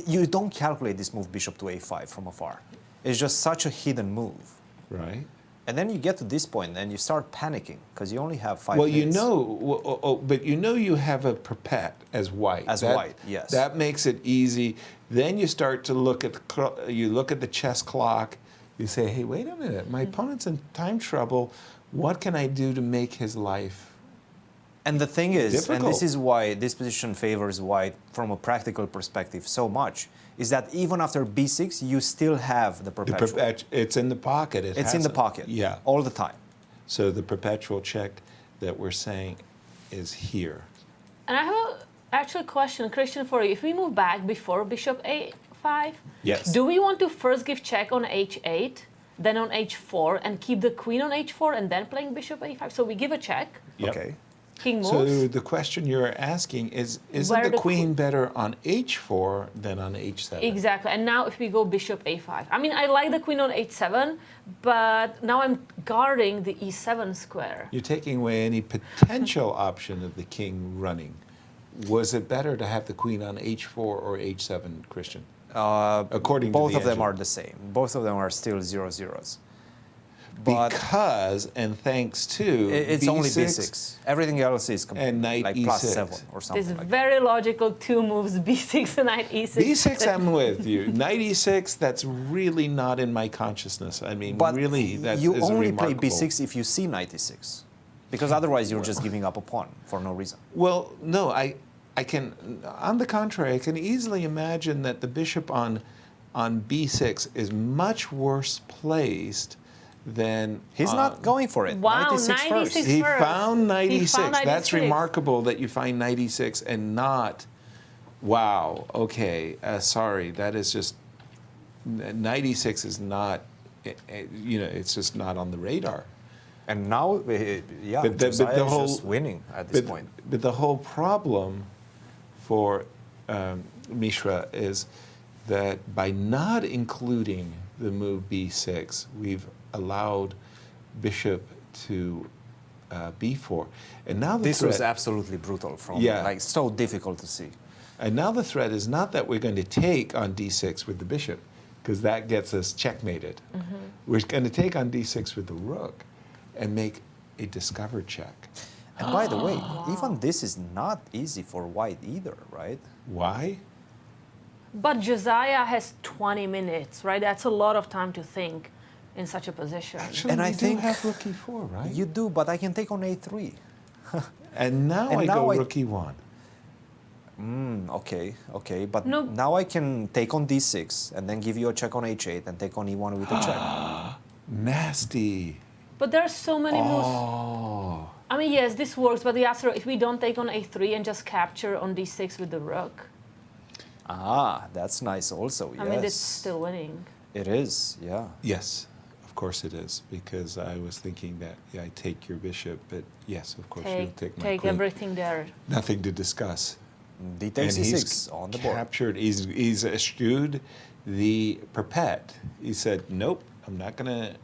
[SPEAKER 5] you don't calculate this move bishop to a5 from afar. It's just such a hidden move.
[SPEAKER 4] Right.
[SPEAKER 5] And then you get to this point and you start panicking because you only have 5
[SPEAKER 4] Well,
[SPEAKER 5] minutes.
[SPEAKER 4] but you have a perpet as white.
[SPEAKER 5] As white, yes.
[SPEAKER 4] That makes it easy. Then you start to look at the chess clock. You say, hey, wait a minute, my opponent's in time trouble. What can I do to make his life?
[SPEAKER 5] And the thing is, and
[SPEAKER 4] Difficult.
[SPEAKER 5] this is why this position favors white from a practical perspective so much, is that even after b6, you still have the perpetual.
[SPEAKER 4] It's in the pocket.
[SPEAKER 5] It's in the pocket.
[SPEAKER 4] Yeah.
[SPEAKER 5] All the time.
[SPEAKER 4] So the perpetual check that we're saying is here.
[SPEAKER 3] And I have a actual question, Christian, for you. If we move back before bishop a5,
[SPEAKER 4] Yes.
[SPEAKER 3] do we want to first give check on h8, then on h4, and keep the queen on h4, and then playing bishop a5? So we give a check,
[SPEAKER 4] Yep.
[SPEAKER 5] Okay.
[SPEAKER 3] king moves.
[SPEAKER 4] So the question you're asking is, isn't
[SPEAKER 3] Where
[SPEAKER 4] the
[SPEAKER 3] the
[SPEAKER 4] queen better on h4 than on h7?
[SPEAKER 3] Exactly. And now if we go bishop a5, I mean, I like the queen on h7, but now I'm guarding the e7 square.
[SPEAKER 4] You're taking away any potential option of the king running. Was it better to have the queen on h4 or h7, Christian? According to
[SPEAKER 5] Both
[SPEAKER 4] the
[SPEAKER 5] of them
[SPEAKER 4] engine.
[SPEAKER 5] are the same. Both of them are still 0-0s. But
[SPEAKER 4] Because, and thanks to
[SPEAKER 5] it's
[SPEAKER 4] b6,
[SPEAKER 5] only b6. Everything else is
[SPEAKER 4] and knight
[SPEAKER 5] like
[SPEAKER 4] e6.
[SPEAKER 5] +7 or
[SPEAKER 3] It's
[SPEAKER 5] something like that.
[SPEAKER 3] very logical, two moves, b6 and knight e6.
[SPEAKER 4] b6, I'm with you. Knight e6, that's really not in my consciousness. I mean,
[SPEAKER 5] But
[SPEAKER 4] really, that
[SPEAKER 5] you
[SPEAKER 4] is
[SPEAKER 5] only play
[SPEAKER 4] remarkable.
[SPEAKER 5] b6 if you see knight e6. Because otherwise you're just giving up a pawn for no reason.
[SPEAKER 4] Well, no, I can, on the contrary, I can easily imagine that the bishop on b6 is much worse placed than
[SPEAKER 5] He's not going for it.
[SPEAKER 3] Wow,
[SPEAKER 5] knight e6
[SPEAKER 3] knight
[SPEAKER 5] first.
[SPEAKER 3] e6.
[SPEAKER 4] He
[SPEAKER 3] first.
[SPEAKER 4] found knight
[SPEAKER 3] He
[SPEAKER 4] e6.
[SPEAKER 3] found knight
[SPEAKER 4] That's
[SPEAKER 3] e6.
[SPEAKER 4] remarkable that you find knight e6 and not, wow, okay, sorry, that is just, knight e6 is not, it's just not on the radar.
[SPEAKER 5] And now, yeah,
[SPEAKER 4] But the
[SPEAKER 5] Josiah is
[SPEAKER 4] whole-
[SPEAKER 5] just winning at this
[SPEAKER 4] But,
[SPEAKER 5] point.
[SPEAKER 4] but the whole problem for Mishra is that by not including the move b6, we've allowed bishop to b4. And now the
[SPEAKER 5] This
[SPEAKER 4] threat,
[SPEAKER 5] was absolutely brutal from
[SPEAKER 4] Yeah.
[SPEAKER 5] like so difficult to see.
[SPEAKER 4] and now the threat is not that we're going to take on d6 with the bishop, because that gets us checkmated. We're going to take on d6 with the rook and make a discovered check.
[SPEAKER 5] And by the way, even this is not easy for white either, right?
[SPEAKER 4] Why?
[SPEAKER 3] But Josiah has 20 minutes, right? That's a lot of time to think in such a position.
[SPEAKER 4] Actually,
[SPEAKER 5] And
[SPEAKER 4] we
[SPEAKER 5] I
[SPEAKER 4] do
[SPEAKER 5] think
[SPEAKER 4] have rook e4, right?
[SPEAKER 5] You do, but I can take on a3.
[SPEAKER 4] And now
[SPEAKER 5] And
[SPEAKER 4] I
[SPEAKER 5] now
[SPEAKER 4] go
[SPEAKER 5] I-
[SPEAKER 4] rook e1.
[SPEAKER 5] Okay, but
[SPEAKER 3] No.
[SPEAKER 5] now I can take on d6 and then give you a check on h8 and take on e1 with a check.
[SPEAKER 4] Nasty.
[SPEAKER 3] But there are so many moves.
[SPEAKER 4] Oh.
[SPEAKER 3] I mean, yes, this works, but the answer, if we don't take on a3 and just capture on d6 with the rook,
[SPEAKER 5] Ah, that's nice also, yes.
[SPEAKER 3] I mean, it's still winning.
[SPEAKER 5] It is, yeah.
[SPEAKER 4] Yes, of course it is, because I was thinking that, yeah, I take your bishop, but yes, of course you'll take my
[SPEAKER 3] Take
[SPEAKER 4] queen.
[SPEAKER 3] everything there.
[SPEAKER 4] Nothing to discuss.
[SPEAKER 5] D takes
[SPEAKER 4] and
[SPEAKER 5] e6
[SPEAKER 4] he's
[SPEAKER 5] on the board.
[SPEAKER 4] captured, he's eschewed the perpet. He said, nope, I'm not gonna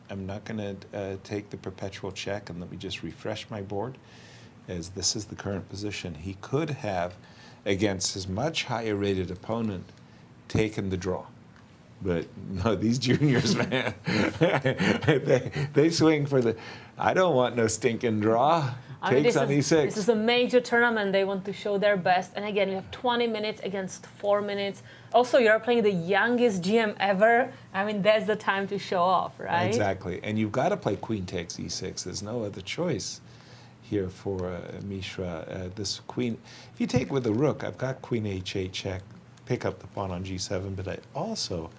[SPEAKER 4] take the perpetual check, and let me just refresh my board, as this is the current position. He could have, against his much higher rated opponent, taken the draw. But no, these juniors, man, they swing for the. I don't want no stinking draw. Takes on E6.
[SPEAKER 3] This is a major tournament. They want to show their best. And again, you have 20 minutes against 4 minutes. Also, you're playing the youngest GM ever. I mean, that's the time to show off, right?
[SPEAKER 4] Exactly. And you've got to play queen takes E6. There's no other choice here for Mishra. This queen, if you take with the rook, I've got queen H8 check, pick up the pawn on G7, but I also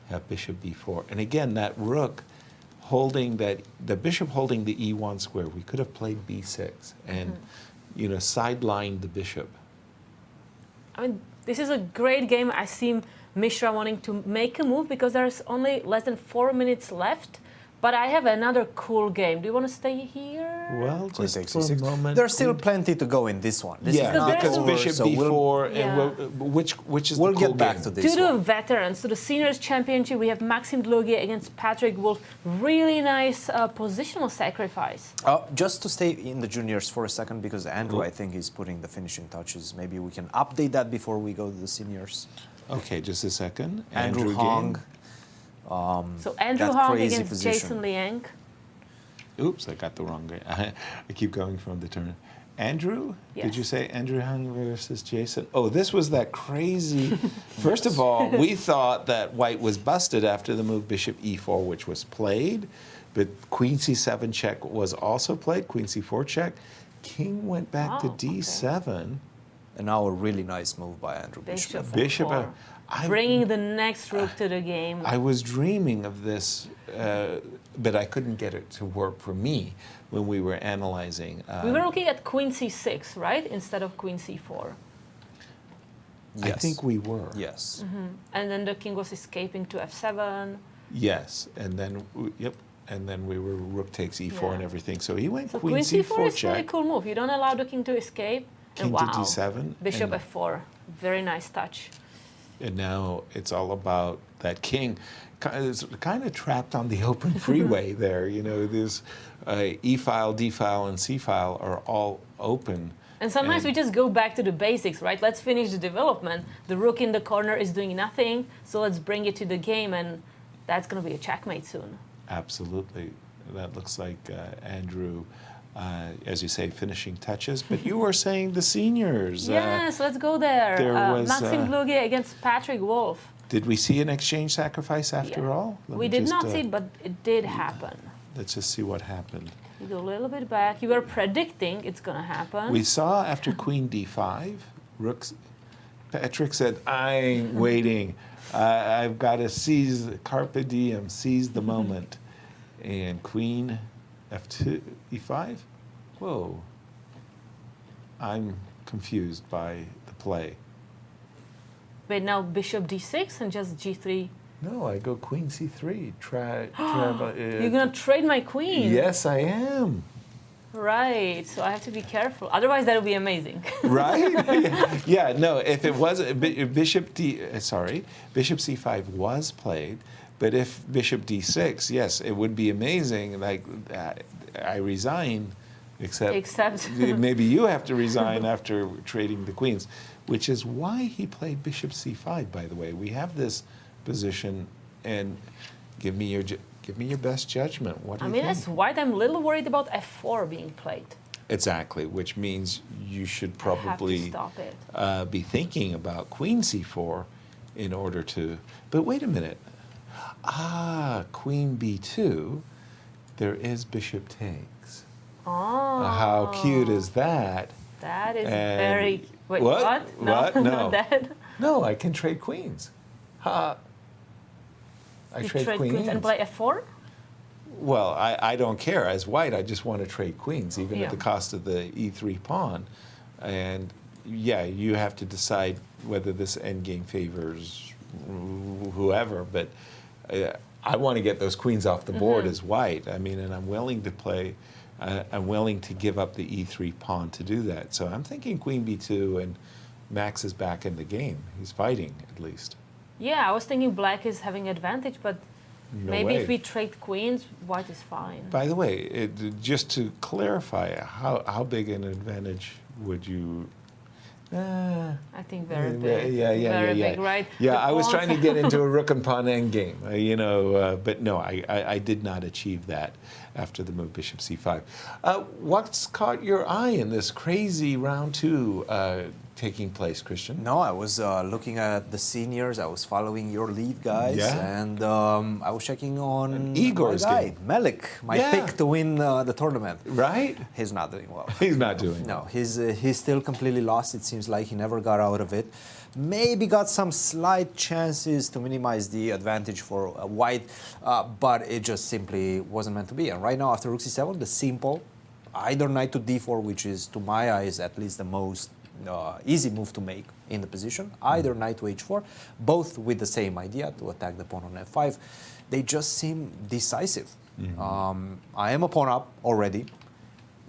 [SPEAKER 4] have bishop B4. And again, that rook holding the bishop holding the E1 square. We could have played B6 and, sidelined the bishop.
[SPEAKER 3] I mean, this is a great game. I see Mishra wanting to make a move because there's only less than 4 minutes left. But I have another cool game. Do you want to stay here?
[SPEAKER 4] Well, just for a moment.
[SPEAKER 5] There's still plenty to go in this one. This is not
[SPEAKER 4] because
[SPEAKER 5] over,
[SPEAKER 4] bishop
[SPEAKER 5] so
[SPEAKER 4] B4, which is
[SPEAKER 5] we'll
[SPEAKER 4] the cool
[SPEAKER 5] get back
[SPEAKER 4] game?
[SPEAKER 5] to this
[SPEAKER 3] To
[SPEAKER 5] one.
[SPEAKER 3] the veterans, to the seniors championship, we have Maxim Dlugy against Patrick Wolff. Really nice positional sacrifice.
[SPEAKER 5] Just to stay in the juniors for a second, because Andrew, I think, is putting the finishing touches. Maybe we can update that before we go to the seniors.
[SPEAKER 4] Okay, just a second.
[SPEAKER 5] Andrew Hong.
[SPEAKER 3] So Andrew
[SPEAKER 5] that
[SPEAKER 3] Hong
[SPEAKER 5] crazy
[SPEAKER 3] against
[SPEAKER 5] position.
[SPEAKER 3] Jason Liang.
[SPEAKER 4] Oops, I got the wrong guy. I keep going from the turn. Andrew?
[SPEAKER 3] Yes.
[SPEAKER 4] Did you say Andrew Hung versus Jason? Oh, this was that crazy. First of all, we thought that white was busted after the move bishop E4, which was played, but queen C7 check was also played, queen C4 check. King went back to D7.
[SPEAKER 5] Okay. And now a really nice move by Andrew.
[SPEAKER 3] Bishop
[SPEAKER 5] Bishop.
[SPEAKER 3] bringing the next rook to the game.
[SPEAKER 4] I was dreaming of this, but I couldn't get it to work for me when we were analyzing.
[SPEAKER 3] We were looking at queen c6, right, instead of queen c4.
[SPEAKER 5] Yes.
[SPEAKER 4] I think we were.
[SPEAKER 5] Yes.
[SPEAKER 3] And then the king was escaping to f7.
[SPEAKER 4] Yes, and then and then we were rook takes e4 and everything. So he went
[SPEAKER 3] So
[SPEAKER 4] queen
[SPEAKER 3] queen c4
[SPEAKER 4] c4
[SPEAKER 3] is a
[SPEAKER 4] check.
[SPEAKER 3] really cool move. You don't allow the king to escape.
[SPEAKER 4] King
[SPEAKER 3] and
[SPEAKER 4] to
[SPEAKER 3] wow,
[SPEAKER 4] d7.
[SPEAKER 3] Bishop
[SPEAKER 4] and,
[SPEAKER 3] f4. Very nice touch.
[SPEAKER 4] And now it's all about that king. It's kind of trapped on the open freeway there. You know, this E file, D file, and C file are all open.
[SPEAKER 3] And sometimes we just go back to the basics, right? Let's finish the development. The rook in the corner is doing nothing, so let's bring it to the game, and that's going to be a checkmate soon.
[SPEAKER 4] Absolutely. That looks like Andrew, as you say, finishing touches. But you were saying the seniors.
[SPEAKER 3] Yes, let's go there.
[SPEAKER 4] There was,
[SPEAKER 3] Maxim Dlugy against Patrick Wolff.
[SPEAKER 4] Did we see an exchange sacrifice after all?
[SPEAKER 3] We did not see it, but it did happen.
[SPEAKER 4] Let's just see what happened.
[SPEAKER 3] You go a little bit back. You were predicting it's going to happen.
[SPEAKER 4] We saw after queen d5, Patrick said, I'm waiting. I've got to seize, carpe diem, seize the moment. And queen f2, e5? Whoa. I'm confused by the play.
[SPEAKER 3] Wait, now bishop d6 and just g3.
[SPEAKER 4] No, I go queen c3.
[SPEAKER 3] You're going to trade my queen?
[SPEAKER 4] Yes, I am.
[SPEAKER 3] Right, so I have to be careful. Otherwise, that would be amazing.
[SPEAKER 4] Right? Yeah, no, if it was, bishop c5 was played, but if bishop d6, yes, it would be amazing. Like, I resign, except maybe you have to resign after trading the queens, which is why he played bishop c5, by the way. We have this position, and give me your best judgment. What do you think?
[SPEAKER 3] As white, I'm a little worried about f4 being played.
[SPEAKER 4] Exactly, which means you should probably
[SPEAKER 3] stop it.
[SPEAKER 4] be thinking about queen c4 in order to. But wait a minute. Queen b2. There is bishop takes.
[SPEAKER 3] Oh.
[SPEAKER 4] How cute is that?
[SPEAKER 3] That is very. Wait,
[SPEAKER 4] what?
[SPEAKER 3] No,
[SPEAKER 4] What? No.
[SPEAKER 3] not that.
[SPEAKER 4] No, I can trade queens. I trade queens
[SPEAKER 3] and play f4?
[SPEAKER 4] Well, I don't care. As white, I just want to trade queens, even at the cost of the e3 pawn. And yeah, you have to decide whether this endgame favors whoever. But I want to get those queens off the board as white. I mean, and I'm willing to play. I'm willing to give up the e3 pawn to do that. So I'm thinking queen b2, and Max is back in the game. He's fighting, at least.
[SPEAKER 3] Yeah, I was thinking black is having advantage, but maybe if we trade queens, white is fine.
[SPEAKER 4] By the way, just to clarify, how big an advantage would you
[SPEAKER 3] I think very big.
[SPEAKER 4] Yeah.
[SPEAKER 3] Big, right?
[SPEAKER 4] Yeah,
[SPEAKER 3] The
[SPEAKER 4] I was
[SPEAKER 3] pawns-
[SPEAKER 4] trying to get into a rook and pawn endgame, but no, I did not achieve that after the move bishop c5. What's caught your eye in this crazy round 2 taking place, Cristian?
[SPEAKER 5] No, I was looking at the seniors. I was following your lead, guys,
[SPEAKER 4] Yeah.
[SPEAKER 5] and I was checking on
[SPEAKER 4] Igor's
[SPEAKER 5] my guy,
[SPEAKER 4] game.
[SPEAKER 5] Melik, my
[SPEAKER 4] Yeah.
[SPEAKER 5] pick to win the tournament.
[SPEAKER 4] Right?
[SPEAKER 5] He's not doing well.
[SPEAKER 4] He's not doing
[SPEAKER 5] No, he's still completely lost. It seems like he never got out of it. Maybe got some slight chances to minimize the advantage for white, but it just simply wasn't meant to be. And right now, after rook c7, the simple, either knight to d4, which is, to my eyes, at least the most easy move to make in the position, either knight to h4, both with the same idea, to attack the pawn on f5. They just seem decisive. I am a pawn up already.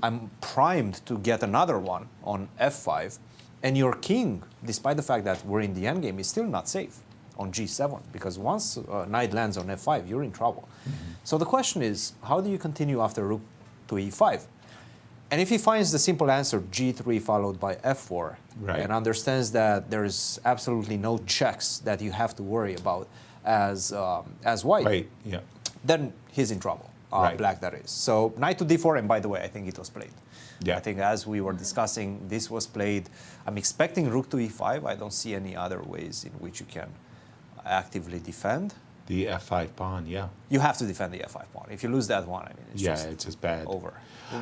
[SPEAKER 5] I'm primed to get another one on f5, and your king, despite the fact that we're in the endgame, is still not safe on g7, because once knight lands on f5, you're in trouble. So the question is, how do you continue after rook to e5? And if he finds the simple answer, g3 followed by f4,
[SPEAKER 4] Right.
[SPEAKER 5] and understands that there's absolutely no checks that you have to worry about as white,
[SPEAKER 4] Right, yeah.
[SPEAKER 5] then he's in trouble.
[SPEAKER 4] Right.
[SPEAKER 5] Black, that is. So knight to d4, and by the way, I think it was played.
[SPEAKER 4] Yeah.
[SPEAKER 5] I think as we were discussing, this was played. I'm expecting rook to e5. I don't see any other ways in which you can actively defend.
[SPEAKER 4] The f5 pawn, yeah.
[SPEAKER 5] You have to defend the f5 pawn. If you lose that one, I mean, it's
[SPEAKER 4] Yeah,
[SPEAKER 5] just
[SPEAKER 4] it's just bad.
[SPEAKER 5] over.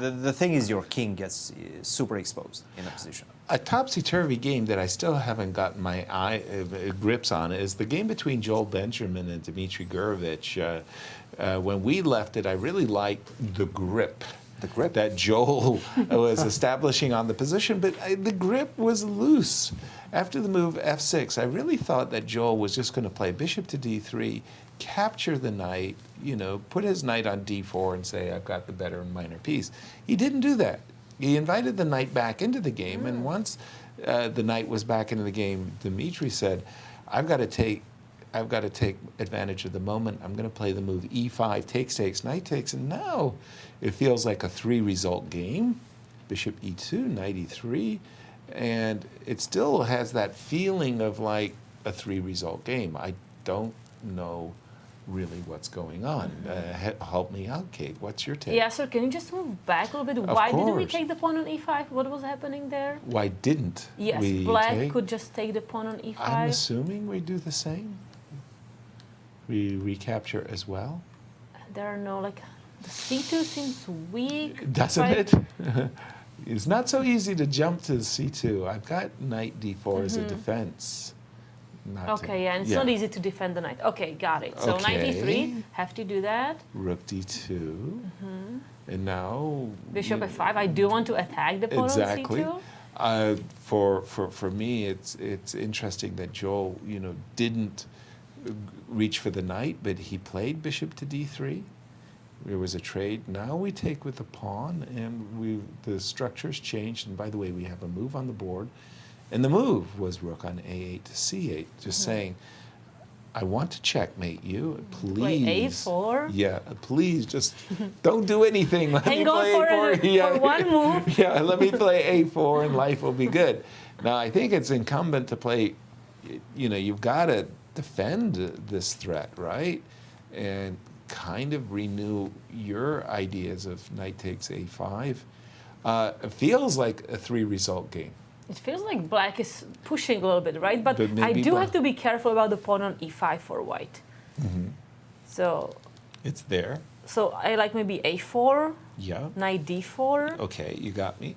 [SPEAKER 5] The thing is, your king gets super exposed in a position.
[SPEAKER 4] A topsy-turvy game that I still haven't gotten my grips on is the game between Joel Benjamin and Dmitry Gurevich. When we left it, I really liked the grip.
[SPEAKER 5] The grip?
[SPEAKER 4] That Joel was establishing on the position, but the grip was loose. After the move f6, I really thought that Joel was just going to play bishop to d3, capture the knight, put his knight on d4 and say, I've got the better and minor piece. He didn't do that. He invited the knight back into the game, and once the knight was back into the game, Dmitry said, I've got to take advantage of the moment. I'm going to play the move e5, takes, knight takes, and now it feels like a 3-result game. Bishop e2, knight e3, and it still has that feeling of like a 3-result game. I don't know really what's going on. Help me out, Kate. What's your take?
[SPEAKER 3] Yeah, so can you just move back a little bit?
[SPEAKER 4] Of
[SPEAKER 3] Why didn't we
[SPEAKER 4] course.
[SPEAKER 3] take the pawn on e5? What was happening there?
[SPEAKER 4] Why didn't
[SPEAKER 3] Yes,
[SPEAKER 4] we
[SPEAKER 3] black
[SPEAKER 4] take?
[SPEAKER 3] could just take the pawn on e5.
[SPEAKER 4] I'm assuming we do the same. We recapture as well.
[SPEAKER 3] There are no, the c2 seems weak.
[SPEAKER 4] Doesn't
[SPEAKER 3] right?
[SPEAKER 4] it? It's not so easy to jump to c2. I've got knight d4 as a defense. Not to-
[SPEAKER 3] Okay, yeah, and it's not easy to defend the knight. Okay, got it. So knight
[SPEAKER 4] Okay.
[SPEAKER 3] e3, have to do that.
[SPEAKER 4] Rook d2. And now...
[SPEAKER 3] Bishop f5, I do want to attack the pawn
[SPEAKER 4] Exactly.
[SPEAKER 3] on c2.
[SPEAKER 4] For me, it's interesting that Joel, didn't reach for the knight, but he played bishop to d3. There was a trade. Now we take with the pawn, and the structure's changed. And by the way, we have a move on the board, and the move was rook on a8 to c8, just saying, I want to checkmate you, please.
[SPEAKER 3] Play a4.
[SPEAKER 4] Yeah, please, just don't do anything. Let me
[SPEAKER 3] Hang on
[SPEAKER 4] play
[SPEAKER 3] for,
[SPEAKER 4] a4.
[SPEAKER 3] for one move.
[SPEAKER 4] Yeah, let me play a4 and life will be good. Now, I think it's incumbent to play, you've got to defend this threat, right? And kind of renew your ideas of knight takes a5. It feels like a 3-result game.
[SPEAKER 3] It feels like black is pushing a little bit, right? But
[SPEAKER 4] But
[SPEAKER 3] I
[SPEAKER 4] maybe
[SPEAKER 3] do
[SPEAKER 4] black-
[SPEAKER 3] have to be careful about the pawn on e5 for white. So
[SPEAKER 4] It's there.
[SPEAKER 3] I like maybe a4,
[SPEAKER 4] Yeah.
[SPEAKER 3] knight d4.
[SPEAKER 4] Okay, you got me.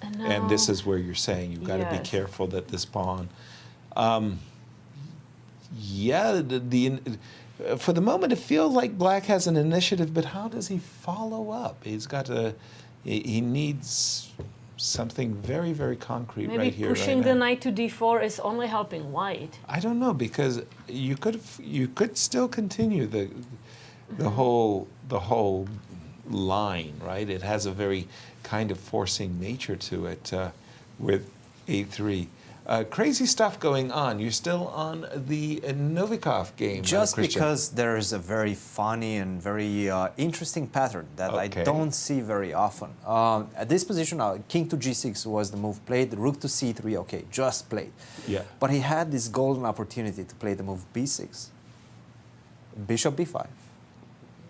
[SPEAKER 3] And,
[SPEAKER 4] And this
[SPEAKER 3] now-
[SPEAKER 4] is where you're saying you've got to be
[SPEAKER 3] Yes.
[SPEAKER 4] careful that this pawn. For the moment, it feels like black has an initiative, but how does he follow up? He needs something very, very concrete
[SPEAKER 3] maybe
[SPEAKER 4] right here,
[SPEAKER 3] pushing
[SPEAKER 4] right
[SPEAKER 3] the
[SPEAKER 4] now.
[SPEAKER 3] knight to d4 is only helping white.
[SPEAKER 4] I don't know, because you could still continue the whole line, right? It has a very kind of forcing nature to it with a3. Crazy stuff going on. You're still on the Novikov game.
[SPEAKER 5] Just
[SPEAKER 4] Cristian.
[SPEAKER 5] because there is a very funny and very interesting pattern that I
[SPEAKER 4] Okay.
[SPEAKER 5] don't see very often. At this position, king to g6 was the move played, rook to c3, okay, just played.
[SPEAKER 4] Yeah.
[SPEAKER 5] But he had this golden opportunity to play the move b6, bishop b5.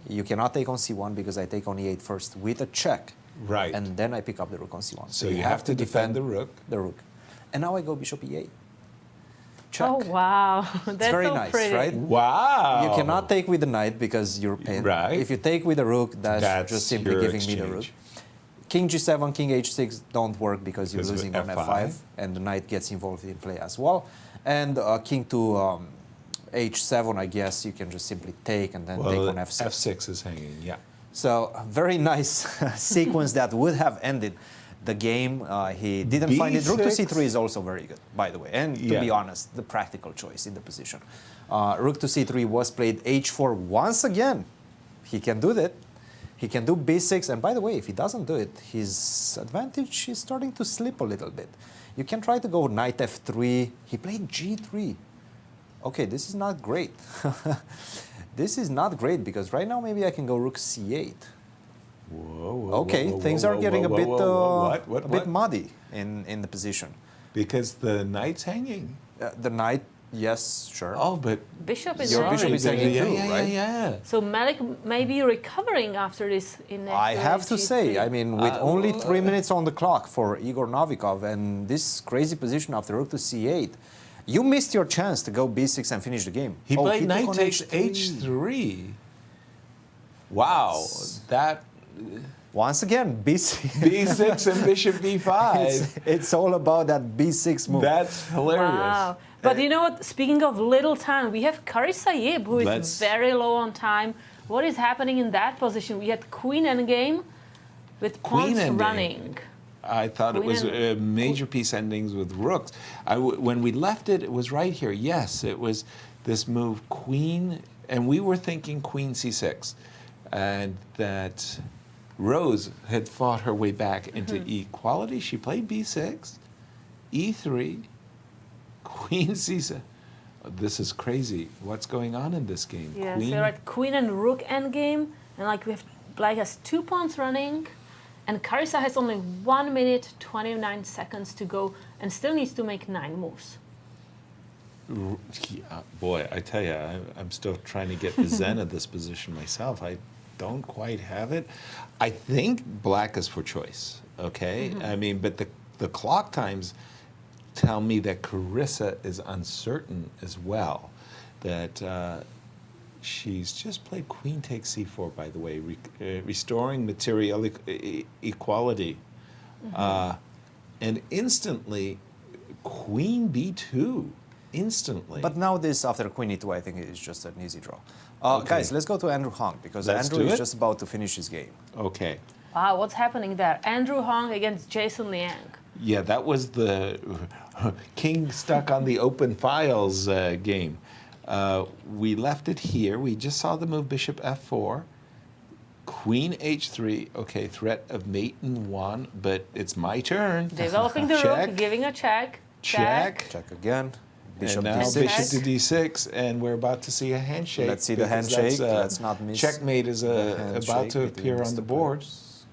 [SPEAKER 5] You cannot take on c1 because I take on e8 first with a check.
[SPEAKER 4] Right.
[SPEAKER 5] And then I pick up the rook on c1.
[SPEAKER 4] So you have to defend the rook.
[SPEAKER 5] The rook. And now I go bishop e8. Check.
[SPEAKER 3] Oh, wow. That's
[SPEAKER 5] It's very
[SPEAKER 3] so
[SPEAKER 5] nice,
[SPEAKER 3] pretty.
[SPEAKER 5] right?
[SPEAKER 4] Wow.
[SPEAKER 5] You cannot take with the knight because you're pinned.
[SPEAKER 4] Right.
[SPEAKER 5] If you take with the rook, that's just simply
[SPEAKER 4] your
[SPEAKER 5] giving me the rook.
[SPEAKER 4] exchange.
[SPEAKER 5] King g7, king h6 don't work because you're
[SPEAKER 4] Because
[SPEAKER 5] losing
[SPEAKER 4] of
[SPEAKER 5] on
[SPEAKER 4] F5.
[SPEAKER 5] f5, and the knight gets involved in play as well. And king to h7, I guess you can just simply take and then take on f6.
[SPEAKER 4] F6 is hanging, yeah.
[SPEAKER 5] So a very nice sequence that would have ended the game. He didn't find it. Rook to
[SPEAKER 4] B6?
[SPEAKER 5] c3 is also very good, by the way. And to
[SPEAKER 4] Yeah.
[SPEAKER 5] be honest, the practical choice in the position. Rook to c3 was played h4 once again. He can do that. He can do b6. And by the way, if he doesn't do it, his advantage is starting to slip a little bit. You can try to go knight f3. He played g3. Okay, this is not great. This is not great because right now maybe I can go rook c8. Okay, things are getting a bit muddy in the position.
[SPEAKER 4] Because the knight's hanging.
[SPEAKER 5] The knight, yes, sure.
[SPEAKER 4] Oh, but
[SPEAKER 3] Bishop is
[SPEAKER 5] Your bishop
[SPEAKER 3] hanging.
[SPEAKER 5] is hanging too,
[SPEAKER 4] yeah,
[SPEAKER 5] right?
[SPEAKER 4] yeah.
[SPEAKER 3] So Melik may be recovering after this in
[SPEAKER 5] I have to say, I mean, with only 3 minutes on the clock for Igor Novikov and this crazy position after rook to c8, you missed your chance to go b6 and finish the game.
[SPEAKER 4] He played
[SPEAKER 5] took
[SPEAKER 4] knight
[SPEAKER 5] on
[SPEAKER 4] takes h3. Wow, that
[SPEAKER 5] Once again, b6.
[SPEAKER 4] b6 and bishop b5.
[SPEAKER 5] It's all about that b6 move.
[SPEAKER 4] That's hilarious.
[SPEAKER 3] Wow. But you know what? Speaking of little time, we have Karisayeb, who is
[SPEAKER 4] Let's-
[SPEAKER 3] very low on time. What is happening in that position? We had queen endgame with
[SPEAKER 4] Queen
[SPEAKER 3] pawns
[SPEAKER 4] endgame.
[SPEAKER 3] running.
[SPEAKER 4] I thought it
[SPEAKER 3] Queen
[SPEAKER 4] was
[SPEAKER 3] and-
[SPEAKER 4] major piece endings with rooks. When we left it, it was right here. Yes, it was this move, queen, and we were thinking queen c6, and that Rose had fought her way back into equality. She played b6, e3, queen c7. This is crazy. What's going on in this game?
[SPEAKER 3] Yes,
[SPEAKER 4] Queen-
[SPEAKER 3] you're right. Queen and rook endgame, and like we have Black has 2 pawns running, and Karisa has only 1 minute 29 seconds to go, and still needs to make 9 moves.
[SPEAKER 4] Yeah, boy, I tell you, I'm still trying to get the zen of this position myself. I don't quite have it. I think black is for choice, okay? I mean, but the clock times tell me that Carissa is uncertain as well, that she's just played queen takes c4, by the way, restoring material equality. And instantly, queen b2. Instantly.
[SPEAKER 5] But now this, after queen e2, I think is just an easy draw.
[SPEAKER 4] Okay.
[SPEAKER 5] Guys, let's go to Andrew Hong, because
[SPEAKER 4] Let's
[SPEAKER 5] Andrew
[SPEAKER 4] do
[SPEAKER 5] is
[SPEAKER 4] it.
[SPEAKER 5] just about to finish his game.
[SPEAKER 4] Okay.
[SPEAKER 3] Wow, what's happening there? Andrew Hong against Jason Liang.
[SPEAKER 4] Yeah, that was the king stuck on the open files game. We left it here. We just saw the move bishop f4, queen h3. Okay, threat of mate in 1, but it's my turn.
[SPEAKER 3] Developing the
[SPEAKER 4] Check.
[SPEAKER 3] rook, giving a check.
[SPEAKER 4] Check.
[SPEAKER 5] Check again. Bishop
[SPEAKER 4] And now
[SPEAKER 5] d6.
[SPEAKER 4] bishop to d6, and we're about to see a handshake.
[SPEAKER 5] Let's see the
[SPEAKER 4] because
[SPEAKER 5] handshake.
[SPEAKER 4] that's,
[SPEAKER 5] Let's not miss
[SPEAKER 4] checkmate is
[SPEAKER 5] the
[SPEAKER 4] about
[SPEAKER 5] handshake
[SPEAKER 4] to
[SPEAKER 5] between
[SPEAKER 4] appear on
[SPEAKER 5] Mr.
[SPEAKER 4] the board.
[SPEAKER 5] Players.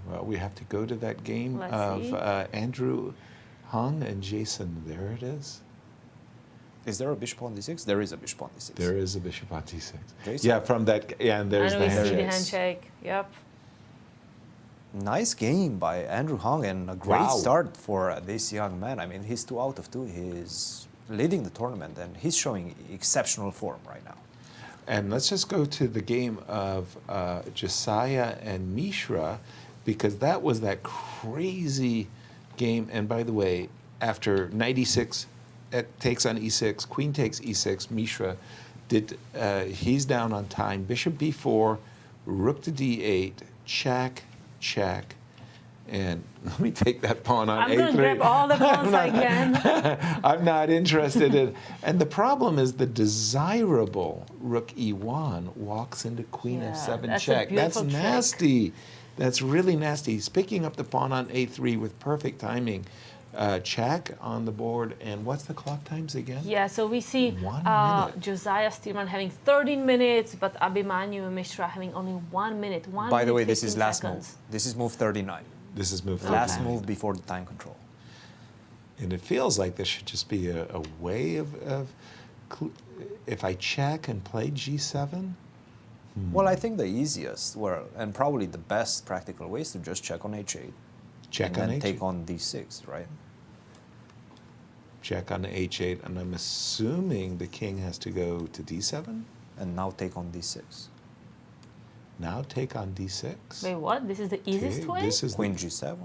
[SPEAKER 4] Well, we have to go to that game
[SPEAKER 3] Let's
[SPEAKER 4] of
[SPEAKER 3] see.
[SPEAKER 4] Andrew Hung and Jason. There it is.
[SPEAKER 5] Is there a bishop on d6? There is a bishop on d6.
[SPEAKER 4] There is a bishop on d6.
[SPEAKER 5] Jason?
[SPEAKER 4] Yeah, from that, yeah, and there's
[SPEAKER 3] And
[SPEAKER 4] the
[SPEAKER 3] we see the
[SPEAKER 4] handshake.
[SPEAKER 3] handshake. Yep.
[SPEAKER 5] Nice game by Andrew Hong and a great
[SPEAKER 4] Wow.
[SPEAKER 5] start for this young man. I mean, he's 2 out of 2. He's leading the tournament and he's showing exceptional form right now.
[SPEAKER 4] And let's just go to the game of Josiah and Mishra, because that was that crazy game. And by the way, after knight e6, it takes on e6, queen takes e6, Mishra did, he's down on time, bishop b4, rook to d8, check, check, and let me take that pawn on
[SPEAKER 3] I'm
[SPEAKER 4] a3.
[SPEAKER 3] going to grab all the pawns I can.
[SPEAKER 4] I'm not interested in. And the problem is the desirable rook e1 walks into queen
[SPEAKER 3] Yeah,
[SPEAKER 4] f7
[SPEAKER 3] that's a
[SPEAKER 4] check. That's
[SPEAKER 3] beautiful trick.
[SPEAKER 4] nasty. That's really nasty. He's picking up the pawn on a3 with perfect timing. check on the board, and what's the clock times again?
[SPEAKER 3] Yeah, so we see
[SPEAKER 4] 1 minute.
[SPEAKER 3] Josiah Stearman having 13 minutes, but Abhimanyu and Mishra having only 1 minute.
[SPEAKER 5] By the way, this
[SPEAKER 3] 15
[SPEAKER 5] is last
[SPEAKER 3] seconds.
[SPEAKER 5] move. This is move 39.
[SPEAKER 4] This is move
[SPEAKER 5] Last
[SPEAKER 4] 39.
[SPEAKER 5] move before the time control.
[SPEAKER 4] And it feels like there should just be a way of if I check and play G7.
[SPEAKER 5] Well, I think the easiest, and probably the best practical way is to just check on H8.
[SPEAKER 4] Check
[SPEAKER 5] and
[SPEAKER 4] on
[SPEAKER 5] then
[SPEAKER 4] H8.
[SPEAKER 5] take on D6, right?
[SPEAKER 4] Check on H8, and I'm assuming the king has to go to D7.
[SPEAKER 5] And now take on D6.
[SPEAKER 4] Now take on D6.
[SPEAKER 3] Wait, what? This is the easiest way?
[SPEAKER 4] This is
[SPEAKER 5] Queen G7.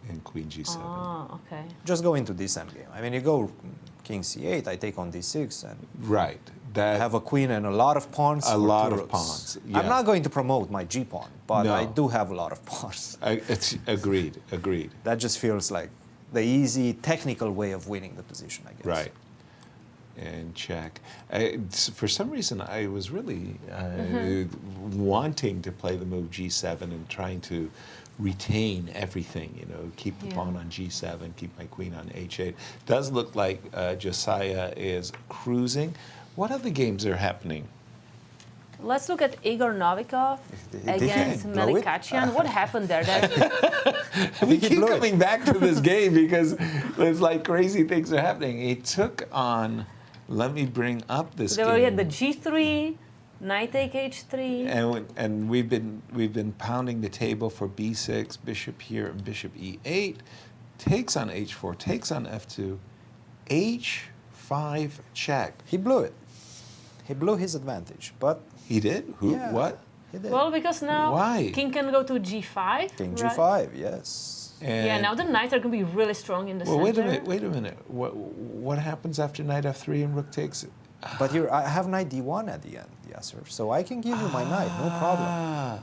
[SPEAKER 4] and Queen G7.
[SPEAKER 3] Oh, okay.
[SPEAKER 5] Just go into this endgame. I mean, you go King C8, I take on D6, and
[SPEAKER 4] Right.
[SPEAKER 5] I
[SPEAKER 4] That
[SPEAKER 5] have a queen and a lot of pawns.
[SPEAKER 4] A
[SPEAKER 5] for
[SPEAKER 4] lot
[SPEAKER 5] two
[SPEAKER 4] of
[SPEAKER 5] rooks.
[SPEAKER 4] pawns,
[SPEAKER 5] I'm
[SPEAKER 4] yeah.
[SPEAKER 5] not going to promote my G pawn, but
[SPEAKER 4] No.
[SPEAKER 5] I do have a lot of pawns.
[SPEAKER 4] it's agreed. Agreed.
[SPEAKER 5] That just feels like the easy technical way of winning the position, I guess.
[SPEAKER 4] Right. And check. For some reason, I was really wanting to play the move G7 and trying to retain everything, keep the pawn on G7, keep my queen on H8. Does look like Josiah is cruising. What other games are happening?
[SPEAKER 3] Let's look at Igor Novikov
[SPEAKER 5] Did
[SPEAKER 3] against
[SPEAKER 5] he blow
[SPEAKER 3] Melik
[SPEAKER 5] it?
[SPEAKER 3] Khachiyan. What happened there?
[SPEAKER 4] We keep coming back to this game because there's like crazy things are happening. He took on, let me bring up this
[SPEAKER 3] There
[SPEAKER 4] game.
[SPEAKER 3] we had the G3, knight take H3.
[SPEAKER 4] And we've been pounding the table for B6, bishop here, and bishop E8, takes on H4, takes on F2, H5 check.
[SPEAKER 5] He blew it. He blew his advantage, but
[SPEAKER 4] He did? Who?
[SPEAKER 5] Yeah.
[SPEAKER 4] What?
[SPEAKER 5] he did.
[SPEAKER 3] Well, because now
[SPEAKER 4] Why?
[SPEAKER 3] king can go to G5.
[SPEAKER 5] King
[SPEAKER 3] right?
[SPEAKER 5] G5, yes.
[SPEAKER 3] Yeah, now the knights are going to be really strong in the
[SPEAKER 4] Well,
[SPEAKER 3] center.
[SPEAKER 4] wait a minute. What happens after knight F3 and rook takes it?
[SPEAKER 5] But here, I have knight D1 at the end, Yasser, so I can give you my knight, no problem.
[SPEAKER 4] Ah,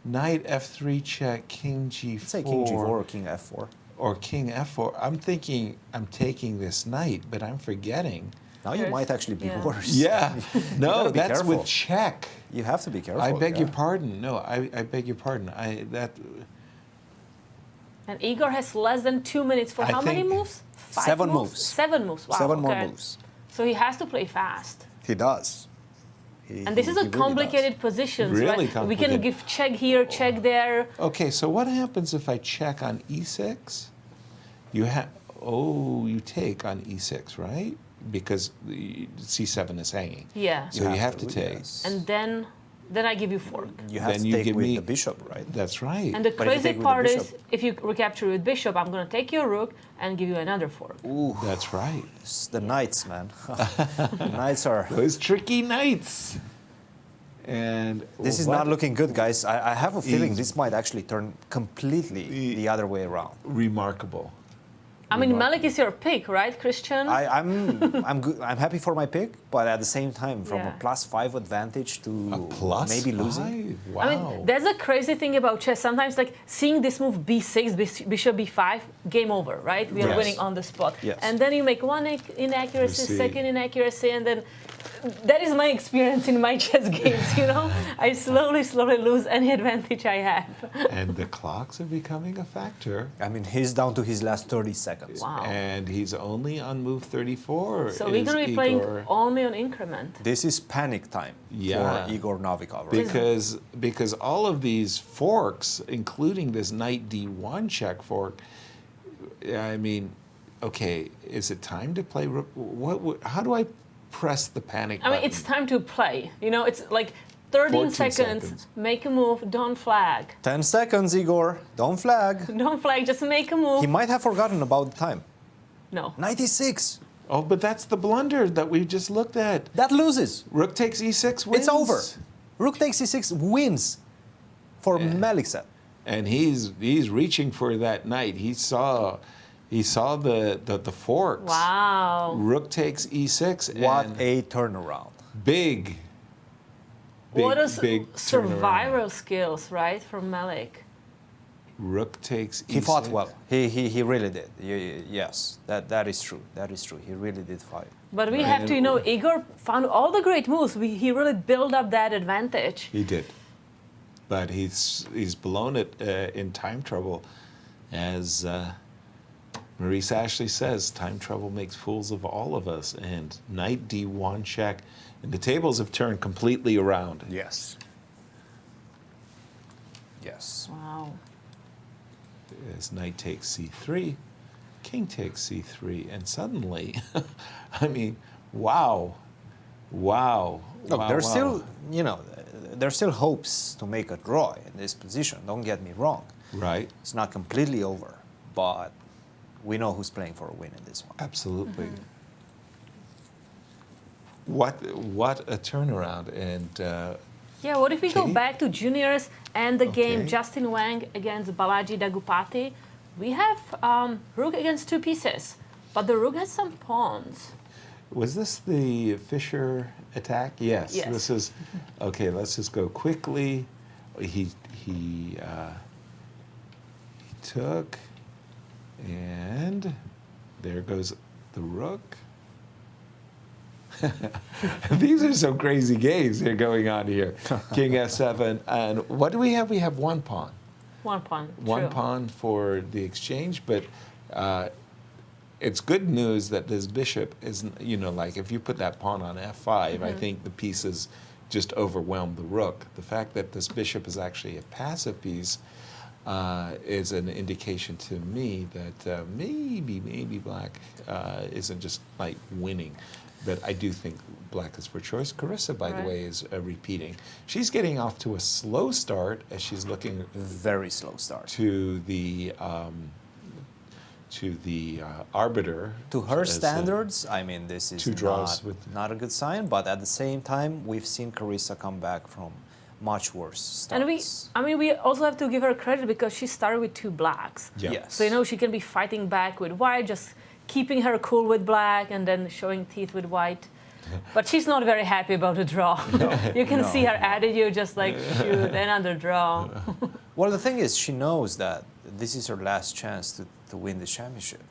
[SPEAKER 4] knight F3 check, king G4.
[SPEAKER 5] Let's say King G4 or King F4.
[SPEAKER 4] Or king F4. I'm thinking I'm taking this knight, but I'm forgetting.
[SPEAKER 5] Now you
[SPEAKER 3] Yes.
[SPEAKER 5] might actually be
[SPEAKER 3] Yeah.
[SPEAKER 5] worse.
[SPEAKER 4] Yeah. No,
[SPEAKER 5] gotta be
[SPEAKER 4] that's
[SPEAKER 5] careful.
[SPEAKER 4] with check.
[SPEAKER 5] You have to be careful.
[SPEAKER 4] I beg your
[SPEAKER 5] yeah.
[SPEAKER 4] pardon. No, I beg your pardon.
[SPEAKER 3] And Igor has less than 2 minutes for
[SPEAKER 4] I
[SPEAKER 3] how many
[SPEAKER 4] think-
[SPEAKER 3] moves? 5
[SPEAKER 5] 7 moves.
[SPEAKER 3] 7 moves. Wow.
[SPEAKER 5] 7 more
[SPEAKER 3] okay.
[SPEAKER 5] moves.
[SPEAKER 3] So he has to play fast.
[SPEAKER 5] He does.
[SPEAKER 3] And this is a complicated position,
[SPEAKER 4] Really
[SPEAKER 3] right? We
[SPEAKER 4] complicated.
[SPEAKER 3] can give check here, check there.
[SPEAKER 4] Okay, so what happens if I check on E6? You take on E6, right? Because the C7 is hanging.
[SPEAKER 3] Yeah.
[SPEAKER 4] So you have to take.
[SPEAKER 5] yes.
[SPEAKER 3] And then I give you fork.
[SPEAKER 5] You have
[SPEAKER 4] Then
[SPEAKER 5] to
[SPEAKER 4] you
[SPEAKER 5] take
[SPEAKER 4] give
[SPEAKER 5] with
[SPEAKER 4] me-
[SPEAKER 5] the bishop, right?
[SPEAKER 4] That's right.
[SPEAKER 3] And the
[SPEAKER 5] But if you
[SPEAKER 3] crazy
[SPEAKER 5] take with the
[SPEAKER 3] part is,
[SPEAKER 5] bishop-
[SPEAKER 3] if you recapture with bishop, I'm going to take your rook and give you another fork.
[SPEAKER 4] That's right.
[SPEAKER 5] It's the knights, man. The knights are...
[SPEAKER 4] Those tricky knights. And
[SPEAKER 5] This is
[SPEAKER 4] what-
[SPEAKER 5] not looking good, guys. I have a feeling
[SPEAKER 4] Is-
[SPEAKER 5] this might actually turn completely the other way around.
[SPEAKER 4] remarkable.
[SPEAKER 3] I mean, Melik is your pick, right, Christian?
[SPEAKER 5] I'm good. I'm happy for my pick, but at the same time, from
[SPEAKER 3] Yeah.
[SPEAKER 5] a +5 advantage to
[SPEAKER 4] Plus
[SPEAKER 5] maybe
[SPEAKER 4] five?
[SPEAKER 5] losing.
[SPEAKER 4] Wow.
[SPEAKER 3] I mean, there's a crazy thing about chess. Sometimes, like, seeing this move B6, bishop B5, game over, right? We are
[SPEAKER 5] Yes.
[SPEAKER 3] winning on the spot.
[SPEAKER 5] Yes.
[SPEAKER 3] And then you make one inaccuracy,
[SPEAKER 4] You see.
[SPEAKER 3] second inaccuracy, and then that is my experience in my chess games, I slowly lose any advantage I have.
[SPEAKER 4] And the clocks are becoming a factor.
[SPEAKER 5] I mean, he's down to his last 30 seconds.
[SPEAKER 3] Wow.
[SPEAKER 4] And he's only on move 34.
[SPEAKER 3] So we're going to be playing only on increment.
[SPEAKER 5] This is panic time
[SPEAKER 4] Yeah.
[SPEAKER 5] for Igor Novikov. Right?
[SPEAKER 4] Because all of these forks, including this knight D1 check fork, I mean, okay, is it time to play? How do I press the panic
[SPEAKER 3] I mean,
[SPEAKER 4] button?
[SPEAKER 3] it's time to play. It's like 13
[SPEAKER 4] 14
[SPEAKER 3] seconds,
[SPEAKER 4] seconds.
[SPEAKER 3] make a move, don't flag.
[SPEAKER 5] 10 seconds, Igor. Don't flag.
[SPEAKER 3] Don't flag, just make a move.
[SPEAKER 5] He might have forgotten about the time.
[SPEAKER 3] No.
[SPEAKER 5] 96.
[SPEAKER 4] Oh, but that's the blunder that we just looked at.
[SPEAKER 5] That loses.
[SPEAKER 4] Rook takes E6 wins.
[SPEAKER 5] It's over. Rook takes C6 wins for Melik set.
[SPEAKER 4] And he's reaching for that knight. He saw the forks.
[SPEAKER 3] Wow.
[SPEAKER 4] Rook takes E6.
[SPEAKER 5] What
[SPEAKER 4] and
[SPEAKER 5] a turnaround.
[SPEAKER 4] big
[SPEAKER 3] What a
[SPEAKER 4] turnaround.
[SPEAKER 3] survival skills, right, from Melik.
[SPEAKER 4] Rook takes E6.
[SPEAKER 5] He fought well. He really did. Yes, that is true. That is true. He really did fight.
[SPEAKER 3] But we have to, Igor found all the great moves. He really built up that advantage.
[SPEAKER 4] He did. But he's blown it in time trouble as Maurice Ashley says, time trouble makes fools of all of us. And knight d1 check. And the tables have turned completely around.
[SPEAKER 5] Yes. Yes.
[SPEAKER 3] Wow.
[SPEAKER 4] As knight takes c3, king takes c3. And suddenly, I mean, wow. Wow.
[SPEAKER 5] Look,
[SPEAKER 4] wow,
[SPEAKER 5] there's
[SPEAKER 4] wow.
[SPEAKER 5] still, you know, there's still hopes to make a draw in this position. Don't get me wrong.
[SPEAKER 4] Right.
[SPEAKER 5] It's not completely over, but we know who's playing for a win in this one.
[SPEAKER 4] Absolutely. What a turnaround. And
[SPEAKER 3] Yeah, what if we go
[SPEAKER 4] Katie?
[SPEAKER 3] back to juniors and the game
[SPEAKER 4] Okay.
[SPEAKER 3] Justin Wang against Balaji Daggupati? We have rook against 2 pieces, but the rook has some pawns.
[SPEAKER 4] was this the Fisher attack? Yes.
[SPEAKER 3] Yes.
[SPEAKER 4] This is, okay, let's just go quickly. He took, and there goes the rook. These are some crazy games that are going on here. King f7, and what do we have? We have one pawn.
[SPEAKER 3] One pawn.
[SPEAKER 4] One
[SPEAKER 3] true.
[SPEAKER 4] pawn for the exchange, but it's good news that this bishop is, you know, like if you put that pawn on f5, I think the pieces just overwhelm the rook. The fact that this bishop is actually a passive piece is an indication to me that maybe black isn't just like winning. But I do think black is for choice. Carissa, by the way, is repeating. She's getting off to a slow start as she's looking
[SPEAKER 5] Very slow start.
[SPEAKER 4] to the arbiter.
[SPEAKER 5] To her
[SPEAKER 4] as a-
[SPEAKER 5] standards, I mean, this is
[SPEAKER 4] two draws
[SPEAKER 5] not a good sign, but at the same time, we've seen Carissa come back from much worse starts.
[SPEAKER 3] And we also have to give her credit because she started with 2 blacks.
[SPEAKER 4] Yeah.
[SPEAKER 5] Yes.
[SPEAKER 3] So, you know, she can be fighting back with white, just keeping her cool with black and then showing teeth with white. But she's not very happy about the draw. You can see her attitude just like, shoot, another draw.
[SPEAKER 5] Well, the thing is, she knows that this is her last chance to win the championship.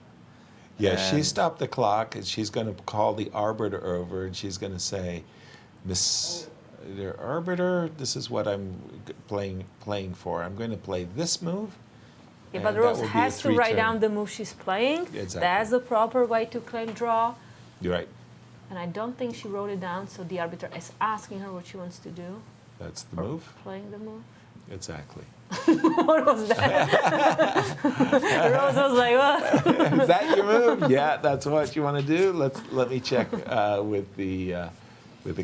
[SPEAKER 4] Yeah, she
[SPEAKER 5] And-
[SPEAKER 4] stopped the clock, and she's going to call the arbiter over, and she's going to say, Miss the arbiter, this is what I'm playing for. I'm going to play this move.
[SPEAKER 3] Yeah, but
[SPEAKER 4] and that
[SPEAKER 3] Rose
[SPEAKER 4] will be a
[SPEAKER 3] has to write
[SPEAKER 4] 3-turn.
[SPEAKER 3] down the move she's playing.
[SPEAKER 4] Exactly.
[SPEAKER 3] That's the proper way to claim draw.
[SPEAKER 4] You're right.
[SPEAKER 3] And I don't think she wrote it down, so the arbiter is asking her what she wants to do.
[SPEAKER 4] That's the move.
[SPEAKER 3] Playing the move.
[SPEAKER 4] Exactly.
[SPEAKER 3] What was that? Rose was like, what?
[SPEAKER 4] Is that your move? Yeah, that's what you want to do. Let me check with the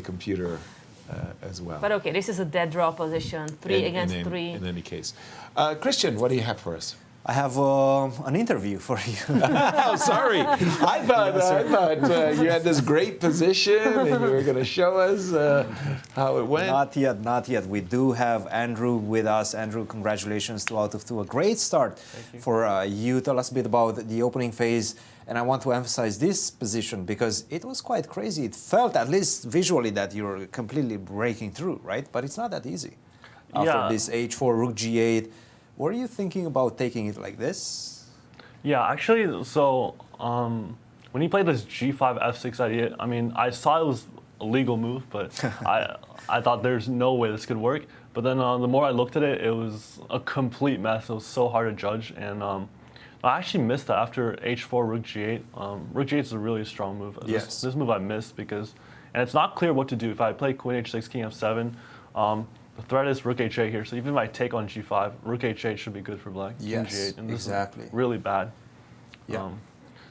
[SPEAKER 4] computer as well.
[SPEAKER 3] But okay, this is a dead draw position. 3 against 3.
[SPEAKER 4] In any case, Christian, what do you have for us?
[SPEAKER 5] I have an interview for you.
[SPEAKER 4] Oh, sorry. I thought you had this great position and you were going to show us how it went.
[SPEAKER 5] Not yet. We do have Andrew with us. Andrew, congratulations, 2 out of 2. A great start for you. Tell us a bit about the opening phase. And I want to emphasize this position because it was quite crazy. It felt, at least visually, that you're completely breaking through, right? But it's not that easy. After this h4, rook g8, were you thinking about taking it like this?
[SPEAKER 12] Yeah, actually, so when he played this g5, f6 idea, I mean, I saw it was a legal move, but I thought there's no way this could work. But then the more I looked at it, it was a complete mess. It was so hard to judge. And I actually missed that after h4, rook g8. Rook g8 is a really strong move.
[SPEAKER 5] Yes.
[SPEAKER 12] This move I missed because, and it's not clear what to do. If I play queen h6, king f7, the threat is rook h8 here. So even if I take on g5, rook h8 should be good for black.
[SPEAKER 5] Yes,
[SPEAKER 12] king g8, and this
[SPEAKER 5] exactly.
[SPEAKER 12] is really bad.
[SPEAKER 5] Yeah.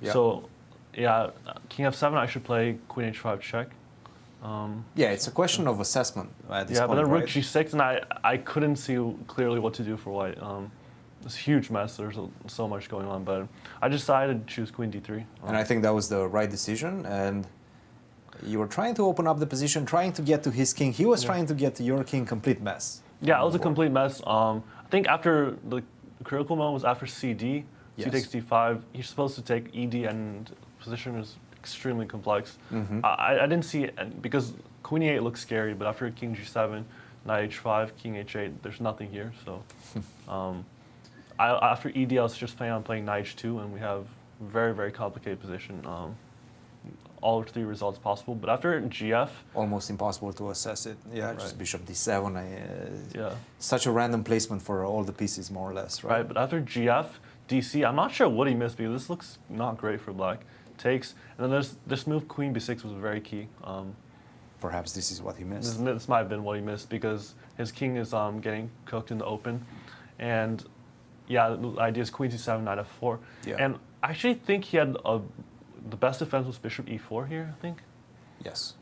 [SPEAKER 12] So, yeah, king f7, I should play queen h5 check.
[SPEAKER 5] Yeah, it's a question of assessment at this
[SPEAKER 12] Yeah,
[SPEAKER 5] point,
[SPEAKER 12] but then rook
[SPEAKER 5] right?
[SPEAKER 12] g6, and I couldn't see clearly what to do for white. It's a huge mess. There's so much going on, but I decided to choose queen d3.
[SPEAKER 5] And I think that was the right decision. And you were trying to open up the position, trying to get to his king. He was trying to get to your king, complete mess.
[SPEAKER 12] Yeah, it was a complete mess. I think after the critical moment was after cd.
[SPEAKER 5] Yes.
[SPEAKER 12] C takes d5. He's supposed to take ed, and position is extremely complex. I didn't see it because queen e8 looks scary, but after king g7, knight h5, king h8, there's nothing here. So after ed, I was just planning on playing knight h2, and we have very, very complicated position. All 3 results possible, but after GF,
[SPEAKER 5] Almost impossible to assess it. Yeah, just bishop d7.
[SPEAKER 12] yeah,
[SPEAKER 5] Such a random placement for all the pieces, more or less, right?
[SPEAKER 12] right. But after GF, DC. I'm not sure what he missed because this looks not great for black. Takes, and then there's this move queen b6 was very key.
[SPEAKER 5] Perhaps this is what he missed.
[SPEAKER 12] This might have been what he missed because his king is getting cooked in the open, and yeah, the idea is queen c7, knight f4, and I actually think he had the best defense was bishop e4 here. I think.
[SPEAKER 5] Yes.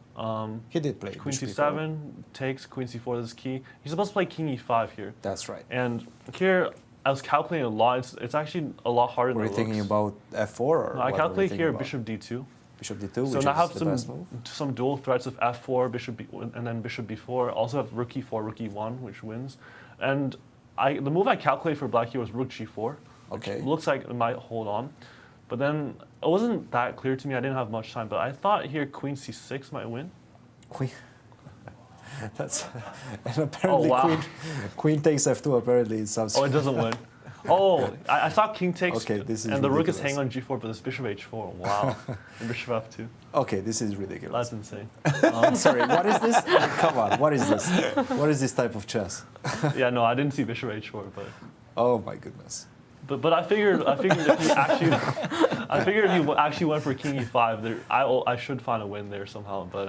[SPEAKER 5] He did play
[SPEAKER 12] queen c7, takes, queen c4, this is key. He's supposed to play king e5 here.
[SPEAKER 5] That's right.
[SPEAKER 12] And here, I was calculating a lot. It's actually a lot harder than it looks.
[SPEAKER 5] Were you thinking about f4 or
[SPEAKER 12] no, I calculate here bishop d2.
[SPEAKER 5] Bishop d2,
[SPEAKER 12] so
[SPEAKER 5] which
[SPEAKER 12] now I
[SPEAKER 5] is
[SPEAKER 12] have
[SPEAKER 5] the best move.
[SPEAKER 12] some dual threats of f4, bishop b, and then bishop b4. Also have rook e4, rook e1, which wins. And the move I calculated for black here was rook g4.
[SPEAKER 5] Okay.
[SPEAKER 12] Which looks like it might hold on. But then it wasn't that clear to me. I didn't have much time. But I thought here queen c6 might win.
[SPEAKER 5] Queen. That's and apparently queen takes f2. Apparently it's some.
[SPEAKER 12] Oh, it doesn't win. Oh, I thought king takes.
[SPEAKER 5] Okay, this is
[SPEAKER 12] and the
[SPEAKER 5] ridiculous.
[SPEAKER 12] rook is hanging on g4, but this bishop h4. Wow. And bishop f2.
[SPEAKER 5] Okay, this is ridiculous.
[SPEAKER 12] That's insane.
[SPEAKER 5] Sorry, what is this? Come on, what is this? What is this type of chess?
[SPEAKER 12] Yeah, no, I didn't see bishop h4, but.
[SPEAKER 5] Oh my goodness.
[SPEAKER 12] But I figured if he actually went for king e5, there I should find a win there somehow. But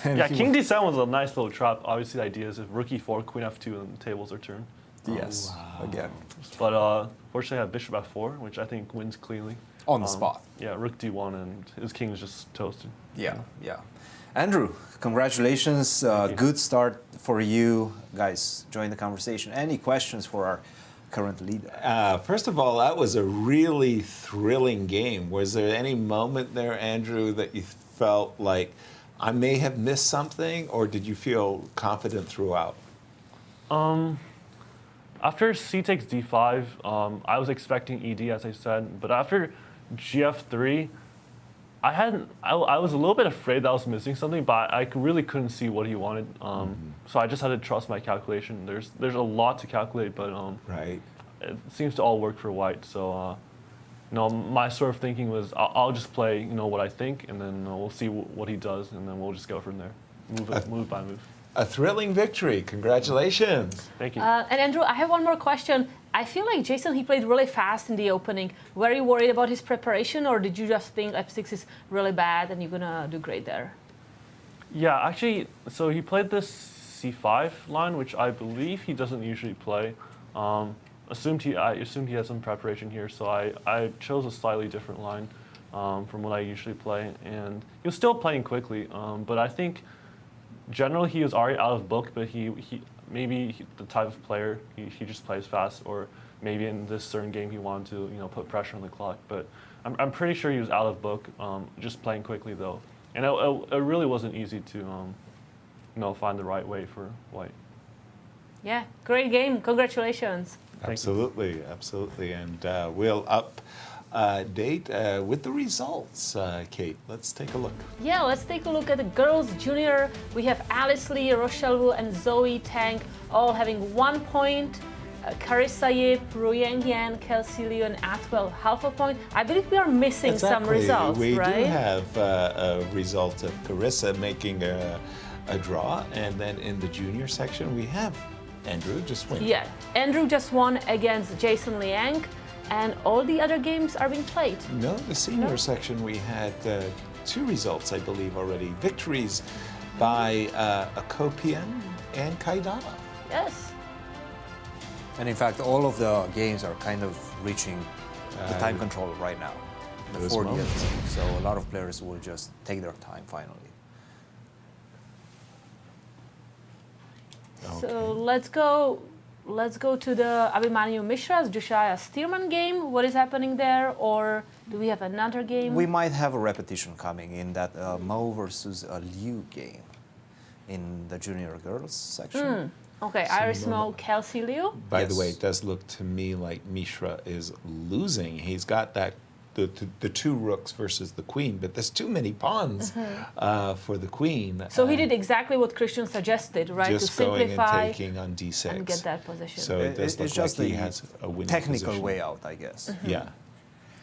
[SPEAKER 12] yeah, king d7 was a nice little trap. Obviously, the idea is if rook e4, queen f2, and the tables are turned.
[SPEAKER 5] Yes, again.
[SPEAKER 12] But fortunately, I have bishop f4, which I think wins cleanly.
[SPEAKER 5] On the spot.
[SPEAKER 12] Yeah, rook d1, and his king is just toasted.
[SPEAKER 5] Yeah. Andrew, congratulations. Good start for you. Guys, join the conversation. Any questions for our current leader?
[SPEAKER 4] First of all, that was a really thrilling game. Was there any moment there, Andrew, that you felt like I may have missed something, or did you feel confident throughout?
[SPEAKER 12] After c takes d5, I was expecting ed, as I said, but after gf3, I was a little bit afraid that I was missing something, but I really couldn't see what he wanted. So I just had to trust my calculation. There's a lot to calculate, but
[SPEAKER 4] right.
[SPEAKER 12] It seems to all work for white. So my sort of thinking was I'll just play what I think, and then we'll see what he does, and then we'll just go from there, move by move.
[SPEAKER 4] A thrilling victory. Congratulations.
[SPEAKER 12] Thank you.
[SPEAKER 3] And Andrew, I have one more question. I feel like Jason, he played really fast in the opening. Were you worried about his preparation, or did you just think f6 is really bad and you're going to do great there?
[SPEAKER 12] Yeah, actually, so he played this c5 line, which I believe he doesn't usually play. I assumed he had some preparation here, so I chose a slightly different line from what I usually play. And he was still playing quickly, but I think generally he was already out of book, but maybe the type of player, he just plays fast, or maybe in this certain game he wanted to put pressure on the clock. But I'm pretty sure he was out of book, just playing quickly though. And it really wasn't easy to find the right way for white.
[SPEAKER 3] Yeah, great game. Congratulations.
[SPEAKER 4] Absolutely. And we'll update with the results. Kate, let's take a look.
[SPEAKER 3] Yeah, let's take a look at the girls junior. We have Alice Lee, Rochelle Wu, and Zoe Tang all having 1 point. Carissa Yip, Ruiyang Yan, Kelsey Liu, and Atwell half a point. I believe we are missing some results,
[SPEAKER 4] we
[SPEAKER 3] right?
[SPEAKER 4] We do have a result of Carissa making a draw, and then in the junior section we have Andrew just win.
[SPEAKER 3] Yeah, Andrew just won against Jason Liang, and all the other games are being played.
[SPEAKER 4] No, the senior section we had 2 results, I believe, already. Victories by Akopian and Kaidanov.
[SPEAKER 3] Yes.
[SPEAKER 5] And in fact, all of the games are kind of reaching the time control right now, the 40th. So a lot of players will just take their time finally.
[SPEAKER 3] Okay. So let's go to the Abhi Mishra's Josiah Stearman game. What is happening there, or do we have another game?
[SPEAKER 5] We might have a repetition coming in that Mo versus Liu game in the junior girls section.
[SPEAKER 3] Okay, Iris Mo, Kelsey Liu.
[SPEAKER 4] By the way, it does look to me like Mishra is losing. He's got the 2 rooks versus the queen, but there's too many pawns for the queen.
[SPEAKER 3] So he did exactly what Christian suggested, right?
[SPEAKER 4] Just
[SPEAKER 3] to simplify
[SPEAKER 4] going and taking on d6
[SPEAKER 3] and get that position.
[SPEAKER 4] So it does look like he has a winning
[SPEAKER 5] technical
[SPEAKER 4] position.
[SPEAKER 5] way out, I guess.
[SPEAKER 4] Yeah.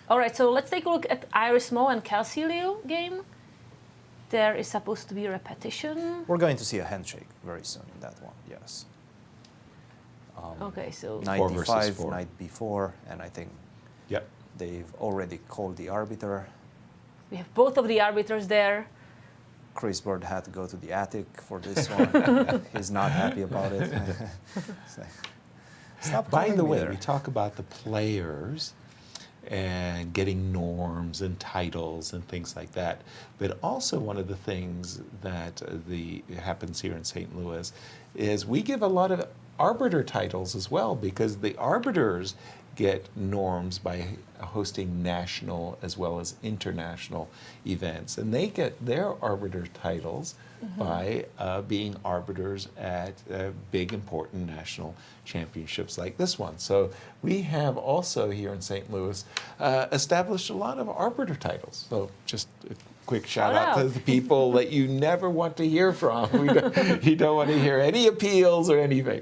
[SPEAKER 3] All right, so let's take a look at Iris Mo and Kelsey Liu game. There is supposed to be a repetition.
[SPEAKER 5] We're going to see a handshake very soon in that one, yes.
[SPEAKER 3] Okay, so
[SPEAKER 5] Knight
[SPEAKER 4] 4 versus
[SPEAKER 5] d5,
[SPEAKER 4] 4.
[SPEAKER 5] knight b4, and I think
[SPEAKER 4] Yep.
[SPEAKER 5] They've already called the arbiter.
[SPEAKER 3] We have both of the arbiters there.
[SPEAKER 5] Chris Bird had to go to the attic for this one. He's not happy about it. Stop
[SPEAKER 4] By
[SPEAKER 5] calling
[SPEAKER 4] the
[SPEAKER 5] me
[SPEAKER 4] way,
[SPEAKER 5] there.
[SPEAKER 4] we talk about the players and getting norms and titles and things like that. But also one of the things that happens here in St. Louis is we give a lot of arbiter titles as well, because the arbiters get norms by hosting national as well as international events. And they get their arbiter titles by being arbiters at big important national championships like this one. So we have also here in St. Louis established a lot of arbiter titles. So just a quick shout out to the people that you never want to hear from. You don't want to hear any appeals or anything.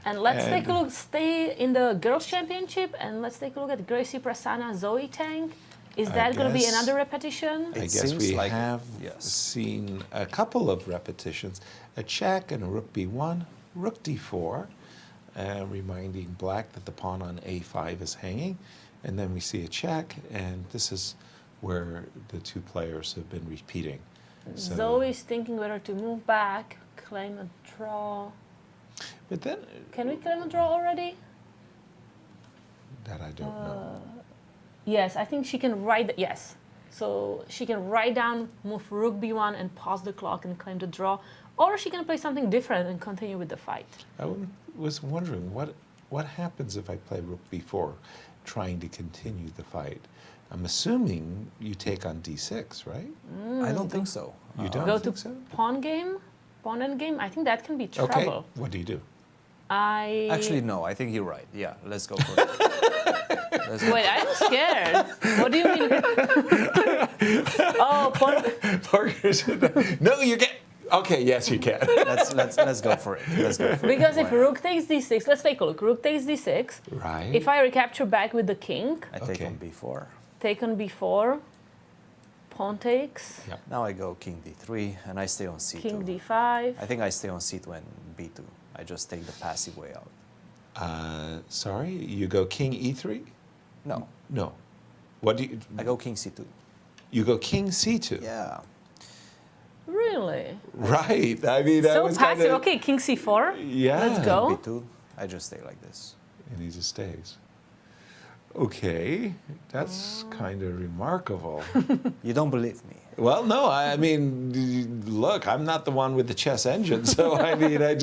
[SPEAKER 3] And let's take a look, stay in the Girls' Championship, and let's take a look at Gracie Prasanna, Zoe Tang. Is that going to be another repetition?
[SPEAKER 4] I guess we have seen a couple of repetitions. A check and a rook b1, rook d4, reminding black that the pawn on a5 is hanging. And then we see a check, and this is where the two players have been repeating. So,
[SPEAKER 3] Zoe's thinking whether to move back, claim a draw.
[SPEAKER 4] But then,
[SPEAKER 3] can we claim a draw already?
[SPEAKER 4] That I don't know.
[SPEAKER 3] Yes, I think she can write. Yes, so she can write down, move rook b1, and pause the clock and claim the draw, or she can play something different and continue with the fight.
[SPEAKER 4] I was wondering what happens if I play rook b4, trying to continue the fight. I'm assuming you take on d6, right?
[SPEAKER 5] I don't think so.
[SPEAKER 4] You don't
[SPEAKER 3] Go
[SPEAKER 4] think
[SPEAKER 3] to
[SPEAKER 4] so?
[SPEAKER 3] pawn game, pawn end game. I think that can be trouble.
[SPEAKER 4] Okay. What do you do?
[SPEAKER 5] Actually, no. I think you're right. Yeah, let's go for it.
[SPEAKER 3] Wait, I'm scared. What do you mean? Oh, pawn.
[SPEAKER 4] No, you can. Okay, yes, you can.
[SPEAKER 5] Let's go for it. Let's go for it.
[SPEAKER 3] Because if rook takes d6, let's take a look. Rook takes d6.
[SPEAKER 4] Right.
[SPEAKER 3] If I recapture back with the king,
[SPEAKER 5] I take on b4.
[SPEAKER 3] take on b4, pawn takes,
[SPEAKER 4] Yep.
[SPEAKER 5] Now I go king d3, and I stay on c2.
[SPEAKER 3] king d5.
[SPEAKER 5] I think I stay on c2 and b2. I just take the passive way out.
[SPEAKER 4] Sorry, you go king e3?
[SPEAKER 5] No,
[SPEAKER 4] No. What do you?
[SPEAKER 5] I go king c2.
[SPEAKER 4] You go king c2.
[SPEAKER 5] Yeah.
[SPEAKER 3] Really?
[SPEAKER 4] Right. I mean, that
[SPEAKER 3] So
[SPEAKER 4] was
[SPEAKER 3] passive.
[SPEAKER 4] kind of.
[SPEAKER 3] Okay, king c4.
[SPEAKER 4] Yeah.
[SPEAKER 3] Let's go.
[SPEAKER 5] b2. I just stay like this.
[SPEAKER 4] And he just stays. Okay, that's kind of remarkable.
[SPEAKER 5] You don't believe me?
[SPEAKER 4] Well, no, I mean, look, I'm not the one with the chess engine, so I mean, I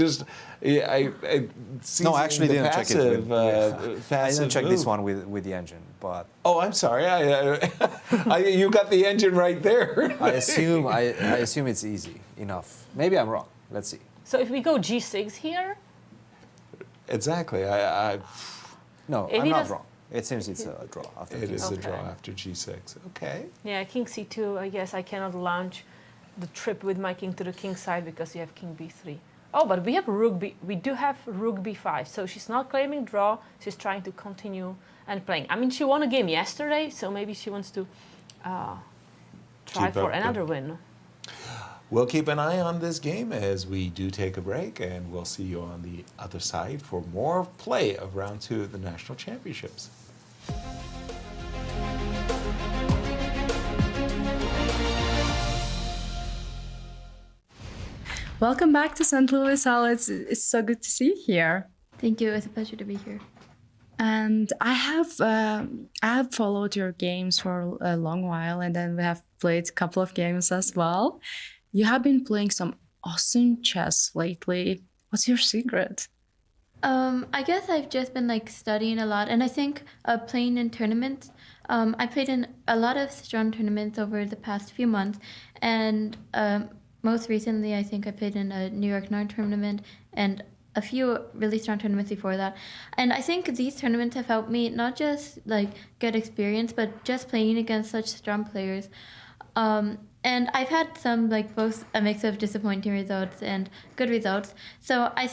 [SPEAKER 5] No, I actually didn't check it. I
[SPEAKER 4] passive
[SPEAKER 5] didn't check
[SPEAKER 4] move.
[SPEAKER 5] this one with the engine, but
[SPEAKER 4] Oh, I'm sorry. You got the engine right there.
[SPEAKER 5] I assume it's easy enough. Maybe I'm wrong. Let's see.
[SPEAKER 3] So if we go g6 here,
[SPEAKER 4] Exactly.
[SPEAKER 5] No,
[SPEAKER 3] If
[SPEAKER 5] I'm
[SPEAKER 3] he
[SPEAKER 5] not
[SPEAKER 3] does-
[SPEAKER 5] wrong. It seems it's a draw after
[SPEAKER 4] It
[SPEAKER 5] king.
[SPEAKER 4] is a draw
[SPEAKER 3] Okay.
[SPEAKER 4] after g6. Okay.
[SPEAKER 3] yeah, king c2. I guess I cannot launch the trip with my king to the king side because you have king b3. Oh, but we have rook b. We do have rook b5. So she's not claiming draw. She's trying to continue and playing. I mean, she won a game yesterday, so maybe she wants to try
[SPEAKER 4] Keep
[SPEAKER 3] for
[SPEAKER 4] up the-
[SPEAKER 3] another win.
[SPEAKER 4] We'll keep an eye on this game as we do take a break, and we'll see you on the other side for more play of round 2 of the National Championships.
[SPEAKER 9] Welcome back to St. Louis, Al. It's so good to see you here.
[SPEAKER 13] Thank you. It's a pleasure to be here.
[SPEAKER 9] And I have followed your games for a long while, and then we have played a couple of games as well. You have been playing some awesome chess lately. What's your secret?
[SPEAKER 13] I guess I've just been studying a lot, and I think playing in tournaments. I played in a lot of strong tournaments over the past few months, and most recently I think I played in a New York NAR tournament and a few really strong tournaments before that. And I think these tournaments have helped me not just get experience, but just playing against such strong players. And I've had some both a mix of disappointing results and good results. So I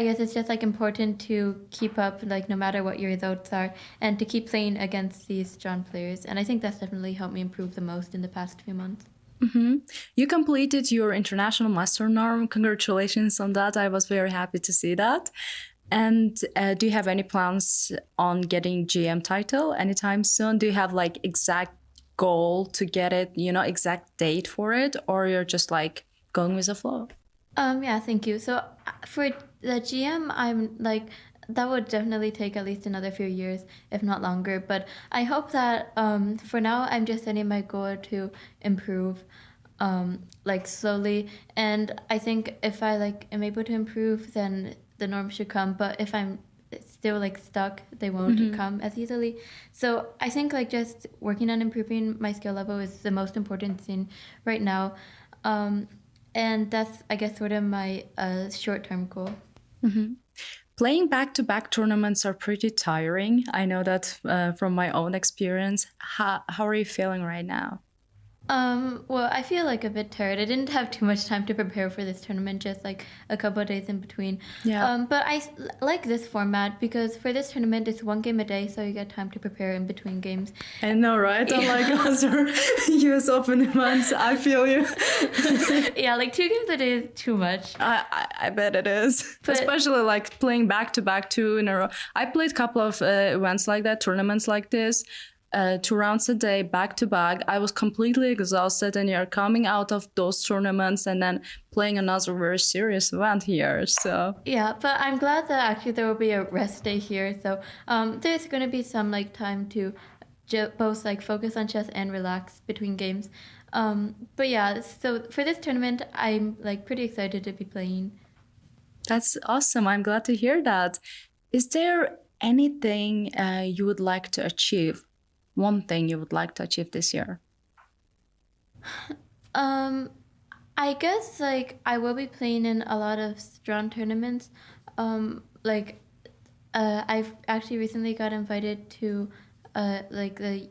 [SPEAKER 13] guess it's just important to keep up no matter what your results are, and to keep playing against these strong players. And I think that's definitely helped me improve the most in the past few months.
[SPEAKER 9] Mm-hmm. You completed your international master norm. Congratulations on that. I was very happy to see that. And do you have any plans on getting GM title anytime soon? Do you have like exact goal to get it, exact date for it, or you're just like going with the flow?
[SPEAKER 13] Yeah, thank you. So for the GM, I'm like, that would definitely take at least another few years, if not longer. But I hope that for now, I'm just setting my goal to improve like slowly. And I think if I like am able to improve, then the norm should come. But if I'm still like stuck, they won't come as easily. So I think like just working on improving my skill level is the most important thing right now. And that's, I guess, sort of my short-term goal.
[SPEAKER 9] Playing back-to-back tournaments are pretty tiring. I know that from my own experience. How are you feeling right now?
[SPEAKER 13] Well, I feel like a bit tired. I didn't have too much time to prepare for this tournament, just like a couple of days in between.
[SPEAKER 9] Yeah.
[SPEAKER 13] But I like this format because for this tournament, it's 1 game a day, so you get time to prepare in between games.
[SPEAKER 9] I know, right? Unlike other US Open events, I feel you.
[SPEAKER 13] Yeah, like 2 games a day is too much.
[SPEAKER 9] I bet it is.
[SPEAKER 13] But,
[SPEAKER 9] especially like playing back-to-back 2 in a row. I played a couple of events like that, tournaments like this. 2 rounds a day, back-to-back. I was completely exhausted, and you're coming out of those tournaments and then playing another very serious event here. So
[SPEAKER 13] yeah, but I'm glad that actually there will be a rest day here. So there's going to be some like time to both like focus on chess and relax between games. But yeah, so for this tournament, I'm like pretty excited to be playing.
[SPEAKER 9] That's awesome. I'm glad to hear that. Is there anything you would like to achieve? One thing you would like to achieve this year?
[SPEAKER 13] I guess like I will be playing in a lot of strong tournaments. I've actually recently got invited to like the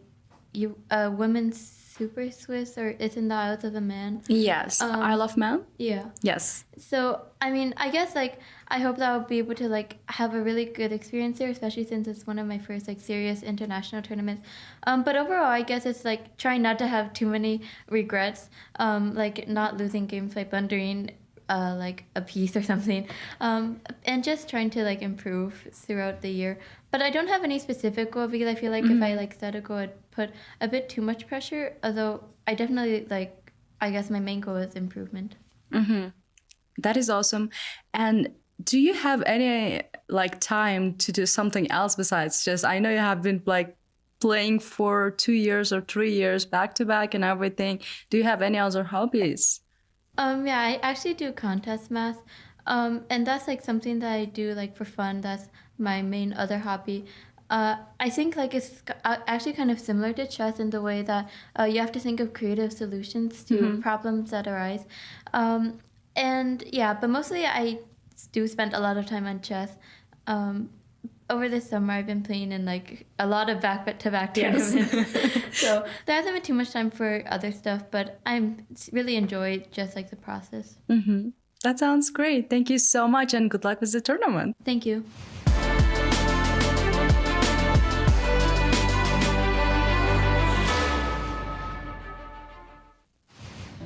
[SPEAKER 13] women's Super Swiss, or it's in the Isles of Man.
[SPEAKER 9] Yes, Isle of Man?
[SPEAKER 13] Yeah.
[SPEAKER 9] Yes.
[SPEAKER 13] So, I mean, I guess, like, I hope that I'll be able to, like, have a really good experience there, especially since it's one of my first, like, serious international tournaments. But overall, I guess it's, like, trying not to have too many regrets, like, not losing games by blundering, like, a piece or something, and just trying to, like, improve throughout the year. But I don't have any specific goal because I feel like if I, like, set a goal, I'd put a bit too much pressure, although I definitely, like, I guess my main goal is improvement.
[SPEAKER 9] That is awesome. And do you have any, like, time to do something else besides just, I know you have been, like, playing for 2 years or 3 years back to back and everything. Do you have any other hobbies?
[SPEAKER 13] Yeah, I actually do contest math, and that's like something that I do like for fun. That's my main other hobby. I think like it's actually kind of similar to chess in the way that you have to think of creative solutions to problems that arise. And yeah, but mostly I do spend a lot of time on chess. Over this summer, I've been playing in like a lot of back-to-back tournaments. So there hasn't been too much time for other stuff, but I'm really enjoyed just like the process.
[SPEAKER 9] That sounds great. Thank you so much, and good luck with the tournament.
[SPEAKER 13] Thank you.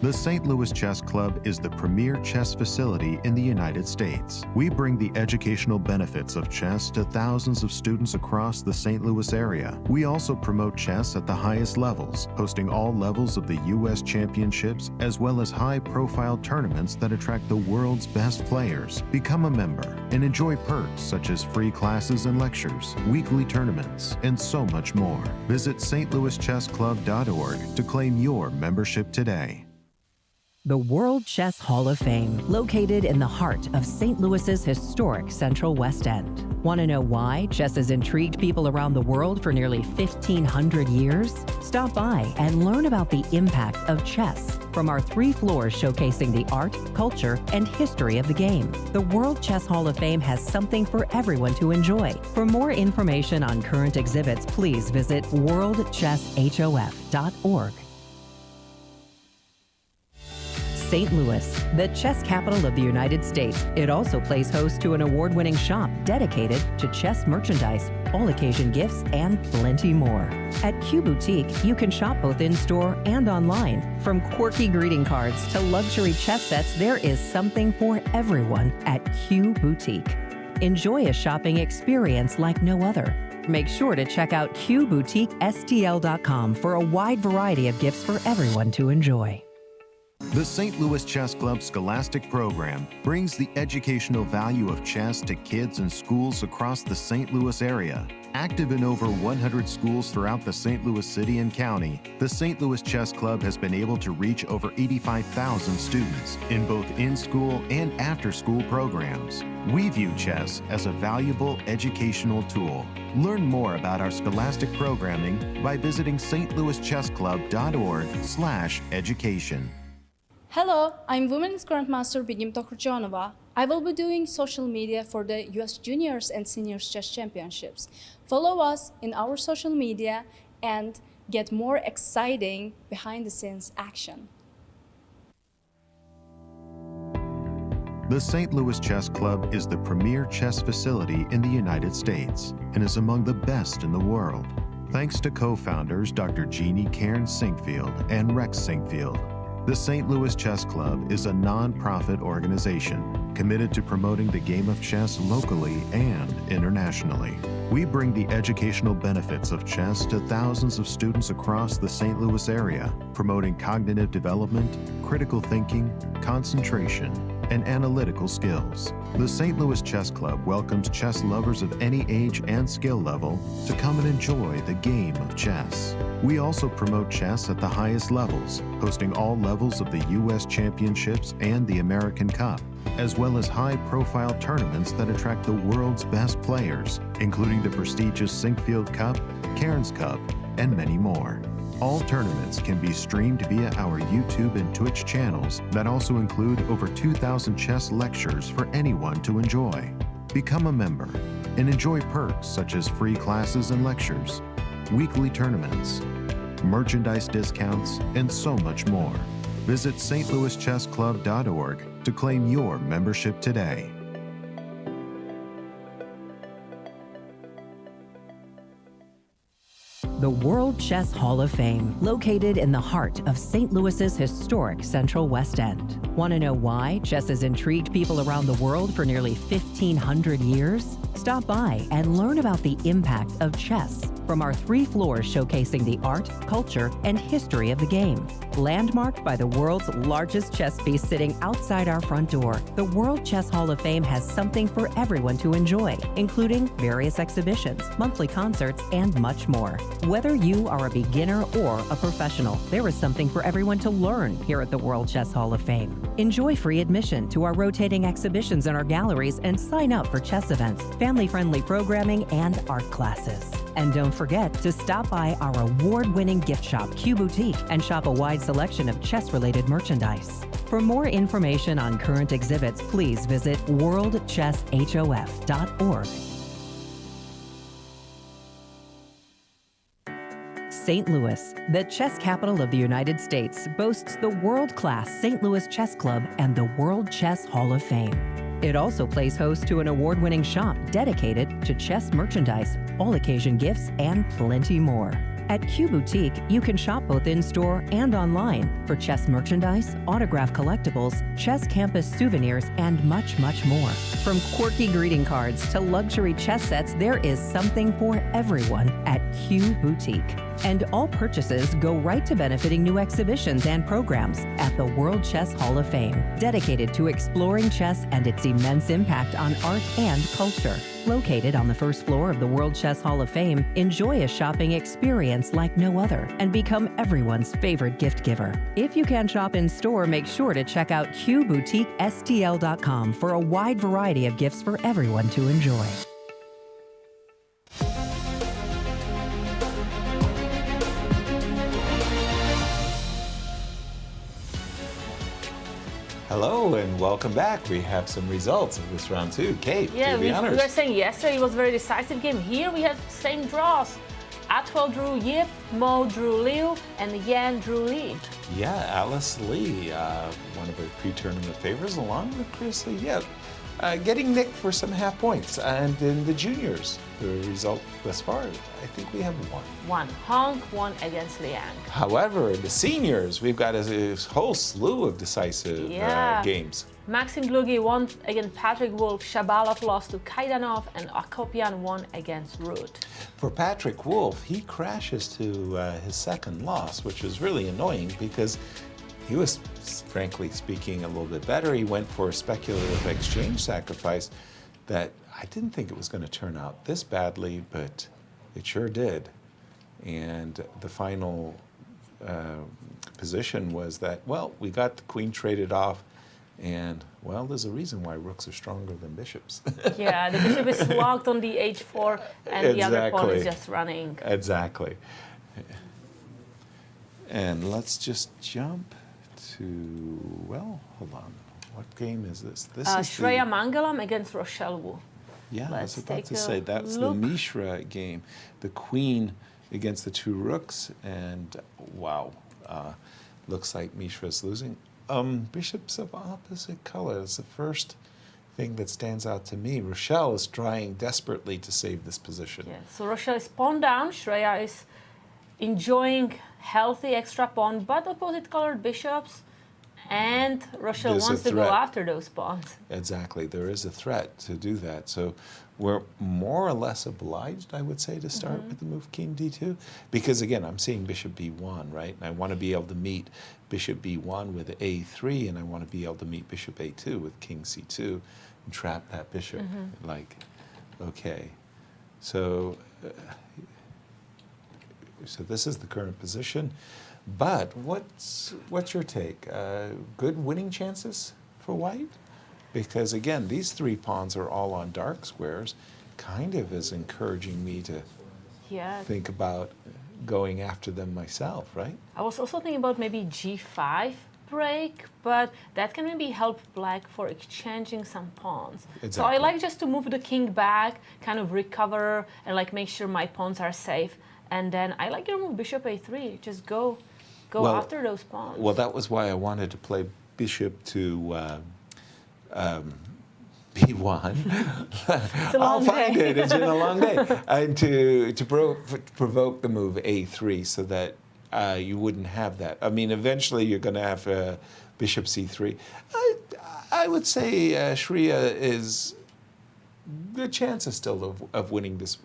[SPEAKER 1] The St. Louis Chess Club is the premier chess facility in the United States. We bring the educational benefits of chess to thousands of students across the St. Louis area. We also promote chess at the highest levels, hosting all levels of the U.S. championships, as well as high-profile tournaments that attract the world's best players. Become a member and enjoy perks such as free classes and lectures, weekly tournaments, and so much more. Visit stlouischessclub.org to claim your membership today.
[SPEAKER 8] The World Chess Hall of Fame, located in the heart of St. Louis's historic Central West End. Want to know why chess has intrigued people around the world for nearly 1,500 years? Stop by and learn about the impact of chess from our 3 floors showcasing the art, culture, and history of the game. The World Chess Hall of Fame has something for everyone to enjoy. For more information on current exhibits, please visit worldchesshof.org. St. Louis, the chess capital of the United States. It also plays host to an award-winning shop dedicated to chess merchandise, all-occasion gifts, and plenty more. At Q Boutique, you can shop both in-store and online. From quirky greeting cards to luxury chess sets, there is something for everyone at Q Boutique. Enjoy a shopping experience like no other. Make sure to check out QBoutiqueSTL.com for a wide variety of gifts for everyone to enjoy.
[SPEAKER 1] The St. Louis Chess Club Scholastic Program brings the educational value of chess to kids and schools across the St. Louis area. Active in over 100 schools throughout the St. Louis city and county, the St. Louis Chess Club has been able to reach over 85,000 students in both in-school and after-school programs. We view chess as a valuable educational tool. Learn more about our scholastic programming by visiting stlouischessclub.org/education.
[SPEAKER 6] Hello, I'm Women's Grandmaster Bigim Tokhurjanova. I will be doing social media for the US Juniors and Seniors Chess Championships. Follow us in our social media and get more exciting behind-the-scenes action.
[SPEAKER 1] The St. Louis Chess Club is the premier chess facility in the United States and is among the best in the world. Thanks to co-founders Dr. Jeannie Cairns Sinkfield and Rex Sinkfield. The St. Louis Chess Club is a non-profit organization committed to promoting the game of chess locally and internationally. We bring the educational benefits of chess to thousands of students across the St. Louis area, promoting cognitive development, critical thinking, concentration, and analytical skills. The St. Louis Chess Club welcomes chess lovers of any age and skill level to come and enjoy the game of chess. We also promote chess at the highest levels, hosting all levels of the U.S. Championships and the American Cup, as well as high-profile tournaments that attract the world's best players, including the prestigious Sinkfield Cup, Cairns Cup, and many more. All tournaments can be streamed via our YouTube and Twitch channels that also include over 2,000 chess lectures for anyone to enjoy. Become a member and enjoy perks such as free classes and lectures, weekly tournaments, merchandise discounts, and so much more. Visit stlouischessclub.org to claim your membership today.
[SPEAKER 8] The World Chess Hall of Fame, located in the heart of St. Louis's historic Central West End. Want to know why chess has intrigued people around the world for nearly 1,500 years? Stop by and learn about the impact of chess from our 3 floors showcasing the art, culture, and history of the game. Landmarked by the world's largest chess piece sitting outside our front door, the World Chess Hall of Fame has something for everyone to enjoy, including various exhibitions, monthly concerts, and much more. Whether you are a beginner or a professional, there is something for everyone to learn here at the World Chess Hall of Fame. Enjoy free admission to our rotating exhibitions in our galleries and sign up for chess events, family-friendly programming, and art classes. And don't forget to stop by our award-winning gift shop, Q Boutique, and shop a wide selection of chess-related merchandise. For more information on current exhibits, please visit worldchesshof.org. St. Louis, the chess capital of the United States, boasts the world-class St. Louis Chess Club and the World Chess Hall of Fame. It also plays host to an award-winning shop dedicated to chess merchandise, all-occasion gifts, and plenty more. At Q Boutique, you can shop both in-store and online for chess merchandise, autograph collectibles, chess campus souvenirs, and much, much more. From quirky greeting cards to luxury chess sets, there is something for everyone at Q Boutique. And all purchases go right to benefiting new exhibitions and programs at the World Chess Hall of Fame, dedicated to exploring chess and its immense impact on art and culture. Located on the first floor of the World Chess Hall of Fame, enjoy a shopping experience like no other and become everyone's favorite gift giver. If you can shop in store, make sure to check out QBoutiqueSTL.com for a wide variety of gifts for everyone to enjoy.
[SPEAKER 4] Hello and welcome back. We have some results of this round 2. Kate,
[SPEAKER 3] yeah,
[SPEAKER 4] do the honors.
[SPEAKER 3] We were saying yesterday it was a very decisive game. Here we have same draws. Atwell drew Yip, Mo drew Liu, and Yan drew Li.
[SPEAKER 4] Yeah, Alice Lee, one of her pre-tournament favorites, along with Chris Lee. Yeah, getting nicked for some half points. And in the juniors, the result thus far, I think we have one.
[SPEAKER 3] Hong won against Liang.
[SPEAKER 4] However, in the seniors, we've got a whole slew of decisive games.
[SPEAKER 3] Maxim Dlugy won against Patrick Wolff, Shabalov lost to Kaidanov, and Akopian won against Ruth.
[SPEAKER 4] For Patrick Wolff, he crashes to his second loss, which was really annoying because he was, frankly speaking, a little bit better. He went for a speculative exchange sacrifice that I didn't think it was going to turn out this badly, but it sure did. And the final position was that, well, we got the queen traded off, and, well, there's a reason why rooks are stronger than bishops.
[SPEAKER 3] Yeah, the bishop is locked on the h4, and the other pawn is just running.
[SPEAKER 4] Exactly. And let's just jump to, well, hold on. What game is this? This is
[SPEAKER 3] Shreya Mangalam against Rochelle Wu.
[SPEAKER 4] Yeah, I was
[SPEAKER 3] Let's
[SPEAKER 4] about
[SPEAKER 3] take
[SPEAKER 4] to
[SPEAKER 3] a
[SPEAKER 4] say, that's
[SPEAKER 3] look.
[SPEAKER 4] the Mishra game. The queen against the two rooks, and wow, looks like Mishra's losing. Bishops of opposite colors. The first thing that stands out to me. Rochelle is trying desperately to save this position.
[SPEAKER 3] Yeah, so Rochelle is pawn down. Shreya is enjoying healthy extra pawn, but opposite colored bishops, and Rochelle
[SPEAKER 4] There's
[SPEAKER 3] wants
[SPEAKER 4] a
[SPEAKER 3] to go
[SPEAKER 4] threat.
[SPEAKER 3] after those pawns.
[SPEAKER 4] Exactly, there is a threat to do that. So we're more or less obliged, I would say, to start with the move king d2, because again, I'm seeing bishop b1, right? And I want to be able to meet bishop b1 with a3, and I want to be able to meet bishop a2 with king c2 and trap that bishop. Like, okay, so so this is the current position. But what's your take? Good winning chances for white? Because again, these three pawns are all on dark squares, kind of is encouraging me to think about going after them myself, right?
[SPEAKER 3] I was also thinking about maybe g5 break, but that can maybe help black for exchanging some pawns.
[SPEAKER 4] Exactly.
[SPEAKER 3] So I like just to move the king back, kind of recover, and like make sure my pawns are safe. And then I like to move bishop a3, just go after those pawns.
[SPEAKER 4] Well, that was why I wanted to play bishop to b1. I'll find it. It's been a long day. And to provoke the move a3 so that you wouldn't have that. I mean, eventually you're going to have bishop c3. I would say Shreya is good chances still of winning this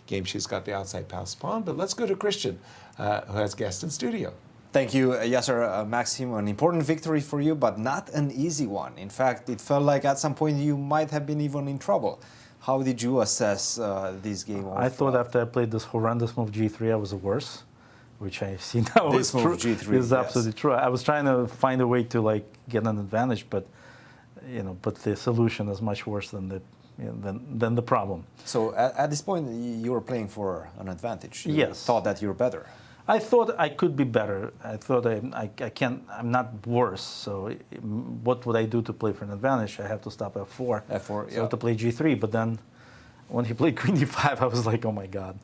[SPEAKER 4] game. She's got the outside pass pawn. But let's go to Cristian, who has guest in studio.
[SPEAKER 5] Thank you, Yasser. Maxim, an important victory for you, but not an easy one. In fact, it felt like at some point you might have been even in trouble. How did you assess this game?
[SPEAKER 14] I thought after I played this horrendous move g3, I was worse, which I see now
[SPEAKER 5] this
[SPEAKER 14] is
[SPEAKER 5] move
[SPEAKER 14] true.
[SPEAKER 5] g3
[SPEAKER 14] is absolutely true. I was trying to find a way to like get an advantage, but but the solution is much worse than the problem.
[SPEAKER 5] So at this point, you were playing for an advantage. You
[SPEAKER 14] yes.
[SPEAKER 5] thought that you were better.
[SPEAKER 14] I thought I could be better. I thought I can't. I'm not worse. So what would I do to play for an advantage? I have to stop f4.
[SPEAKER 5] F4.
[SPEAKER 14] So to play g3. But then when he played queen d5, I was like, oh my god.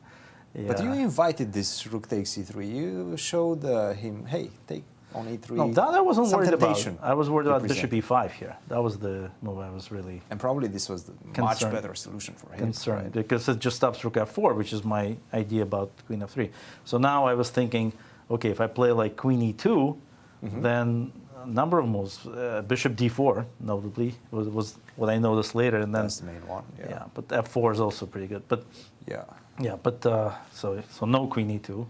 [SPEAKER 14] Yeah.
[SPEAKER 5] But you invited this rook takes c3. You showed him, hey, take on e3.
[SPEAKER 14] No, that I wasn't
[SPEAKER 5] some
[SPEAKER 14] worried
[SPEAKER 5] temptation
[SPEAKER 14] about. I was worried about
[SPEAKER 5] present.
[SPEAKER 14] bishop e5 here. That was the move I was really.
[SPEAKER 5] And probably this was the much better solution for him.
[SPEAKER 14] Concerned,
[SPEAKER 5] right?
[SPEAKER 14] because it just stops rook f4, which is my idea about queen f3. So now I was thinking, okay, if I play like queen e2, then a number of moves, bishop d4, notably, was what I noticed later, and then
[SPEAKER 5] that's the main one. Yeah.
[SPEAKER 14] But f4 is also pretty good. But but so no queen e2.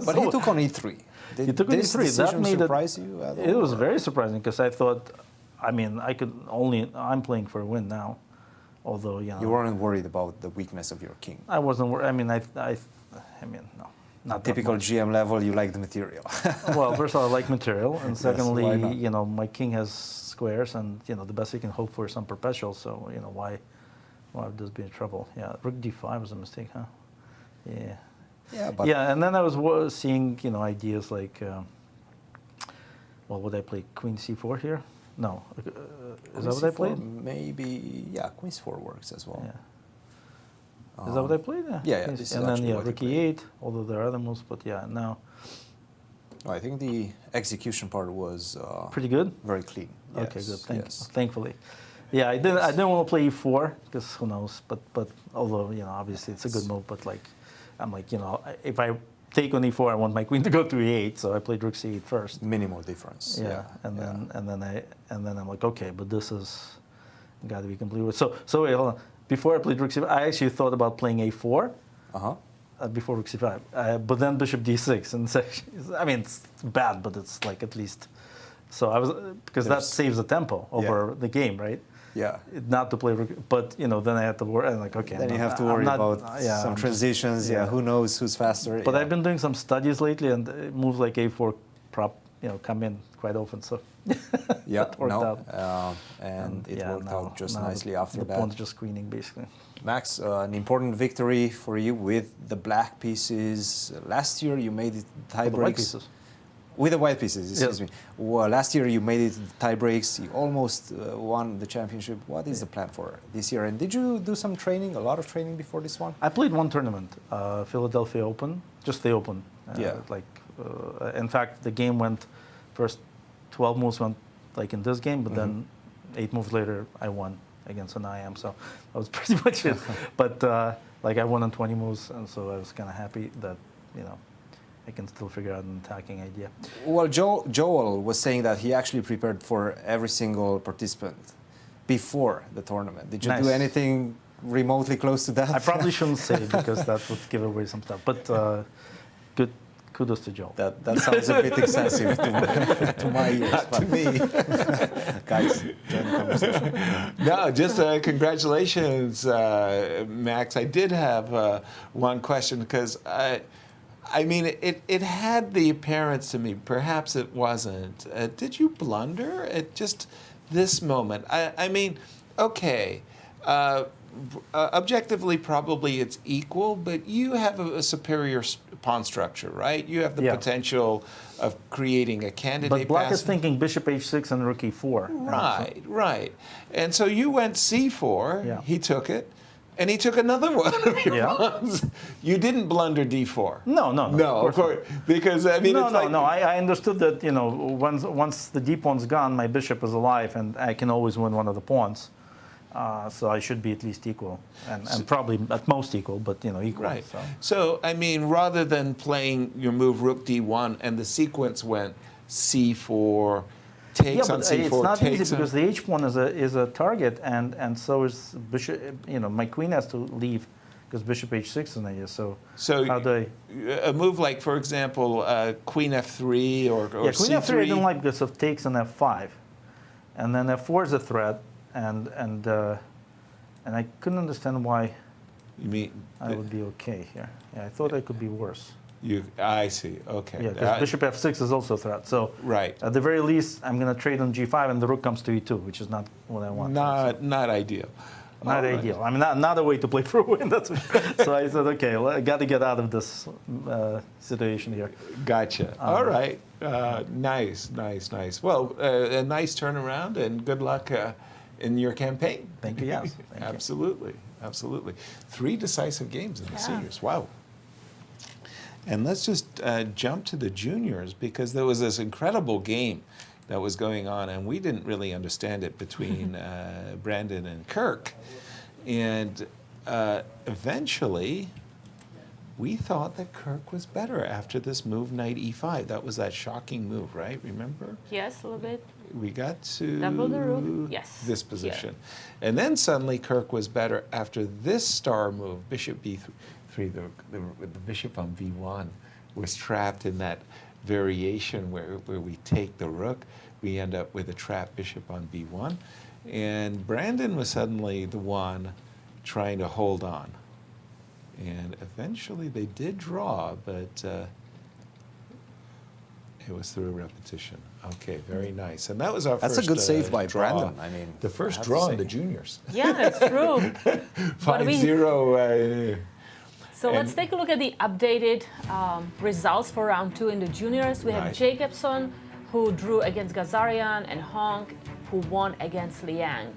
[SPEAKER 5] But he took on e3.
[SPEAKER 14] He took on e3. That made
[SPEAKER 5] surprise you at all?
[SPEAKER 14] It was very surprising because I thought, I mean, I'm playing for a win now, although
[SPEAKER 5] you weren't worried about the weakness of your king.
[SPEAKER 14] I wasn't worried. I mean, no. Not
[SPEAKER 5] typical GM level, you like the material.
[SPEAKER 14] Well, first of all, I like material, and secondly,
[SPEAKER 5] yes,
[SPEAKER 14] my king has squares, and the best you can hope for is some perpetual. So why would this be in trouble? Yeah, rook d5 was a mistake, huh? Yeah.
[SPEAKER 5] Yeah, but
[SPEAKER 14] and then I was seeing ideas like, well, would I play queen c4 here? No, is that what I played?
[SPEAKER 5] Maybe, queen c4 works as well.
[SPEAKER 14] Yeah. Is that what I played?
[SPEAKER 5] Yeah.
[SPEAKER 14] And then rook e8, although there are other moves, but now.
[SPEAKER 5] I think the execution part was
[SPEAKER 14] pretty good.
[SPEAKER 5] Very clean.
[SPEAKER 14] Okay,
[SPEAKER 5] yes,
[SPEAKER 14] good. Thankfully. Yeah, I didn't want to play e4 because who knows. But although obviously it's a good move, but like I'm like if I take on e4, I want my queen to go to e8, so I played rook c8 first.
[SPEAKER 5] Minimal difference.
[SPEAKER 14] Yeah, and then I'm like, okay, but this is got to be completely. So wait, hold on. Before I played rook c5, I actually thought about playing a4. Before rook c5, but then bishop d6, and it's bad, but it's like at least. So I was because that saves the tempo over the game, right?
[SPEAKER 5] Yeah.
[SPEAKER 14] Not to play rook, but then I had to worry. I'm like, okay.
[SPEAKER 5] Then you have to worry about some transitions. Who knows who's faster?
[SPEAKER 14] But I've been doing some studies lately, and moves like a4 prop, come in quite often. So that worked out.
[SPEAKER 5] And it worked out just nicely after
[SPEAKER 14] the
[SPEAKER 5] that.
[SPEAKER 14] pawn's just queening basically.
[SPEAKER 5] Max, an important victory for you with the black pieces. Last year you made it tie
[SPEAKER 14] The
[SPEAKER 5] breaks.
[SPEAKER 14] white pieces.
[SPEAKER 5] With the white pieces, excuse me. Well, last year you made it tie breaks. You almost won the championship. What is the plan for this year? And did you do some training, a lot of training before this one?
[SPEAKER 14] I played one tournament, Philadelphia Open, just the Open. In fact, the game went first 12 moves went like in this game, but then 8 moves later I won against an IM. So that was pretty much it. But I won on 20 moves, and so I was kind of happy that I can still figure out an attacking idea.
[SPEAKER 5] Well, Joel was saying that he actually prepared for every single participant before the tournament. Did you do anything remotely close to that?
[SPEAKER 14] I probably shouldn't say because that would give away some stuff. But good kudos to Joel.
[SPEAKER 5] That sounds a bit excessive to my ears.
[SPEAKER 4] To me.
[SPEAKER 5] Guys, join the conversation.
[SPEAKER 4] No, just congratulations, Max. I did have one question because it had the appearance to me, perhaps it wasn't. Did you blunder at just this moment? Objectively, probably it's equal, but you have a superior pawn structure, right? You have the potential of creating a candidate.
[SPEAKER 14] But black is thinking bishop h6 and rook e4.
[SPEAKER 4] Right. And so you went c4, he took it. And he took another one of your pawns. You didn't blunder d4.
[SPEAKER 14] No,
[SPEAKER 4] of course. Because
[SPEAKER 14] I understood that once the d pawn's gone, my bishop is alive, and I can always win one of the pawns. So I should be at least equal, and probably at most equal, but equal.
[SPEAKER 4] Right. So rather than playing your move rook d1, and the sequence went c4. Takes on c4.
[SPEAKER 14] It's not easy because the h pawn is a target, and so is bishop. My queen has to leave because bishop h6 is an idea. So how do I?
[SPEAKER 4] A move like, for example, queen f3 or
[SPEAKER 14] queen
[SPEAKER 4] c3.
[SPEAKER 14] f3 I don't like because of takes on f5, and then f4 is a threat, and I couldn't understand why.
[SPEAKER 4] You mean
[SPEAKER 14] I would be okay here? Yeah, I thought I could be worse.
[SPEAKER 4] I see. Okay.
[SPEAKER 14] Yeah, because bishop f6 is also a threat. So at the very least, I'm going to trade on g5, and the rook comes to e2, which is not what I want.
[SPEAKER 4] Not ideal.
[SPEAKER 14] Not ideal. I mean, not a way to play for a win. So I said, okay, I got to get out of this situation here.
[SPEAKER 4] Gotcha. All right. Nice. Well, a nice turnaround, and good luck in your campaign.
[SPEAKER 14] Thank you. Yes.
[SPEAKER 4] Absolutely. 3 decisive games in the seniors. Wow. And let's just jump to the juniors, because there was this incredible game that was going on, and we didn't really understand it between Brandon and Kirk. And eventually, we thought that Kirk was better after this move, knight e5. That was that shocking move, right? Remember?
[SPEAKER 3] Yes, a little bit.
[SPEAKER 4] We got to
[SPEAKER 3] double the rook. Yes.
[SPEAKER 4] This position. Yeah. And then suddenly Kirk was better after this star move, bishop b3. The bishop on b1 was trapped in that variation where we take the rook. We end up with a trapped bishop on b1. And Brandon was suddenly the one trying to hold on. And eventually they did draw, but it was through repetition. Okay, very nice. And that was our first
[SPEAKER 5] That's a good save by
[SPEAKER 4] draw.
[SPEAKER 5] Brandon. I mean,
[SPEAKER 4] the first draw in the juniors.
[SPEAKER 3] Yeah, that's true.
[SPEAKER 4] 5-0.
[SPEAKER 3] So let's take a look at the updated results for round 2 in the juniors. We have Jacobson, who drew against Ghazarian, and Hong, who won against Liang.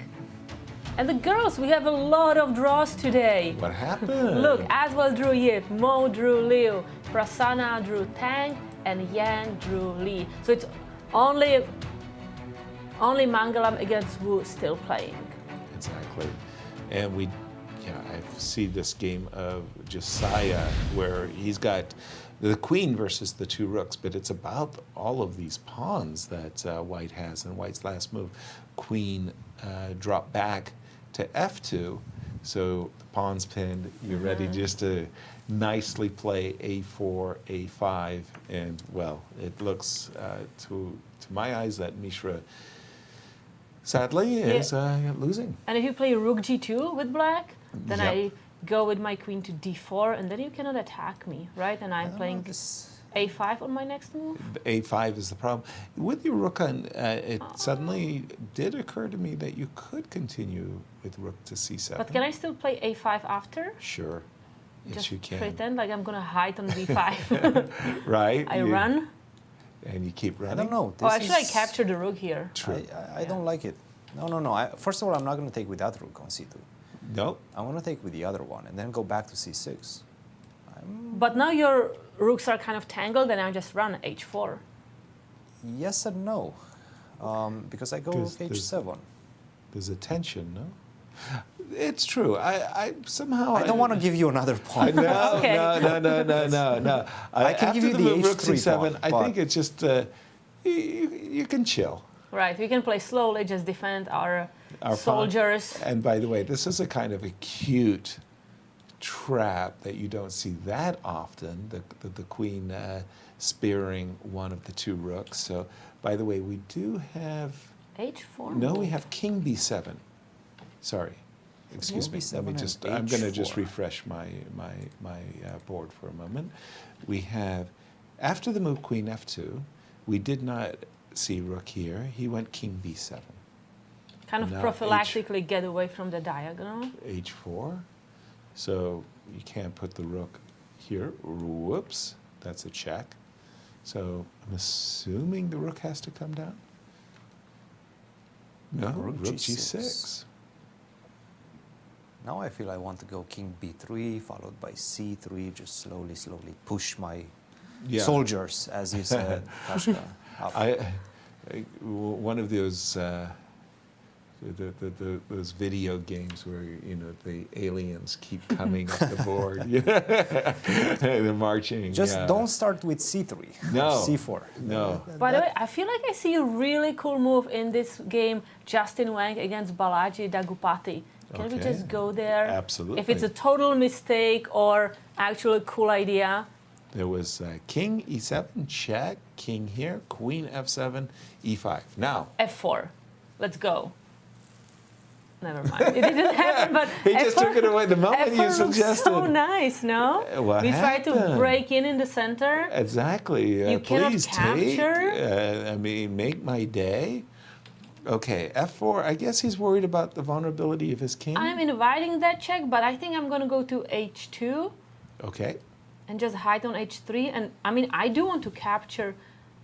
[SPEAKER 3] And the girls, we have a lot of draws today.
[SPEAKER 4] What happened?
[SPEAKER 3] Look, Aswell drew Yip, Mo drew Liu, Prasanna drew Tang, and Yang drew Li. So it's only Mangalam against Wu still playing.
[SPEAKER 4] exactly. And I see this game of Josiah where he's got the queen versus the two rooks, but it's about all of these pawns that White has. And White's last move, queen drop back to f2, so the pawn's pinned. You're ready just to nicely play a4, a5, and well, it looks to my eyes that Mishra sadly is losing.
[SPEAKER 3] And if you play rook g2 with black, then
[SPEAKER 4] Yep.
[SPEAKER 3] I go with my queen to d4, and then you cannot attack me, right? And I'm playing a5 on my next move.
[SPEAKER 4] A5 is the problem. With your rook on, it suddenly did occur to me that you could continue with rook to c7.
[SPEAKER 3] But can I still play a5 after?
[SPEAKER 4] Sure. Yes,
[SPEAKER 3] Just
[SPEAKER 4] you can.
[SPEAKER 3] pretend like I'm going to hide on b5.
[SPEAKER 4] Right?
[SPEAKER 3] I run.
[SPEAKER 4] And you keep running?
[SPEAKER 5] I don't know.
[SPEAKER 3] Oh, actually, I captured the rook here.
[SPEAKER 4] True.
[SPEAKER 5] I don't like it. No. First of all, I'm not going to take with that rook on c2.
[SPEAKER 4] Nope.
[SPEAKER 5] I want to take with the other one and then go back to c6.
[SPEAKER 3] But now your rooks are kind of tangled, and I just run h4.
[SPEAKER 5] Yes and no, because I go h7.
[SPEAKER 4] There's a tension, no? It's true. I somehow
[SPEAKER 5] I don't want to give you another pawn.
[SPEAKER 4] No,
[SPEAKER 3] Okay.
[SPEAKER 4] no.
[SPEAKER 5] I can give you
[SPEAKER 4] After
[SPEAKER 5] the
[SPEAKER 4] move rook
[SPEAKER 5] h3
[SPEAKER 4] c7,
[SPEAKER 5] pawn,
[SPEAKER 4] I think it's just you can chill.
[SPEAKER 3] Right, we can play slowly, just defend our soldiers.
[SPEAKER 4] Pawn. And by the way, this is a kind of a cute trap that you don't see that often, the queen spearing one of the two rooks. So, by the way, we do have...
[SPEAKER 3] h4?
[SPEAKER 4] No, we have king b7. Sorry. Excuse me. Let me just... I'm going to just refresh my board for a moment. We have, after the move queen f2, we did not see rook here. He went king b7.
[SPEAKER 3] Kind of
[SPEAKER 4] Now
[SPEAKER 3] prophylactically get away from the diagonal.
[SPEAKER 4] h4. So you can't put the rook here. Whoops, that's a check. So I'm assuming the rook has to come down. No, rook g6.
[SPEAKER 5] Now I feel I want to go king b3, followed by c3, just slowly push my soldiers, as you said, Pashka,
[SPEAKER 4] one of those those video games where the aliens keep coming up the board, they're marching.
[SPEAKER 5] Just don't start with c3.
[SPEAKER 4] No.
[SPEAKER 5] c4.
[SPEAKER 4] No.
[SPEAKER 3] By the way, I feel like I see a really cool move in this game, Justin Wang against Balaji Daggupati. Can we just go there?
[SPEAKER 4] Absolutely.
[SPEAKER 3] If it's a total mistake or actually a cool idea.
[SPEAKER 4] There was king e7, check, king here, queen f7, e5. Now.
[SPEAKER 3] f4. Let's go. Never mind. It didn't happen, but
[SPEAKER 4] he just took it away the moment you suggested.
[SPEAKER 3] So nice, no?
[SPEAKER 4] What
[SPEAKER 3] we tried to
[SPEAKER 4] happened?
[SPEAKER 3] break in the center.
[SPEAKER 4] Exactly.
[SPEAKER 3] You cannot
[SPEAKER 4] Please
[SPEAKER 3] capture.
[SPEAKER 4] make my day. Okay, f4. I guess he's worried about the vulnerability of his king.
[SPEAKER 3] I'm inviting that check, but I think I'm going to go to h2.
[SPEAKER 4] Okay.
[SPEAKER 3] And just hide on h3. And I mean, I do want to capture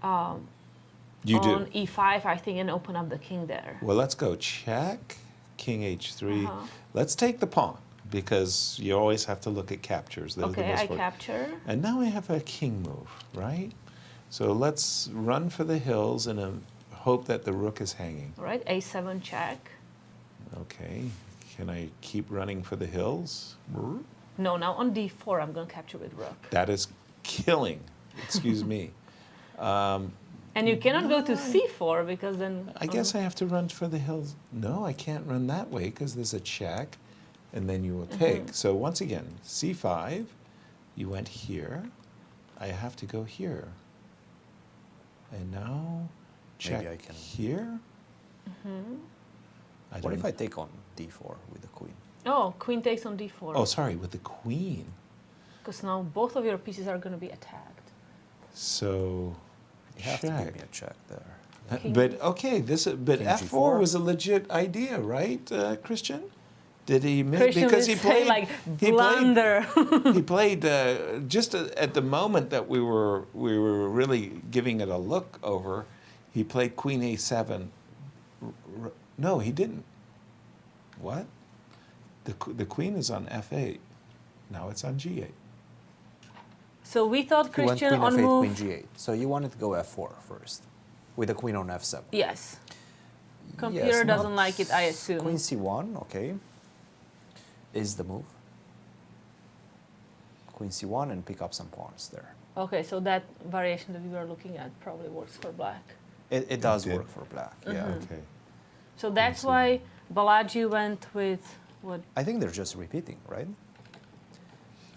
[SPEAKER 4] You
[SPEAKER 3] on
[SPEAKER 4] do.
[SPEAKER 3] e5, I think, and open up the king there.
[SPEAKER 4] Well, let's go check, king h3. Let's take the pawn, because you always have to look at captures. They're the
[SPEAKER 3] Okay,
[SPEAKER 4] most
[SPEAKER 3] I capture.
[SPEAKER 4] And now we have a king move, right? So let's run for the hills and hope that the rook is hanging.
[SPEAKER 3] All right, a7 check.
[SPEAKER 4] Okay. Can I keep running for the hills?
[SPEAKER 3] No, now on d4, I'm going to capture with rook.
[SPEAKER 4] That is killing. Excuse me.
[SPEAKER 3] And you cannot go to c4 because then...
[SPEAKER 4] I guess I have to run for the hills. No, I can't run that way because there's a check, and then you will take. So once again, c5, you went here. I have to go here. And now check
[SPEAKER 5] Maybe I can
[SPEAKER 4] here.
[SPEAKER 5] What if I take on d4 with the queen?
[SPEAKER 3] Oh, queen takes on d4.
[SPEAKER 4] Oh, sorry, with the queen.
[SPEAKER 3] Because now both of your pieces are going to be attacked.
[SPEAKER 4] So,
[SPEAKER 5] You have to give me a check there.
[SPEAKER 4] But okay, but
[SPEAKER 5] King
[SPEAKER 4] f4
[SPEAKER 5] G4.
[SPEAKER 4] was a legit idea, right, Christian? Did he miss?
[SPEAKER 3] Christian
[SPEAKER 4] Because
[SPEAKER 3] will
[SPEAKER 4] he
[SPEAKER 3] say,
[SPEAKER 4] played
[SPEAKER 3] like, blunder.
[SPEAKER 4] He played just at the moment that we were really giving it a look over. He played queen a7. No, he didn't. What? The queen is on f8. Now it's on g8.
[SPEAKER 3] So we thought
[SPEAKER 5] You went
[SPEAKER 3] Christian
[SPEAKER 5] queen
[SPEAKER 3] on
[SPEAKER 5] f8,
[SPEAKER 3] move...
[SPEAKER 5] queen g8. So you wanted to go f4 first, with the queen on f7.
[SPEAKER 3] Yes. Computer
[SPEAKER 5] Yes,
[SPEAKER 3] doesn't
[SPEAKER 5] not-
[SPEAKER 3] like it, I assume.
[SPEAKER 5] Queen c1, okay, is the move. Queen c1 and pick up some pawns there.
[SPEAKER 3] Okay, so that variation that we were looking at probably works for black.
[SPEAKER 5] It does
[SPEAKER 4] did.
[SPEAKER 5] work for black, yeah.
[SPEAKER 4] Okay.
[SPEAKER 3] So that's why Balaji went with what?
[SPEAKER 5] I think they're just repeating, right?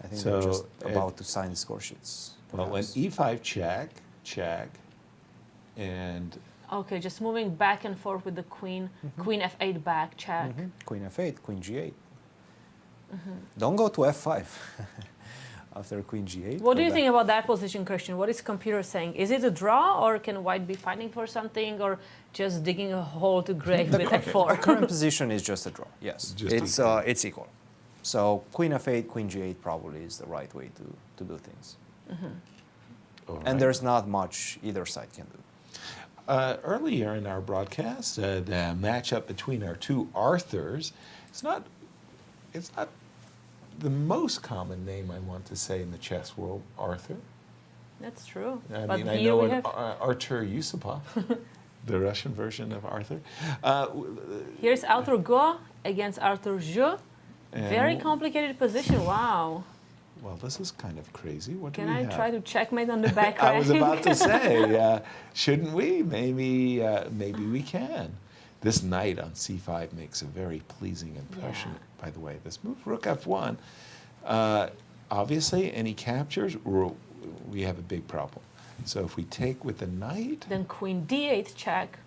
[SPEAKER 5] I think
[SPEAKER 4] So
[SPEAKER 5] they're just
[SPEAKER 4] it-
[SPEAKER 5] about to sign the score sheets.
[SPEAKER 4] Well, when
[SPEAKER 5] perhaps.
[SPEAKER 4] e5 check, check, and
[SPEAKER 3] Okay, just moving back and forth with the queen. Queen f8 back, check.
[SPEAKER 5] Queen f8, queen g8. Don't go to f5 after queen g8.
[SPEAKER 3] What do
[SPEAKER 5] go
[SPEAKER 3] you
[SPEAKER 5] back.
[SPEAKER 3] think about that position, Christian? What is computer saying? Is it a draw, or can white be fighting for something, or just digging a hole to gray with
[SPEAKER 5] The
[SPEAKER 3] f4?
[SPEAKER 5] current position is just a draw. Yes,
[SPEAKER 4] Just
[SPEAKER 5] it's equal. So queen f8, queen g8 probably is the right way to do things.
[SPEAKER 4] all
[SPEAKER 5] And
[SPEAKER 4] right.
[SPEAKER 5] there's not much either side can do.
[SPEAKER 4] Earlier in our broadcast, the matchup between our two Arthurs, it's not the most common name I want to say in the chess world, Arthur.
[SPEAKER 3] That's true.
[SPEAKER 4] I
[SPEAKER 3] But
[SPEAKER 4] mean, I
[SPEAKER 3] here
[SPEAKER 4] know
[SPEAKER 3] we
[SPEAKER 4] an
[SPEAKER 3] have,
[SPEAKER 4] Artur Yusupov, the Russian version of Arthur.
[SPEAKER 3] here's Arthur Go against Arthur Zhu. Very
[SPEAKER 4] And-
[SPEAKER 3] complicated position. Wow.
[SPEAKER 4] Well, this is kind of crazy. What
[SPEAKER 3] Can
[SPEAKER 4] do we
[SPEAKER 3] I
[SPEAKER 4] have?
[SPEAKER 3] try to checkmate on the back
[SPEAKER 4] I was
[SPEAKER 3] rank?
[SPEAKER 4] about to say, shouldn't we? Maybe we can. This knight on c5 makes a very pleasing impression. By the way, this move, rook f1, obviously, any captures, we have a big problem. So if we take with the knight,
[SPEAKER 3] Then queen d8 check,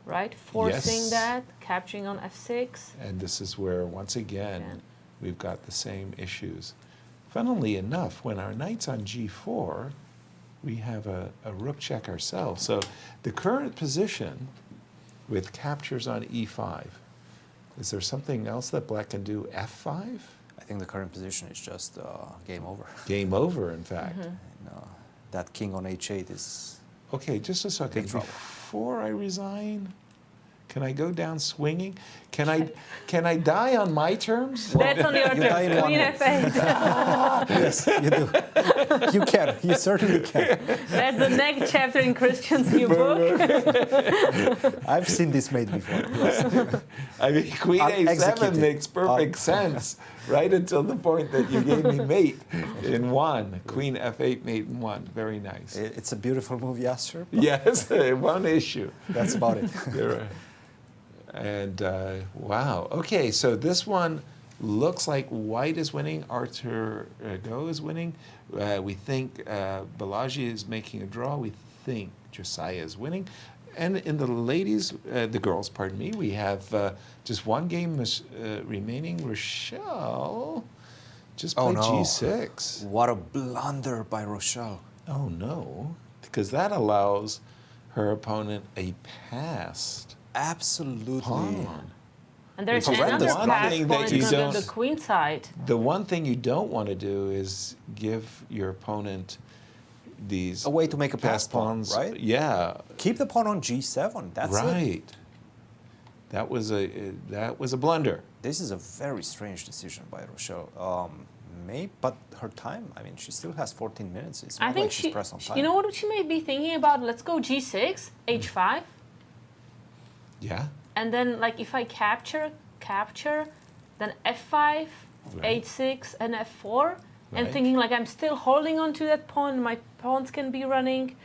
[SPEAKER 3] right? Forcing
[SPEAKER 4] Yes.
[SPEAKER 3] that, capturing on f6.
[SPEAKER 4] and this is where, once again,
[SPEAKER 3] Yeah.
[SPEAKER 4] we've got the same issues. Funnily enough, when our knight's on g4, we have a rook check ourselves. So the current position with captures on e5, is there something else that black can do? f5?
[SPEAKER 5] I think the current position is just game over.
[SPEAKER 4] Game over, in fact.
[SPEAKER 5] And, that king on h8 is
[SPEAKER 4] Okay, just a second.
[SPEAKER 5] Big trouble.
[SPEAKER 4] Before I resign, can I go down swinging? Can I die on my terms?
[SPEAKER 3] That's on your
[SPEAKER 5] you die in
[SPEAKER 3] turn.
[SPEAKER 5] one
[SPEAKER 3] Queen
[SPEAKER 5] minute.
[SPEAKER 3] f8.
[SPEAKER 5] yes, you do. You can. You certainly can.
[SPEAKER 3] That's the next chapter in Christian's new book.
[SPEAKER 5] I've seen this made before. Yes.
[SPEAKER 4] I mean, Queen A7
[SPEAKER 5] Unexecuted.
[SPEAKER 4] makes perfect sense, right until the point that you gave me mate in one. Queen F8, mate in one. Very nice.
[SPEAKER 5] It's a beautiful move, Yasser.
[SPEAKER 4] Yes, one issue.
[SPEAKER 5] That's about it.
[SPEAKER 4] You're right. And wow. Okay, so this one looks like white is winning. Arthur Go is winning. We think Balaji is making a draw. We think Josiah is winning. And in the ladies, the girls, pardon me, we have just one game remaining. Rochelle just played G6.
[SPEAKER 5] What a blunder by Rochelle.
[SPEAKER 4] Oh no, because that allows her opponent a passed
[SPEAKER 5] Absolutely.
[SPEAKER 4] pawn.
[SPEAKER 3] And there's
[SPEAKER 5] It's
[SPEAKER 3] another
[SPEAKER 5] horrendous.
[SPEAKER 3] pass
[SPEAKER 4] One thing that
[SPEAKER 3] point
[SPEAKER 4] you
[SPEAKER 3] on
[SPEAKER 4] don't-
[SPEAKER 3] the queen side.
[SPEAKER 4] The one thing you don't want to do is give your opponent these
[SPEAKER 5] A way to make a pass
[SPEAKER 4] passed
[SPEAKER 5] pawn,
[SPEAKER 4] pawns.
[SPEAKER 5] right?
[SPEAKER 4] Yeah,
[SPEAKER 5] Keep the pawn on g7. That's it.
[SPEAKER 4] right. That was a blunder.
[SPEAKER 5] This is a very strange decision by Rochelle. But her time, I mean, she still has 14 minutes. It's
[SPEAKER 3] I
[SPEAKER 5] not
[SPEAKER 3] think
[SPEAKER 5] like she's pressed on time.
[SPEAKER 3] you know what she may be thinking about? Let's go g6, h5,
[SPEAKER 4] Yeah.
[SPEAKER 3] and then like if I capture, then f5,
[SPEAKER 4] Right.
[SPEAKER 3] h6, and f4, and
[SPEAKER 4] Right.
[SPEAKER 3] thinking like I'm still holding on to that pawn. My pawns can be running,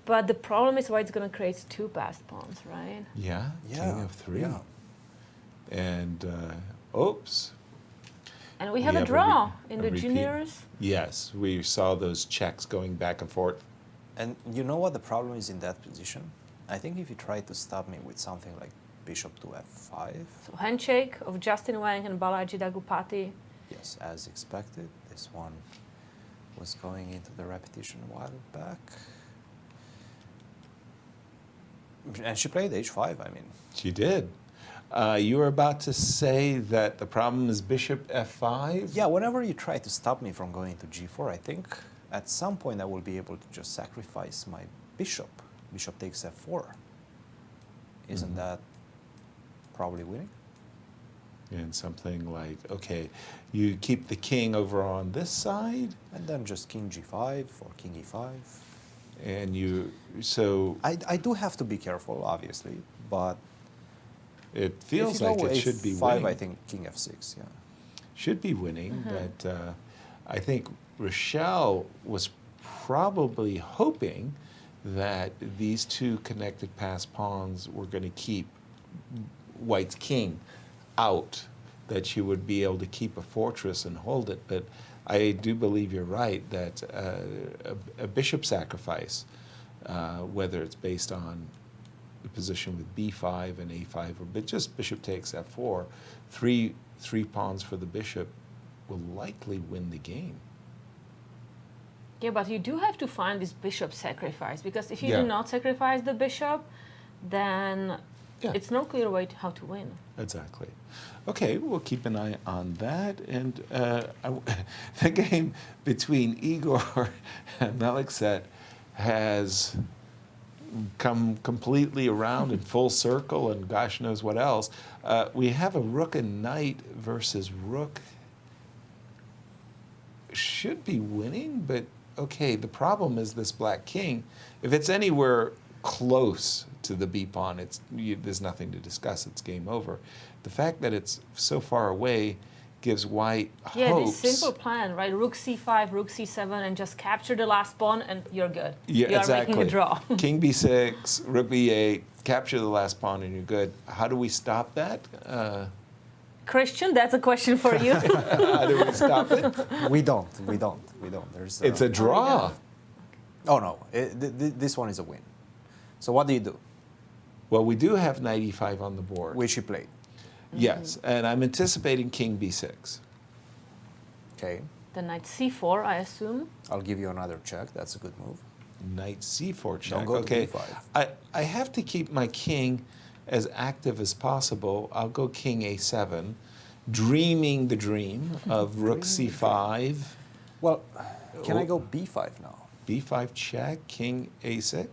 [SPEAKER 3] but the problem is white's going to create two passed pawns, right?
[SPEAKER 4] Yeah. King
[SPEAKER 5] Yeah,
[SPEAKER 4] of 3.
[SPEAKER 5] yeah.
[SPEAKER 4] And oops.
[SPEAKER 3] And we have a
[SPEAKER 4] a
[SPEAKER 3] draw in
[SPEAKER 4] a
[SPEAKER 3] the
[SPEAKER 4] repeat.
[SPEAKER 3] juniors.
[SPEAKER 4] Yes, we saw those checks going back and forth.
[SPEAKER 5] And you know what the problem is in that position? I think if you try to stop me with something like bishop to f5,
[SPEAKER 3] So handshake of Justin Wang and Balaji Daggupati.
[SPEAKER 5] yes, as expected, this one was going into the repetition a while back. And she played h5, I mean.
[SPEAKER 4] She did. You were about to say that the problem is bishop f5?
[SPEAKER 5] Yeah, whenever you try to stop me from going to g4, I think at some point I will be able to just sacrifice my bishop. Bishop takes f4. Isn't that probably winning?
[SPEAKER 4] And something like, okay, you keep the king over on this side,
[SPEAKER 5] And then just king g5 or king e5.
[SPEAKER 4] and you, so,
[SPEAKER 5] I do have to be careful, obviously, but
[SPEAKER 4] It feels like it should be
[SPEAKER 5] A5,
[SPEAKER 4] winning.
[SPEAKER 5] I think king f6, yeah.
[SPEAKER 4] Should be winning, but I think Rochelle was probably hoping that these two connected pass pawns were going to keep White's king out, that she would be able to keep a fortress and hold it. But I do believe you're right that a bishop sacrifice, whether it's based on the position with b5 and a5, but just bishop takes f4, three pawns for the bishop will likely win the game.
[SPEAKER 3] Yeah, but you do have to find this bishop sacrifice, because if you
[SPEAKER 4] Yeah.
[SPEAKER 3] do not sacrifice the bishop, then
[SPEAKER 4] Yeah.
[SPEAKER 3] it's no clear way how to win.
[SPEAKER 4] Exactly. Okay, we'll keep an eye on that. And the game between Igor and Melik has come completely around in full circle, and gosh knows what else. We have a rook and knight versus rook. Should be winning, but okay, the problem is this black king. If it's anywhere close to the b pawn, there's nothing to discuss. It's game over. The fact that it's so far away gives White
[SPEAKER 3] Yeah,
[SPEAKER 4] hopes.
[SPEAKER 3] this simple plan, right? Rook c5, rook c7, and just capture the last pawn, and you're good.
[SPEAKER 4] Yeah,
[SPEAKER 3] you are
[SPEAKER 4] exactly.
[SPEAKER 3] making a draw.
[SPEAKER 4] King b6, rook b8, capture the last pawn, and you're good. How do we stop that?
[SPEAKER 3] Christian, that's a question for you.
[SPEAKER 4] How do we stop it?
[SPEAKER 5] We don't. There's,
[SPEAKER 4] It's a draw.
[SPEAKER 5] Oh, no. This one is a win. So what do you do?
[SPEAKER 4] Well, we do have knight e5 on the board.
[SPEAKER 5] Which you played.
[SPEAKER 4] Yes, and I'm anticipating king b6.
[SPEAKER 5] Okay.
[SPEAKER 3] The knight c4, I assume.
[SPEAKER 5] I'll give you another check. That's a good move.
[SPEAKER 4] Knight c4 check.
[SPEAKER 5] Don't go to
[SPEAKER 4] Okay.
[SPEAKER 5] b5.
[SPEAKER 4] I have to keep my king as active as possible. I'll go king a7, dreaming the dream of rook c5.
[SPEAKER 5] Well, can I go b5 now?
[SPEAKER 4] b5 check, king a6.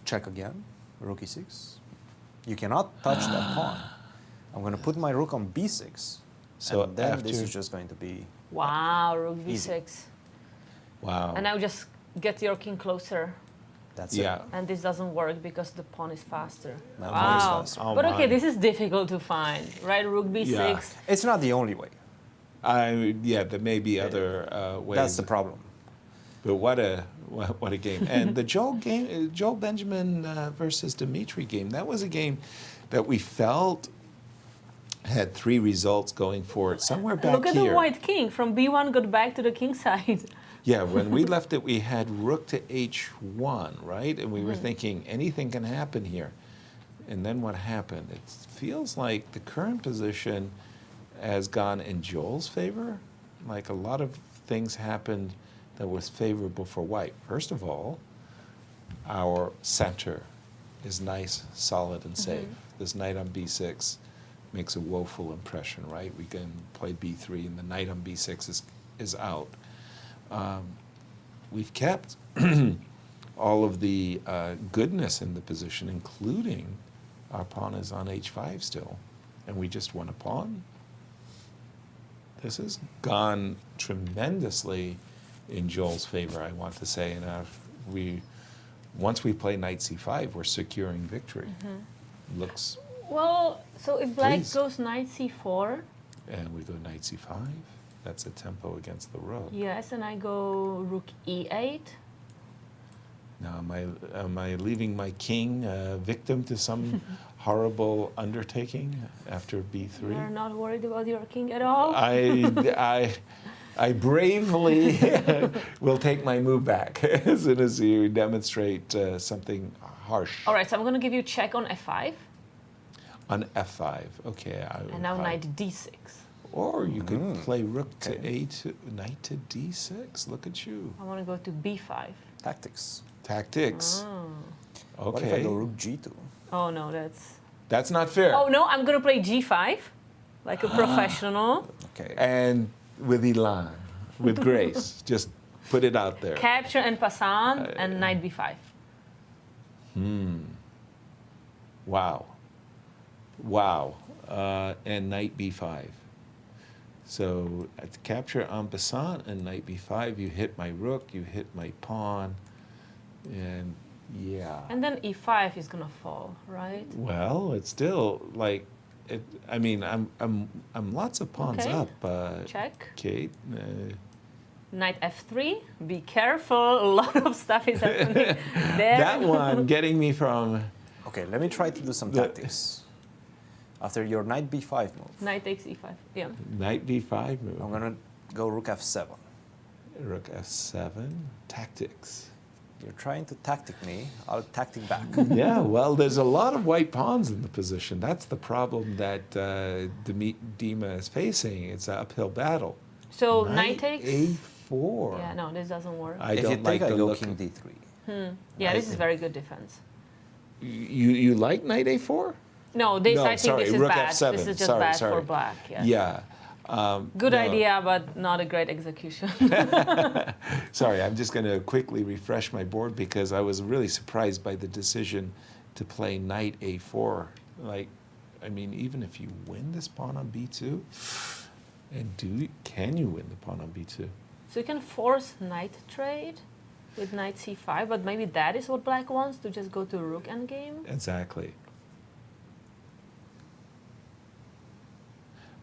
[SPEAKER 5] Check again. Rook e6. You cannot touch that pawn. I'm going to put my rook on b6.
[SPEAKER 4] So
[SPEAKER 5] and then this
[SPEAKER 4] after-
[SPEAKER 5] is just going to be...
[SPEAKER 3] Wow, rook b6.
[SPEAKER 5] Easy.
[SPEAKER 4] Wow.
[SPEAKER 3] And now just get your king closer.
[SPEAKER 5] That's
[SPEAKER 4] Yeah.
[SPEAKER 5] it.
[SPEAKER 3] And this doesn't work because the pawn is faster.
[SPEAKER 5] My pawn is
[SPEAKER 3] Wow.
[SPEAKER 5] faster.
[SPEAKER 4] Oh
[SPEAKER 3] But okay,
[SPEAKER 4] my.
[SPEAKER 3] this is difficult to find, right? Rook b6.
[SPEAKER 4] Yeah.
[SPEAKER 5] It's not the only way.
[SPEAKER 4] Yeah, there may be other ways.
[SPEAKER 5] That's the problem.
[SPEAKER 4] But what a game! And the Joel Benjamin versus Dmitry game. That was a game that we felt had three results going for it. Somewhere back
[SPEAKER 3] Look at
[SPEAKER 4] here.
[SPEAKER 3] the white king. From b1 got back to the king side.
[SPEAKER 4] Yeah, when we left it, we had rook to h1, right? And we were thinking anything can happen here. And then what happened? It feels like the current position has gone in Joel's favor. Like a lot of things happened that was favorable for white. First of all, our center is nice, solid, and safe. This knight on b6 makes a woeful impression, right? We can play b3, and the knight on b6 is out. We've kept all of the goodness in the position, including our pawn is on h5 still, and we just won a pawn. This has gone tremendously in Joel's favor, I want to say, and once we play knight c5, we're securing victory. Looks,
[SPEAKER 3] Well, so if black
[SPEAKER 4] Please.
[SPEAKER 3] goes knight c4,
[SPEAKER 4] and we go knight c5. That's a tempo against the rook.
[SPEAKER 3] yes, and I go rook e8.
[SPEAKER 4] Now, am I leaving my king victim to some horrible undertaking after b3?
[SPEAKER 3] You're not worried about your king at all?
[SPEAKER 4] I bravely will take my move back as soon as you demonstrate something harsh.
[SPEAKER 3] All right, so I'm going to give you check on f5,
[SPEAKER 4] On f5, okay.
[SPEAKER 3] and now knight d6.
[SPEAKER 4] Or you could play rook to a2, knight to d6. Look at you.
[SPEAKER 3] I want to go to b5.
[SPEAKER 5] Tactics.
[SPEAKER 4] Tactics.
[SPEAKER 5] What if I
[SPEAKER 4] Okay.
[SPEAKER 5] go rook g2?
[SPEAKER 3] Oh, no, that's...
[SPEAKER 4] That's not fair.
[SPEAKER 3] Oh, no, I'm going to play g5, like a professional.
[SPEAKER 5] Okay.
[SPEAKER 4] And with elan, with grace. Just put it out there.
[SPEAKER 3] Capture and passant, and knight b5.
[SPEAKER 4] Wow. Wow. And knight b5. So at the capture en passant and knight b5, you hit my rook, you hit my pawn, and Yeah.
[SPEAKER 3] And then e5 is gonna fall, right?
[SPEAKER 4] Well, it's still like, I mean, I'm lots of pawns
[SPEAKER 3] Okay.
[SPEAKER 4] up.
[SPEAKER 3] Check.
[SPEAKER 4] Kate.
[SPEAKER 3] Knight f3. Be careful. A lot of stuff is happening there.
[SPEAKER 4] That one getting me from.
[SPEAKER 5] Okay, let me try to do some tactics. After your knight b5 move,
[SPEAKER 3] Knight takes e5. Yeah.
[SPEAKER 4] Knight d5 move.
[SPEAKER 5] I'm gonna go rook f7.
[SPEAKER 4] Rook f7. Tactics.
[SPEAKER 5] You're trying to tactic me, I'll tactic back.
[SPEAKER 4] Yeah, well, there's a lot of white pawns in the position. That's the problem that Dima is facing. It's an uphill battle.
[SPEAKER 3] So knight takes
[SPEAKER 4] a4.
[SPEAKER 3] Yeah, no, this doesn't work.
[SPEAKER 5] If you take, I go king d3.
[SPEAKER 3] Yeah, this is very good defense.
[SPEAKER 4] You like knight a4?
[SPEAKER 3] No, this I think
[SPEAKER 4] sorry,
[SPEAKER 3] this is
[SPEAKER 4] rook
[SPEAKER 3] bad.
[SPEAKER 4] f7.
[SPEAKER 3] This is just
[SPEAKER 4] sorry,
[SPEAKER 3] bad
[SPEAKER 4] sorry.
[SPEAKER 3] for black. Yes.
[SPEAKER 4] Yeah.
[SPEAKER 3] Good
[SPEAKER 4] no.
[SPEAKER 3] idea, but not a great execution.
[SPEAKER 4] Sorry, I'm just going to quickly refresh my board because I was really surprised by the decision to play knight a4. Like, I mean, even if you win this pawn on b2, and can you win the pawn on b2?
[SPEAKER 3] So you can force knight trade with knight c5, but maybe that is what black wants, to just go to rook endgame.
[SPEAKER 4] Exactly.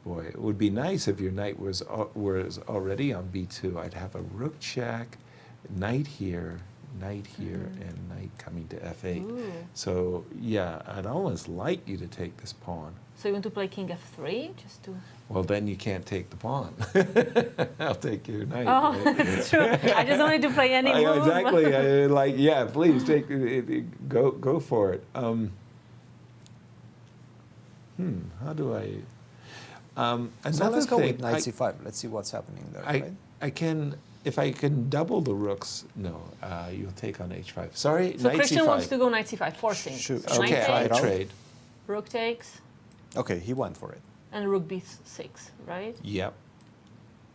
[SPEAKER 4] Boy, it would be nice if your knight was already on b2. I'd have a rook check, knight here, and knight coming to f8.
[SPEAKER 3] Ooh.
[SPEAKER 4] So yeah, I'd almost like you to take this pawn.
[SPEAKER 3] So you want to play king f3, just to...
[SPEAKER 4] Well, then you can't take the pawn. I'll take your knight.
[SPEAKER 3] Oh,
[SPEAKER 4] right?
[SPEAKER 3] that's true. I just wanted to play any move.
[SPEAKER 4] Exactly. Yeah, please take go for it. How do I?
[SPEAKER 5] So let's go
[SPEAKER 4] thing,
[SPEAKER 5] with knight c5. Let's see what's happening there. Right?
[SPEAKER 4] I can, if I can double the rooks. No, you'll take on h5. Sorry,
[SPEAKER 3] So
[SPEAKER 4] knight
[SPEAKER 3] Cristian
[SPEAKER 4] c5.
[SPEAKER 3] wants to go knight c5, forcing.
[SPEAKER 5] Shoot.
[SPEAKER 3] Knight
[SPEAKER 4] Okay, I
[SPEAKER 3] takes,
[SPEAKER 4] trade.
[SPEAKER 3] rook takes,
[SPEAKER 5] Okay, he went for it.
[SPEAKER 3] and rook b6, right?
[SPEAKER 4] Yep.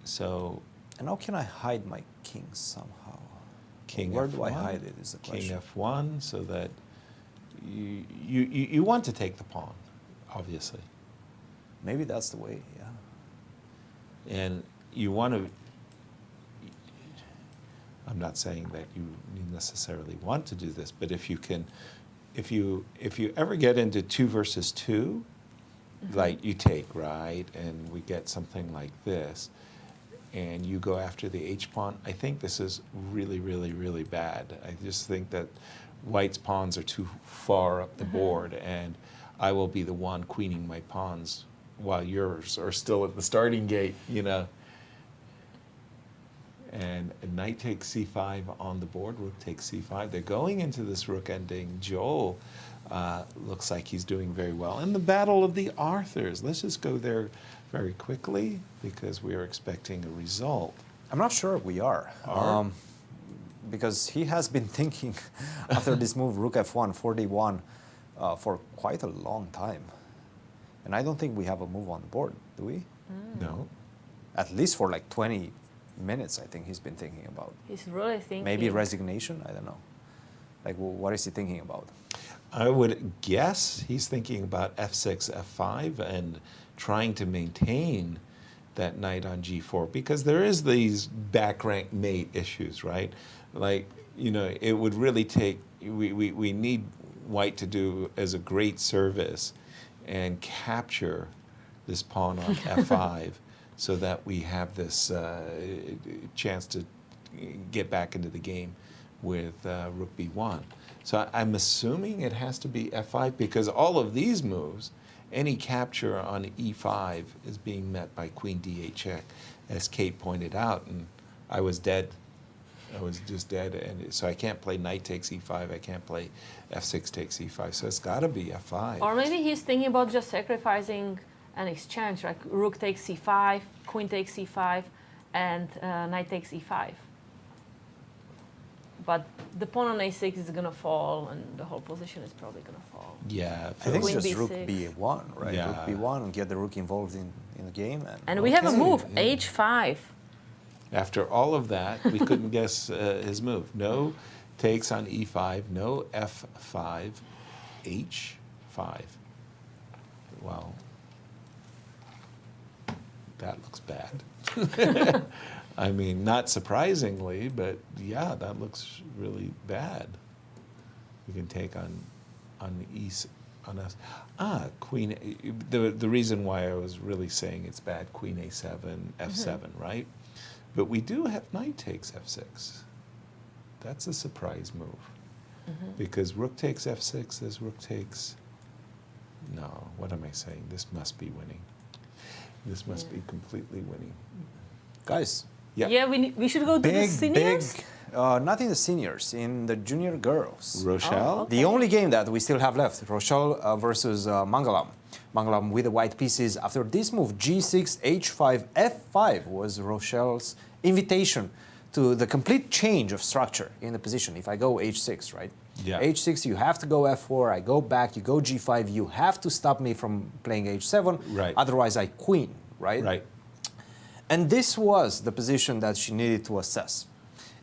[SPEAKER 4] So
[SPEAKER 5] And how can I hide my king somehow?
[SPEAKER 4] king
[SPEAKER 5] Where
[SPEAKER 4] f1.
[SPEAKER 5] do I hide it is the question.
[SPEAKER 4] King f1, so that you want to take the pawn, obviously.
[SPEAKER 5] Maybe that's the way, yeah.
[SPEAKER 4] And you want to, I'm not saying that you necessarily want to do this, but if you can, if you ever get into 2 versus 2, like you take, right, and we get something like this, and you go after the h-pawn, I think this is really, really, really bad. I just think that white's pawns are too far up the board, and I will be the one queening my pawns while yours are still at the starting gate, you know. And knight takes c5 on the board, rook takes c5. They're going into this rook ending. Joel looks like he's doing very well. And the battle of the Arthurs. Let's just go there very quickly because we are expecting a result.
[SPEAKER 5] I'm not sure we are. Because he has been thinking after this move, rook f1, 41, for quite a long time. And I don't think we have a move on the board, do we?
[SPEAKER 4] No.
[SPEAKER 5] At least for like 20 minutes, I think he's been thinking about.
[SPEAKER 3] He's really thinking.
[SPEAKER 5] Maybe resignation? I don't know. Like, what is he thinking about?
[SPEAKER 4] I would guess he's thinking about f6, f5, and trying to maintain that knight on g4, because there is these back rank mate issues, right? Like, you know, it would really take, we need white to do as a great service and capture this pawn on f5 so that we have this chance to get back into the game with rook b1. So I'm assuming it has to be f5 because all of these moves, any capture on e5 is being met by queen d8 check, as Kate pointed out, and I was dead. I was just dead, and so I can't play knight takes e5, I can't play f6 takes e5, so it's got to be f5.
[SPEAKER 3] Or maybe he's thinking about just sacrificing an exchange, like rook takes c5, queen takes c5, and knight takes e5. But the pawn on a6 is going to fall, and the whole position is probably going to fall.
[SPEAKER 4] Yeah.
[SPEAKER 5] I think it's
[SPEAKER 3] Queen
[SPEAKER 5] just rook
[SPEAKER 3] b6.
[SPEAKER 5] b1, right?
[SPEAKER 4] Yeah.
[SPEAKER 5] Rook b1 and get the rook involved in the game.
[SPEAKER 3] And we have a move,
[SPEAKER 4] yeah.
[SPEAKER 3] h5.
[SPEAKER 4] After all of that, we couldn't guess his move. No takes on e5, no f5, h5. Well, that looks bad. I mean, not surprisingly, but yeah, that looks really bad. You can take on E on us. Queen. The reason why I was really saying it's bad, Queen A7, F7, right? But we do have knight takes F6. That's a surprise move. Because rook takes F6, as rook takes. No, what am I saying? This must be winning. This must be completely winning.
[SPEAKER 5] Guys.
[SPEAKER 3] Yeah, we should go to the seniors.
[SPEAKER 5] Not in the seniors, in the junior girls.
[SPEAKER 4] Rochelle?
[SPEAKER 5] The only game that we still have left, Rochelle versus Mangalam. Mangalam with the white pieces. After this move, G6, H5, F5 was Rochelle's invitation to the complete change of structure in the position. If I go H6, right?
[SPEAKER 4] Yeah.
[SPEAKER 5] H6, you have to go F4, I go back, you go G5, you have to stop me from playing H7,
[SPEAKER 4] right.
[SPEAKER 5] Otherwise I queen, right?
[SPEAKER 4] Right.
[SPEAKER 5] And this was the position that she needed to assess.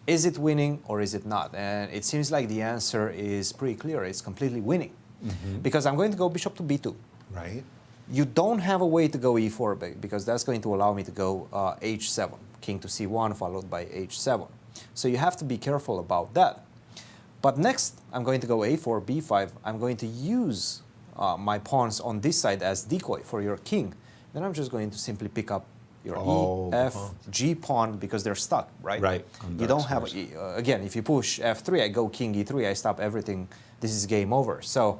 [SPEAKER 5] Is it winning or is it not? And it seems like the answer is pretty clear. It's completely winning. Because I'm going to go bishop to B2.
[SPEAKER 4] Right.
[SPEAKER 5] You don't have a way to go E4 because that's going to allow me to go H7, king to C1 followed by H7. So you have to be careful about that. But next, I'm going to go A4, B5. I'm going to use my pawns on this side as decoy for your king. Then I'm just going to simply pick up your E, F, G pawn because they're stuck, right?
[SPEAKER 4] Right.
[SPEAKER 5] You don't have E. Again, if you push F3, I go king E3, I stop everything. This is game over. So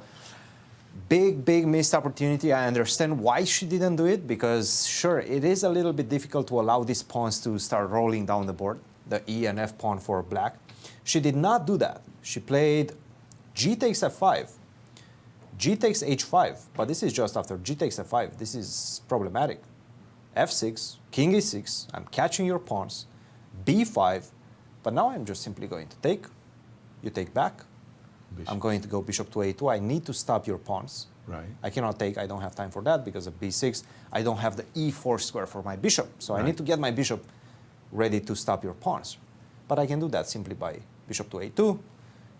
[SPEAKER 5] big missed opportunity. I understand why she didn't do it because, sure, it is a little bit difficult to allow these pawns to start rolling down the board, the E and F pawn for black. She did not do that. She played G takes F5, G takes H5, but this is just after G takes F5. This is problematic. F6, King E6, I'm catching your pawns, B5, but now I'm just simply going to take. You take back.
[SPEAKER 4] Bishop.
[SPEAKER 5] I'm going to go bishop to A2. I need to stop your pawns.
[SPEAKER 4] Right.
[SPEAKER 5] I cannot take, I don't have time for that because of B6. I don't have the E4 square for my bishop, so I need to get my bishop ready to stop your pawns. But I can do that simply by bishop to A2.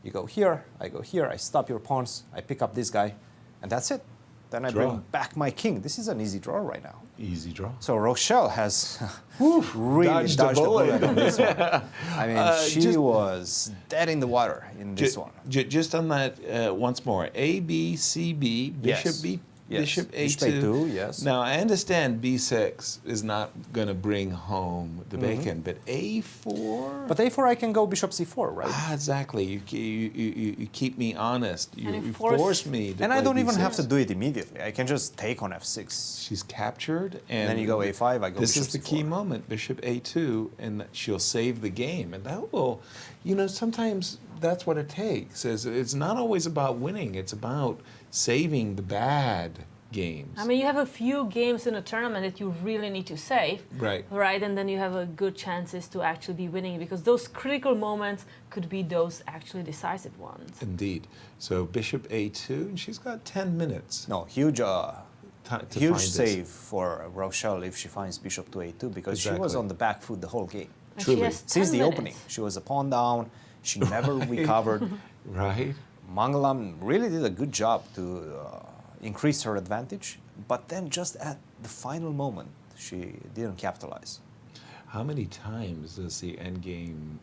[SPEAKER 5] You go here, I go here, I stop your pawns, I pick up this guy, and that's it. Then I bring back my king. This is an easy draw right now.
[SPEAKER 4] Easy draw.
[SPEAKER 5] So Rochelle has really dodged the bullet on this one. I mean, she was dead in the water in this one.
[SPEAKER 4] Just on that once more. A, B, C, B, bishop B, bishop A2.
[SPEAKER 5] Bishop A2, yes.
[SPEAKER 4] Now, I understand B6 is not going to bring home the bacon, but A4?
[SPEAKER 5] But A4, I can go bishop C4, right?
[SPEAKER 4] Ah, exactly. You keep me honest. You force me to
[SPEAKER 5] And
[SPEAKER 4] play
[SPEAKER 5] I don't
[SPEAKER 4] B6.
[SPEAKER 5] even have to do it immediately. I can just take on F6.
[SPEAKER 4] She's captured. And
[SPEAKER 5] then you go A5, I go
[SPEAKER 4] this
[SPEAKER 5] bishop
[SPEAKER 4] is the
[SPEAKER 5] C4.
[SPEAKER 4] key moment, bishop A2, and she'll save the game. And that will, sometimes that's what it takes. It's not always about winning. It's about saving the bad games.
[SPEAKER 3] I mean, you have a few games in a tournament that you really need to save.
[SPEAKER 4] Right.
[SPEAKER 3] Right, and then you have a good chances to actually be winning because those critical moments could be those actually decisive ones.
[SPEAKER 4] Indeed. So bishop A2, and she's got 10 minutes.
[SPEAKER 5] No, huge
[SPEAKER 4] find
[SPEAKER 5] save for Rochelle if she finds bishop to A2 because she was on the back foot the whole game.
[SPEAKER 3] And truly.
[SPEAKER 5] Since the opening, she was a pawn down. She never recovered.
[SPEAKER 4] Right.
[SPEAKER 5] Mangalam really did a good job to increase her advantage, but then just at the final moment, she didn't capitalize.
[SPEAKER 4] How many times does the end game,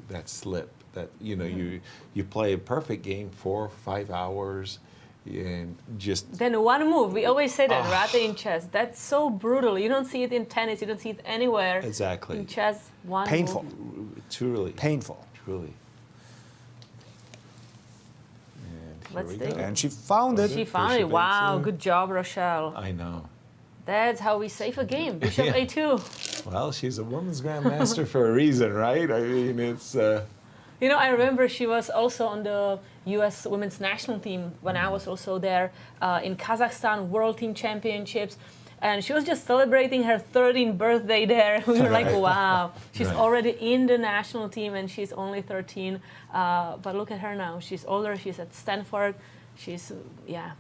[SPEAKER 4] that slip, that, you play a perfect game 4 or 5 hours, and just...
[SPEAKER 3] Then one move, we always say that, right, in chess. That's so brutal. You don't see it in tennis, you don't see it anywhere.
[SPEAKER 4] Exactly.
[SPEAKER 3] In chess, one
[SPEAKER 5] Painful.
[SPEAKER 3] move.
[SPEAKER 4] Truly.
[SPEAKER 5] Painful.
[SPEAKER 4] Truly.
[SPEAKER 3] Let's take it.
[SPEAKER 5] And she found it.
[SPEAKER 3] She found it. Wow, good job, Rochelle.
[SPEAKER 4] I know.
[SPEAKER 3] That's how we save a game. Bishop A2.
[SPEAKER 4] Well, she's a women's grandmaster for a reason, right? I mean, it's...
[SPEAKER 3] I remember she was also on the U.S. women's national team when I was also there in Kazakhstan World Team Championships. And she was just celebrating her 13th birthday there. We were like, wow, she's already in the national team and she's only 13. But look at her now. She's older. She's at Stanford. She's,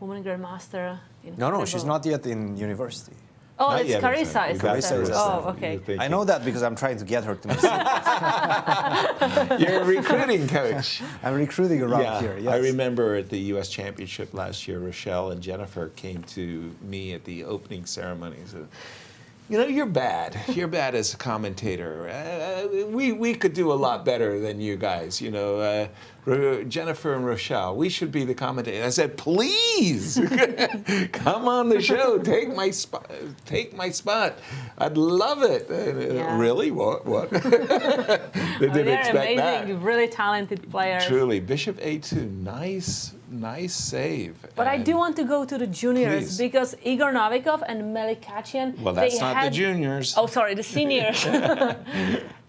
[SPEAKER 3] woman grandmaster.
[SPEAKER 5] No, she's not yet in university.
[SPEAKER 3] Oh, it's Carissa. Oh, okay.
[SPEAKER 5] I know that because I'm trying to get her to my
[SPEAKER 4] You're a recruiting coach.
[SPEAKER 5] I'm recruiting around here, yes.
[SPEAKER 4] I remember at the U.S. Championship last year, Rochelle and Jennifer came to me at the opening ceremony. So, You know, you're bad. You're bad as a commentator. We could do a lot better than you guys. You know, Jennifer and Rochelle, we should be the commentator. I said, please, come on the show. Take my spot. Take my spot. I'd love it. Really? What? They didn't expect
[SPEAKER 3] amazing,
[SPEAKER 4] that.
[SPEAKER 3] really talented players.
[SPEAKER 4] Truly. Bishop A2, nice save.
[SPEAKER 3] But I do want to go to the juniors
[SPEAKER 4] Please.
[SPEAKER 3] because Igor Novikov and Melik Khachiyan.
[SPEAKER 4] Well, that's not the juniors.
[SPEAKER 3] Oh, sorry, the seniors.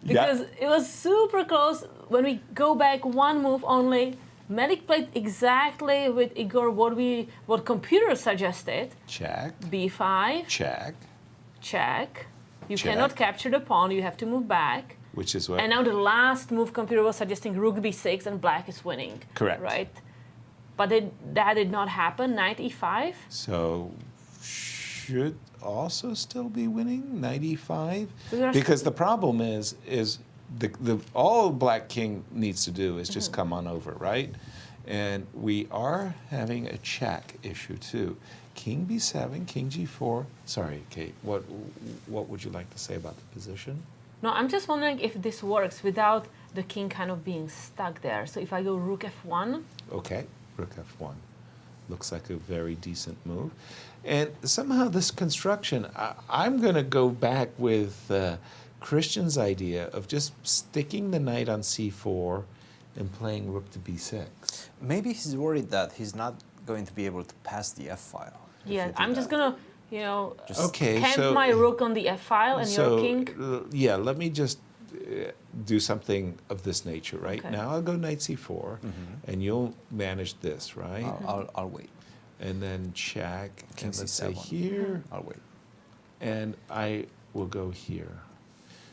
[SPEAKER 3] Because it was super close. When we go back one move only, Melik played exactly with Igor what computer suggested.
[SPEAKER 4] Check.
[SPEAKER 3] B5.
[SPEAKER 4] Check.
[SPEAKER 3] Check. You
[SPEAKER 4] Check.
[SPEAKER 3] cannot capture the pawn. You have to move back.
[SPEAKER 4] Which is what?
[SPEAKER 3] And now the last move computer was suggesting rook b6 and black is winning.
[SPEAKER 4] Correct.
[SPEAKER 3] Right? But that did not happen. Knight e5.
[SPEAKER 4] So should also still be winning, knight e5?
[SPEAKER 3] There's-
[SPEAKER 4] Because the problem is the all black king needs to do is just come on over, right? And we are having a check issue too. King b7, king g4. Sorry, Kate, what would you like to say about the position?
[SPEAKER 3] No, I'm just wondering if this works without the king kind of being stuck there. So if I go rook f1.
[SPEAKER 4] Okay, rook f1. Looks like a very decent move. And somehow this construction, I'm going to go back with Christian's idea of just sticking the knight on c4 and playing rook to b6.
[SPEAKER 5] Maybe he's worried that he's not going to be able to pass the f file.
[SPEAKER 3] Yeah, I'm just going to,
[SPEAKER 4] Okay,
[SPEAKER 3] camp
[SPEAKER 4] so-
[SPEAKER 3] my rook on the f file and your king.
[SPEAKER 4] Yeah, let me just do something of this nature, right?
[SPEAKER 3] Okay.
[SPEAKER 4] Now I'll go knight c4, and you'll manage this, right?
[SPEAKER 5] I'll wait.
[SPEAKER 4] And then check,
[SPEAKER 5] King
[SPEAKER 4] and let's say
[SPEAKER 5] c7.
[SPEAKER 4] here,
[SPEAKER 5] I'll wait.
[SPEAKER 4] and I will go here.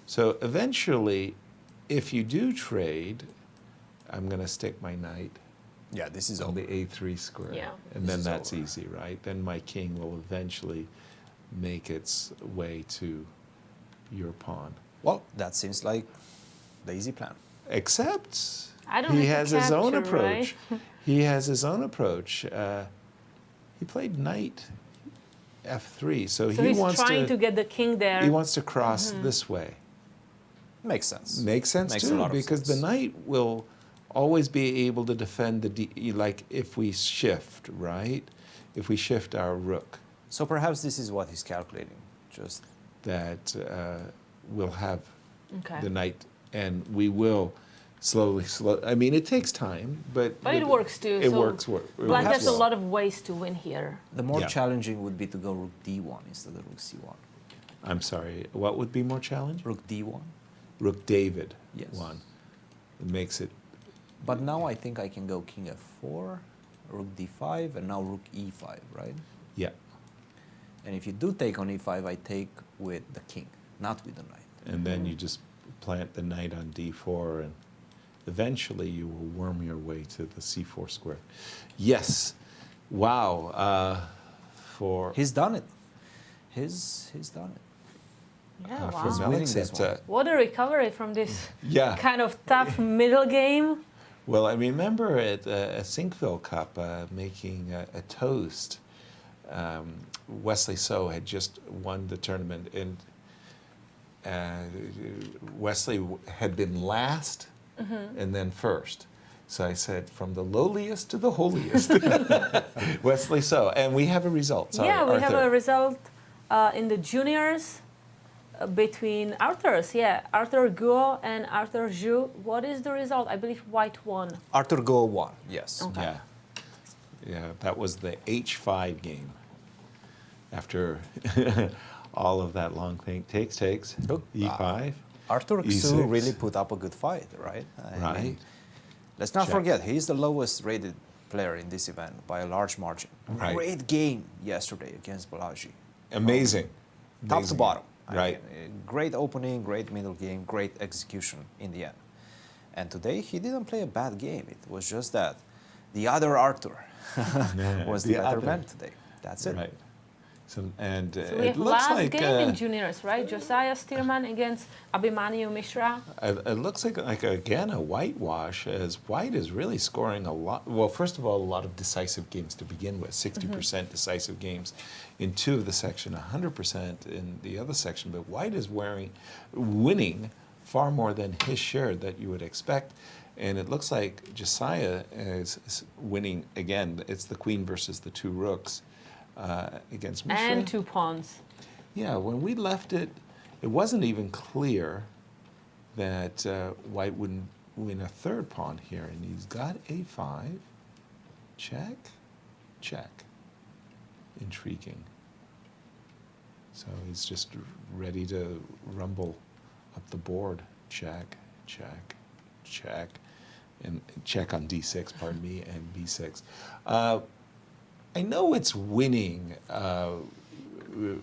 [SPEAKER 4] So eventually, if you do trade, I'm going to stick my knight
[SPEAKER 5] Yeah, this is
[SPEAKER 4] on
[SPEAKER 5] over.
[SPEAKER 4] the a3 square.
[SPEAKER 3] Yeah.
[SPEAKER 4] And
[SPEAKER 5] This
[SPEAKER 4] then
[SPEAKER 5] is
[SPEAKER 4] that's
[SPEAKER 5] over.
[SPEAKER 4] easy, right? Then my king will eventually make its way to your pawn.
[SPEAKER 5] Well, that seems like the easy plan.
[SPEAKER 4] Except
[SPEAKER 3] I don't
[SPEAKER 4] he
[SPEAKER 3] have
[SPEAKER 4] has
[SPEAKER 3] to
[SPEAKER 4] his own
[SPEAKER 3] capture,
[SPEAKER 4] approach.
[SPEAKER 3] right?
[SPEAKER 4] He has his own approach. He played knight f3, so
[SPEAKER 3] So
[SPEAKER 4] he
[SPEAKER 3] he's
[SPEAKER 4] wants
[SPEAKER 3] trying to get the king there.
[SPEAKER 4] he wants to cross this way.
[SPEAKER 5] Makes sense.
[SPEAKER 4] Makes sense
[SPEAKER 5] Makes a
[SPEAKER 4] too,
[SPEAKER 5] lot of
[SPEAKER 4] because
[SPEAKER 5] sense.
[SPEAKER 4] the knight will always be able to defend like if we shift, right? If we shift our rook,
[SPEAKER 5] So perhaps this is what he's calculating. Just
[SPEAKER 4] that we'll have
[SPEAKER 3] Okay.
[SPEAKER 4] the knight, and we will slowly. I mean, it takes time, but
[SPEAKER 3] It works too.
[SPEAKER 4] It
[SPEAKER 3] so
[SPEAKER 4] works.
[SPEAKER 3] Black
[SPEAKER 4] works
[SPEAKER 3] has a
[SPEAKER 4] well.
[SPEAKER 3] lot of ways to win here.
[SPEAKER 5] the more
[SPEAKER 4] Yeah.
[SPEAKER 5] challenging would be to go rook d1 instead of rook c1.
[SPEAKER 4] I'm sorry. What would be more challenging?
[SPEAKER 5] Rook d1.
[SPEAKER 4] Rook David.
[SPEAKER 5] Yes.
[SPEAKER 4] One. It makes it.
[SPEAKER 5] But now I think I can go king f4, rook d5, and now rook e5, right?
[SPEAKER 4] Yeah.
[SPEAKER 5] And if you do take on e5, I take with the king, not with the knight.
[SPEAKER 4] And then you just plant the knight on d4, and eventually you will worm your way to the c4 square. Yes. Wow.
[SPEAKER 5] He's done it. He's done it.
[SPEAKER 3] Yeah,
[SPEAKER 4] for
[SPEAKER 3] wow.
[SPEAKER 4] Melik,
[SPEAKER 5] winning this
[SPEAKER 4] it's,
[SPEAKER 5] one.
[SPEAKER 3] What a recovery from this
[SPEAKER 4] Yeah.
[SPEAKER 3] kind of tough middle game.
[SPEAKER 4] Well, I remember at a Sinkville Cup making a toast. Wesley So had just won the tournament, and Wesley had been last and then first. So I said, from the lowliest to the holiest. Wesley So. And we have a result. Sorry,
[SPEAKER 3] Yeah, we have
[SPEAKER 4] Arthur.
[SPEAKER 3] a result in the juniors between Arthurs. Yeah, Arthur Guo and Arthur Zhu. What is the result? I believe white won.
[SPEAKER 5] Arthur Go won, yes.
[SPEAKER 3] Okay.
[SPEAKER 4] Yeah. Yeah, that was the H5 game. After all of that long thing. Takes.
[SPEAKER 5] Look,
[SPEAKER 4] E5.
[SPEAKER 5] Arthur
[SPEAKER 4] E6.
[SPEAKER 5] Xu really put up a good fight, right? I
[SPEAKER 4] Right.
[SPEAKER 5] mean, let's not
[SPEAKER 4] Check.
[SPEAKER 5] forget, he's the lowest rated player in this event by a large margin.
[SPEAKER 4] Right.
[SPEAKER 5] Great game yesterday against Balaji.
[SPEAKER 4] Amazing.
[SPEAKER 5] Top to
[SPEAKER 4] Amazing.
[SPEAKER 5] bottom. I
[SPEAKER 4] Right.
[SPEAKER 5] mean, great opening, great middle game, great execution in the end. And today he didn't play a bad game. It was just that the other Arthur was the
[SPEAKER 4] The
[SPEAKER 5] better
[SPEAKER 4] other.
[SPEAKER 5] man today. That's it.
[SPEAKER 4] Right. So
[SPEAKER 3] we
[SPEAKER 4] it
[SPEAKER 3] have
[SPEAKER 4] looks
[SPEAKER 3] last
[SPEAKER 4] like
[SPEAKER 3] game in juniors, right? Josiah Stearman against Abhi Mishra.
[SPEAKER 4] it looks like again a whitewash, as White is really scoring a lot. Well, first of all, a lot of decisive games to begin with, 60% decisive games in 2 of the section, 100% in the other section. But White is winning far more than his share that you would expect. And it looks like Josiah is winning again. It's the queen versus the 2 rooks against Mishra.
[SPEAKER 3] And 2 pawns.
[SPEAKER 4] Yeah, when we left it, it wasn't even clear that White wouldn't win a 3rd pawn here. And he's got a5, check, check. Intriguing. So he's just ready to rumble up the board. Check, check, check. And check on d6, pardon me, and b6. I know it's winning,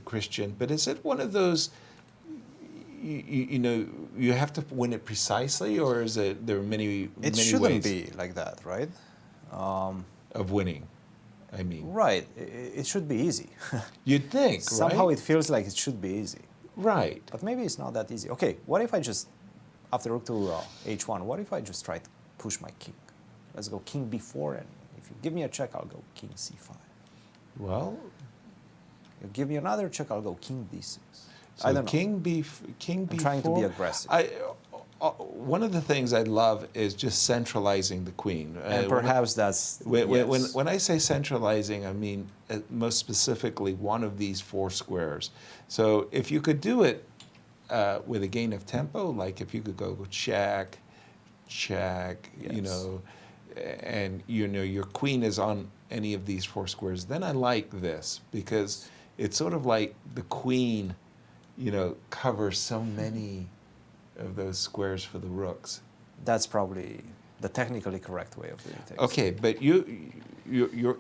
[SPEAKER 4] Cristian, but is it one of those, you know, you have to win it precisely, or is it, there are many
[SPEAKER 5] It
[SPEAKER 4] many
[SPEAKER 5] shouldn't
[SPEAKER 4] ways
[SPEAKER 5] be like that, right?
[SPEAKER 4] of winning, I mean.
[SPEAKER 5] Right. It should be easy.
[SPEAKER 4] You'd think,
[SPEAKER 5] Somehow
[SPEAKER 4] right?
[SPEAKER 5] it feels like it should be easy.
[SPEAKER 4] Right.
[SPEAKER 5] But maybe it's not that easy. Okay, what if I just, after rook to h1, what if I just try to push my king? Let's go king b4, and if you give me a check, I'll go king c5.
[SPEAKER 4] Well,
[SPEAKER 5] You give me another check, I'll go king d6.
[SPEAKER 4] so
[SPEAKER 5] I don't know.
[SPEAKER 4] king b4.
[SPEAKER 5] I'm trying to be aggressive.
[SPEAKER 4] One of the things I love is just centralizing the queen.
[SPEAKER 5] And perhaps that's,
[SPEAKER 4] When I say centralizing, I mean most specifically one of these 4 squares. So if you could do it with a gain of tempo, like if you could go check, check, you know, and you know your queen is on any of these 4 squares, then I like this because it's sort of like the queen, you know, covers so many of those squares for the rooks.
[SPEAKER 5] That's probably the technically correct way of doing things.
[SPEAKER 4] Okay, but your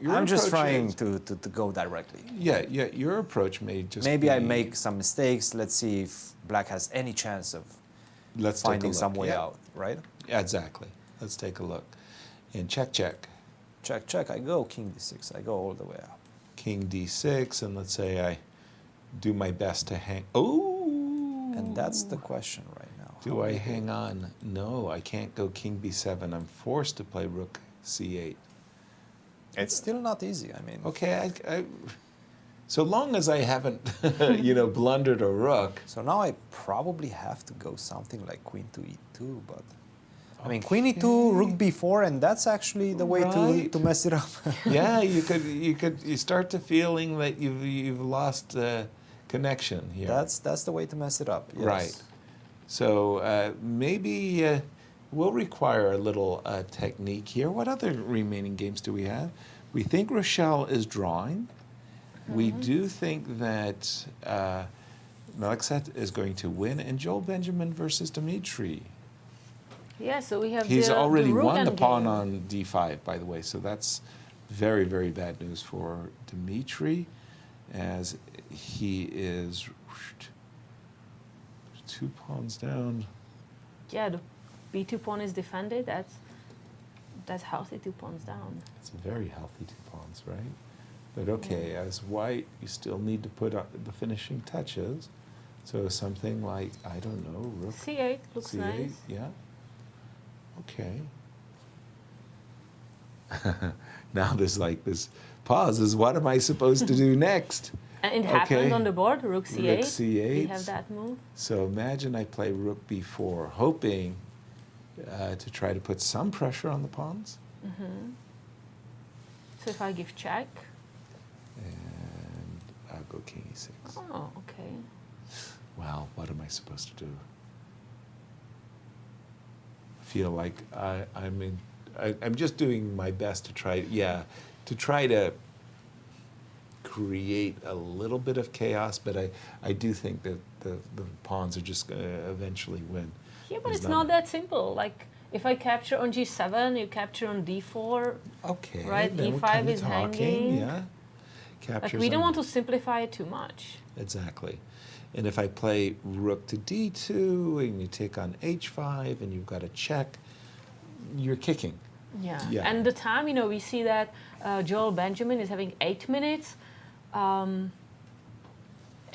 [SPEAKER 5] I'm just
[SPEAKER 4] approach
[SPEAKER 5] trying
[SPEAKER 4] is-
[SPEAKER 5] to go directly.
[SPEAKER 4] Yeah, your approach may just
[SPEAKER 5] Maybe I
[SPEAKER 4] be-
[SPEAKER 5] make some mistakes. Let's see if Black has any chance of
[SPEAKER 4] Let's take a
[SPEAKER 5] finding
[SPEAKER 4] look.
[SPEAKER 5] some way
[SPEAKER 4] Yeah.
[SPEAKER 5] out, right?
[SPEAKER 4] Exactly. Let's take a look. And check, check.
[SPEAKER 5] Check, check. I go king d6. I go all the way up.
[SPEAKER 4] King d6, and let's say I do my best to hang. Oh!
[SPEAKER 5] And that's the question right now.
[SPEAKER 4] Do I hang on? No, I can't go king b7. I'm forced to play rook c8.
[SPEAKER 5] It's still not easy. I mean,
[SPEAKER 4] Okay, so long as I haven't, you know, blundered a rook.
[SPEAKER 5] so now I probably have to go something like queen to e2, but I mean, queen e2, rook b4, and that's actually the way
[SPEAKER 4] Right.
[SPEAKER 5] to mess it up.
[SPEAKER 4] Yeah, you start to feeling that you've lost connection here.
[SPEAKER 5] That's the way to mess it up. Yes.
[SPEAKER 4] Right. So maybe we'll require a little technique here. What other remaining games do we have? We think Rochelle is drawing. We do think that Melik is going to win, and Joel Benjamin versus Dmitry.
[SPEAKER 3] Yeah, so we have
[SPEAKER 4] He's already won the
[SPEAKER 3] Ruiyang
[SPEAKER 4] pawn
[SPEAKER 3] game.
[SPEAKER 4] on d5, by the way, so that's very, very bad news for Dmitry, as he is 2 pawns down.
[SPEAKER 3] Yeah, the b2 pawn is defended. That's healthy, 2 pawns down.
[SPEAKER 4] It's a very healthy 2 pawns, right? But okay, as white, you still need to put the finishing touches. So something like, I don't know, rook
[SPEAKER 3] c8 looks
[SPEAKER 4] c8,
[SPEAKER 3] nice.
[SPEAKER 4] yeah. Okay. Now there's like this pause. Is what am I supposed to do next?
[SPEAKER 3] And it happened
[SPEAKER 4] Okay.
[SPEAKER 3] on the board, rook c8.
[SPEAKER 4] Rook c8.
[SPEAKER 3] We have that move.
[SPEAKER 4] So imagine I play rook b4, hoping to try to put some pressure on the pawns.
[SPEAKER 3] So if I give check.
[SPEAKER 4] And I'll go king e6.
[SPEAKER 3] Oh, okay.
[SPEAKER 4] Well, what am I supposed to do? I feel like I'm just doing my best to try to create a little bit of chaos, but I do think that the pawns are just going to eventually win.
[SPEAKER 3] Yeah, but
[SPEAKER 4] There's
[SPEAKER 3] it's not that simple. Like, if I capture on g7, you capture on d4.
[SPEAKER 4] Okay.
[SPEAKER 3] Right,
[SPEAKER 4] then we're
[SPEAKER 3] e5
[SPEAKER 4] kinda
[SPEAKER 3] is
[SPEAKER 4] talking,
[SPEAKER 3] hanging.
[SPEAKER 4] Yeah.
[SPEAKER 3] Like,
[SPEAKER 4] Captures
[SPEAKER 3] we don't
[SPEAKER 4] on-
[SPEAKER 3] want to simplify it too much.
[SPEAKER 4] Exactly. And if I play rook to d2 and you take on h5 and you've got a check, you're kicking.
[SPEAKER 3] Yeah.
[SPEAKER 4] Yeah.
[SPEAKER 3] And the time, we see that Joel Benjamin is having 8 minutes.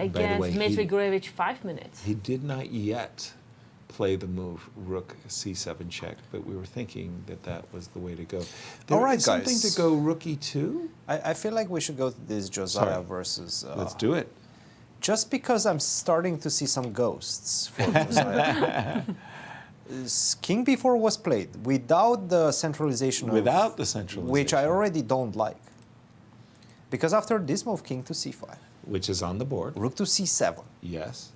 [SPEAKER 3] against
[SPEAKER 4] way,
[SPEAKER 3] Dmitry Gurevich 5 minutes.
[SPEAKER 4] He did not yet play the move rook c7 check, but we were thinking that that was the way to go.
[SPEAKER 5] All right,
[SPEAKER 4] something
[SPEAKER 5] guys.
[SPEAKER 4] to go rook e2?
[SPEAKER 5] I feel like we should go to this Josiah versus...
[SPEAKER 4] Let's do it.
[SPEAKER 5] Just because I'm starting to see some ghosts for Josiah. King b4 was played without the centralization
[SPEAKER 4] Without the centralization.
[SPEAKER 5] which I already don't like. Because after this move, king to c5.
[SPEAKER 4] Which is on the board.
[SPEAKER 5] Rook to c7.
[SPEAKER 4] Yes.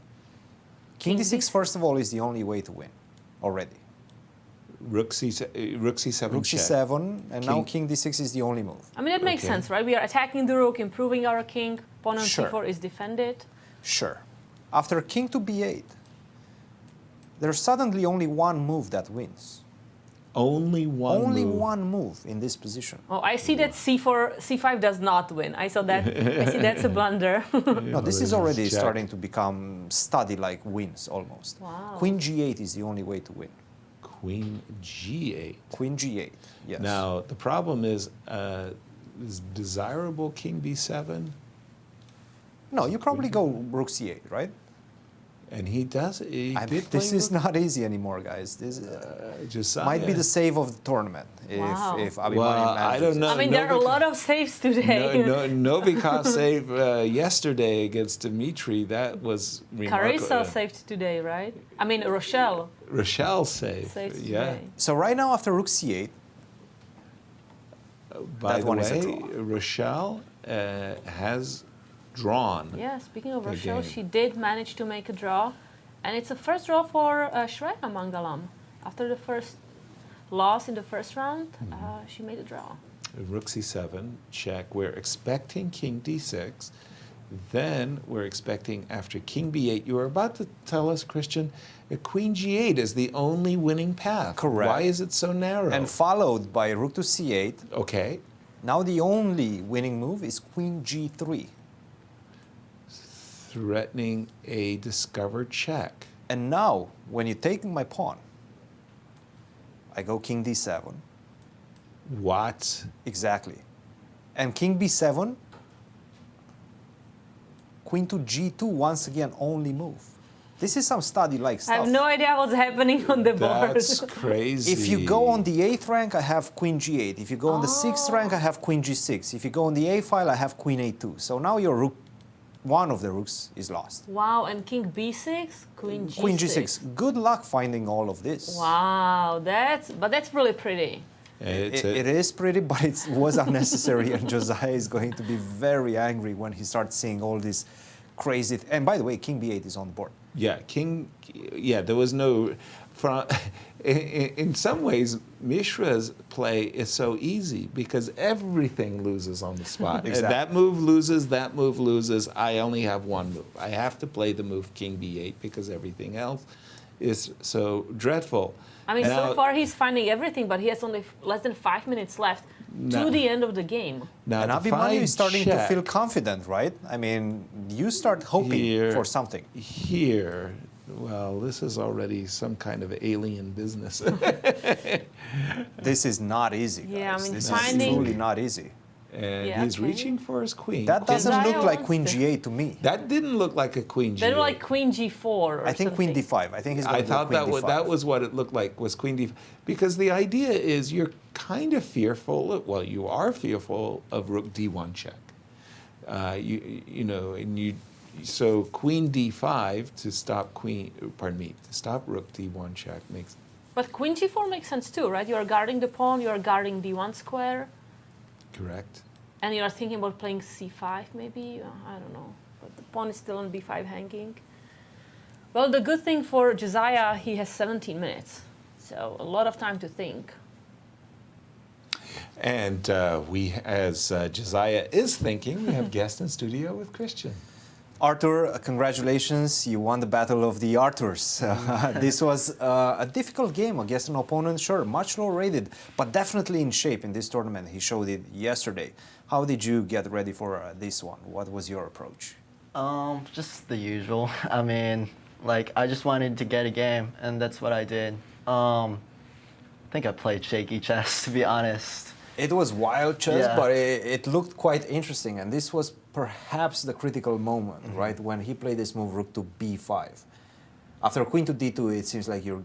[SPEAKER 5] King d6, first of all, is the only way to win already.
[SPEAKER 4] Rook c7
[SPEAKER 5] Rook
[SPEAKER 4] check.
[SPEAKER 5] c7, and now king d6 is the only move.
[SPEAKER 3] I mean, that makes sense, right? We are attacking the rook, improving our king. Pawn on
[SPEAKER 5] Sure.
[SPEAKER 3] c4 is defended.
[SPEAKER 5] Sure. After king to b8, there's suddenly only one move that wins.
[SPEAKER 4] Only one
[SPEAKER 5] Only
[SPEAKER 4] move.
[SPEAKER 5] one move in this position.
[SPEAKER 3] Oh, I see that c5 does not win. I saw that. I see that's a blunder.
[SPEAKER 5] No, this is already
[SPEAKER 4] check.
[SPEAKER 5] starting to become study-like wins almost.
[SPEAKER 3] Wow.
[SPEAKER 5] Queen g8 is the only way to win.
[SPEAKER 4] Queen g8.
[SPEAKER 5] Queen g8, yes.
[SPEAKER 4] Now, the problem is desirable king b7?
[SPEAKER 5] No, you probably go rook c8, right?
[SPEAKER 4] And he does. He did
[SPEAKER 5] This
[SPEAKER 4] play
[SPEAKER 5] is
[SPEAKER 4] rook-
[SPEAKER 5] not easy anymore, guys. This
[SPEAKER 4] Josiah.
[SPEAKER 5] might be the save of the tournament
[SPEAKER 3] Wow.
[SPEAKER 5] if Abhi
[SPEAKER 4] Well,
[SPEAKER 5] manages
[SPEAKER 4] I don't
[SPEAKER 5] it.
[SPEAKER 4] know.
[SPEAKER 3] I mean, there are a lot of saves today.
[SPEAKER 4] Novikov saved yesterday against Dmitry. That was remarkable.
[SPEAKER 3] Carissa saved today, right? I mean, Rochelle
[SPEAKER 4] Rochelle saved.
[SPEAKER 3] saved
[SPEAKER 4] Yeah.
[SPEAKER 3] today.
[SPEAKER 5] So right now, after rook c8,
[SPEAKER 4] By
[SPEAKER 5] That
[SPEAKER 4] the
[SPEAKER 5] one is a
[SPEAKER 4] way,
[SPEAKER 5] draw.
[SPEAKER 4] Rochelle has drawn.
[SPEAKER 3] Yeah, speaking of
[SPEAKER 4] the
[SPEAKER 3] Rochelle,
[SPEAKER 4] game.
[SPEAKER 3] she did manage to make a draw. And it's a first draw for Shreya Mangalam. After the first loss in the first round, she made a draw.
[SPEAKER 4] Rook c7, check. We're expecting king d6. Then we're expecting after king b8. You were about to tell us, Christian, that queen g8 is the only winning path.
[SPEAKER 5] Correct.
[SPEAKER 4] Why is it so narrow?
[SPEAKER 5] and followed by rook to c8,
[SPEAKER 4] Okay.
[SPEAKER 5] now the only winning move is queen g3.
[SPEAKER 4] Threatening a discovered check.
[SPEAKER 5] And now, when you take my pawn, I go king d7.
[SPEAKER 4] What?
[SPEAKER 5] Exactly. And king b7, queen to g2, once again, only move. This is some study-like
[SPEAKER 3] I
[SPEAKER 5] stuff.
[SPEAKER 3] have no idea what's happening on the board.
[SPEAKER 4] That's crazy.
[SPEAKER 5] If you go on the 8th rank, I have queen g8. If you go on the 6th rank, I have queen g6. If you go on the a file, I have queen a2. So now your rook, one of the rooks, is lost.
[SPEAKER 3] Wow, and king b6, queen g6.
[SPEAKER 5] Queen g6. Good luck finding all of this.
[SPEAKER 3] Wow, that's really pretty.
[SPEAKER 5] It is pretty, but it was unnecessary, and Josiah is going to be very angry when he starts seeing all this crazy. And by the way, king b8 is on the board.
[SPEAKER 4] Yeah, there was no. In some ways, Mishra's play is so easy because everything loses on the spot.
[SPEAKER 5] Exactly.
[SPEAKER 4] That move loses. I only have one move. I have to play the move king b8 because everything else is so dreadful.
[SPEAKER 3] I mean,
[SPEAKER 4] Now-
[SPEAKER 3] so far he's finding everything, but he has only less than 5 minutes left to the end of the game.
[SPEAKER 4] Now,
[SPEAKER 5] And
[SPEAKER 4] the
[SPEAKER 5] Abhi is starting to
[SPEAKER 4] check
[SPEAKER 5] feel confident, right? I mean, you start hoping for something.
[SPEAKER 4] Here, well, this is already some kind of alien business.
[SPEAKER 5] This is not easy, guys.
[SPEAKER 3] Yeah, I mean,
[SPEAKER 5] this
[SPEAKER 3] finding-
[SPEAKER 5] is truly not easy.
[SPEAKER 4] And
[SPEAKER 3] Yeah,
[SPEAKER 4] he's
[SPEAKER 3] okay.
[SPEAKER 4] reaching for his queen.
[SPEAKER 5] That doesn't
[SPEAKER 3] Josiah
[SPEAKER 5] look like
[SPEAKER 3] wants
[SPEAKER 5] queen
[SPEAKER 3] to-
[SPEAKER 5] g8 to me.
[SPEAKER 4] That didn't look like a queen g8.
[SPEAKER 3] Then like queen g4 or
[SPEAKER 5] I think queen
[SPEAKER 3] something.
[SPEAKER 5] d5. I think he's going
[SPEAKER 4] I
[SPEAKER 5] to do
[SPEAKER 4] thought
[SPEAKER 5] queen
[SPEAKER 4] that
[SPEAKER 5] d5.
[SPEAKER 4] that was what it looked like, was queen d. Because the idea is you're kind of fearful. Well, you are fearful of rook d1 check. You know, and you. So queen d5 to stop to stop rook d1 check makes.
[SPEAKER 3] But queen g4 makes sense too, right? You are guarding the pawn, you are guarding d1 square,
[SPEAKER 4] Correct.
[SPEAKER 3] and you are thinking about playing c5 maybe? I don't know. But the pawn is still on b5 hanging. Well, the good thing for Josiah, he has 17 minutes. So a lot of time to think.
[SPEAKER 4] And as Josiah is thinking, we have guest in studio with Christian.
[SPEAKER 5] Arthur, congratulations. You won the Battle of the Arthurs. This was a difficult game against an opponent, sure, much lower rated, but definitely in shape in this tournament. He showed it yesterday. How did you get ready for this one? What was your approach?
[SPEAKER 15] Just the usual. I mean, like, I just wanted to get a game, and that's what I did. I think I played shaky chess, to be honest.
[SPEAKER 5] It was wild chess,
[SPEAKER 15] Yeah.
[SPEAKER 5] but it looked quite interesting. And this was perhaps the critical moment, right? When he played this move, rook to b5. After queen to d2, it seems like you're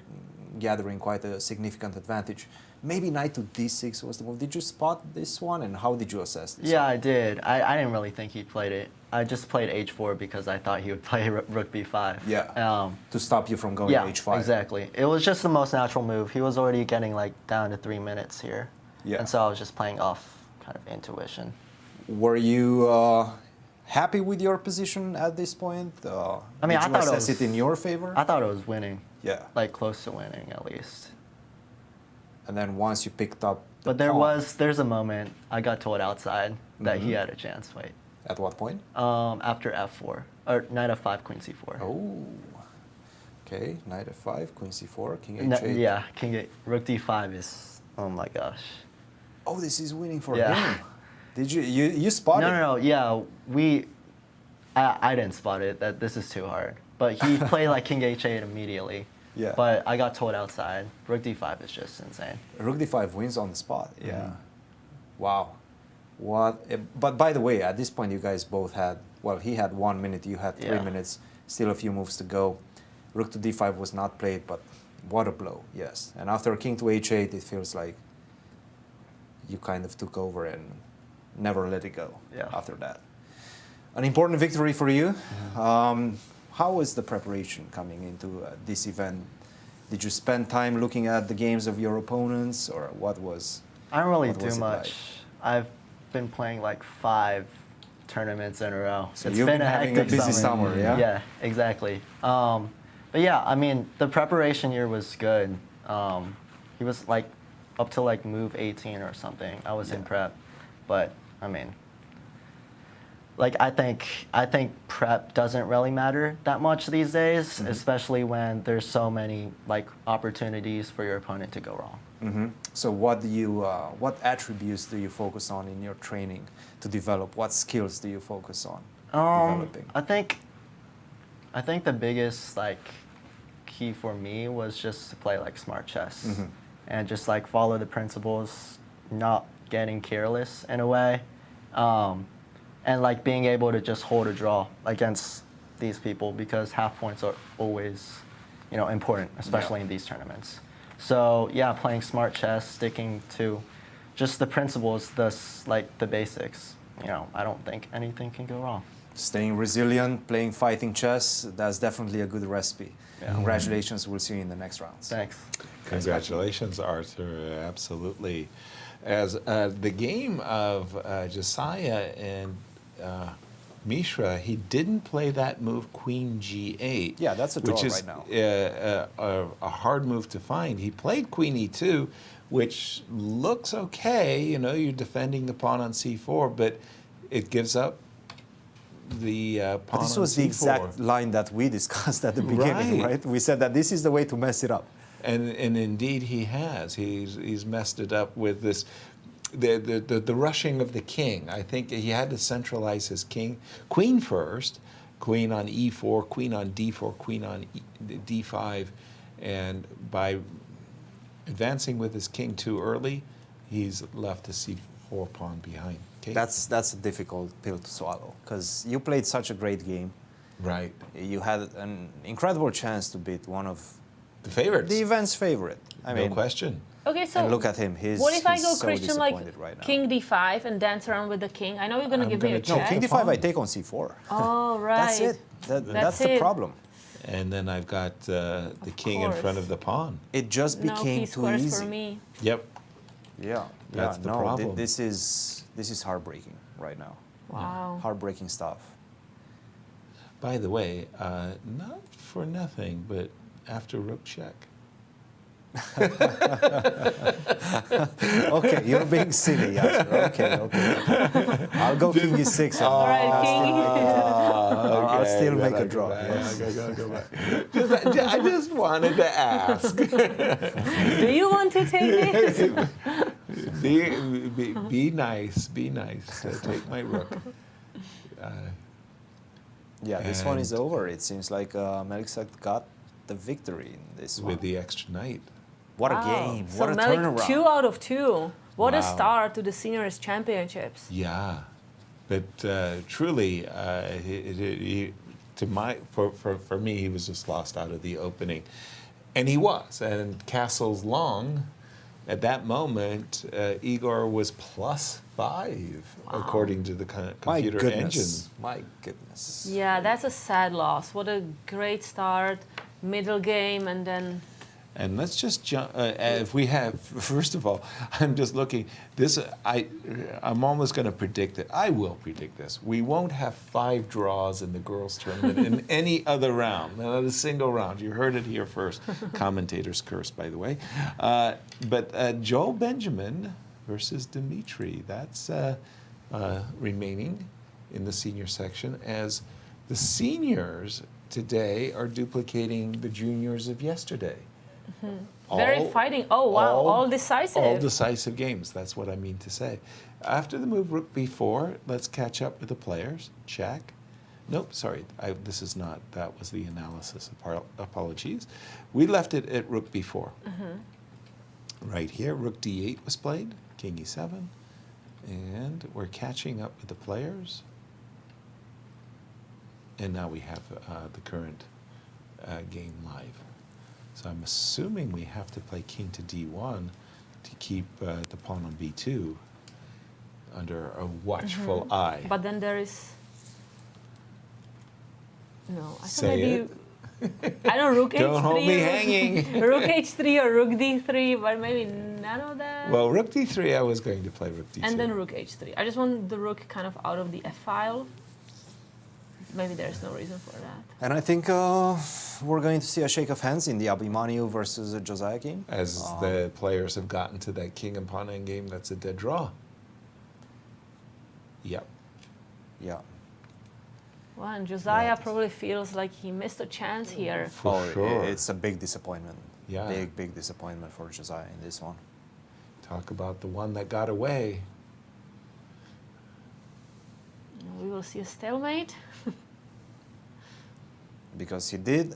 [SPEAKER 5] gathering quite a significant advantage. Maybe knight to d6 was the move. Did you spot this one, and how did you assess this
[SPEAKER 15] Yeah,
[SPEAKER 5] one?
[SPEAKER 15] I did. I didn't really think he played it. I just played h4 because I thought he would play rook b5.
[SPEAKER 5] Yeah, to stop you from going
[SPEAKER 15] yeah,
[SPEAKER 5] h5.
[SPEAKER 15] exactly. It was just the most natural move. He was already getting like down to 3 minutes here.
[SPEAKER 5] Yeah.
[SPEAKER 15] And so I was just playing off kind of intuition.
[SPEAKER 5] Were you happy with your position at this point?
[SPEAKER 15] I mean,
[SPEAKER 5] did
[SPEAKER 15] I
[SPEAKER 5] you
[SPEAKER 15] thought
[SPEAKER 5] assess it in your favor?
[SPEAKER 15] I thought it was winning.
[SPEAKER 5] Yeah.
[SPEAKER 15] Like close to winning at least.
[SPEAKER 5] And then once you picked up the
[SPEAKER 15] But there's a moment I got told outside that he had a chance. Wait.
[SPEAKER 5] At what point?
[SPEAKER 15] After f4 or knight f5, queen c4.
[SPEAKER 5] Oh. Okay, knight f5, queen c4, king
[SPEAKER 15] No,
[SPEAKER 5] h8.
[SPEAKER 15] yeah, king 8, rook d5 is, oh my gosh.
[SPEAKER 5] Oh, this is winning for
[SPEAKER 15] Yeah.
[SPEAKER 5] him. Did you spot it?
[SPEAKER 15] No, yeah, I didn't spot it, that this is too hard. But he played like king h8 immediately.
[SPEAKER 5] Yeah.
[SPEAKER 15] But I got told outside, rook d5 is just insane.
[SPEAKER 5] Rook d5 wins on the spot. Yeah. Wow. What? But by the way, at this point, you guys both had, well, he had 1 minute, you had 3
[SPEAKER 15] Yeah.
[SPEAKER 5] minutes, still a few moves to go. Rook to d5 was not played, but what a blow, yes. And after king to h8, it feels like you kind of took over and never let it go after that. An important victory for you. How was the preparation coming into this event? Did you spend time looking at the games of your opponents, or what was?
[SPEAKER 15] I don't really
[SPEAKER 5] what
[SPEAKER 15] do
[SPEAKER 5] was it
[SPEAKER 15] much.
[SPEAKER 5] like?
[SPEAKER 15] I've been playing like 5 tournaments in a row.
[SPEAKER 5] So
[SPEAKER 15] it's
[SPEAKER 5] you've
[SPEAKER 15] been
[SPEAKER 5] been
[SPEAKER 15] a
[SPEAKER 5] having a
[SPEAKER 15] hectic
[SPEAKER 5] busy summer, yeah?
[SPEAKER 15] Yeah, exactly. But yeah, I mean, the preparation year was good. He was like up to like move 18 or something. I was in prep, but I mean, like I think prep doesn't really matter that much these days, especially when there's so many like opportunities for your opponent to go wrong.
[SPEAKER 5] So what do you, what attributes do you focus on in your training to develop? What skills do you focus on developing?
[SPEAKER 15] I think the biggest like key for me was just to play like smart chess and just like follow the principles, not getting careless in a way, and like being able to just hold a draw against these people, because half points are always, you know, important, especially in these tournaments. So yeah, playing smart chess, sticking to just the principles, like the basics. You know, I don't think anything can go wrong.
[SPEAKER 5] Staying resilient, playing fighting chess, that's definitely a good recipe.
[SPEAKER 15] Yeah.
[SPEAKER 5] Congratulations, we'll see you in the next rounds.
[SPEAKER 15] Thanks.
[SPEAKER 4] Congratulations, Arthur, absolutely. As the game of Josiah and Mishra, he didn't play that move queen g8.
[SPEAKER 5] Yeah, that's a draw
[SPEAKER 4] which is,
[SPEAKER 5] right now.
[SPEAKER 4] A hard move to find. He played queen e2, which looks okay. You know, you're defending the pawn on c4, but it gives up the pawn
[SPEAKER 5] But this
[SPEAKER 4] on
[SPEAKER 5] was the
[SPEAKER 4] c4.
[SPEAKER 5] exact line that we discussed at the beginning, right? We said that this is the way to mess it up.
[SPEAKER 4] And indeed he has. He's messed it up with this, the rushing of the king. I think he had to centralize his queen first, queen on e4, queen on d4, queen on d5, and by advancing with his king too early, he's left a c4 pawn behind. Okay?
[SPEAKER 5] That's a difficult pill to swallow, because you played such a great game.
[SPEAKER 4] Right.
[SPEAKER 5] You had an incredible chance to beat one of
[SPEAKER 4] the favorites.
[SPEAKER 5] The event's favorite. I mean,
[SPEAKER 4] no question.
[SPEAKER 3] Okay, so
[SPEAKER 5] and look at him.
[SPEAKER 3] What if I go
[SPEAKER 5] so
[SPEAKER 3] Christian like
[SPEAKER 5] right now.
[SPEAKER 3] king d5 and dance around with the king? I know you're going to give me a check.
[SPEAKER 5] No, king d5 I take on c4.
[SPEAKER 3] Oh, right.
[SPEAKER 5] That's it. That's the problem.
[SPEAKER 4] And then I've got the king in front of the pawn.
[SPEAKER 5] It just became too easy.
[SPEAKER 3] For me.
[SPEAKER 4] Yep.
[SPEAKER 5] Yeah.
[SPEAKER 4] That's the problem.
[SPEAKER 5] This is heartbreaking right now.
[SPEAKER 3] Wow.
[SPEAKER 5] Heartbreaking stuff.
[SPEAKER 4] By the way, not for nothing, but after rook check.
[SPEAKER 5] Okay, you're being silly, Yasser. Okay. I'll go king e6.
[SPEAKER 3] All right, king.
[SPEAKER 5] I'll still make a draw.
[SPEAKER 4] Yes. Go back. I just wanted to ask.
[SPEAKER 3] Do you want to take it?
[SPEAKER 4] Be nice. Be nice. Take my rook.
[SPEAKER 5] Yeah, this one is over. It seems like Melik got the victory in this one.
[SPEAKER 4] With the extra knight.
[SPEAKER 5] What a game.
[SPEAKER 3] So
[SPEAKER 5] What a
[SPEAKER 3] Melik,
[SPEAKER 5] turnaround.
[SPEAKER 3] 2 out of 2. What a
[SPEAKER 4] Wow.
[SPEAKER 3] start to the seniors championships.
[SPEAKER 4] Yeah, but truly, for me, he was just lost out of the opening, and he was. And Castle's long, at that moment, Igor was +5 according to the computer engine. My goodness.
[SPEAKER 3] Yeah, that's a sad loss. What a great start, middle game, and then.
[SPEAKER 4] And let's just jump. If we have, first of all, I'm just looking. This, I'm almost going to predict it. I will predict this. We won't have 5 draws in the girls' tournament in any other round, not a single round. You heard it here first. Commentators curse, by the way. But Joel Benjamin versus Dmitry. That's remaining in the senior section, as the seniors today are duplicating the juniors of yesterday.
[SPEAKER 3] Very fighting. Oh, wow. All decisive.
[SPEAKER 4] All decisive games. That's what I mean to say. After the move rook b4, let's catch up with the players. Check. Nope, sorry. This is not. That was the analysis. Apologies. We left it at rook b4. Right here, rook d8 was played. King e7. And we're catching up with the players. And now we have the current game live. So I'm assuming we have to play king to d1 to keep the pawn on b2 under a watchful eye.
[SPEAKER 3] But then there is. No, I thought
[SPEAKER 4] Say
[SPEAKER 3] maybe. I don't know, rook h3.
[SPEAKER 4] Don't hold me hanging.
[SPEAKER 3] Rook h3 or rook d3, but maybe none of that.
[SPEAKER 4] Well, rook d3, I was going to play rook d2.
[SPEAKER 3] And then rook h3. I just want the rook kind of out of the f file. Maybe there's no reason for that.
[SPEAKER 5] And I think we're going to see a shake of hands in the Abhi versus Josiah game.
[SPEAKER 4] As the players have gotten to that king and pawn endgame, that's a dead draw. Yep.
[SPEAKER 5] Yeah.
[SPEAKER 3] Well, and Josiah probably feels like he missed a chance here.
[SPEAKER 4] For sure.
[SPEAKER 5] It's a big disappointment.
[SPEAKER 4] Yeah.
[SPEAKER 5] Big disappointment for Josiah in this one.
[SPEAKER 4] Talk about the one that got away.
[SPEAKER 3] We will see a stalemate.
[SPEAKER 5] Because he did,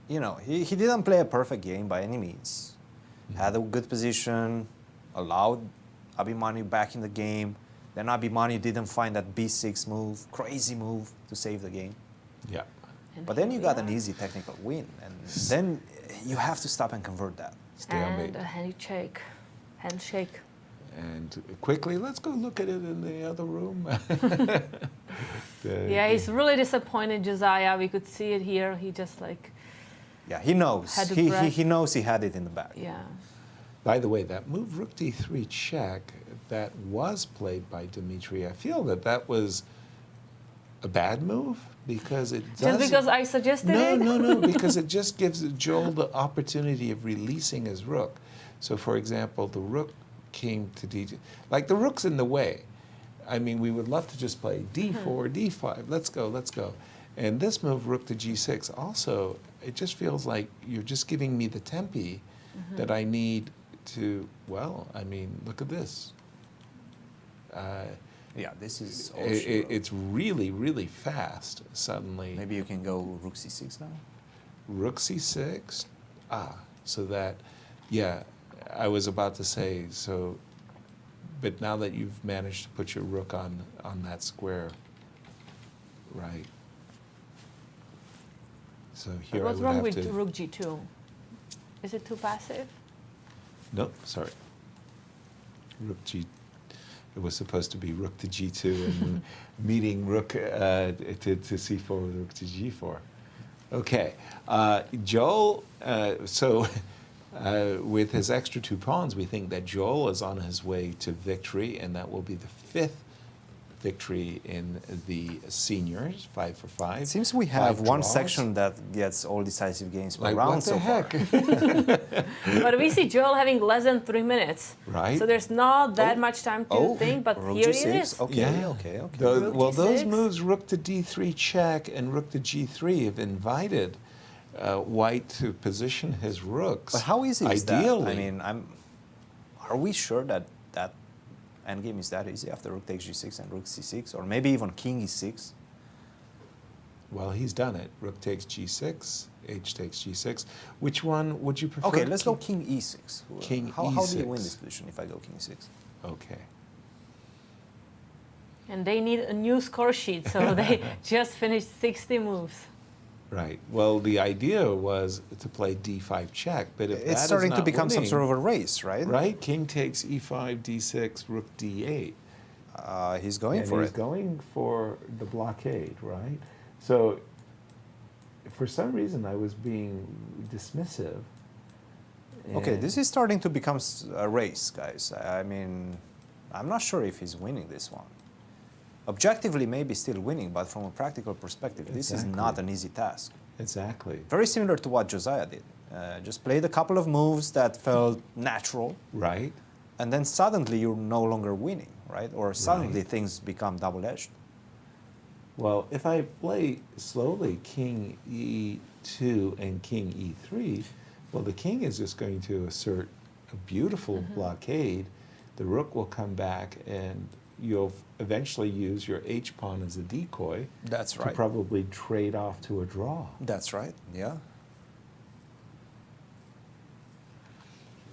[SPEAKER 5] he didn't play a perfect game by any means. Had a good position, allowed Abhi back in the game. Then Abhi didn't find that b6 move, crazy move to save the game.
[SPEAKER 4] Yeah.
[SPEAKER 5] But then you got an easy technical win, and then you have to stop and convert that.
[SPEAKER 3] And a handshake.
[SPEAKER 4] And quickly, let's go look at it in the other room.
[SPEAKER 3] Yeah, he's really disappointed, Josiah. We could see it here. He just
[SPEAKER 5] Yeah, he knows. He knows he had it in the bag.
[SPEAKER 3] Yeah.
[SPEAKER 4] By the way, that move rook d3 check that was played by Dmitry, I feel that was a bad move because it doesn't...
[SPEAKER 3] Just because I suggested it?
[SPEAKER 4] No, because it just gives Joel the opportunity of releasing his rook. So, for example, the rook came to d2. Like, the rook's in the way. I mean, we would love to just play d4, d5. Let's go. And this move, rook to g6, also, it just feels like you're just giving me the tempi that I need to, well, I mean, look at this.
[SPEAKER 5] Yeah, this is
[SPEAKER 4] it's really, really fast suddenly.
[SPEAKER 5] Maybe you can go rook c6 now?
[SPEAKER 4] Rook c6. So that, yeah, I was about to say, so, but now that you've managed to put your rook on that square, right. So here
[SPEAKER 3] What's
[SPEAKER 4] I would
[SPEAKER 3] wrong
[SPEAKER 4] have
[SPEAKER 3] with
[SPEAKER 4] to,
[SPEAKER 3] rook g2? Is it too passive?
[SPEAKER 4] Nope, sorry. Rook g, it was supposed to be rook to g2 and meeting rook to c4 with rook to g4. Okay, Joel, with his extra 2 pawns, we think that Joel is on his way to victory, and that will be the 5th victory in the seniors, 5 for 5.
[SPEAKER 5] It seems we have one
[SPEAKER 4] draws.
[SPEAKER 5] section that gets all decisive games per
[SPEAKER 4] Like,
[SPEAKER 5] round
[SPEAKER 4] what the
[SPEAKER 5] so
[SPEAKER 4] heck?
[SPEAKER 5] far.
[SPEAKER 3] But we see Joel having less than 3 minutes.
[SPEAKER 4] Right.
[SPEAKER 3] So there's not that much time to think, but
[SPEAKER 5] rook
[SPEAKER 3] here
[SPEAKER 5] g6.
[SPEAKER 3] it is.
[SPEAKER 5] Okay,
[SPEAKER 4] Yeah.
[SPEAKER 5] okay.
[SPEAKER 4] Well, those
[SPEAKER 3] g6.
[SPEAKER 4] moves, rook to d3 check and rook to g3, have invited White to position his rooks.
[SPEAKER 5] But how easy is that?
[SPEAKER 4] Ideally.
[SPEAKER 5] I mean, are we sure that that endgame is that easy after rook takes g6 and rook c6, or maybe even king e6?
[SPEAKER 4] Well, he's done it. Rook takes g6, h takes g6. Which one would you prefer?
[SPEAKER 5] Okay, let's go king e6.
[SPEAKER 4] King
[SPEAKER 5] how do you
[SPEAKER 4] e6.
[SPEAKER 5] win this position if I go king e6?
[SPEAKER 4] Okay.
[SPEAKER 3] And they need a new score sheet, so they just finished 60 moves.
[SPEAKER 4] Right. Well, the idea was to play d5 check, but if
[SPEAKER 5] It's starting to become some sort of a race, right?
[SPEAKER 4] Right. King takes e5, d6, rook d8.
[SPEAKER 5] He's going for
[SPEAKER 4] He's
[SPEAKER 5] it.
[SPEAKER 4] going for the blockade, right? So, for some reason, I was being dismissive.
[SPEAKER 5] Okay, this is starting to become a race, guys. I mean, I'm not sure if he's winning this one. Objectively, maybe still winning, but from a practical perspective, this is not an easy task.
[SPEAKER 4] Exactly.
[SPEAKER 5] Very similar to what Josiah did. Just played a couple of moves that felt natural.
[SPEAKER 4] Right.
[SPEAKER 5] And then suddenly you're no longer winning, right? Or suddenly things become double-edged.
[SPEAKER 4] Well, if I play slowly king e2 and king e3, well, the king is just going to assert a beautiful blockade. The rook will come back, and you'll eventually use your h-pawn as a decoy.
[SPEAKER 5] That's
[SPEAKER 4] to
[SPEAKER 5] right.
[SPEAKER 4] probably trade off to a draw.
[SPEAKER 5] That's right, yeah.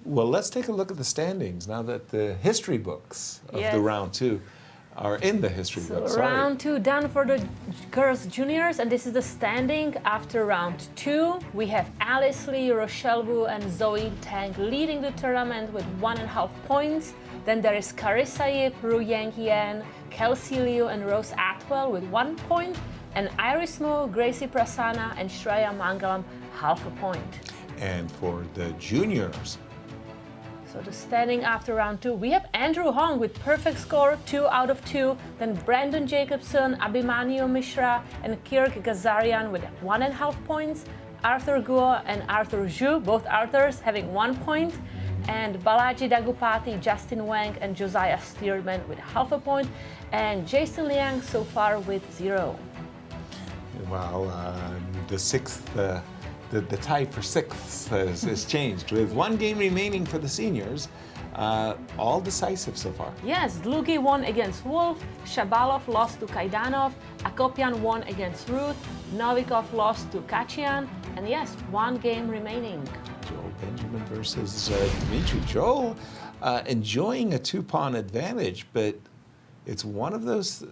[SPEAKER 4] Well, let's take a look at the standings now that the history books of the round two are in the history books.
[SPEAKER 3] Round two done for the girls juniors, and this is the standing after round two. We have Alice Lee, Rochelle Wu, and Zoe Tang leading the tournament with 1.5 points. Then there is Carissa Yip, Ruiyang Yan, Kelsey Liu, and Rose Atwell with 1 point, and Iris Mo, Gracie Prasanna, and Shreya Mangalam 0.5 point.
[SPEAKER 4] And for the juniors,
[SPEAKER 3] so the standing after round two, we have Andrew Hong with perfect score, 2 out of 2. Then Brandon Jacobson, Abhimanyu Mishra, and Kirk Ghazarian with 1.5 points. Arthur Guo and Arthur Zhu, both Arthurs, having 1 point. And Balaji Daggupati, Justin Wang, and Josiah Stearman with 0.5 point. And Jason Liang so far with 0.
[SPEAKER 4] well, the tie for sixth has changed. With 1 game remaining for the seniors, all decisive so far.
[SPEAKER 3] Yes, Dlugy won against Wolff, Shabalov lost to Kaidanov, Akopian won against Ruth, Novikov lost to Khachiyan, and yes, 1 game remaining.
[SPEAKER 4] Joel Benjamin versus Dmitry. Joel enjoying a 2-pawn advantage, but it's one of those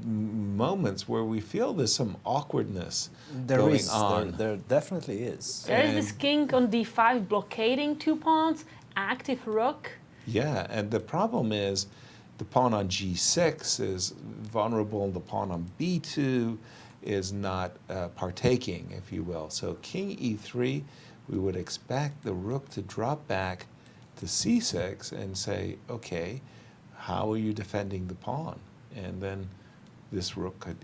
[SPEAKER 4] moments where we feel there's some awkwardness going on.
[SPEAKER 5] There definitely is.
[SPEAKER 3] There is this king on d5 blockading 2 pawns, active rook.
[SPEAKER 4] Yeah, and the problem is the pawn on g6 is vulnerable, the pawn on b2 is not partaking, if you will. So king e3, we would expect the rook to drop back to c6 and say, okay, how are you defending the pawn? And then this rook could,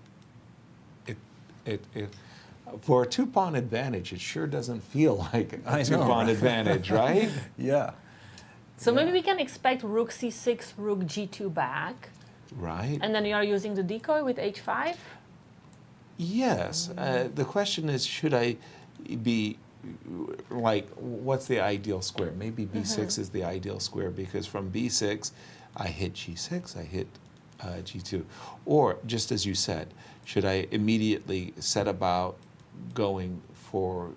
[SPEAKER 4] for a 2-pawn advantage, it sure doesn't feel like a 2-pawn advantage, right?
[SPEAKER 5] Yeah.
[SPEAKER 3] So maybe we can expect rook c6, rook g2 back.
[SPEAKER 4] Right.
[SPEAKER 3] And then you are using the decoy with h5?
[SPEAKER 4] Yes. The question is, should I be, like, what's the ideal square? Maybe b6 is the ideal square, because from b6, I hit g6, I hit g2. Or, just as you said, should I immediately set about going for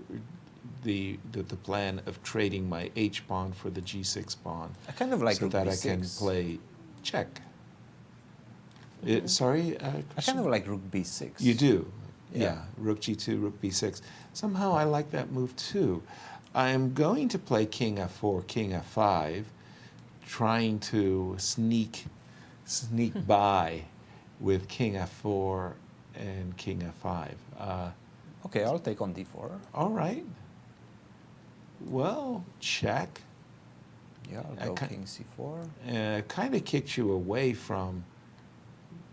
[SPEAKER 4] the plan of trading my h-pawn for the g6 pawn?
[SPEAKER 5] I kind of like
[SPEAKER 4] so
[SPEAKER 5] rook
[SPEAKER 4] that
[SPEAKER 5] b6.
[SPEAKER 4] I can play check. Sorry?
[SPEAKER 5] I kind of like rook b6.
[SPEAKER 4] You do?
[SPEAKER 5] Yeah.
[SPEAKER 4] Rook g2, rook b6. Somehow I like that move too. I'm going to play king f4, king f5, trying to sneak by with king f4 and king f5.
[SPEAKER 5] Okay, I'll take on d4.
[SPEAKER 4] All right. Well, check.
[SPEAKER 5] Yeah, I'll go king c4.
[SPEAKER 4] Kind of kicks you away from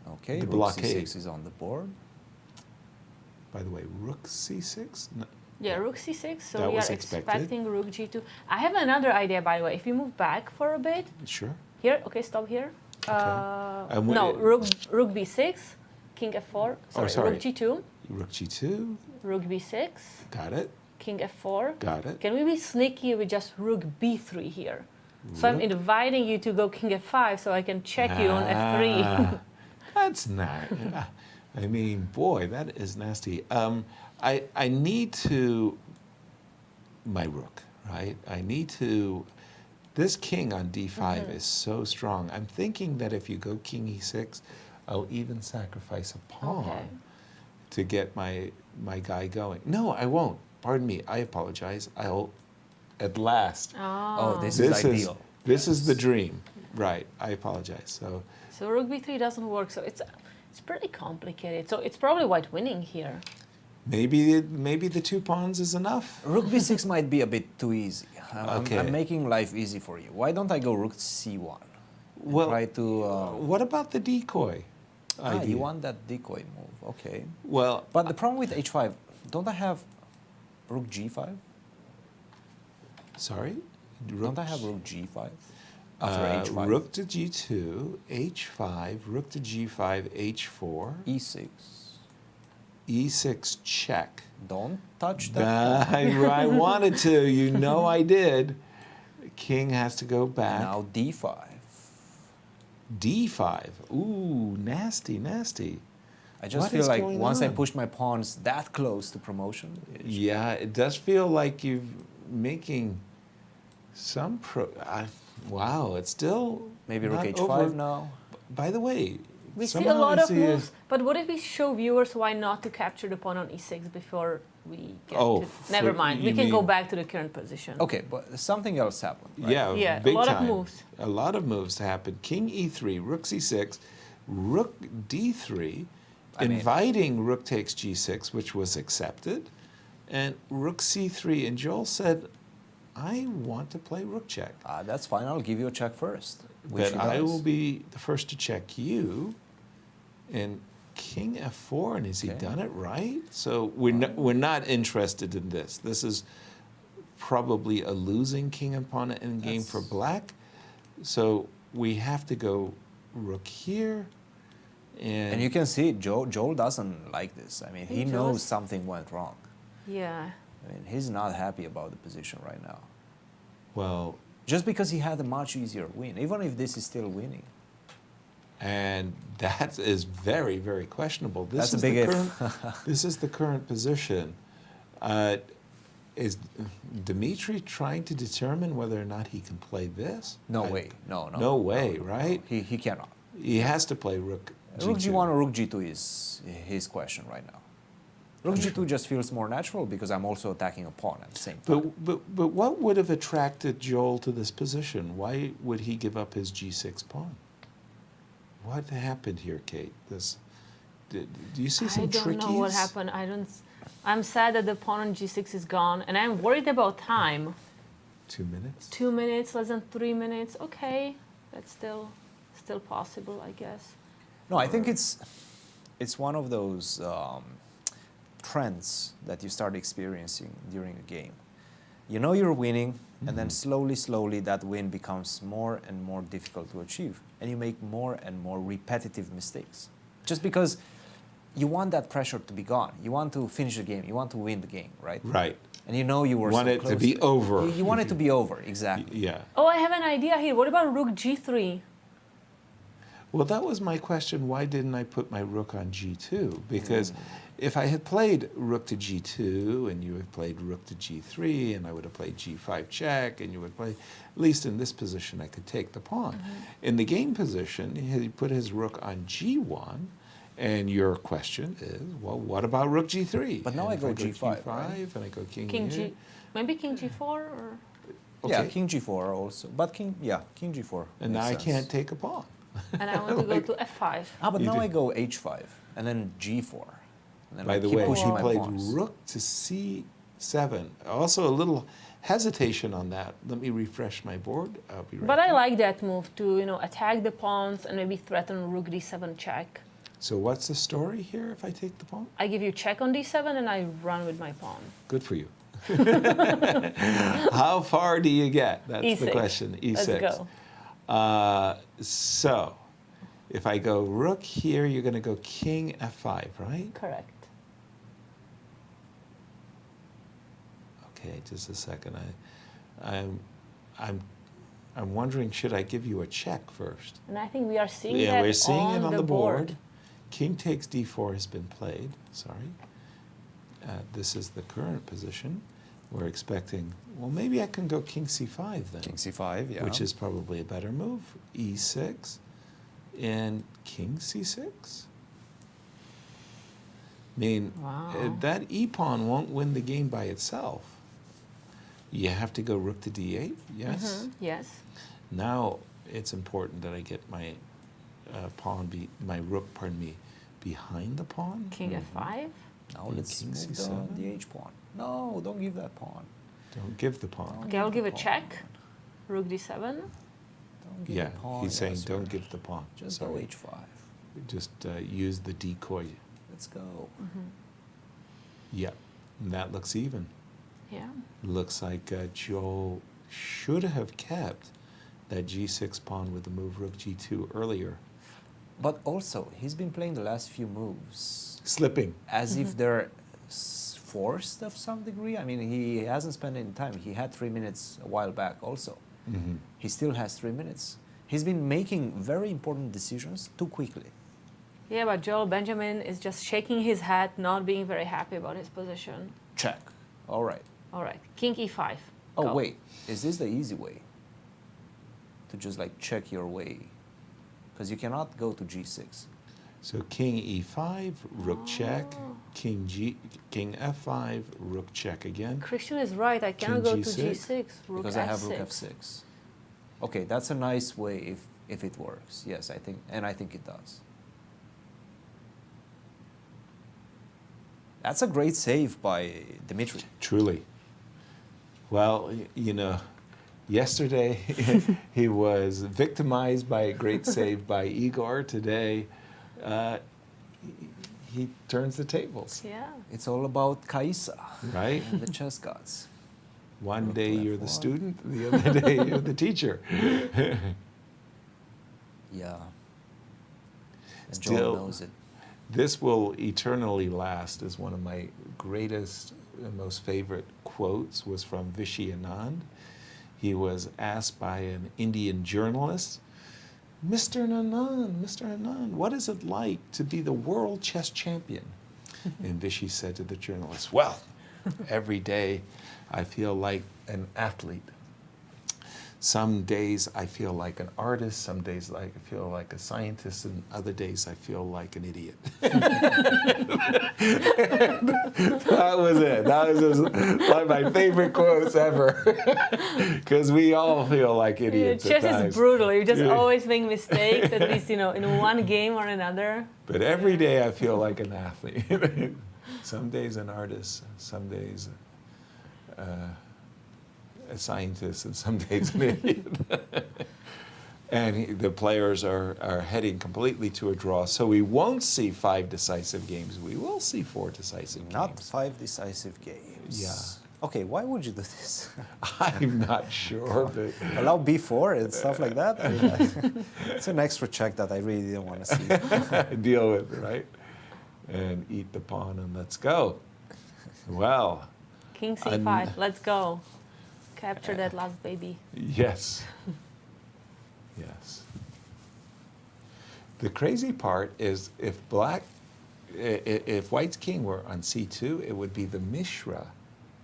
[SPEAKER 5] okay,
[SPEAKER 4] the
[SPEAKER 5] rook
[SPEAKER 4] blockade.
[SPEAKER 5] c6 is on the board.
[SPEAKER 4] By the way, rook c6? No.
[SPEAKER 3] Yeah, rook c6, so
[SPEAKER 4] That
[SPEAKER 3] we
[SPEAKER 4] was
[SPEAKER 3] are
[SPEAKER 4] expected.
[SPEAKER 3] expecting rook g2. I have another idea, by the way. If you move back for a bit.
[SPEAKER 4] Sure.
[SPEAKER 3] Here, okay, stop here.
[SPEAKER 4] Okay.
[SPEAKER 3] Rook b6, king f4, sorry, rook g2.
[SPEAKER 4] Rook g2.
[SPEAKER 3] Rook b6.
[SPEAKER 4] Got it.
[SPEAKER 3] King f4.
[SPEAKER 4] Got it.
[SPEAKER 3] Can we be sneaky with just rook b3 here? So I'm inviting you to go king f5 so I can check you on f3.
[SPEAKER 4] That's not. I mean, boy, that is nasty. I need to, my rook, right? I need to This king on d5 is so strong. I'm thinking that if you go king e6, I'll even sacrifice a pawn to get my guy going. No, I won't. Pardon me. I apologize. I'll at last.
[SPEAKER 5] Oh, this is ideal.
[SPEAKER 4] This is the dream. Right. I apologize.
[SPEAKER 3] So rook b3 doesn't work. So it's pretty complicated. So it's probably white winning here.
[SPEAKER 4] Maybe the 2 pawns is enough.
[SPEAKER 5] Rook b6 might be a bit too easy.
[SPEAKER 4] Okay.
[SPEAKER 5] I'm making life easy for you. Why don't I go rook c1?
[SPEAKER 4] Well,
[SPEAKER 5] try to.
[SPEAKER 4] What about the decoy?
[SPEAKER 5] You want that decoy move? Okay.
[SPEAKER 4] Well,
[SPEAKER 5] but the problem with h5, don't I have rook g5?
[SPEAKER 4] Sorry,
[SPEAKER 5] don't I have rook g5 after h5?
[SPEAKER 4] Rook to g2, h5, rook to g5, h4,
[SPEAKER 5] e6.
[SPEAKER 4] e6 check.
[SPEAKER 5] Don't touch that.
[SPEAKER 4] I wanted to. You know I did. King has to go back.
[SPEAKER 5] Now d5.
[SPEAKER 4] d5. Ooh, nasty, nasty.
[SPEAKER 5] I just feel like once I push my pawns that close to promotion.
[SPEAKER 4] Yeah, it does feel like you're making some wow, it's still
[SPEAKER 5] maybe rook h5
[SPEAKER 4] over.
[SPEAKER 5] now.
[SPEAKER 4] By the way,
[SPEAKER 3] we see a lot of moves, but what if we show viewers why not to capture the pawn on e6 before we get to... Never mind, we can go back to the current position.
[SPEAKER 5] Okay, but something else happened, right?
[SPEAKER 4] Yeah,
[SPEAKER 3] big a lot
[SPEAKER 4] time.
[SPEAKER 3] Of moves.
[SPEAKER 4] A lot of moves happen. King e3, rook c6, rook d3, inviting rook takes g6, which was accepted, and rook c3, and Joel said, I want to play rook check.
[SPEAKER 5] That's fine, I'll give you a check first.
[SPEAKER 4] But I will be the first to check you. And king f4, and has he done it right? So we're not interested in this. This is probably a losing king and pawn endgame for black. So we have to go rook here. And
[SPEAKER 5] you can see Joel doesn't like this. I mean, he knows something went wrong.
[SPEAKER 3] Yeah.
[SPEAKER 5] I mean, he's not happy about the position right now.
[SPEAKER 4] Well,
[SPEAKER 5] just because he had a much easier win, even if this is still winning.
[SPEAKER 4] And that is very, very questionable. This
[SPEAKER 5] That's
[SPEAKER 4] is
[SPEAKER 5] a big
[SPEAKER 4] the current, this is the current position. Is Dmitry trying to determine whether or not he can play this?
[SPEAKER 5] No way. No.
[SPEAKER 4] No way, right?
[SPEAKER 5] No. He cannot.
[SPEAKER 4] He has to play rook g2.
[SPEAKER 5] Rook g1 or rook g2 is his question right now. Rook g2 just feels more natural because I'm also attacking a pawn at the same time.
[SPEAKER 4] But what would have attracted Joel to this position? Why would he give up his g6 pawn? What happened here, Kate? Do you see some trickies?
[SPEAKER 3] I don't know what happened. I'm sad that the pawn on g6 is gone, and I'm worried about time.
[SPEAKER 4] 2 minutes?
[SPEAKER 3] 2 minutes, less than 3 minutes. Okay, that's still possible, I guess.
[SPEAKER 5] No, I think it's one of those trends that you start experiencing during a game. You know you're winning, and then slowly that win becomes more and more difficult to achieve, and you make more and more repetitive mistakes. Just because you want that pressure to be gone. You want to finish the game. You want to win the game, right?
[SPEAKER 4] Right.
[SPEAKER 5] And you know you were
[SPEAKER 4] want
[SPEAKER 5] so
[SPEAKER 4] it
[SPEAKER 5] close
[SPEAKER 4] to be over.
[SPEAKER 5] You want it to be over, exactly.
[SPEAKER 4] Yeah.
[SPEAKER 3] Oh, I have an idea here. What about rook g3?
[SPEAKER 4] Well, that was my question. Why didn't I put my rook on g2? Because if I had played rook to g2 and you had played rook to g3 and I would have played g5 check and you would play, at least in this position, I could take the pawn. In the game position, he put his rook on g1, and your question is, well, what about rook g3?
[SPEAKER 5] But now I go g5,
[SPEAKER 4] g5
[SPEAKER 5] right?
[SPEAKER 4] and I go king
[SPEAKER 3] G, maybe king g4 or?
[SPEAKER 5] Okay. Yeah, king g4 also. But king g4.
[SPEAKER 4] And now I can't take a pawn.
[SPEAKER 3] And I want to go to f5.
[SPEAKER 5] But now I go h5 and then g4. And then
[SPEAKER 4] By the way, he played rook to c7. Also a little hesitation on that. Let me refresh my board. I'll be right
[SPEAKER 3] But I like that move to attack the pawns and maybe threaten rook d7 check.
[SPEAKER 4] So what's the story here if I take the pawn?
[SPEAKER 3] I give you check on d7 and I run with my pawn.
[SPEAKER 4] Good for you. How far do you get? That's
[SPEAKER 3] E6.
[SPEAKER 4] The question. E6.
[SPEAKER 3] Let's go.
[SPEAKER 4] So if I go rook here, you're going to go king f5, right?
[SPEAKER 3] Correct.
[SPEAKER 4] Okay, just a second. I'm wondering, should I give you a check first?
[SPEAKER 3] And I think we are seeing
[SPEAKER 4] Yeah,
[SPEAKER 3] that
[SPEAKER 4] we're seeing it on the board.
[SPEAKER 3] board.
[SPEAKER 4] King takes d4 has been played. Sorry. This is the current position. we're expecting, well, maybe I can go king c5 then.
[SPEAKER 5] King c5, yeah.
[SPEAKER 4] Which is probably a better move. e6 and king c6. I mean, that e-pawn won't win the game by itself. You have to go rook to d8, yes?
[SPEAKER 3] Yes.
[SPEAKER 4] Now it's important that I get my my rook, pardon me, behind the pawn.
[SPEAKER 3] King f5.
[SPEAKER 5] Now let's
[SPEAKER 4] king
[SPEAKER 5] move
[SPEAKER 4] c7.
[SPEAKER 5] the h pawn. No, don't give that pawn.
[SPEAKER 4] Don't give the pawn.
[SPEAKER 3] Okay, I'll give a check. Rook d7.
[SPEAKER 5] Don't give
[SPEAKER 4] Yeah,
[SPEAKER 5] the pawn.
[SPEAKER 4] he's saying
[SPEAKER 5] yes,
[SPEAKER 4] don't
[SPEAKER 5] sir.
[SPEAKER 4] give the pawn.
[SPEAKER 5] Just
[SPEAKER 4] Sorry.
[SPEAKER 5] go h5.
[SPEAKER 4] Just use the decoy.
[SPEAKER 5] Let's go.
[SPEAKER 4] Yeah, and that looks even.
[SPEAKER 3] Yeah.
[SPEAKER 4] Looks like Joel should have kept that g6 pawn with the move rook g2 earlier.
[SPEAKER 5] But also, he's been playing the last few moves
[SPEAKER 4] Slipping.
[SPEAKER 5] as if they're forced of some degree. I mean, he hasn't spent any time. He had 3 minutes a while back also. He still has 3 minutes. He's been making very important decisions too quickly.
[SPEAKER 3] Yeah, but Joel Benjamin is just shaking his head, not being very happy about his position.
[SPEAKER 5] Check. All right.
[SPEAKER 3] All right, king e5.
[SPEAKER 5] Oh,
[SPEAKER 3] Go.
[SPEAKER 5] wait. Is this the easy way? To just like check your way? Because you cannot go to g6.
[SPEAKER 4] So king e5, rook check, king f5, rook check again.
[SPEAKER 3] Cristian is right. I cannot
[SPEAKER 4] King
[SPEAKER 3] go to
[SPEAKER 4] G6.
[SPEAKER 3] g6. Rook
[SPEAKER 5] Because
[SPEAKER 3] f6.
[SPEAKER 5] I have rook f6. Okay, that's a nice way if it works. Yes, I think it does. That's a great save by Dmitry.
[SPEAKER 4] Truly. Well, you know, yesterday he was victimized by a great save by Igor. Today, he turns the tables.
[SPEAKER 3] Yeah.
[SPEAKER 5] It's all about Kaisa,
[SPEAKER 4] right?
[SPEAKER 5] And the chess gods.
[SPEAKER 4] One day you're the student, the other day you're the teacher.
[SPEAKER 5] Yeah. And
[SPEAKER 4] Still,
[SPEAKER 5] Joel knows it.
[SPEAKER 4] This will eternally last as one of my greatest and most favorite quotes was from Vishy Anand. He was asked by an Indian journalist, Mr. Anand, what is it like to be the world chess champion? And Vishy said to the journalist, well, every day I feel like an athlete. Some days I feel like an artist, some days I feel like a scientist, and other days I feel like an idiot. That was it. That was just one of my favorite quotes ever. Because we all feel like idiots
[SPEAKER 3] Chess
[SPEAKER 4] at times.
[SPEAKER 3] is brutal. You just always make mistakes, at least, you know, in one game or another.
[SPEAKER 4] But every day I feel like an athlete. Some days an artist, some days a scientist, and some days an idiot. And the players are heading completely to a draw. So we won't see 5 decisive games. We will see 4 decisive games.
[SPEAKER 5] Not 5 decisive games.
[SPEAKER 4] Yeah.
[SPEAKER 5] Okay, why would you do this?
[SPEAKER 4] I'm not sure. But
[SPEAKER 5] Allow b4 and stuff like that? I mean, it's an extra check that I really didn't want to see.
[SPEAKER 4] Deal with it, right? And eat the pawn and let's go. Well.
[SPEAKER 3] King c5. Let's go. Capture that last baby.
[SPEAKER 4] Yes. Yes. The crazy part is if White's king were on c2, it would be the Mishra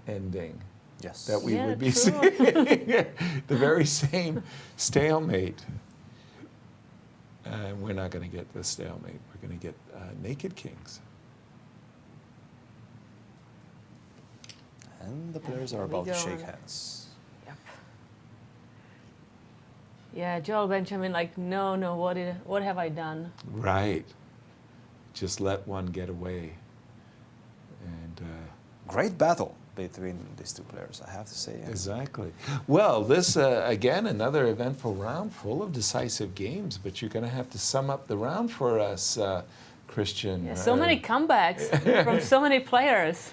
[SPEAKER 4] ending.
[SPEAKER 5] Yes.
[SPEAKER 4] That we would be
[SPEAKER 3] true.
[SPEAKER 4] seeing. The very same stalemate. And we're not going to get the stalemate. We're going to get naked kings.
[SPEAKER 5] And the players are about to shake hands.
[SPEAKER 3] Yep. Yeah, Joel Benjamin, like, no, what have I done?
[SPEAKER 4] Right. Just let one get away. And
[SPEAKER 5] Great battle between these two players, I have to say.
[SPEAKER 4] exactly. Well, this, again, another eventful round full of decisive games, but you're going to have to sum up the round for us, Cristian.
[SPEAKER 3] Yeah, so many comebacks from so many players.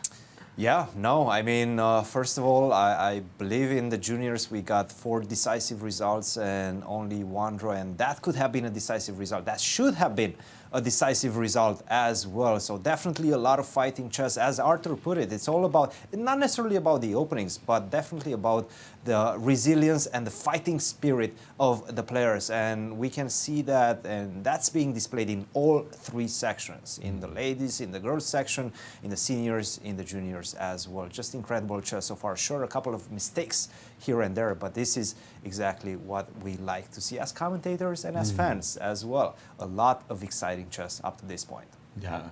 [SPEAKER 5] Yeah, no, I mean, first of all, I believe in the juniors we got 4 decisive results and only 1 draw, and that could have been a decisive result. That should have been a decisive result as well. So definitely a lot of fighting chess. As Arthur put it, it's all about, not necessarily about the openings, but definitely about the resilience and the fighting spirit of the players. And we can see that, and that's being displayed in all three sections, in the ladies, in the girls section, in the seniors, in the juniors as well. Just incredible chess so far. Sure, a couple of mistakes here and there, but this is exactly what we like to see as commentators and as fans as well. A lot of exciting chess up to this point.
[SPEAKER 4] Yeah.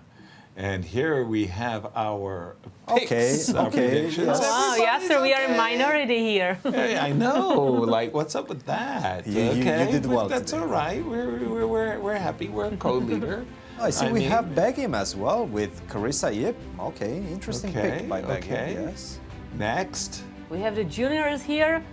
[SPEAKER 4] And here we have our picks, our predictions.
[SPEAKER 3] Oh, wow, Yasser, we are a minority here.
[SPEAKER 4] Hey, I know. Like, what's up with that?
[SPEAKER 5] You did well
[SPEAKER 4] That's
[SPEAKER 5] today.
[SPEAKER 4] all right. We're happy. We're a co-leader.
[SPEAKER 5] I see we have Begim as well with Carissa Yip. Okay, interesting pick by Begim, yes.
[SPEAKER 4] Next.
[SPEAKER 3] We have the juniors here.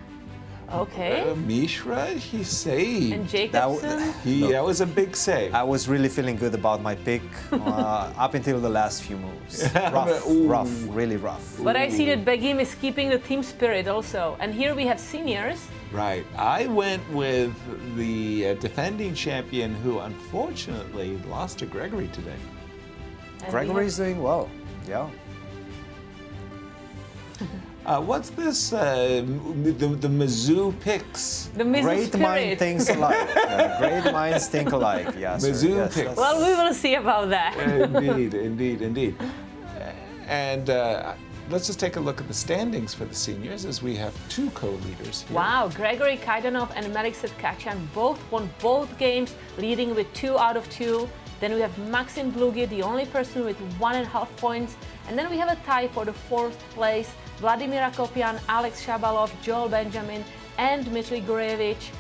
[SPEAKER 3] Okay.
[SPEAKER 4] Mishra, he saved.
[SPEAKER 3] And Jacobson.
[SPEAKER 4] That was a big save.
[SPEAKER 5] I was really feeling good about my pick up until the last few moves. Rough, really rough.
[SPEAKER 3] But I see that Begim is keeping the team spirit also. And here we have seniors.
[SPEAKER 4] Right. I went with the defending champion who unfortunately lost to Gregory today.
[SPEAKER 5] Gregory's doing well, yeah.
[SPEAKER 4] What's this? The Mizzou picks.
[SPEAKER 3] The Mizzou
[SPEAKER 5] Great
[SPEAKER 3] spirit.
[SPEAKER 5] mind thinks alike. Great minds think alike. Yes.
[SPEAKER 4] Mizzou picks.
[SPEAKER 3] Well, we will see about that.
[SPEAKER 4] Indeed. And let's just take a look at the standings for the seniors, as we have two co-leaders here.
[SPEAKER 3] Wow, Gregory, Kaidanov, and Melik Khachiyan both won both games, leading with 2 out of 2. Then we have Maxim Dlugy, the only person with 1.5 points. And then we have a tie for the 4th place. Vladimir Akopian, Alex Shabalov, Joel Benjamin, and Dmitry Gurevich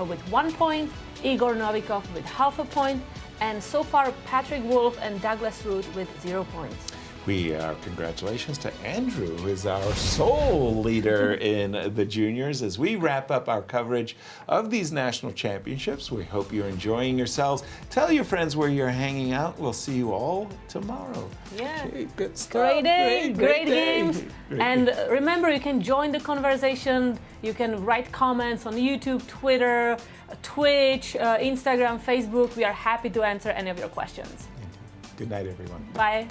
[SPEAKER 3] with 1 point. Igor Novikov with 0.5 point. And so far, Patrick Wolff and Douglas Root with 0 points.
[SPEAKER 4] Congratulations to Andrew, who is our sole leader in the juniors. As we wrap up our coverage of these national championships, we hope you're enjoying yourselves. Tell your friends where you're hanging out. We'll see you all tomorrow.
[SPEAKER 3] Yeah.
[SPEAKER 4] Okay, good stuff.
[SPEAKER 3] Great day, great games.
[SPEAKER 4] Great
[SPEAKER 3] And
[SPEAKER 4] day.
[SPEAKER 3] remember, you can join the conversation. You can write comments on YouTube, Twitter, Twitch, Instagram, Facebook. We are happy to answer any of your questions.
[SPEAKER 4] Good night, everyone.
[SPEAKER 3] Bye.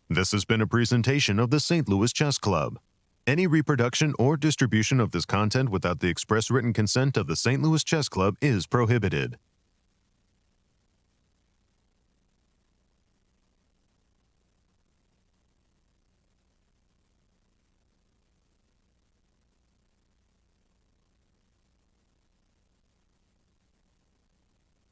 [SPEAKER 1] This has been a presentation of the St. Louis Chess Club. Any reproduction or distribution of this content without the express written consent of the St. Louis Chess Club is prohibited.